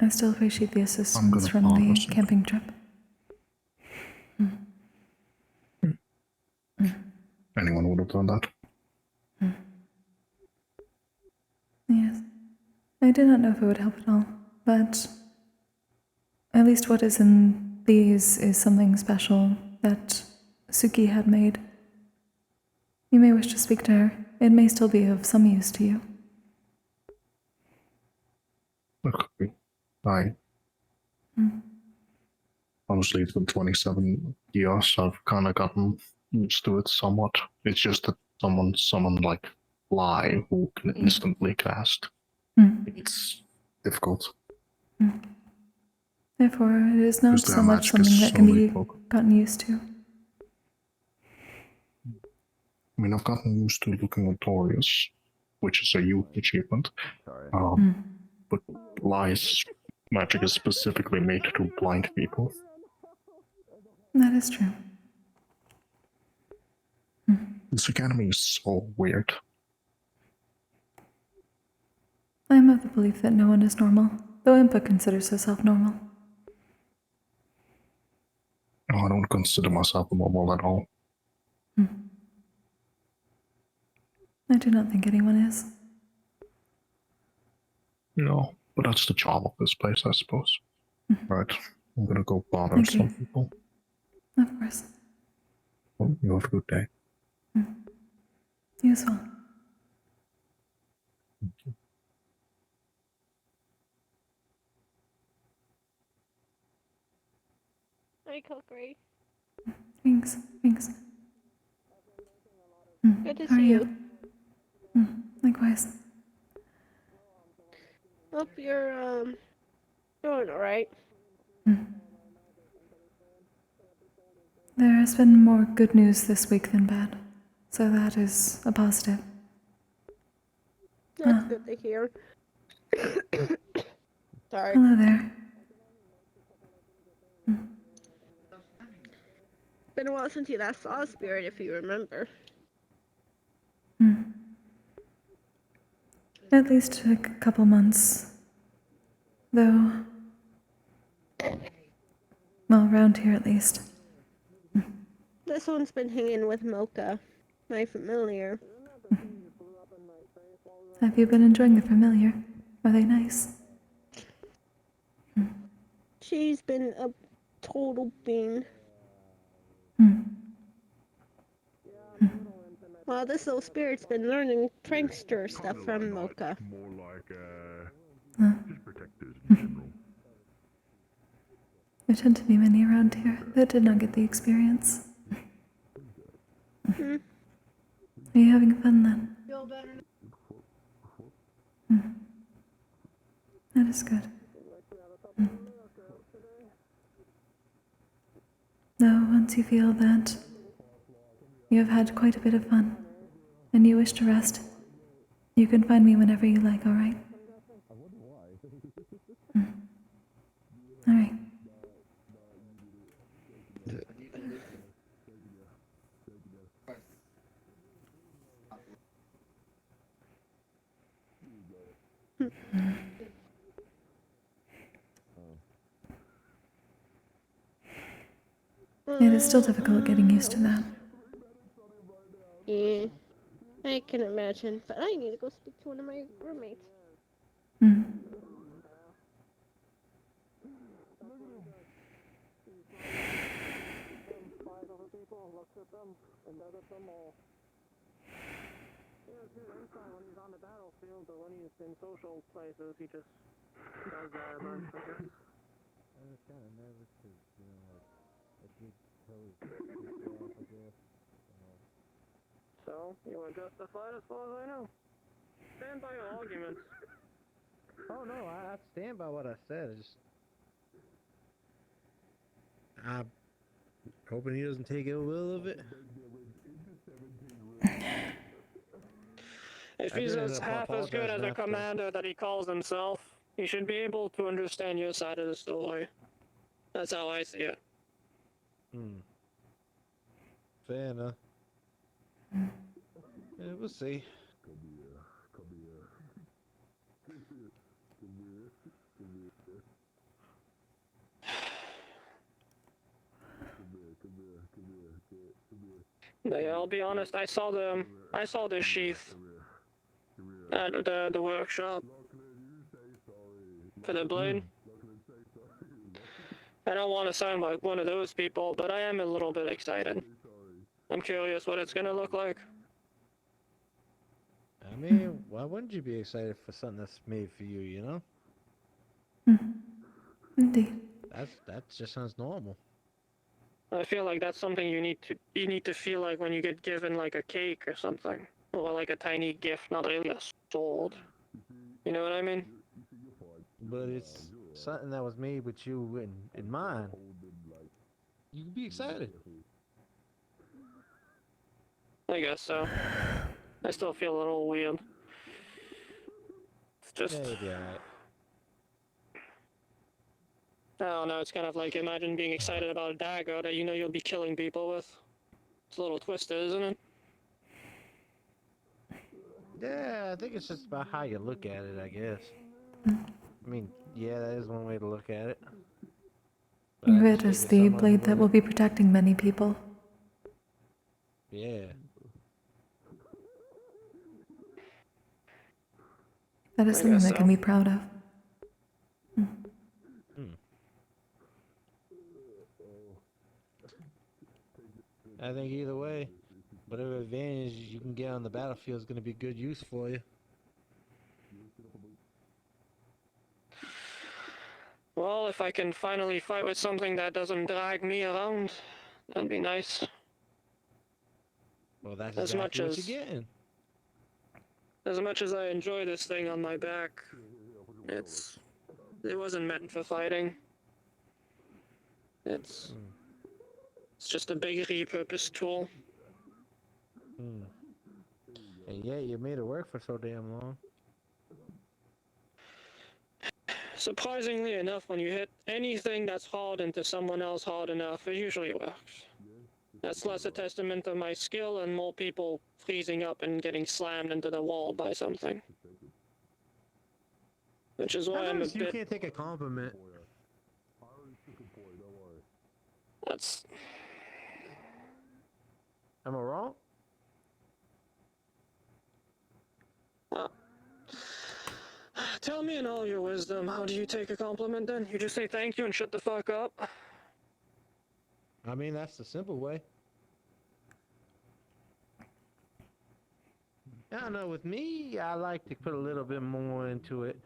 I still appreciate the assistance from the camping trip. Anyone would have done that. Yes. I do not know if it would help at all, but at least what is in these is something special that Suki had made. You may wish to speak to her. It may still be of some use to you. Okay. Honestly, it's been 27 years. I've kind of gotten used to it somewhat. It's just that someone summoned like Fly who can instantly cast. It's difficult. Therefore, it is not Because their so much magic something is that can solely be gotten used to. I mean, I've gotten used to looking notorious, which is a huge achievement. But Fly's magic is specifically made to blind people. That is true. This academy is so weird. I am of the belief that no one is normal, though Impa considers herself normal. No, I don't consider myself normal at all. I do not think anyone is. No, but that's the charm of this place, I suppose. Right, I'm gonna go bother some people. Of course. Well, you have a good day. You as well. Hi, Kokkuri. Thanks. Good to How are see you? Likewise. Hope you're, doing alright. There has been more good news this week than bad, so that is a positive. That's good to hear. Sorry. Hello there. Been a while since you last saw a spirit, if you remember. At least a couple months. Though, well, around here at least. This one's been hanging with Mocha, my familiar. Have you been enjoying the familiar? Are they nice? She's been a total bean. Well, this little spirit's been learning prankster stuff from Mocha. More like, just protectors in general. There tend to be many around here that did not get the experience. Are you having fun then? That is good. Though once you feel that you have had quite a bit of fun, and you wish to rest, you can find me whenever you like, alright? Alright. It is still difficult getting used to that. Yeah, I can imagine, but I need to go speak to one of my roommates. When he's on the battlefield or when he's in social places, he just does that a bunch, I guess. I was kind of nervous because, you know, like, I did tell his off, I guess. So, you were justified as far as I know. Stand by your arguments. Oh, no, I stand by what I said. I'm hoping he doesn't take ill will of it. If he's as half as good as a commander that he calls himself, he should be able to understand your side of the story. That's how I see it. Fair enough. Yeah, we'll see. Yeah, I'll be honest, I saw the sheath at the workshop for the blade. I don't want to sound like one of those people, but I am a little bit excited. I'm curious what it's gonna look like. I mean, why wouldn't you be excited for something that's made for you, you know? Indeed. That just sounds normal. I feel like that's something you need to feel like when you get given like a cake or something, or like a tiny gift, not really a sword. You know what I mean? But it's something that was made with you in mind. You can be excited. I guess so. I still feel a little weird. It's just... Yeah, you'll be alright. I don't know, it's kind of like imagine being excited about a dagger that you know you'll be killing people with. It's a little twisted, isn't it? Yeah, I think it's just about how you look at it, I guess. I mean, yeah, that is one way to look at it. It is the blade that will be protecting many people. Yeah. That is something I can be proud of. I think either way, whatever advantage you can get on the battlefield is going to be good use for you. Well, if I can finally fight with something that doesn't drag me around, that'd be nice. Well, that's as exactly much what as you're getting. As much as I enjoy this thing on my back, it wasn't meant for fighting. It's just a big repurposed tool. And yet you made it work for so damn long. Surprisingly enough, when you hit anything that's hard into someone else hard enough, it usually works. That's less a testament to my skill and more people freezing up and getting slammed into the wall by something. Which is why I'm a You bit... can't take a compliment. That's... Am I wrong? Tell me in all your wisdom, how do you take a compliment then? You just say thank you and shut the fuck up? I mean, that's the simple way. I don't know, with me, I like to put a little bit more into it.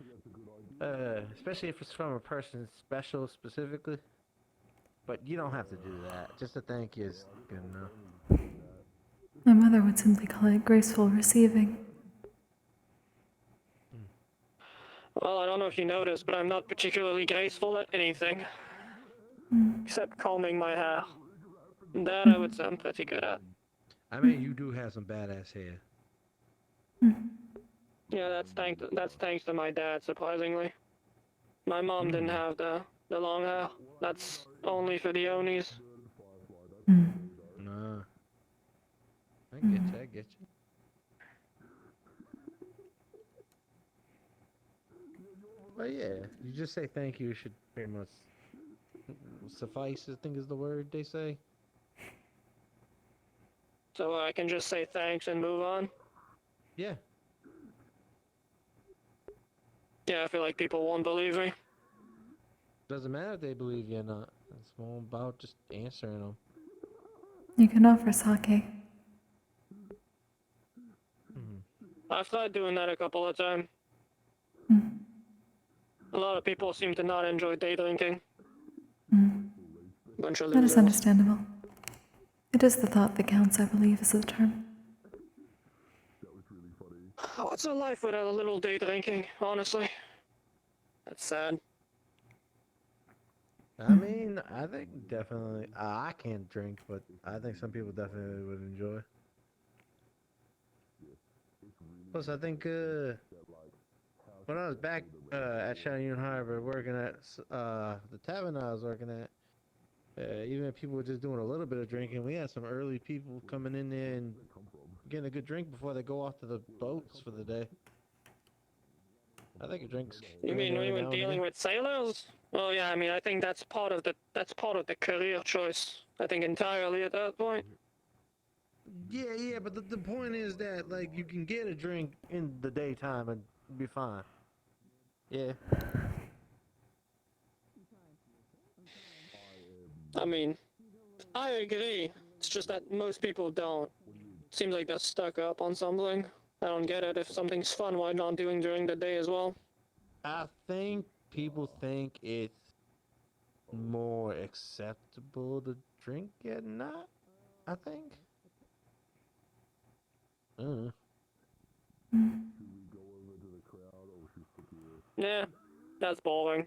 Especially if it's from a person special specifically. But you don't have to do that. Just a thank you is good enough. My mother would simply call it graceful receiving. Well, I don't know if you noticed, but I'm not particularly graceful at anything. Except combing my hair. That I would sound pretty good at. I mean, you do have some badass hair. Yeah, that's thanks to my dad, surprisingly. My mom didn't have the long hair. That's only for the Onis. Nah. I get you, I get you. But yeah, you just say thank you should pretty much suffice, I think is the word they say. So I can just say thanks and move on. Yeah. Yeah, I feel like people won't believe me. Doesn't matter if they believe you or not. It's more about just answering them. You can offer sake. I've tried doing that a couple of times. A lot of people seem to not enjoy day drinking. Bunch of That is losers. understandable. It is the thought that counts, I believe, is the term. What's a life without a little day drinking, honestly? That's sad. I mean, I think definitely. I can't drink, but I think some people definitely would enjoy. Plus, I think when I was back at Cheyenne Harbor working at the tavern I was working at, even if people were just doing a little bit of drinking, we had some early people coming in there and getting a good drink before they go off to the boats for the day. I think a drink's You good mean every we were now and dealing again. with sailors? Well, yeah. I mean, I think that's part of the career choice. I think entirely at that point. Yeah, but the point is that like you can get a drink in the daytime and be fine. Yeah. I mean, I agree. It's just that most people don't. Seems like they're stuck up on something. I don't get it. If something's fun, why not doing during the day as well? I think people think it's more acceptable to drink at night. I think. Yeah, that's boring.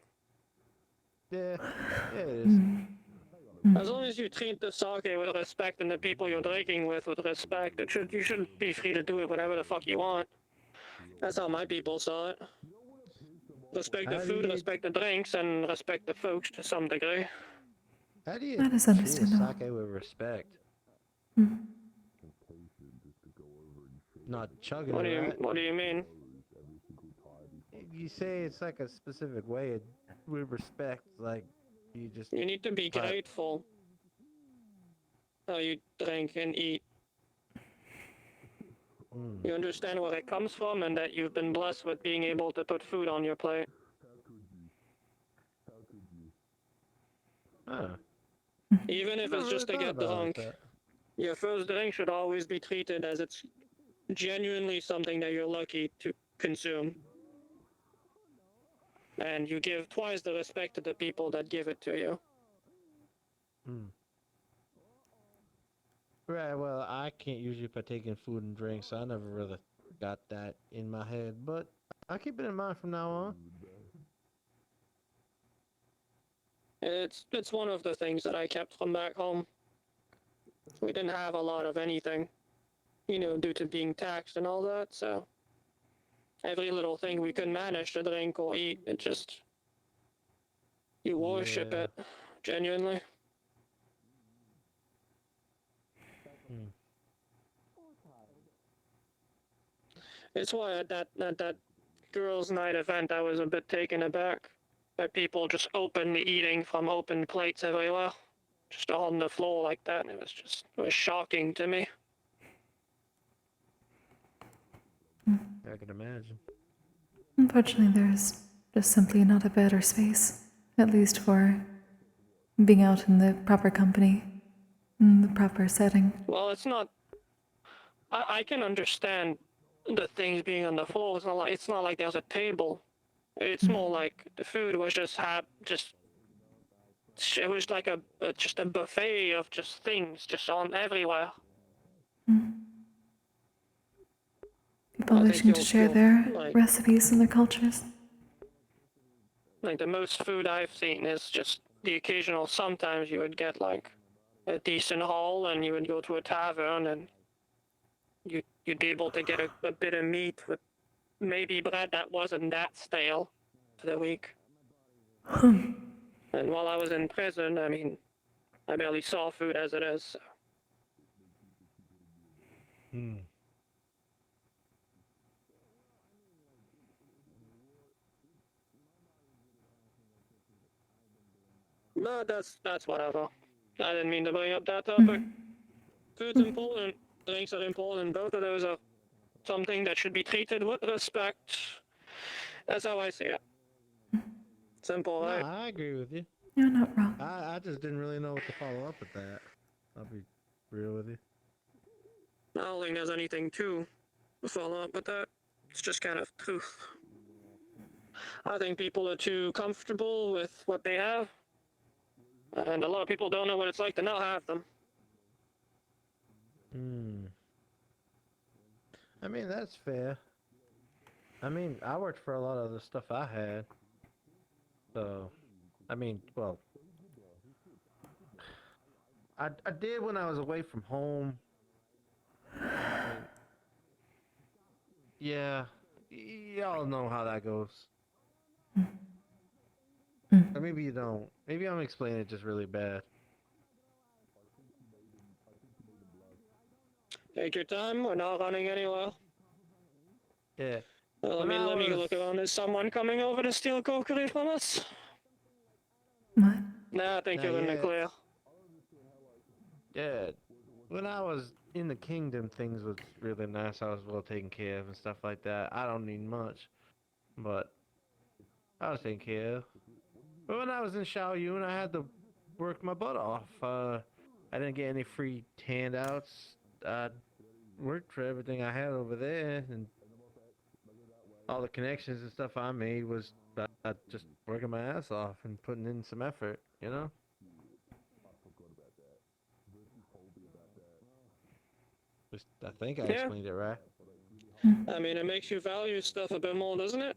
Yeah, it is. As long as you treat the sake with respect and the people you're drinking with respect, you should be free to do it whatever the fuck you want. That's how my people saw it. Respect the How do food, you- respect the drinks, and respect the folks to some degree. How do you That is treat a understandable. sake with respect? Not chugging What it, do you right? What do you mean? You say it's like a specific way with respect, like you just. You need to be But- grateful how you drink and eat. You understand where it comes from and that you've been blessed with being able to put food on your plate. Huh. Even if Never it's just to really get thought about it like drunk, that. your first drink should always be treated as it's genuinely something that you're lucky to consume. And you give twice the respect to the people that give it to you. Right, well, I can't usually partake in food and drinks, so I never really got that in my head, but I'll keep it in mind from now on. It's one of the things that I kept from back home. We didn't have a lot of anything, due to being taxed and all that, so every little thing we could manage to drink or eat, you worship it, genuinely. It's why at that girls' night event I was a bit taken aback by people just openly eating from open plates everywhere, just on the floor like that. It was shocking to me. I can imagine. Unfortunately, there's just simply not a better space, at least for being out in the proper company, in the proper setting. Well, it's not. I can understand the things being on the floor. It's not like there's a table. It's more like the food was it was like just a buffet of just things just on everywhere. People I think wishing to you'll- share you'll, their like- recipes and their cultures. Like the most food I've seen is just the occasional. Sometimes you would get like a decent haul, and you would go to a tavern and you'd be able to get a bit of meat with maybe bread that wasn't that stale for the week. And while I was in prison, I mean, I barely saw food as it is. So. No, that's whatever. I didn't mean to bring up that topic. Food's important. Drinks are important. Both of those are something that should be treated with respect. That's how I see it. Simple, No, right? I agree with you. You're not wrong. I just didn't really know what to follow up with that. I'll be real with you. I don't think there's anything to follow up with that. It's just kind of truth. I think people are too comfortable with what they have. And a lot of people don't know what it's like to not have them. I mean, that's fair. I mean, I worked for a lot of the stuff I had. So, I mean, well, I did when I was away from home. I mean, yeah, y'all know how that goes. Or maybe you don't. Maybe I'm explaining it just really bad. Take your time. We're not running anywhere. Yeah. Let me look around. Is someone coming over to steal Kokkuri from us? What? Nah, I think you're in the clear. Yeah. When I was in the kingdom, things was really nice. I was well taken care of and stuff like that. I don't need much, but I was taken care of. But when I was in Shaoyun, I had to work my butt off. I didn't get any free handouts. I worked for everything I had over there, and all the connections and stuff I made was just working my ass off and putting in some effort, you know? I think I explained it right. I mean, it makes you value stuff a bit more, doesn't it?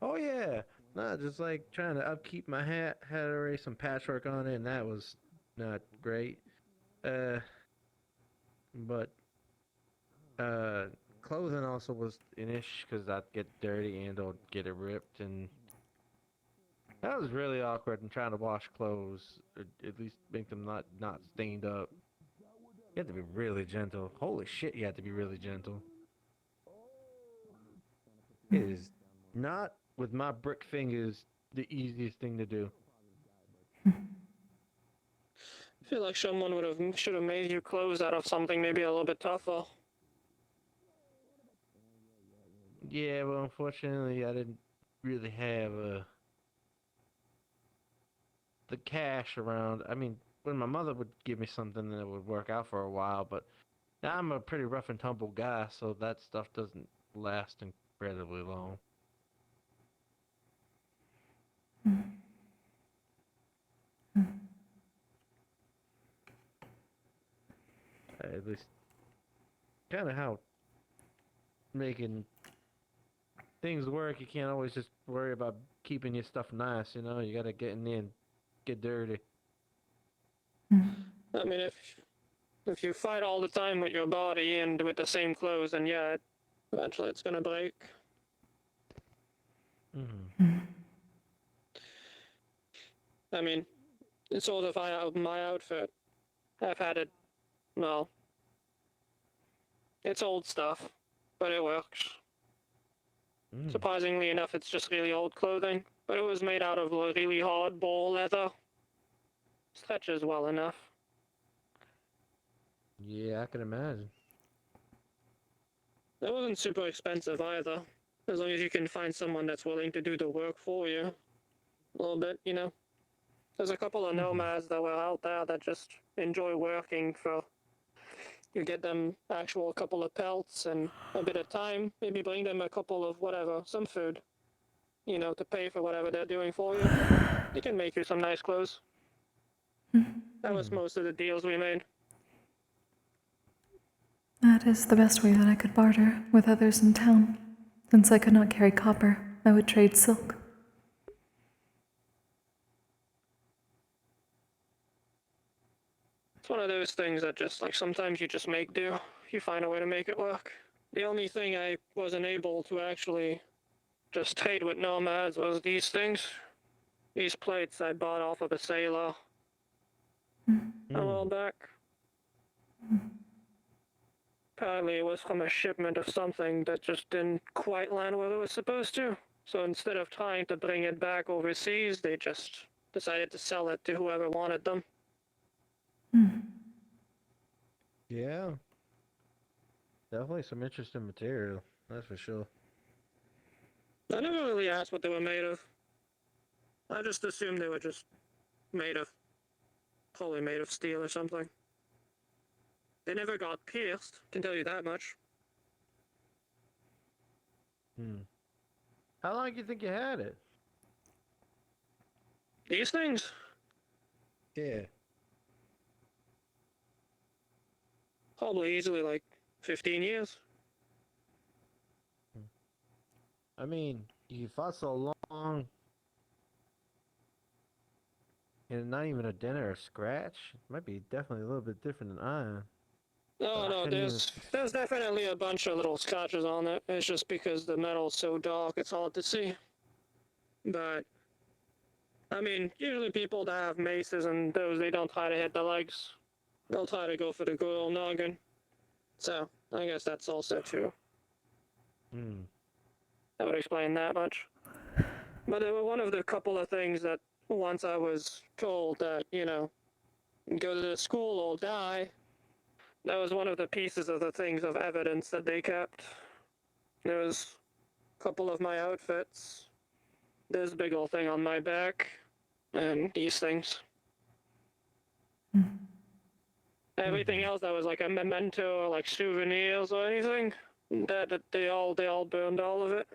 Oh yeah, no, just like trying to upkeep my hat. Had already some patchwork on it, and that was not great. But clothing also was an issue because I'd get dirty and I'd get it ripped, and that was really awkward. And trying to wash clothes, or at least make them not stained up. You have to be really gentle. Holy shit, you have to be really gentle. It is not, with my brick fingers, the easiest thing to do. I feel like someone should have made you clothes out of something maybe a little bit tougher. Yeah, well, unfortunately, I didn't really have the cash around. I mean, when my mother would give me something, that would work out for a while, but now I'm a pretty rough and tumble guy, so that stuff doesn't last incredibly long. At least, kind of how making things work. You can't always just worry about keeping your stuff nice, you know? You gotta get in there and get dirty. I mean, if you fight all the time with your body and with the same clothes, then yeah, eventually it's gonna break. I mean, it's sort of my outfit. I've had it, well, it's old stuff, but it works. Surprisingly enough, it's just really old clothing, but it was made out of really hard ball leather. Stretches well enough. Yeah, I can imagine. It wasn't super expensive either, as long as you can find someone that's willing to do the work for you. A little bit, you know. There's a couple of nomads that were out there that just enjoy working for... You get them actual couple of pelts and a bit of time, maybe bring them a couple of whatever, some food, you know, to pay for whatever they're doing for you. They can make you some nice clothes. That was most of the deals we made. That is the best way that I could barter with others in town. Since I could not carry copper, I would trade silk. It's one of those things that just, like, sometimes you just make do. you find a way to make it work. The only thing I wasn't able to actually just trade with nomads was these things. These plates I bought off of a sailor a while back. Apparently it was from a shipment of something that just didn't quite land where it was supposed to. So instead of trying to bring it back overseas, they just decided to sell it to whoever wanted them. Yeah. Definitely some interesting material, that's for sure. I never really asked what they were made of. I just assumed they were just made of, probably made of steel or something. They never got pierced, can tell you that much. How long do you think you had it? These things? Yeah. Probably easily like 15 years. I mean, you fought so long, and not even a dent or a scratch. Might be definitely a little bit different than iron. No, no, there's definitely a bunch of little scratches on it. It's just because the metal's so dark, it's hard to see. But, I mean, usually people that have maces and those, they don't try to hit the legs. They'll try to go for the good old noggin. So, I guess that's also true. That would explain that much. But they were one of the couple of things that once I was told that, you know, go to the school or die, that was one of the pieces of the things of evidence that they kept. There was a couple of my outfits, this big old thing on my back, and these things. Everything else that was like a memento or like souvenirs or anything, that they all burned all of it.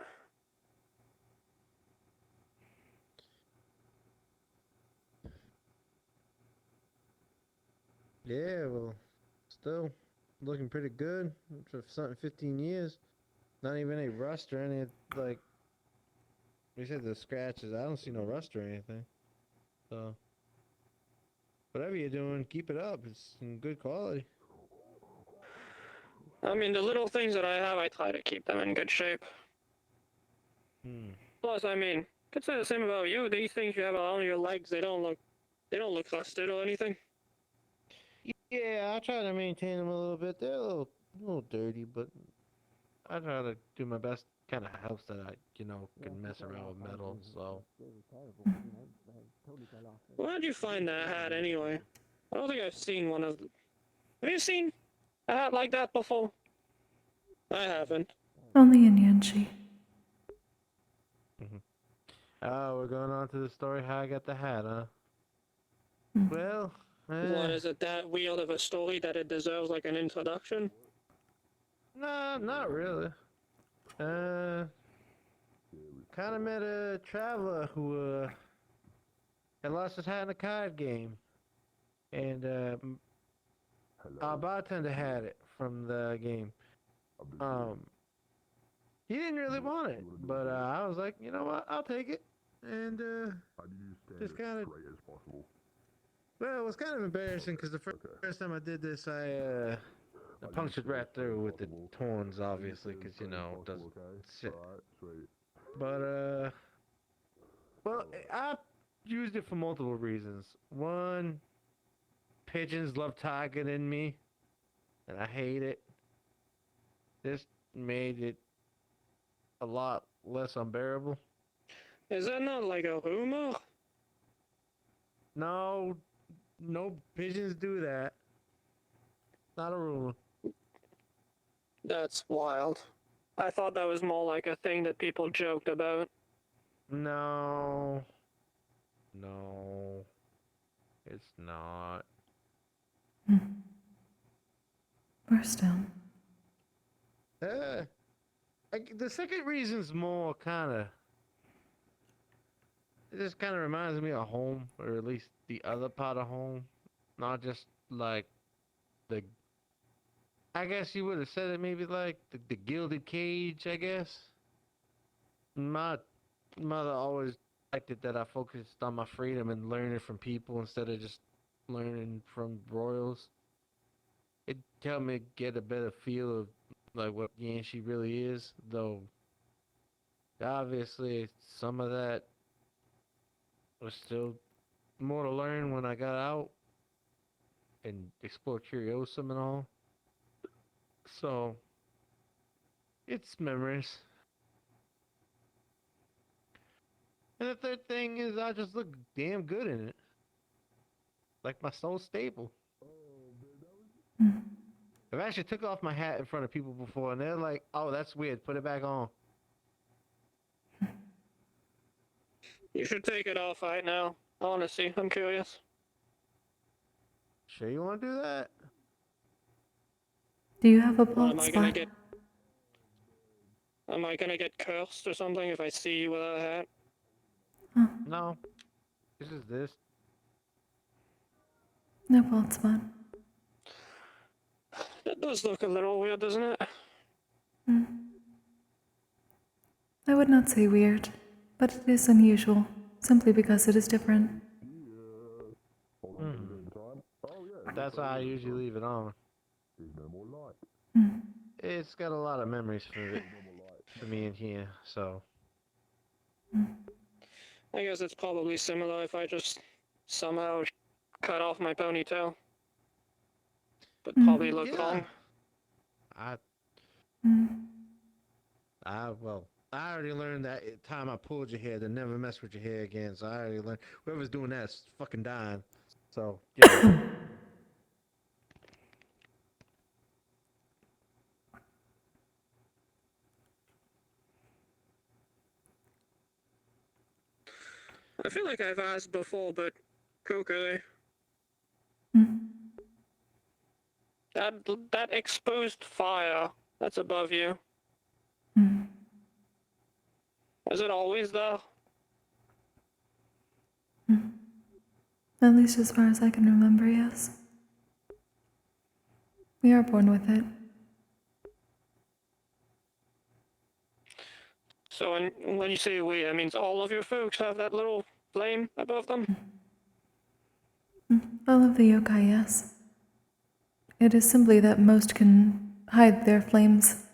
Yeah, well, still looking pretty good for something 15 years. Not even any rust or any, like, you said the scratches. I don't see no rust or anything. So, whatever you're doing, keep it up. It's in good quality. I mean, the little things that I have, I try to keep them in good shape. Plus, I mean, could say the same about you. These things you have on your legs, they don't look rusted or anything. Yeah, I try to maintain them a little bit. They're a little dirty, but I try to do my best. Kind of helps that I, can mess around with metal. So. Where'd you find that hat anyway? I don't think I've seen one of them. Have you seen a hat like that before? I haven't. Only in Yanchi. Oh, we're going on to the story how I got the hat, huh? Well, What is it that weird of a story that it deserves like an introduction? No, not really. Kind of met a traveler who had lost his hat in a card game, and our bartender had it from the game. He didn't really want it, but I was like, you know what, I'll take it, and just kind of. Well, it was kind of embarrassing because the first time I did this, I punctured right through with the horns, obviously, because it doesn't sit. But well, I used it for multiple reasons. One, pigeons love targeting me, and I hate it. This made it a lot less unbearable. Is that not like a rumor? No pigeons do that. Not a rumor. That's wild. I thought that was more like a thing that people joked about. No, it's not. Where's down? The second reason's more kind of. It just kind of reminds me of home, or at least the other part of home, not just like the. I guess you would have said it maybe like the gilded cage. I guess. My mother always liked it that I focused on my freedom and learning from people instead of just learning from royals. it helped me get a better feel of like what Yanshi really is, though obviously some of that was still more to learn when I got out and explore Curiosum and all. So it's memories. And the third thing is I just look damn good in it. Like my soul's stable. I've actually took off my hat in front of people before and they're like, oh, that's weird, put it back on. You should take it off right now. Honestly, I'm curious. Sure you want to do that? Do you have a Well, bald spot? Am I gonna get cursed or something if I see you without a hat? No. This is this. No bald spot. That does look a little weird, doesn't it? I would not say weird, but it is unusual, simply because it is different. That's how I usually leave it on. It's got a lot of memories for me in here, so. I guess it's probably similar if I just somehow cut off my ponytail. But probably look wrong. Well, I already learned that time I pulled your hair to never mess with your hair again, so I already learned. Whoever's doing that is fucking dying. So, yeah. I feel like I've asked before, but Kokkuri. That exposed fire that's above you. Is it always there? At least as far as I can remember, yes. We are born with it. So when you say we, that means all of your folks have that little flame above them? All of the yokai, yes. It is simply that most can hide their flames,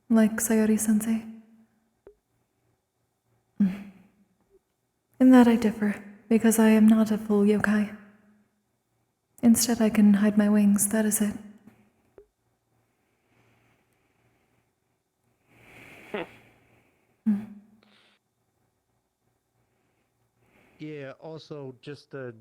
like Sayori-sensei. In that I differ, because I am not a full yokai. Instead, I can hide my wings, that is it. Yeah, also, just you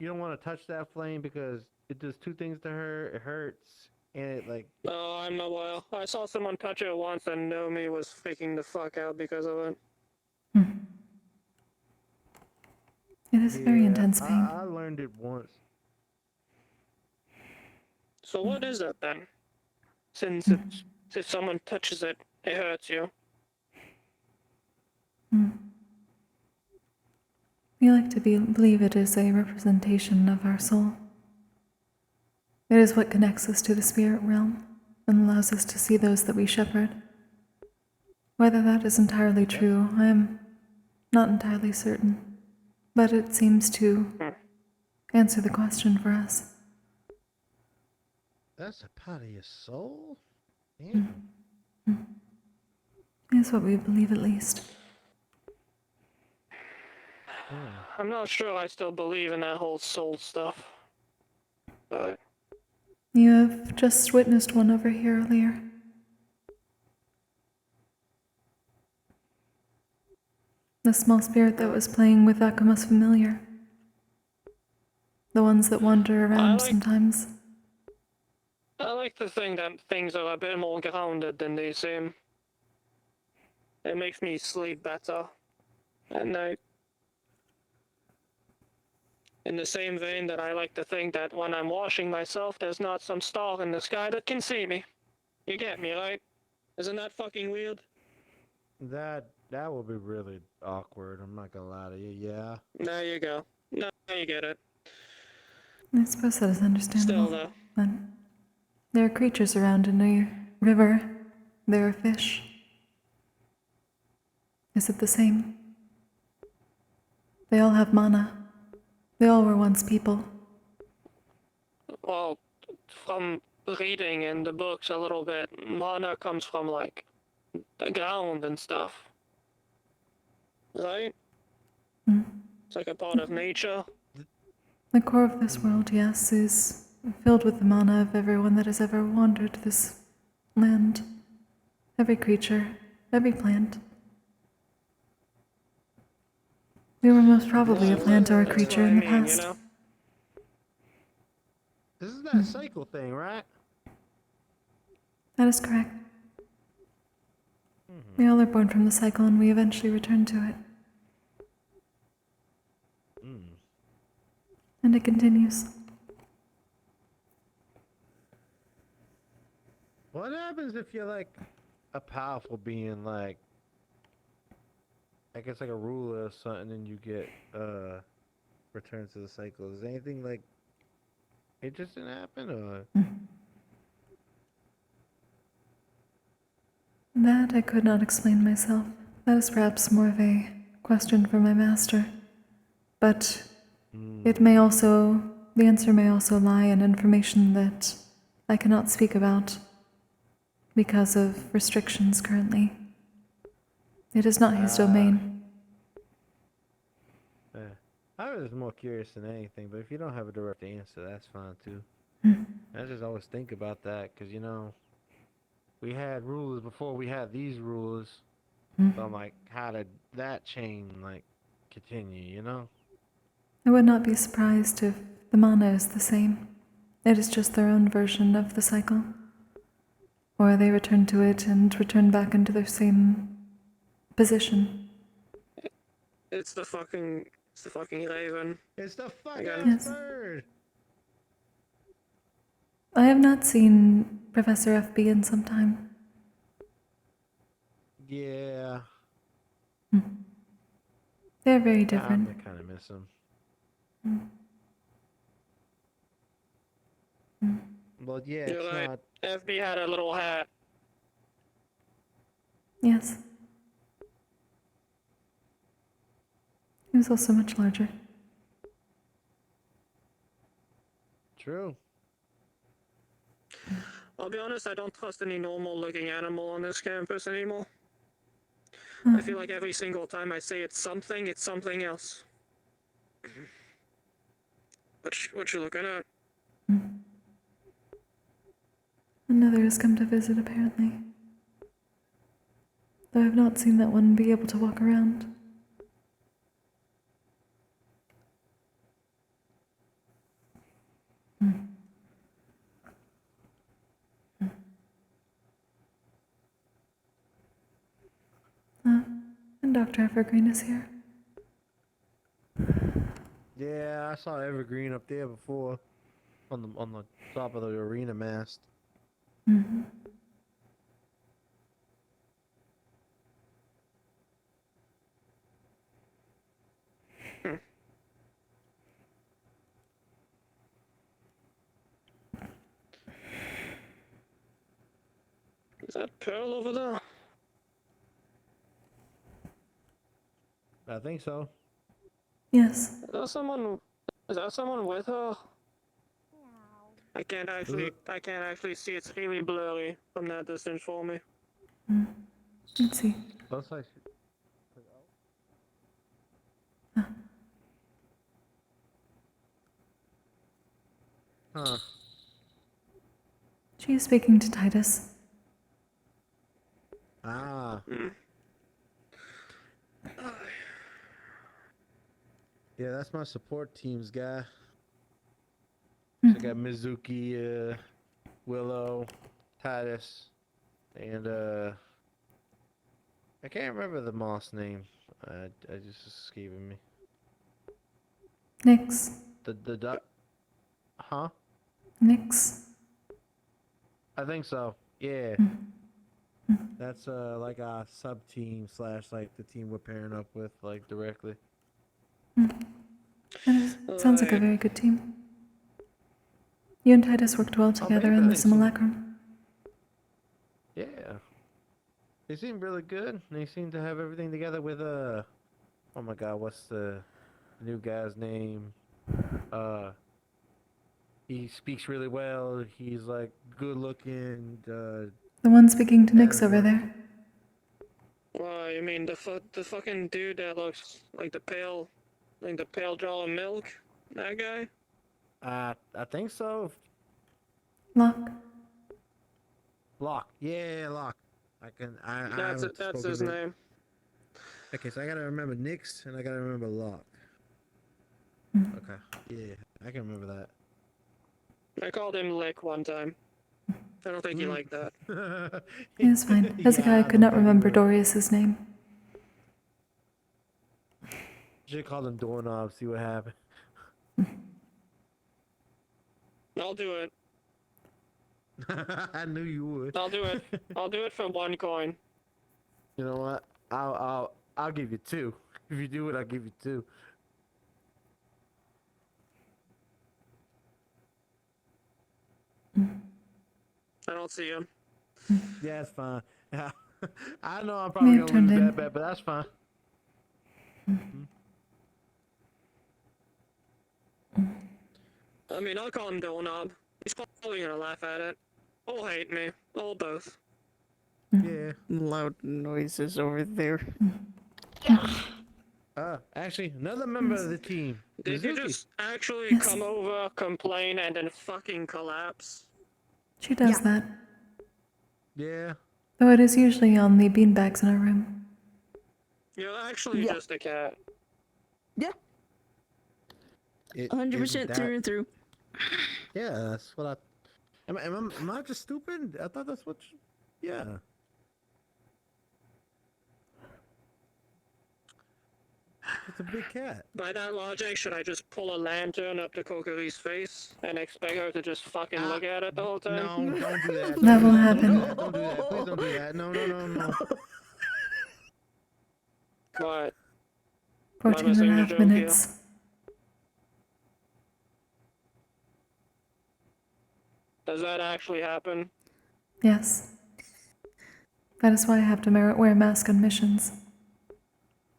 don't want to touch that flame because it does two things to her. It hurts, and it, like... No, I'm not well. I saw someone touch it once and Naomi was freaking the fuck out because of it. It is very intense pain. I learned it once. So what is it then? Since it's, if someone touches it, it hurts you. We like to believe it is a representation of our soul. It is what connects us to the spirit realm and allows us to see those that we shepherd. Whether that is entirely true, I am not entirely certain, but it seems to answer the question for us. That's a part of your soul? Damn. Is what we believe, at least. I'm not sure I still believe in that whole soul stuff. But You have just witnessed one over here earlier. The small spirit that was playing with Akuma's familiar. The ones that wander around sometimes. I like to think that things are a bit more grounded than they seem. It makes me sleep better at night. In the same vein that I like to think that when I'm washing myself, there's not some star in the sky that can see me. You get me, right? Isn't that fucking weird? That will be really awkward, I'm not gonna lie to you, yeah. There you go. Now you get it. I suppose that is understandable. Still, though. But there are creatures around in the river. There are fish. Is it the same? They all have mana. They all were once people. Well, from reading in the books a little bit, mana comes from like the ground and stuff, right? It's like a part of nature. The core of this world, yes, is filled with the mana of everyone that has ever wandered this land. Every creature, every plant. We were most probably a plant or a creature in the past. This is that cycle thing, right? That is correct. We all are born from the cycle and we eventually return to it. And it continues. What happens if you're like a powerful being, like I guess like a ruler or something, and you get return to the cycle? Is anything like interesting happen, or? That I could not explain myself. That is perhaps more of a question for my master. But it may also, the answer may also lie in information that I cannot speak about because of restrictions currently. It is not his domain. I was more curious than anything, but if you don't have a direct answer, that's fine too. I just always think about that, because, you know, we had rulers before we had these rulers. So I'm like, how did that chain, like, continue, you know? I would not be surprised if the mana is the same. It is just their own version of the cycle. Or they return to it and return back into their same position. It's the fucking raven. It's the fucking Yes. bird! I have not seen Professor FB in some time. Yeah. They're very different. I kind of miss him. Well, yeah, You're it's right. not. FB had a little hat. Yes. He was also much larger. True. I'll be honest, I don't trust any normal-looking animal on this campus anymore. I feel like every single time I say it's something else. What you looking at? Another has come to visit, apparently. Though I've not seen that one be able to walk around. And Dr. Evergreen is here. Yeah, I saw Evergreen up there before, on the top of the arena mast. Is that Pearl over there? I think so. Yes. Is that someone with her? I can't actually see. It's really blurry from that distance for me. Let's see. Looks like. Huh. She is speaking to Titus. Ah. Yeah, that's my support team's guy. So I got Mizuki, Willow, Titus, and I can't remember the moss name. I just escaping me. Nyx. The duck. Huh? Nyx. I think so. Yeah. That's like a sub team / like the team we're pairing up with, like, directly. Sounds like a very good team. You and Titus worked well together in the simulacrum. Yeah. They seem really good. They seem to have everything together with oh my god, what's the new guy's name? He speaks really well. He's like good looking. The one speaking to Nyx over there. You mean the fucking dude that looks like the pale jar of milk? That guy? I think so. Locke. Locke. Yeah, Locke. I That's haven't that's spoken his to- name. Okay, so I gotta remember Nyx and I gotta remember Locke. Okay. Yeah, I can remember that. I called him Lick one time. I don't think he liked that. It's fine. Hezekiah could not remember Dorius's name. Should call him Doorknob, see what happens. I'll do it. I knew you would. I'll do it. I'll do it for 1 coin. You know what? I'll give you 2. If you do it, I'll give you 2. I don't see him. Yeah, it's fine. Yeah. I know I'm probably May have gonna lose turned in. that bet, but that's fine. I mean, I'll call him Doorknob. He's probably gonna laugh at it. Or hate me. Or both. Yeah. Loud noises over there. Actually, another member of the team. Did you Mizuki. just actually Yes. come over, complain, and then fucking collapse? She does that. Yeah. Though it is usually on the beanbags in our room. You're actually Yeah. just a cat. Yeah. It 100% isn't that- through and through. Yeah, that's what I. Am I just stupid? I thought that's what. Yeah. It's a big cat. By that logic, should I just pull a lantern up to Kokkuri's face and expect her to just fucking look at it the whole time? No, don't do that. That will Don't happen. do that. Don't do that. Please don't do that. No. What? 14 and a missing the half joke here? minutes. Does that actually happen? Yes. That is why I have to wear a mask on missions.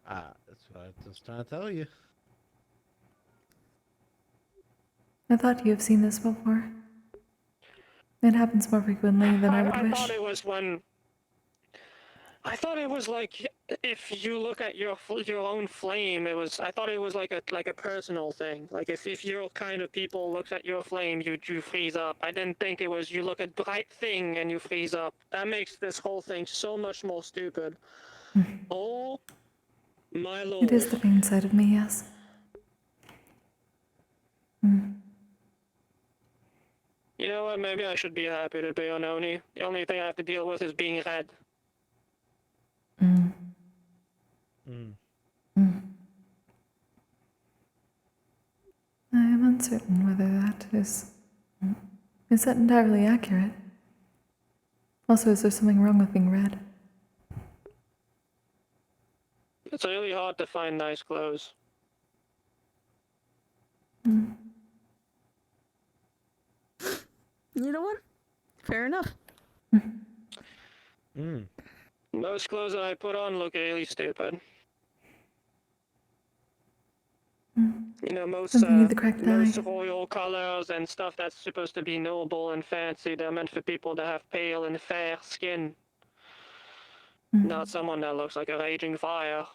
That's what I was trying to tell you. I thought you have seen this before. It happens more frequently than I would I wish. thought it was when. I thought it was like if you look at your own flame, it was. I thought it was like a personal thing. Like if your kind of people looks at your flame, you freeze up. I didn't think it was you look at bright thing and you freeze up. That makes this whole thing so much more stupid. Oh my lord! It is the pain side of me, yes. You know what? Maybe I should be happy to be on Oni. The only thing I have to deal with is being red. I am uncertain whether that is that entirely accurate? Also, is there something wrong with being red? It's really hard to find nice clothes. You know what? Fair enough. Most clothes that I put on look really stupid. You know, most Something with the correct most eye. royal colors and stuff that's supposed to be noble and fancy, they're meant for people to have pale and fair skin. Not someone that looks like a raging fire.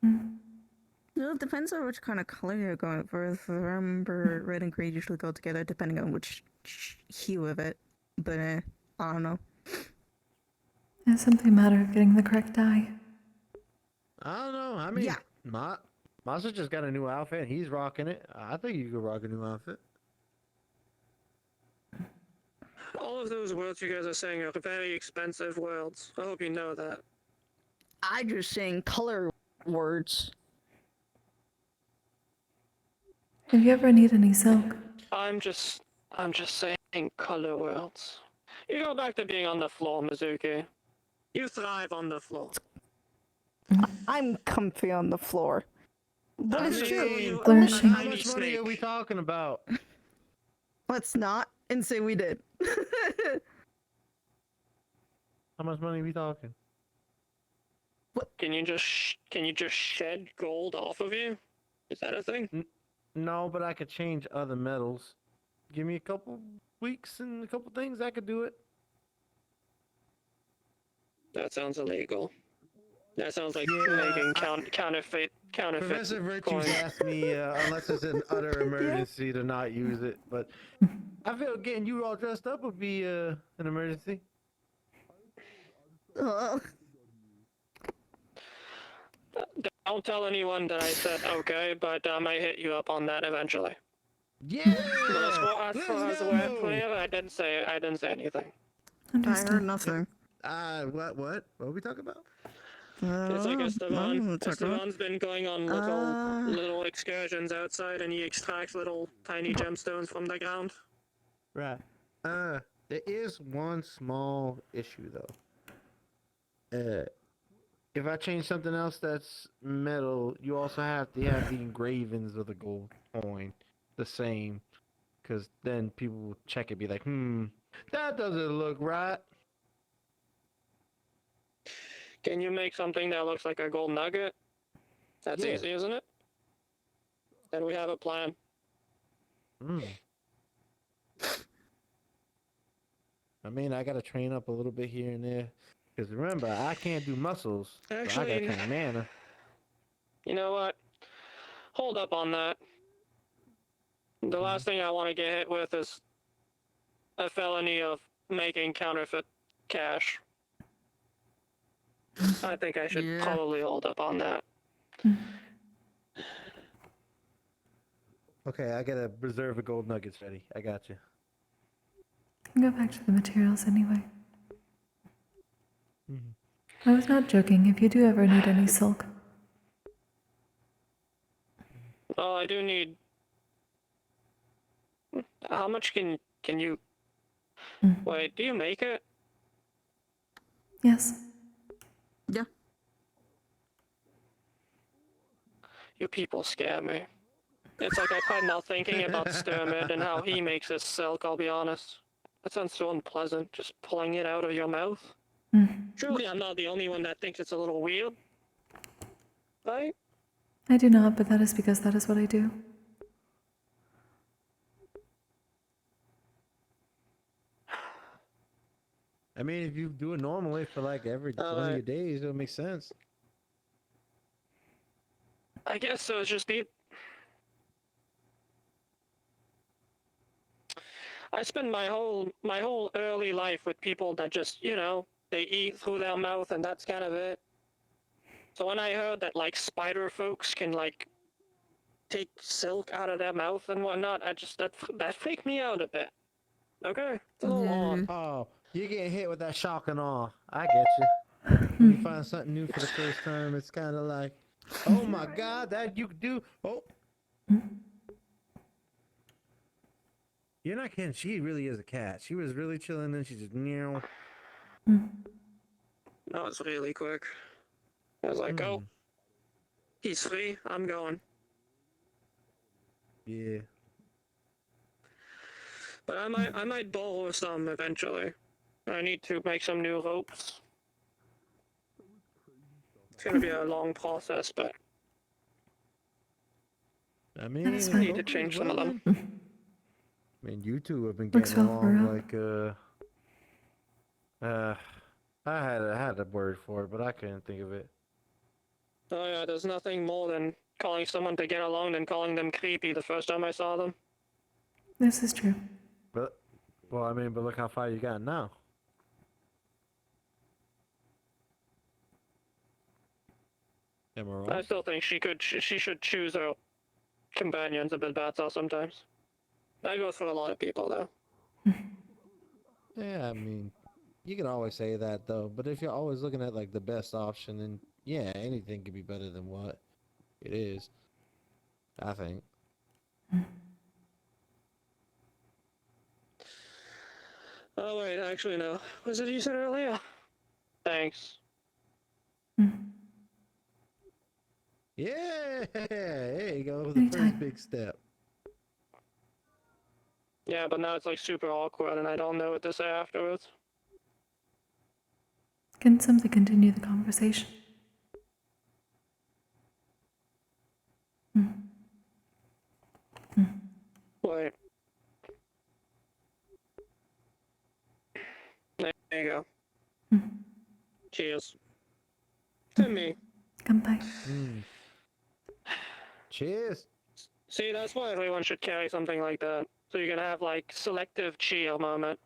Well, it depends on which kind of color you're going for. If I remember, red and green usually go together depending on which hue of it. But I don't know. It's simply a matter of getting the correct eye. I don't know. I mean, Master just got a new outfit. He's rocking it. I think you could rock a new outfit. All of those words you guys are saying are very expensive words. I hope you know that. I just saying color words. If you ever need any silk, I'm just saying color words. You go back to being on the floor, Mizuki. You thrive on the floor. I'm comfy on the floor. But it's true. Flourishing. How much money are we talking about? Let's not and say we did. How much money are we talking? Can you just shed gold off of you? Is that a thing? No, but I could change other metals. give me a couple weeks and a couple things, I could do it. That sounds illegal. That sounds like Yeah, making counterfeit Professor Virtues coin. asked me, unless it's an utter emergency, to not use it. But I feel getting you all dressed up would be an emergency. Don't tell anyone that I said okay, but I might hit you up on that eventually. Yeah. But as far as I didn't say anything. I heard nothing. What are we talking about? It's like Esteban. talk about. Esteban's been going on little excursions outside, and he extracts little tiny gemstones from the ground. Right. There is one small issue though. If I change something else that's metal, you also have to have the engravings of the gold coin the same, because then people will check it, be like, that doesn't look right. Can you make something that looks like a gold nugget? That's easy, isn't it? Then we have a plan. I mean, I gotta train up a little bit here and there, because remember, I can't do muscles. Actually, so I gotta train mana. You know what? Hold up on that. The last thing I want to get hit with is a felony of making counterfeit cash. I think I should probably hold up on that. Okay, I gotta reserve a gold nuggets ready. I got you. Go back to the materials anyway. I was not joking. If you do ever need any silk. Oh, I do need. How much can you? Wait, do you make it? Yes. Yeah. You people scare me. It's like I tried not thinking about Sturmid and how he makes his silk, I'll be honest. That sounds so unpleasant, just pulling it out of your mouth. Surely I'm not the only one that thinks it's a little weird. Right? I do not, but that is because that is what I do. I mean, if you do it normally for like every one of your days, it'll make sense. I guess so. It's just the. I spend my whole early life with people that just, they eat through their mouth and that's kind of it. So when I heard that like spider folks can like take silk out of their mouth and whatnot, that freaked me out a bit. Okay, it's a little odd. Oh, you're getting hit with that shock and awe. I get you. When you find something new for the first time, it's kind of like, oh my god, that you could do. Oh. You're not kidding. She really is a cat. She was really chilling and she just meow. That was really quick. I was like, oh, he's free. I'm going. Yeah. But I might borrow some eventually. I need to make some new ropes. It's gonna be a long process, but I mean, I need to change some of them. I mean, you two have been Works getting well for along real. like, I had a word for it, but I couldn't think of it. Oh yeah, there's nothing more than calling someone to get along than calling them creepy the first time I saw them. This is true. But look how far you got now. Am I wrong? I still think she should choose her companions a bit better sometimes. That goes for a lot of people though. Yeah, I mean, you can always say that though, but if you're always looking at like the best option, then yeah, anything could be better than what it is. I think. Oh wait, actually no. Was it you said earlier? Thanks. Yeah, there you go. The first big step. Yeah, but now it's like super awkward and I don't know what to say afterwards. Can simply continue the conversation. Wait. Cheers. To me. Kanpai. Cheers. See, that's why everyone should carry something like that. So you can have, like, selective cheer moment.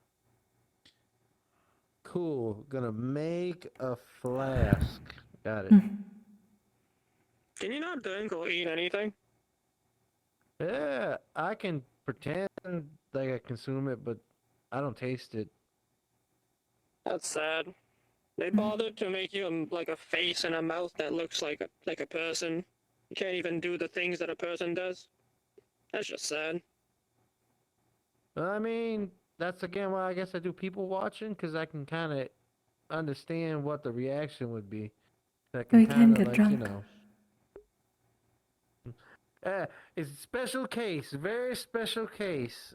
Cool. Gonna make a flask. Got it. Can you not drink or eat anything? Yeah, I can pretend like I consume it, but I don't taste it. That's sad. They bothered to make you like a face and a mouth that looks like a person. You can't even do the things that a person does. That's just sad. I mean, that's again why I guess I do people watching, because I can kind of understand what the reaction would be. I We can can kind of get like, drunk. you know. It's a special case, very special case.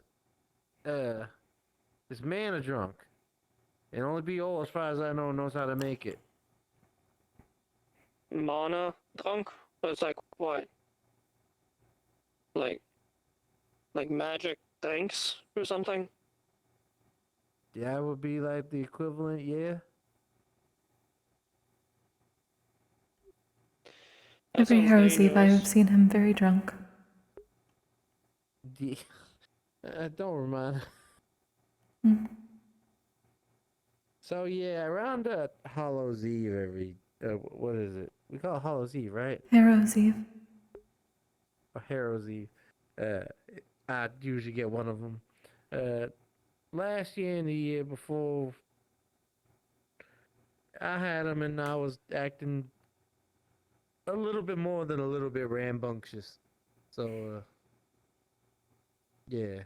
This man a drunk. And only B.O., as far as I know, knows how to make it. Mana drunk? It's like what? Like magic drinks or something? Yeah, it would be like the equivalent, yeah. Every Heroes Eve I have seen him very drunk. Don't remind. Mm. So yeah, around Hallows Eve every what is it? We call it Hallows Eve, right? Heroes Eve. Or Heroes Eve. I usually get one of them. Last year and the year before, I had them and I was acting a little bit more than a little bit rambunctious. So yeah.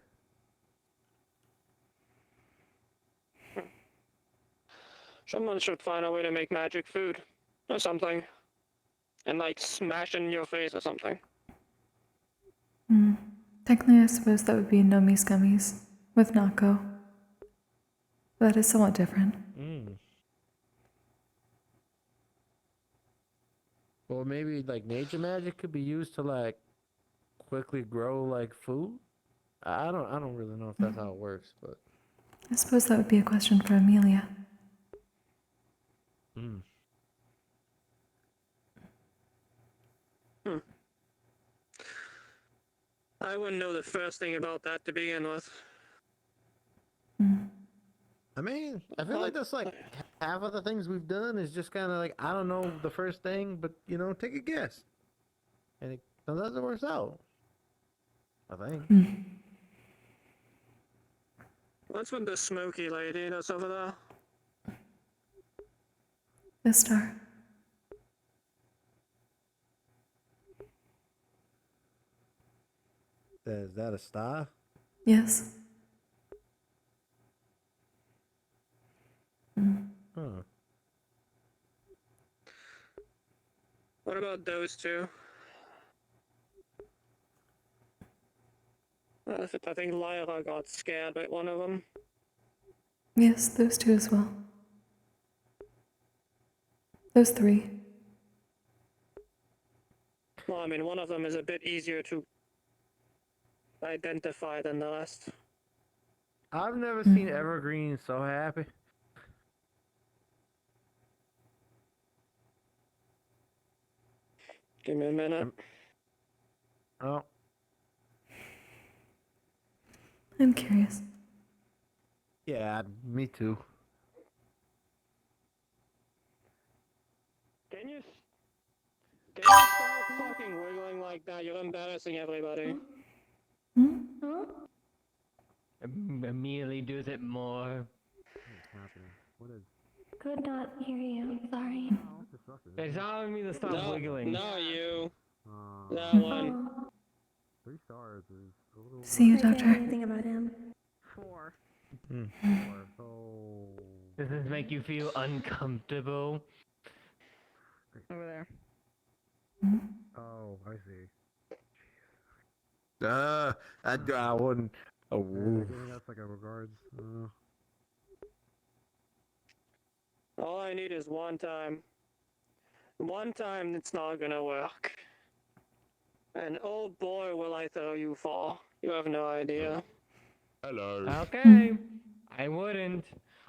Someone should find a way to make magic food or something. And like smash in your face or something. Technically, I suppose that would be Nomi's Gummies with Nako. That is somewhat different. Or maybe like nature magic could be used to like quickly grow like food. I don't really know if that's how it works, but I suppose that would be a question for Amelia. I wouldn't know the first thing about that to begin with. I mean, I feel like that's like half of the things we've done is just kind of like, I don't know the first thing, but you know, take a guess. And it sometimes it works out. I think. What's with the smoky lady that's over there? The star. Is that a star? Yes. Huh. What about those two? I think Lyra got scared by one of them. Yes, those two as well. Those three. Well, I mean, one of them is a bit easier to identify than the rest. I've never seen Evergreen so happy. Give me a minute. Oh. I'm curious. Yeah, me too. Can you stop fucking wiggling like that? You're embarrassing everybody. Immediately does it more. Could not hear you. Sorry. It's telling me to stop wiggling. No, you. That one. 3 stars is a little. See you, I can't Doctor. do anything about him. 4. Does this make you feel uncomfortable? Over there. Oh, I see. I wouldn't. Oh, that's like a regards. All I need is one time. One time it's not gonna work. And oh boy, will I throw you fall. You have no idea. Hello. Okay. I wouldn't.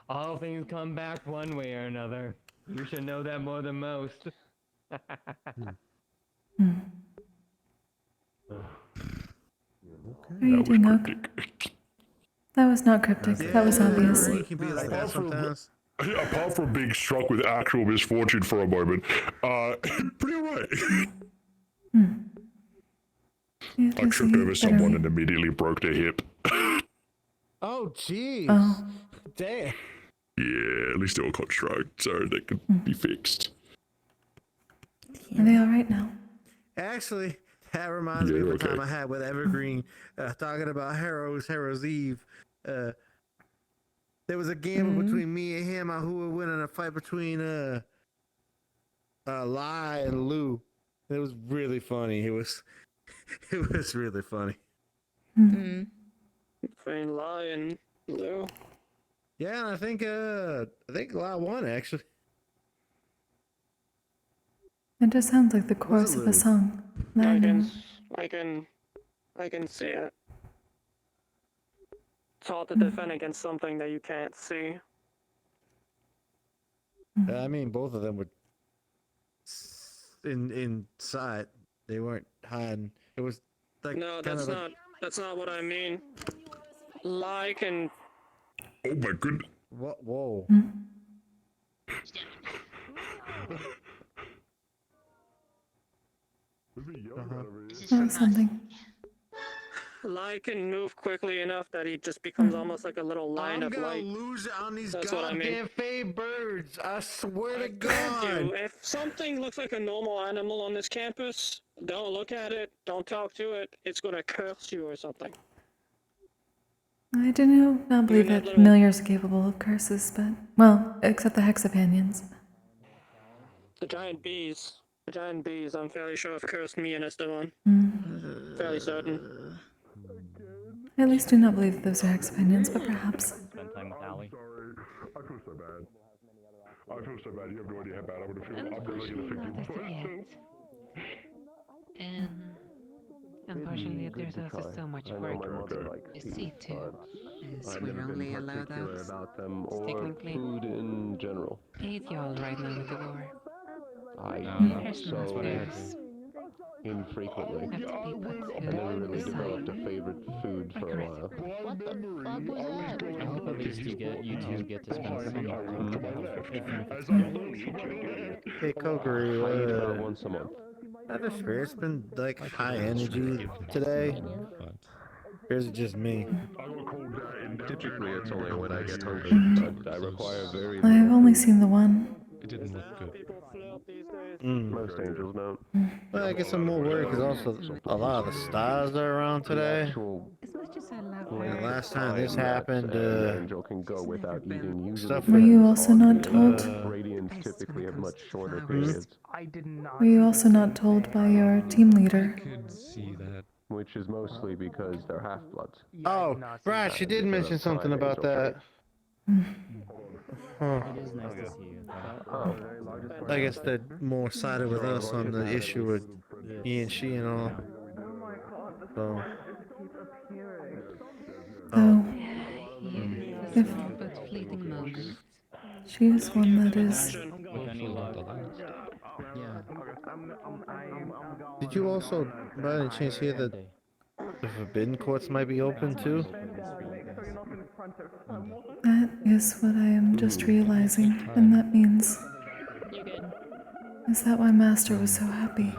All things come back one way or another. You should know that more than most. Are you doing okay? That was not cryptic. That was obvious. You can be like that sometimes. Apart from being struck with actual misfortune for a moment, pretty alright. I tripped over someone and immediately broke their hip. Oh, jeez. Oh. Damn. Yeah, at least they were construct, so they could be fixed. Are they alright now? Actually, that reminds me of a time I had with Evergreen talking about Heroes Eve. There was a gamble between me and him on who would win in a fight between Lai and Lou. It was really funny. It was really funny. Between Lai and Lou. Yeah, I think Lai won actually. It just sounds like the chorus of a song. I can see it. It's hard to defend against something that you can't see. I mean, both of them were in sight. They weren't hiding. It was like No, kind that's of not. That's not what I mean. Lai can. Oh my goodness. What? Whoa. Something. Lai can move quickly enough that he just becomes almost like a little line of light. I'm gonna lose it on these That's what I mean. goddamn fey birds. I swear to Told God. you, if something looks like a normal animal on this campus, don't look at it, don't talk to it, it's gonna curse you or something. I do not believe that familiars are capable of curses, but, well, except the hexapanions. The giant bees. The giant bees, I'm fairly sure have cursed me and Esteban. Fairly certain. I at least do not believe that those are hexapanions, but perhaps. Spend time with Allie. I feel so bad. I feel so bad. You have no idea how bad I'm gonna feel. I'm never gonna forgive myself. Unfortunately, there's also so much work to see to, as we're only allowed us technically food in general. 8 y'all right now with the war. So infrequently. I never really developed a favorite food for a while. What the fuck was that? I hope at least you two get to spend some Hey, Kokkuri, once a month. It's been like high energy today. Or is it just me? Typically, it's only when I get hungry, but I require very. I have only seen the one. It didn't look good. Most angels don't. Well, I guess I'm more worried because also a lot of the stars are around today. As much as I love The last time this happened, angel can go without eating. stuff. Were you also not told? Radiants typically have much shorter periods. Were you also not told by your team leader? Could see that. Which is mostly because they're half-bloods. Oh, right, she did mention something about that. Huh. It is nice to see you. I guess they're more sided with us on the issue with he and she and all. So. If but fleeting moments. she is one that is. Did you also, by any chance, hear that the Forbidden Courts might be open too? That is what I am just realizing, and that means. Is that why Master was so happy?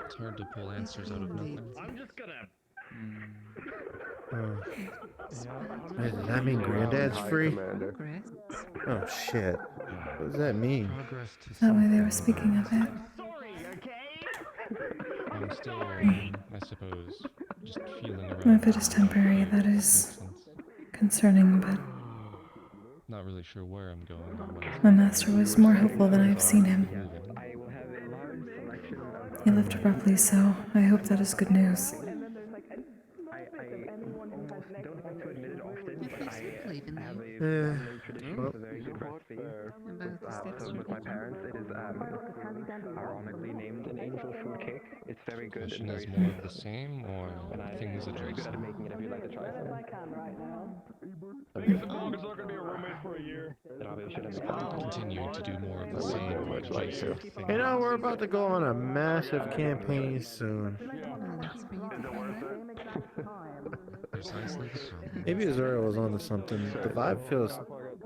It's hard to pull answers out of nothing. I'm just gonna. Hey, does that mean Granddad's free? Oh shit. What does that mean? That way they were speaking of it. I'm still, I suppose, just feeling around. If it is temporary, that is concerning, but Not really sure where I'm going or when. my master was more hopeful than I have seen him. He left abruptly, so I hope that is good news. Yeah. About the steps with my parents, it is ironically named an angel food cake. It's very good. Question is more of the same, or things addressed? Making it if you'd like to try some. It's not gonna be a roommate for a year. Continue to do more of the same, or adjust things. You know, we're about to go on a massive campaign soon. Precisely so. Maybe Azura was onto something. The vibe feels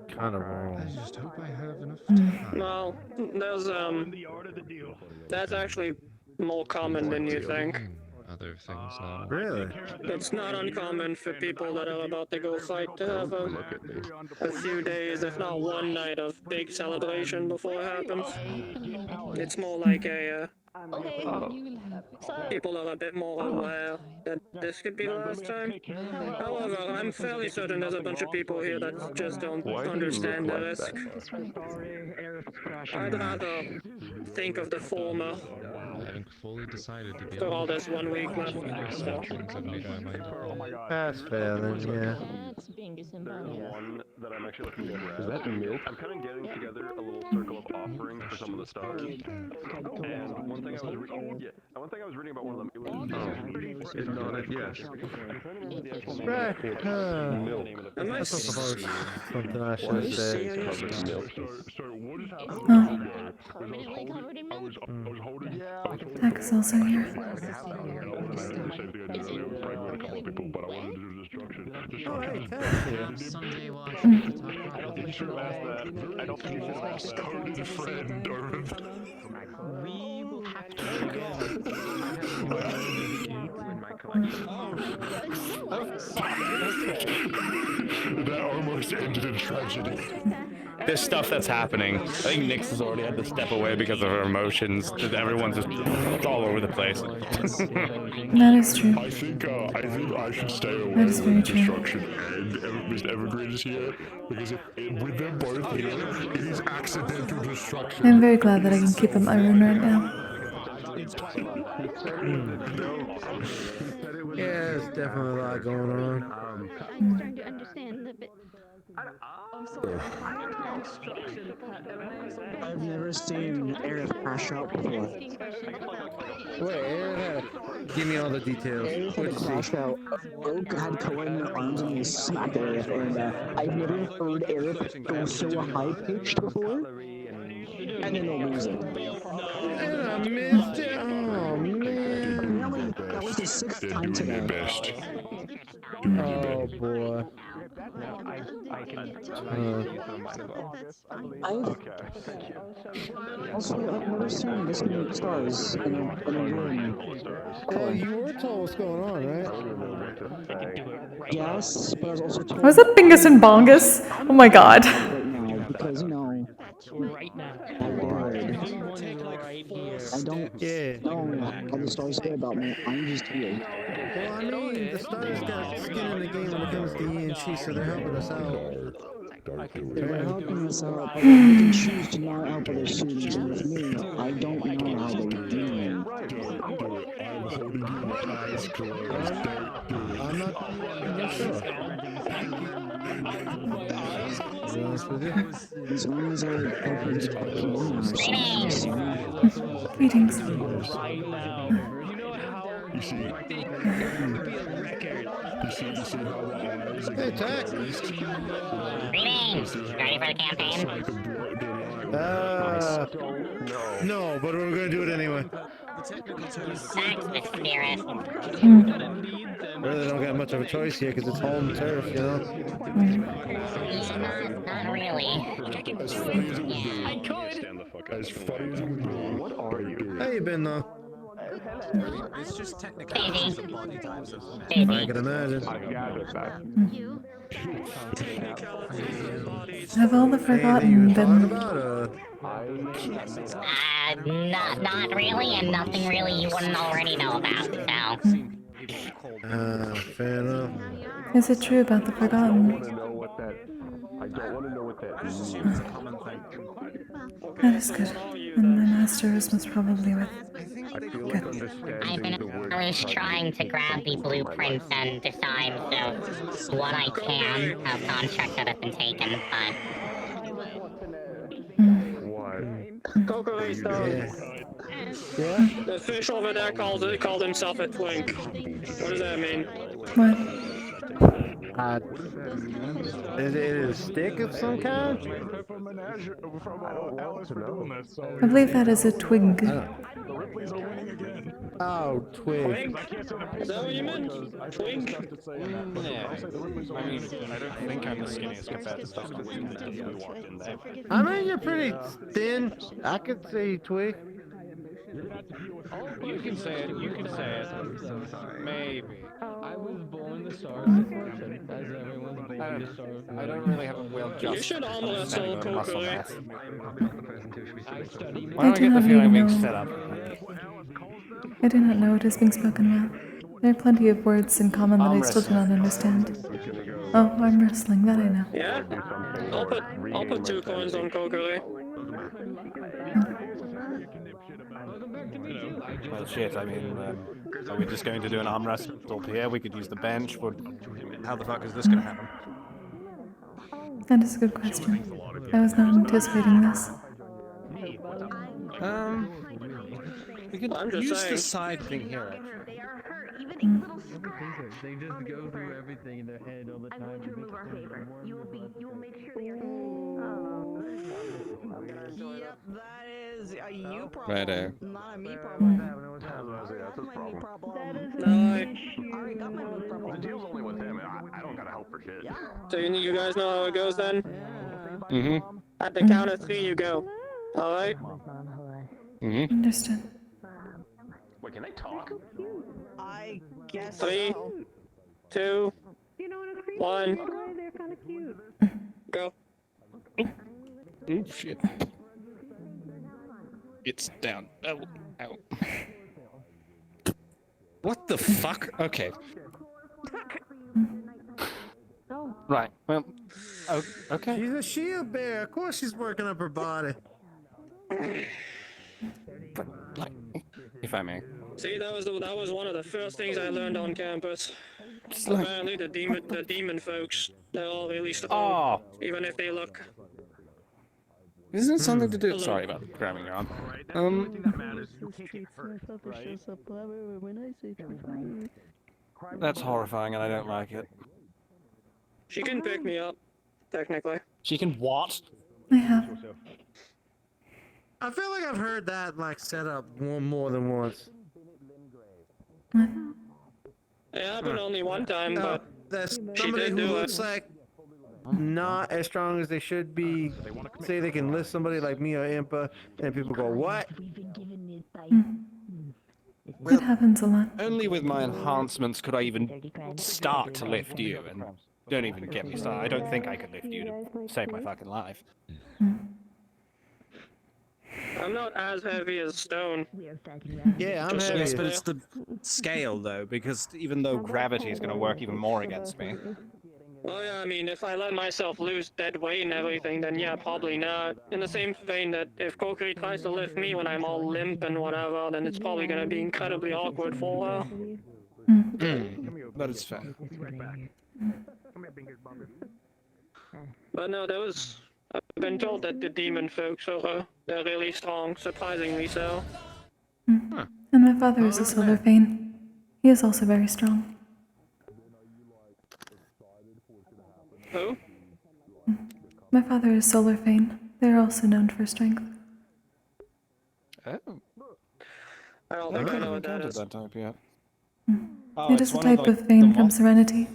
kind of wrong. I just hope I have enough time. Well, there's that's actually more common than you think. Other things now. Really? It's not uncommon for people that are about to go fight to have a few days, if not one night, of big celebration before it happens. It's more like a people are a bit more aware that this could be the last time. However, I'm fairly certain there's a bunch of people here that just don't understand the risk. I'd rather think of the former. I haven't fully decided to be After all, there's 1 week left. So I've made my mind. That's fair then, yeah. There's one that I'm actually looking to grab. Is that milk? I'm kind of getting together a little circle of offerings for some of the stars. And one thing I was reading about one of them, it was It's not it, yes. That's not supposed something I should say. So what is happening I was holding Zach is also here. Sunday watch. I don't think you should ask that. Coded friend, or... We will have to go. In my collection. That almost ended in tragedy. This stuff that's happening. I think Nyx has already had to step away because of her emotions. Everyone's just it's all over the place. That is true. I think I should stay away That is very when true. Destruction and Mr. Evergreen is here, because with them both here, it is accidental destruction. I'm very glad that I can keep them iron right now. Yeah, there's definitely a lot going on. I'm starting to understand a bit. I've never seen Aerith crash out before. Wait, Aerith, give me all the details. Aerith had crashed out. Oak had Cohen in her arms and he smacked Aerith, and I've never heard Aerith go so high-pitched before. And then they'll lose it. And I missed it. Oh, man. That was the 6th time today. Oh, boy. I can Also, I've never seen this many stars in a room. Well, you were told what's going on, right? Yes, but I was also told. Was that Bingus and Bongus? Oh my god. Right now, because, you know, right now. I don't know how the stars say about me. I'm just here. Well, I mean, the stars got skin in the game when it comes to ENT, so they're helping us out. They're helping us out, but they can choose to not help other students, and with me, I don't know how they're doing. I'm holding you my eyes closed. I'm not sure. To be honest with you. As long as I open to Greetings. You see how the eyes Hey, Tack. Greetings! Ready for the campaign? No, but we're gonna do it anyway. Thanks, Mr. Spirit. Really don't got much of a choice here because it's home turf, you know? Not really. As funny as it would be. I could. As funny as it would be. What are you? How you been, though? It's just technicalities of body types. I can imagine. Have all the Forgotten been... Not really, and nothing really you wouldn't already know about, so... Fair enough. Is it true about the Forgotten? I don't want to know what that means. That is good. And then Asteros was probably with... I was trying to grab the blueprints and decide what I can of contracts that have been taken, but... What? Kokkuri stone. Yeah? The fish over there called himself a twink. What does that mean? What? Is it a stick of some kind? I believe that is a twig. Oh, twig. Is that what you meant? Twink? Yeah. I mean, I don't think I'm the skinniest compared to stuff we walked in there. I mean, you're pretty thin. I could say twig. You can say it. You can say it. Maybe. I was born to starve, as everyone's born to starve. I don't really have a real You just should omelette all Kokkuri. Why do I get the feeling I'm being set up? I do not know what is being spoken about. There are plenty of words in common that I still do not understand. Oh, arm wrestling, that I know. Yeah? I'll put 2 coins on Kokkuri. Well, shit, I mean, are we just going to do an arm wrestle here? We could use the bench. How the fuck is this going to happen? That is a good question. I was not anticipating this. We could use the side thing here, actually. They just go through everything in their head all the time. To remove our favor, you will make sure that your Yep, that is a you problem, Righto. not a me problem. That's my me problem. Alright. Got my me problem. The deal's only with him. I don't gotta help for shit. So you guys know how it goes then? Mm-hmm. At the count of 3, you go. Alright? Mm-hmm. Understood. Wait, can they talk? I guess 3, so. 2, You know, in a creepy 1, way, they're kind of cute. go. Oh, shit. It's down. Oh, ow. What the fuck? Okay. Right, well, okay. She's a shield bear. Of course she's working up her body. If I may. See, that was one of the first things I learned on campus. like- Apparently, the demon folks, they're all really strong, Oh. even if they look. Isn't it something to do? Sorry about grabbing your arm. That's horrifying, and I don't like it. She can pick me up, technically. She can what? I have. I feel like I've heard that like set up more than once. It happened only one time, but There's she somebody did who do looks it. like not as strong as they should be. Say they can lift somebody like me or Impa, and people go, "What?" It happens a lot. Only with my enhancements could I even start to lift you, and don't even get me started. I don't think I could lift you to save my fucking life. I'm not as heavy as Stone. Yeah, I'm Just heavy. Yes, but it's the scale, though, because even though gravity is going to work even more against me. Well, yeah, I mean, if I let myself lose dead weight and everything, then yeah, probably not. In the same vein that if Kokkuri tries to lift me when I'm all limp and whatever, then it's probably gonna be incredibly awkward for a while. That is fair. But no, I've been told that the demon folks are they're really strong, surprisingly so. And my father is a solar vein. He is also very strong. Who? My father is solar vein. They are also known for strength. Oh. I don't think I know what that encountered is. that type yet. It is a type of vein from Serenity.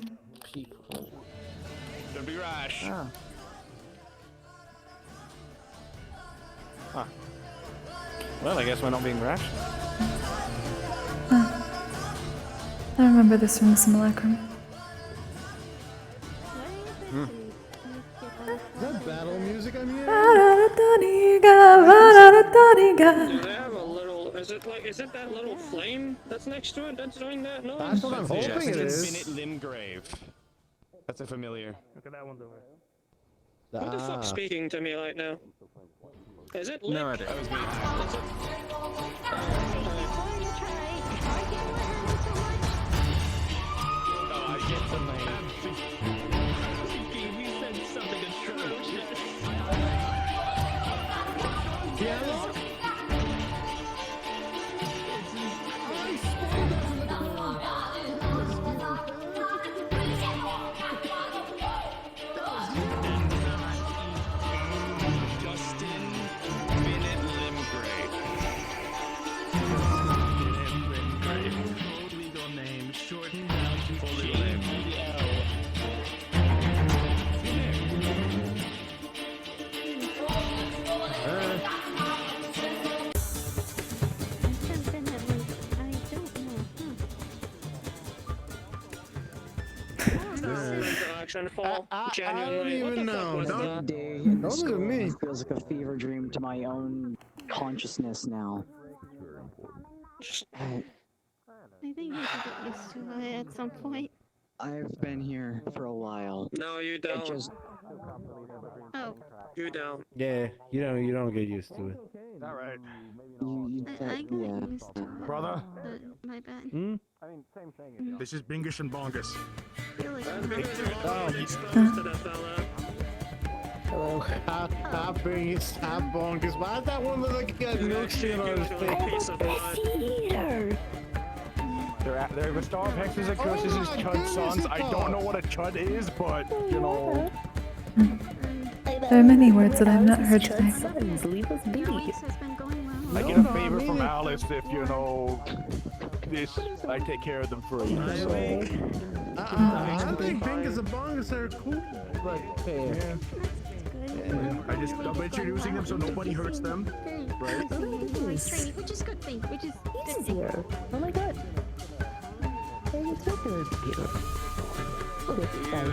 Don't be rash. Huh. Well, I guess we're not being rash. I remember this from the simulacrum. Is that battle music I'm hearing? Do they have a little? Is it that little flame that's next to it that's doing that noise? That's what I'm hoping it is. Infinite Limgrave. That's a familiar. Look at that one over. Who the fuck's speaking to me right now? Is it Lick? No idea. That was me. Oh, I get the man. You said something atrocious. protection for. I Genuinely. don't What even the fuck know. was Every that? day in the school feels like a fever dream to my own consciousness now. I think you should get used to it at some point. I've been here for a while. No, you It don't. just Oh, You don't. Yeah, you don't get used to it. All right. I got used to it. Brother? My bad. Hmm? I mean, same thing. This is Bingus and Bongus. Feel like Hello. Hi, Bingus. Hi, Bongus. Why is that one look like he got milkshake on his face? They're the Star of Hexes and Curses is Chud's sons. I don't know what a Chud is, but, you know... There are many words that I've not heard today. Leave us be. I get a favor from Alice if, you know... This, I take care of them for you, so... I think Bingus and Bongus are cool. Like, yeah. I'm introducing them so nobody hurts them. Right? Which is good thing. Which is easier. Oh my god. You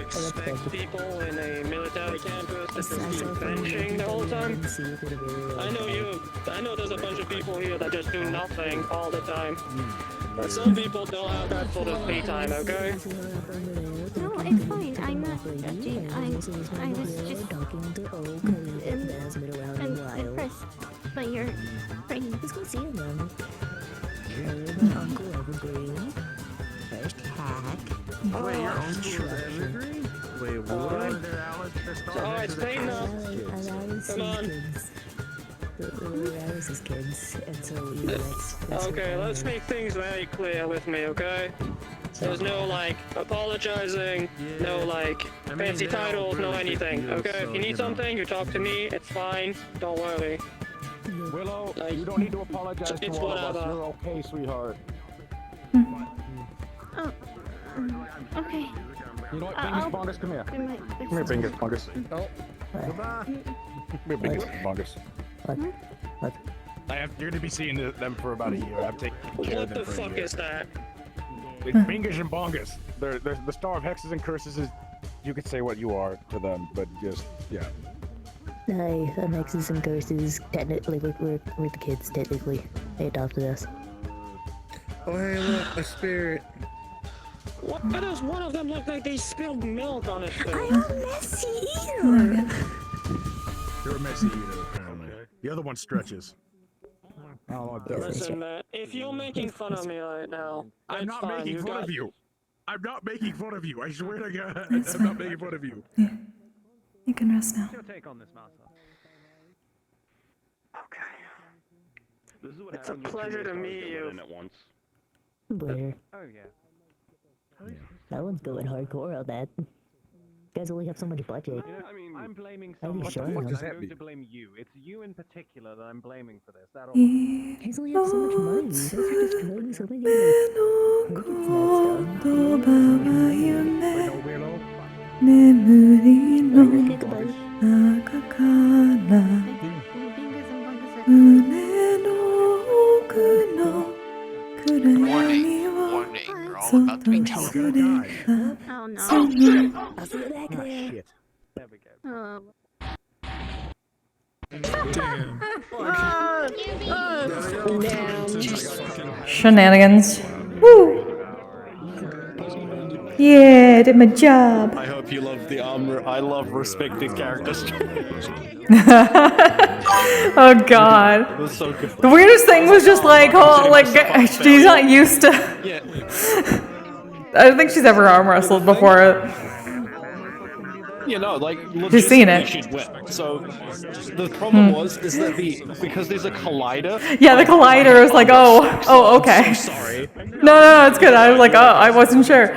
expect people in a military campus to just keep benching the whole time? I know there's a bunch of people here that just do nothing all the time. But some people don't have that sort of free time, okay? No, it's fine. I'm not judging. I was just impressed by your brain. Let's go see them. Uncle Evergreen. Wait, you're Uncle Evergreen? Wait, what? Alright, it's late now. Come on. Okay, let's make things very clear with me, okay? There's no, like, apologizing, no, like, fancy titles, no anything, okay? If you need something, you talk to me, it's fine, don't worry. Willow, you don't need to apologize to It's all of us. whatever. You're okay, sweetheart. Oh, okay. You know what, I'll- Bingus, Bongus, come here. Am I- Come here, Bingus, Bongus. Oh, goodbye. Come here, Bingus, Bongus. What? You're gonna be seeing them for about a year. I'm taking care of What them the for a fuck year. is that? It's Bingus and Bongus. They're the Star of Hexes and Curses is, you could say what you are to them, but just, yeah. Hi, I'm Hexes and Curses. Technically, we're the kids, technically. They adopted us. Oh, hey, look, a spirit. Why does one of them look like they spilled milk on his face? I'm a messy eater! You're a messy eater, apparently. The other one stretches. Oh, Listen, if you're making fun of me right now, I'm it's not fine. making You fun got- of you. I'm not making fun of you. I swear to God, I'm not making fun of you. You can rest now. What's your take on this, Martha? This is what It's a pleasure to meet you. At once. Blair. Oh yeah. That one's going hardcore on that. You guys only have so much budget. You know, I mean, I'm blaming Are you someone. sure? I'm What does that going mean? to blame you. It's you in particular that I'm blaming for this. That'll. You guys only have so much money. You guys are destroying so many Warning, we're all about to be teleported. Oh no. I'll see you back there. Shit. There we go. Shenanigans. Woo! Yeah, did my job. I hope you love the armor. I love respected characters. Oh god. It was so good. The weirdest thing was just like, oh, like, she's not used to. Yeah. I don't think she's ever arm wrestled before. You know, like She's seen it. she'd win. So the problem is that because there's a collider. Yeah, the collider was like, oh, okay. I'm so sorry. No, it's good. I was like, oh, I wasn't sure.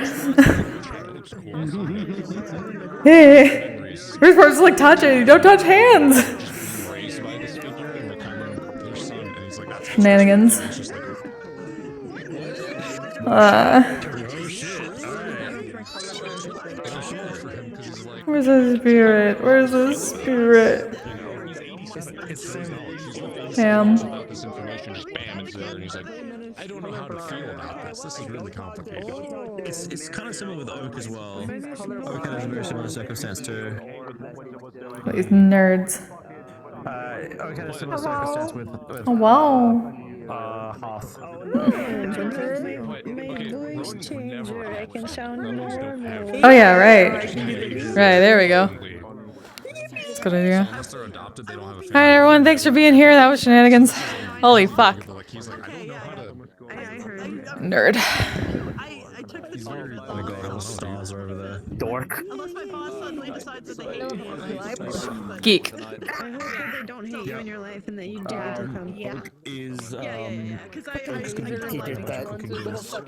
Hey, we're supposed to like touch it. You don't touch hands. Shenanigans. Where's the spirit? Where's the spirit? Damn. about this information, just bam, it's there, and he's like, I don't know how to feel about this. This is really complicated. It's kind of similar with Oak as well. Oak had a very similar circumstance too. These nerds. Oak had a similar circumstance with Oh wow. Hearth. I can sound normal. Oh yeah, right. Right, there we go. That's a good idea. Unless they're adopted, they don't have a Alright everyone, thanks for being here. That was shenanigans. Holy fuck. Nerd. He's very, oh my god, all stars are over there. Dork. Unless my boss suddenly decides that they hate Geek. I hope that they don't hate you in your life and that you do it to come. Yeah. Is Because I did that.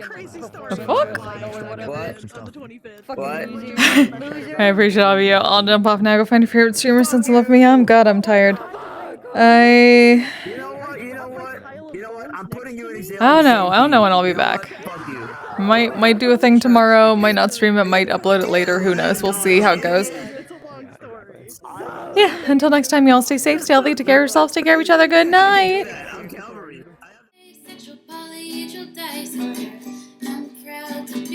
crazy story. The fuck? On the 25th. I appreciate all of you. I'll jump off now. Go find your favorite streamer since you left me. I'm tired. I don't know. I don't know when I'll be back. Might do a thing tomorrow. Might not stream it. Might upload it later. Who knows? We'll see how it goes. Yeah. Until next time, y'all stay safe, stay healthy, take care of yourselves, take care of each other. Good night.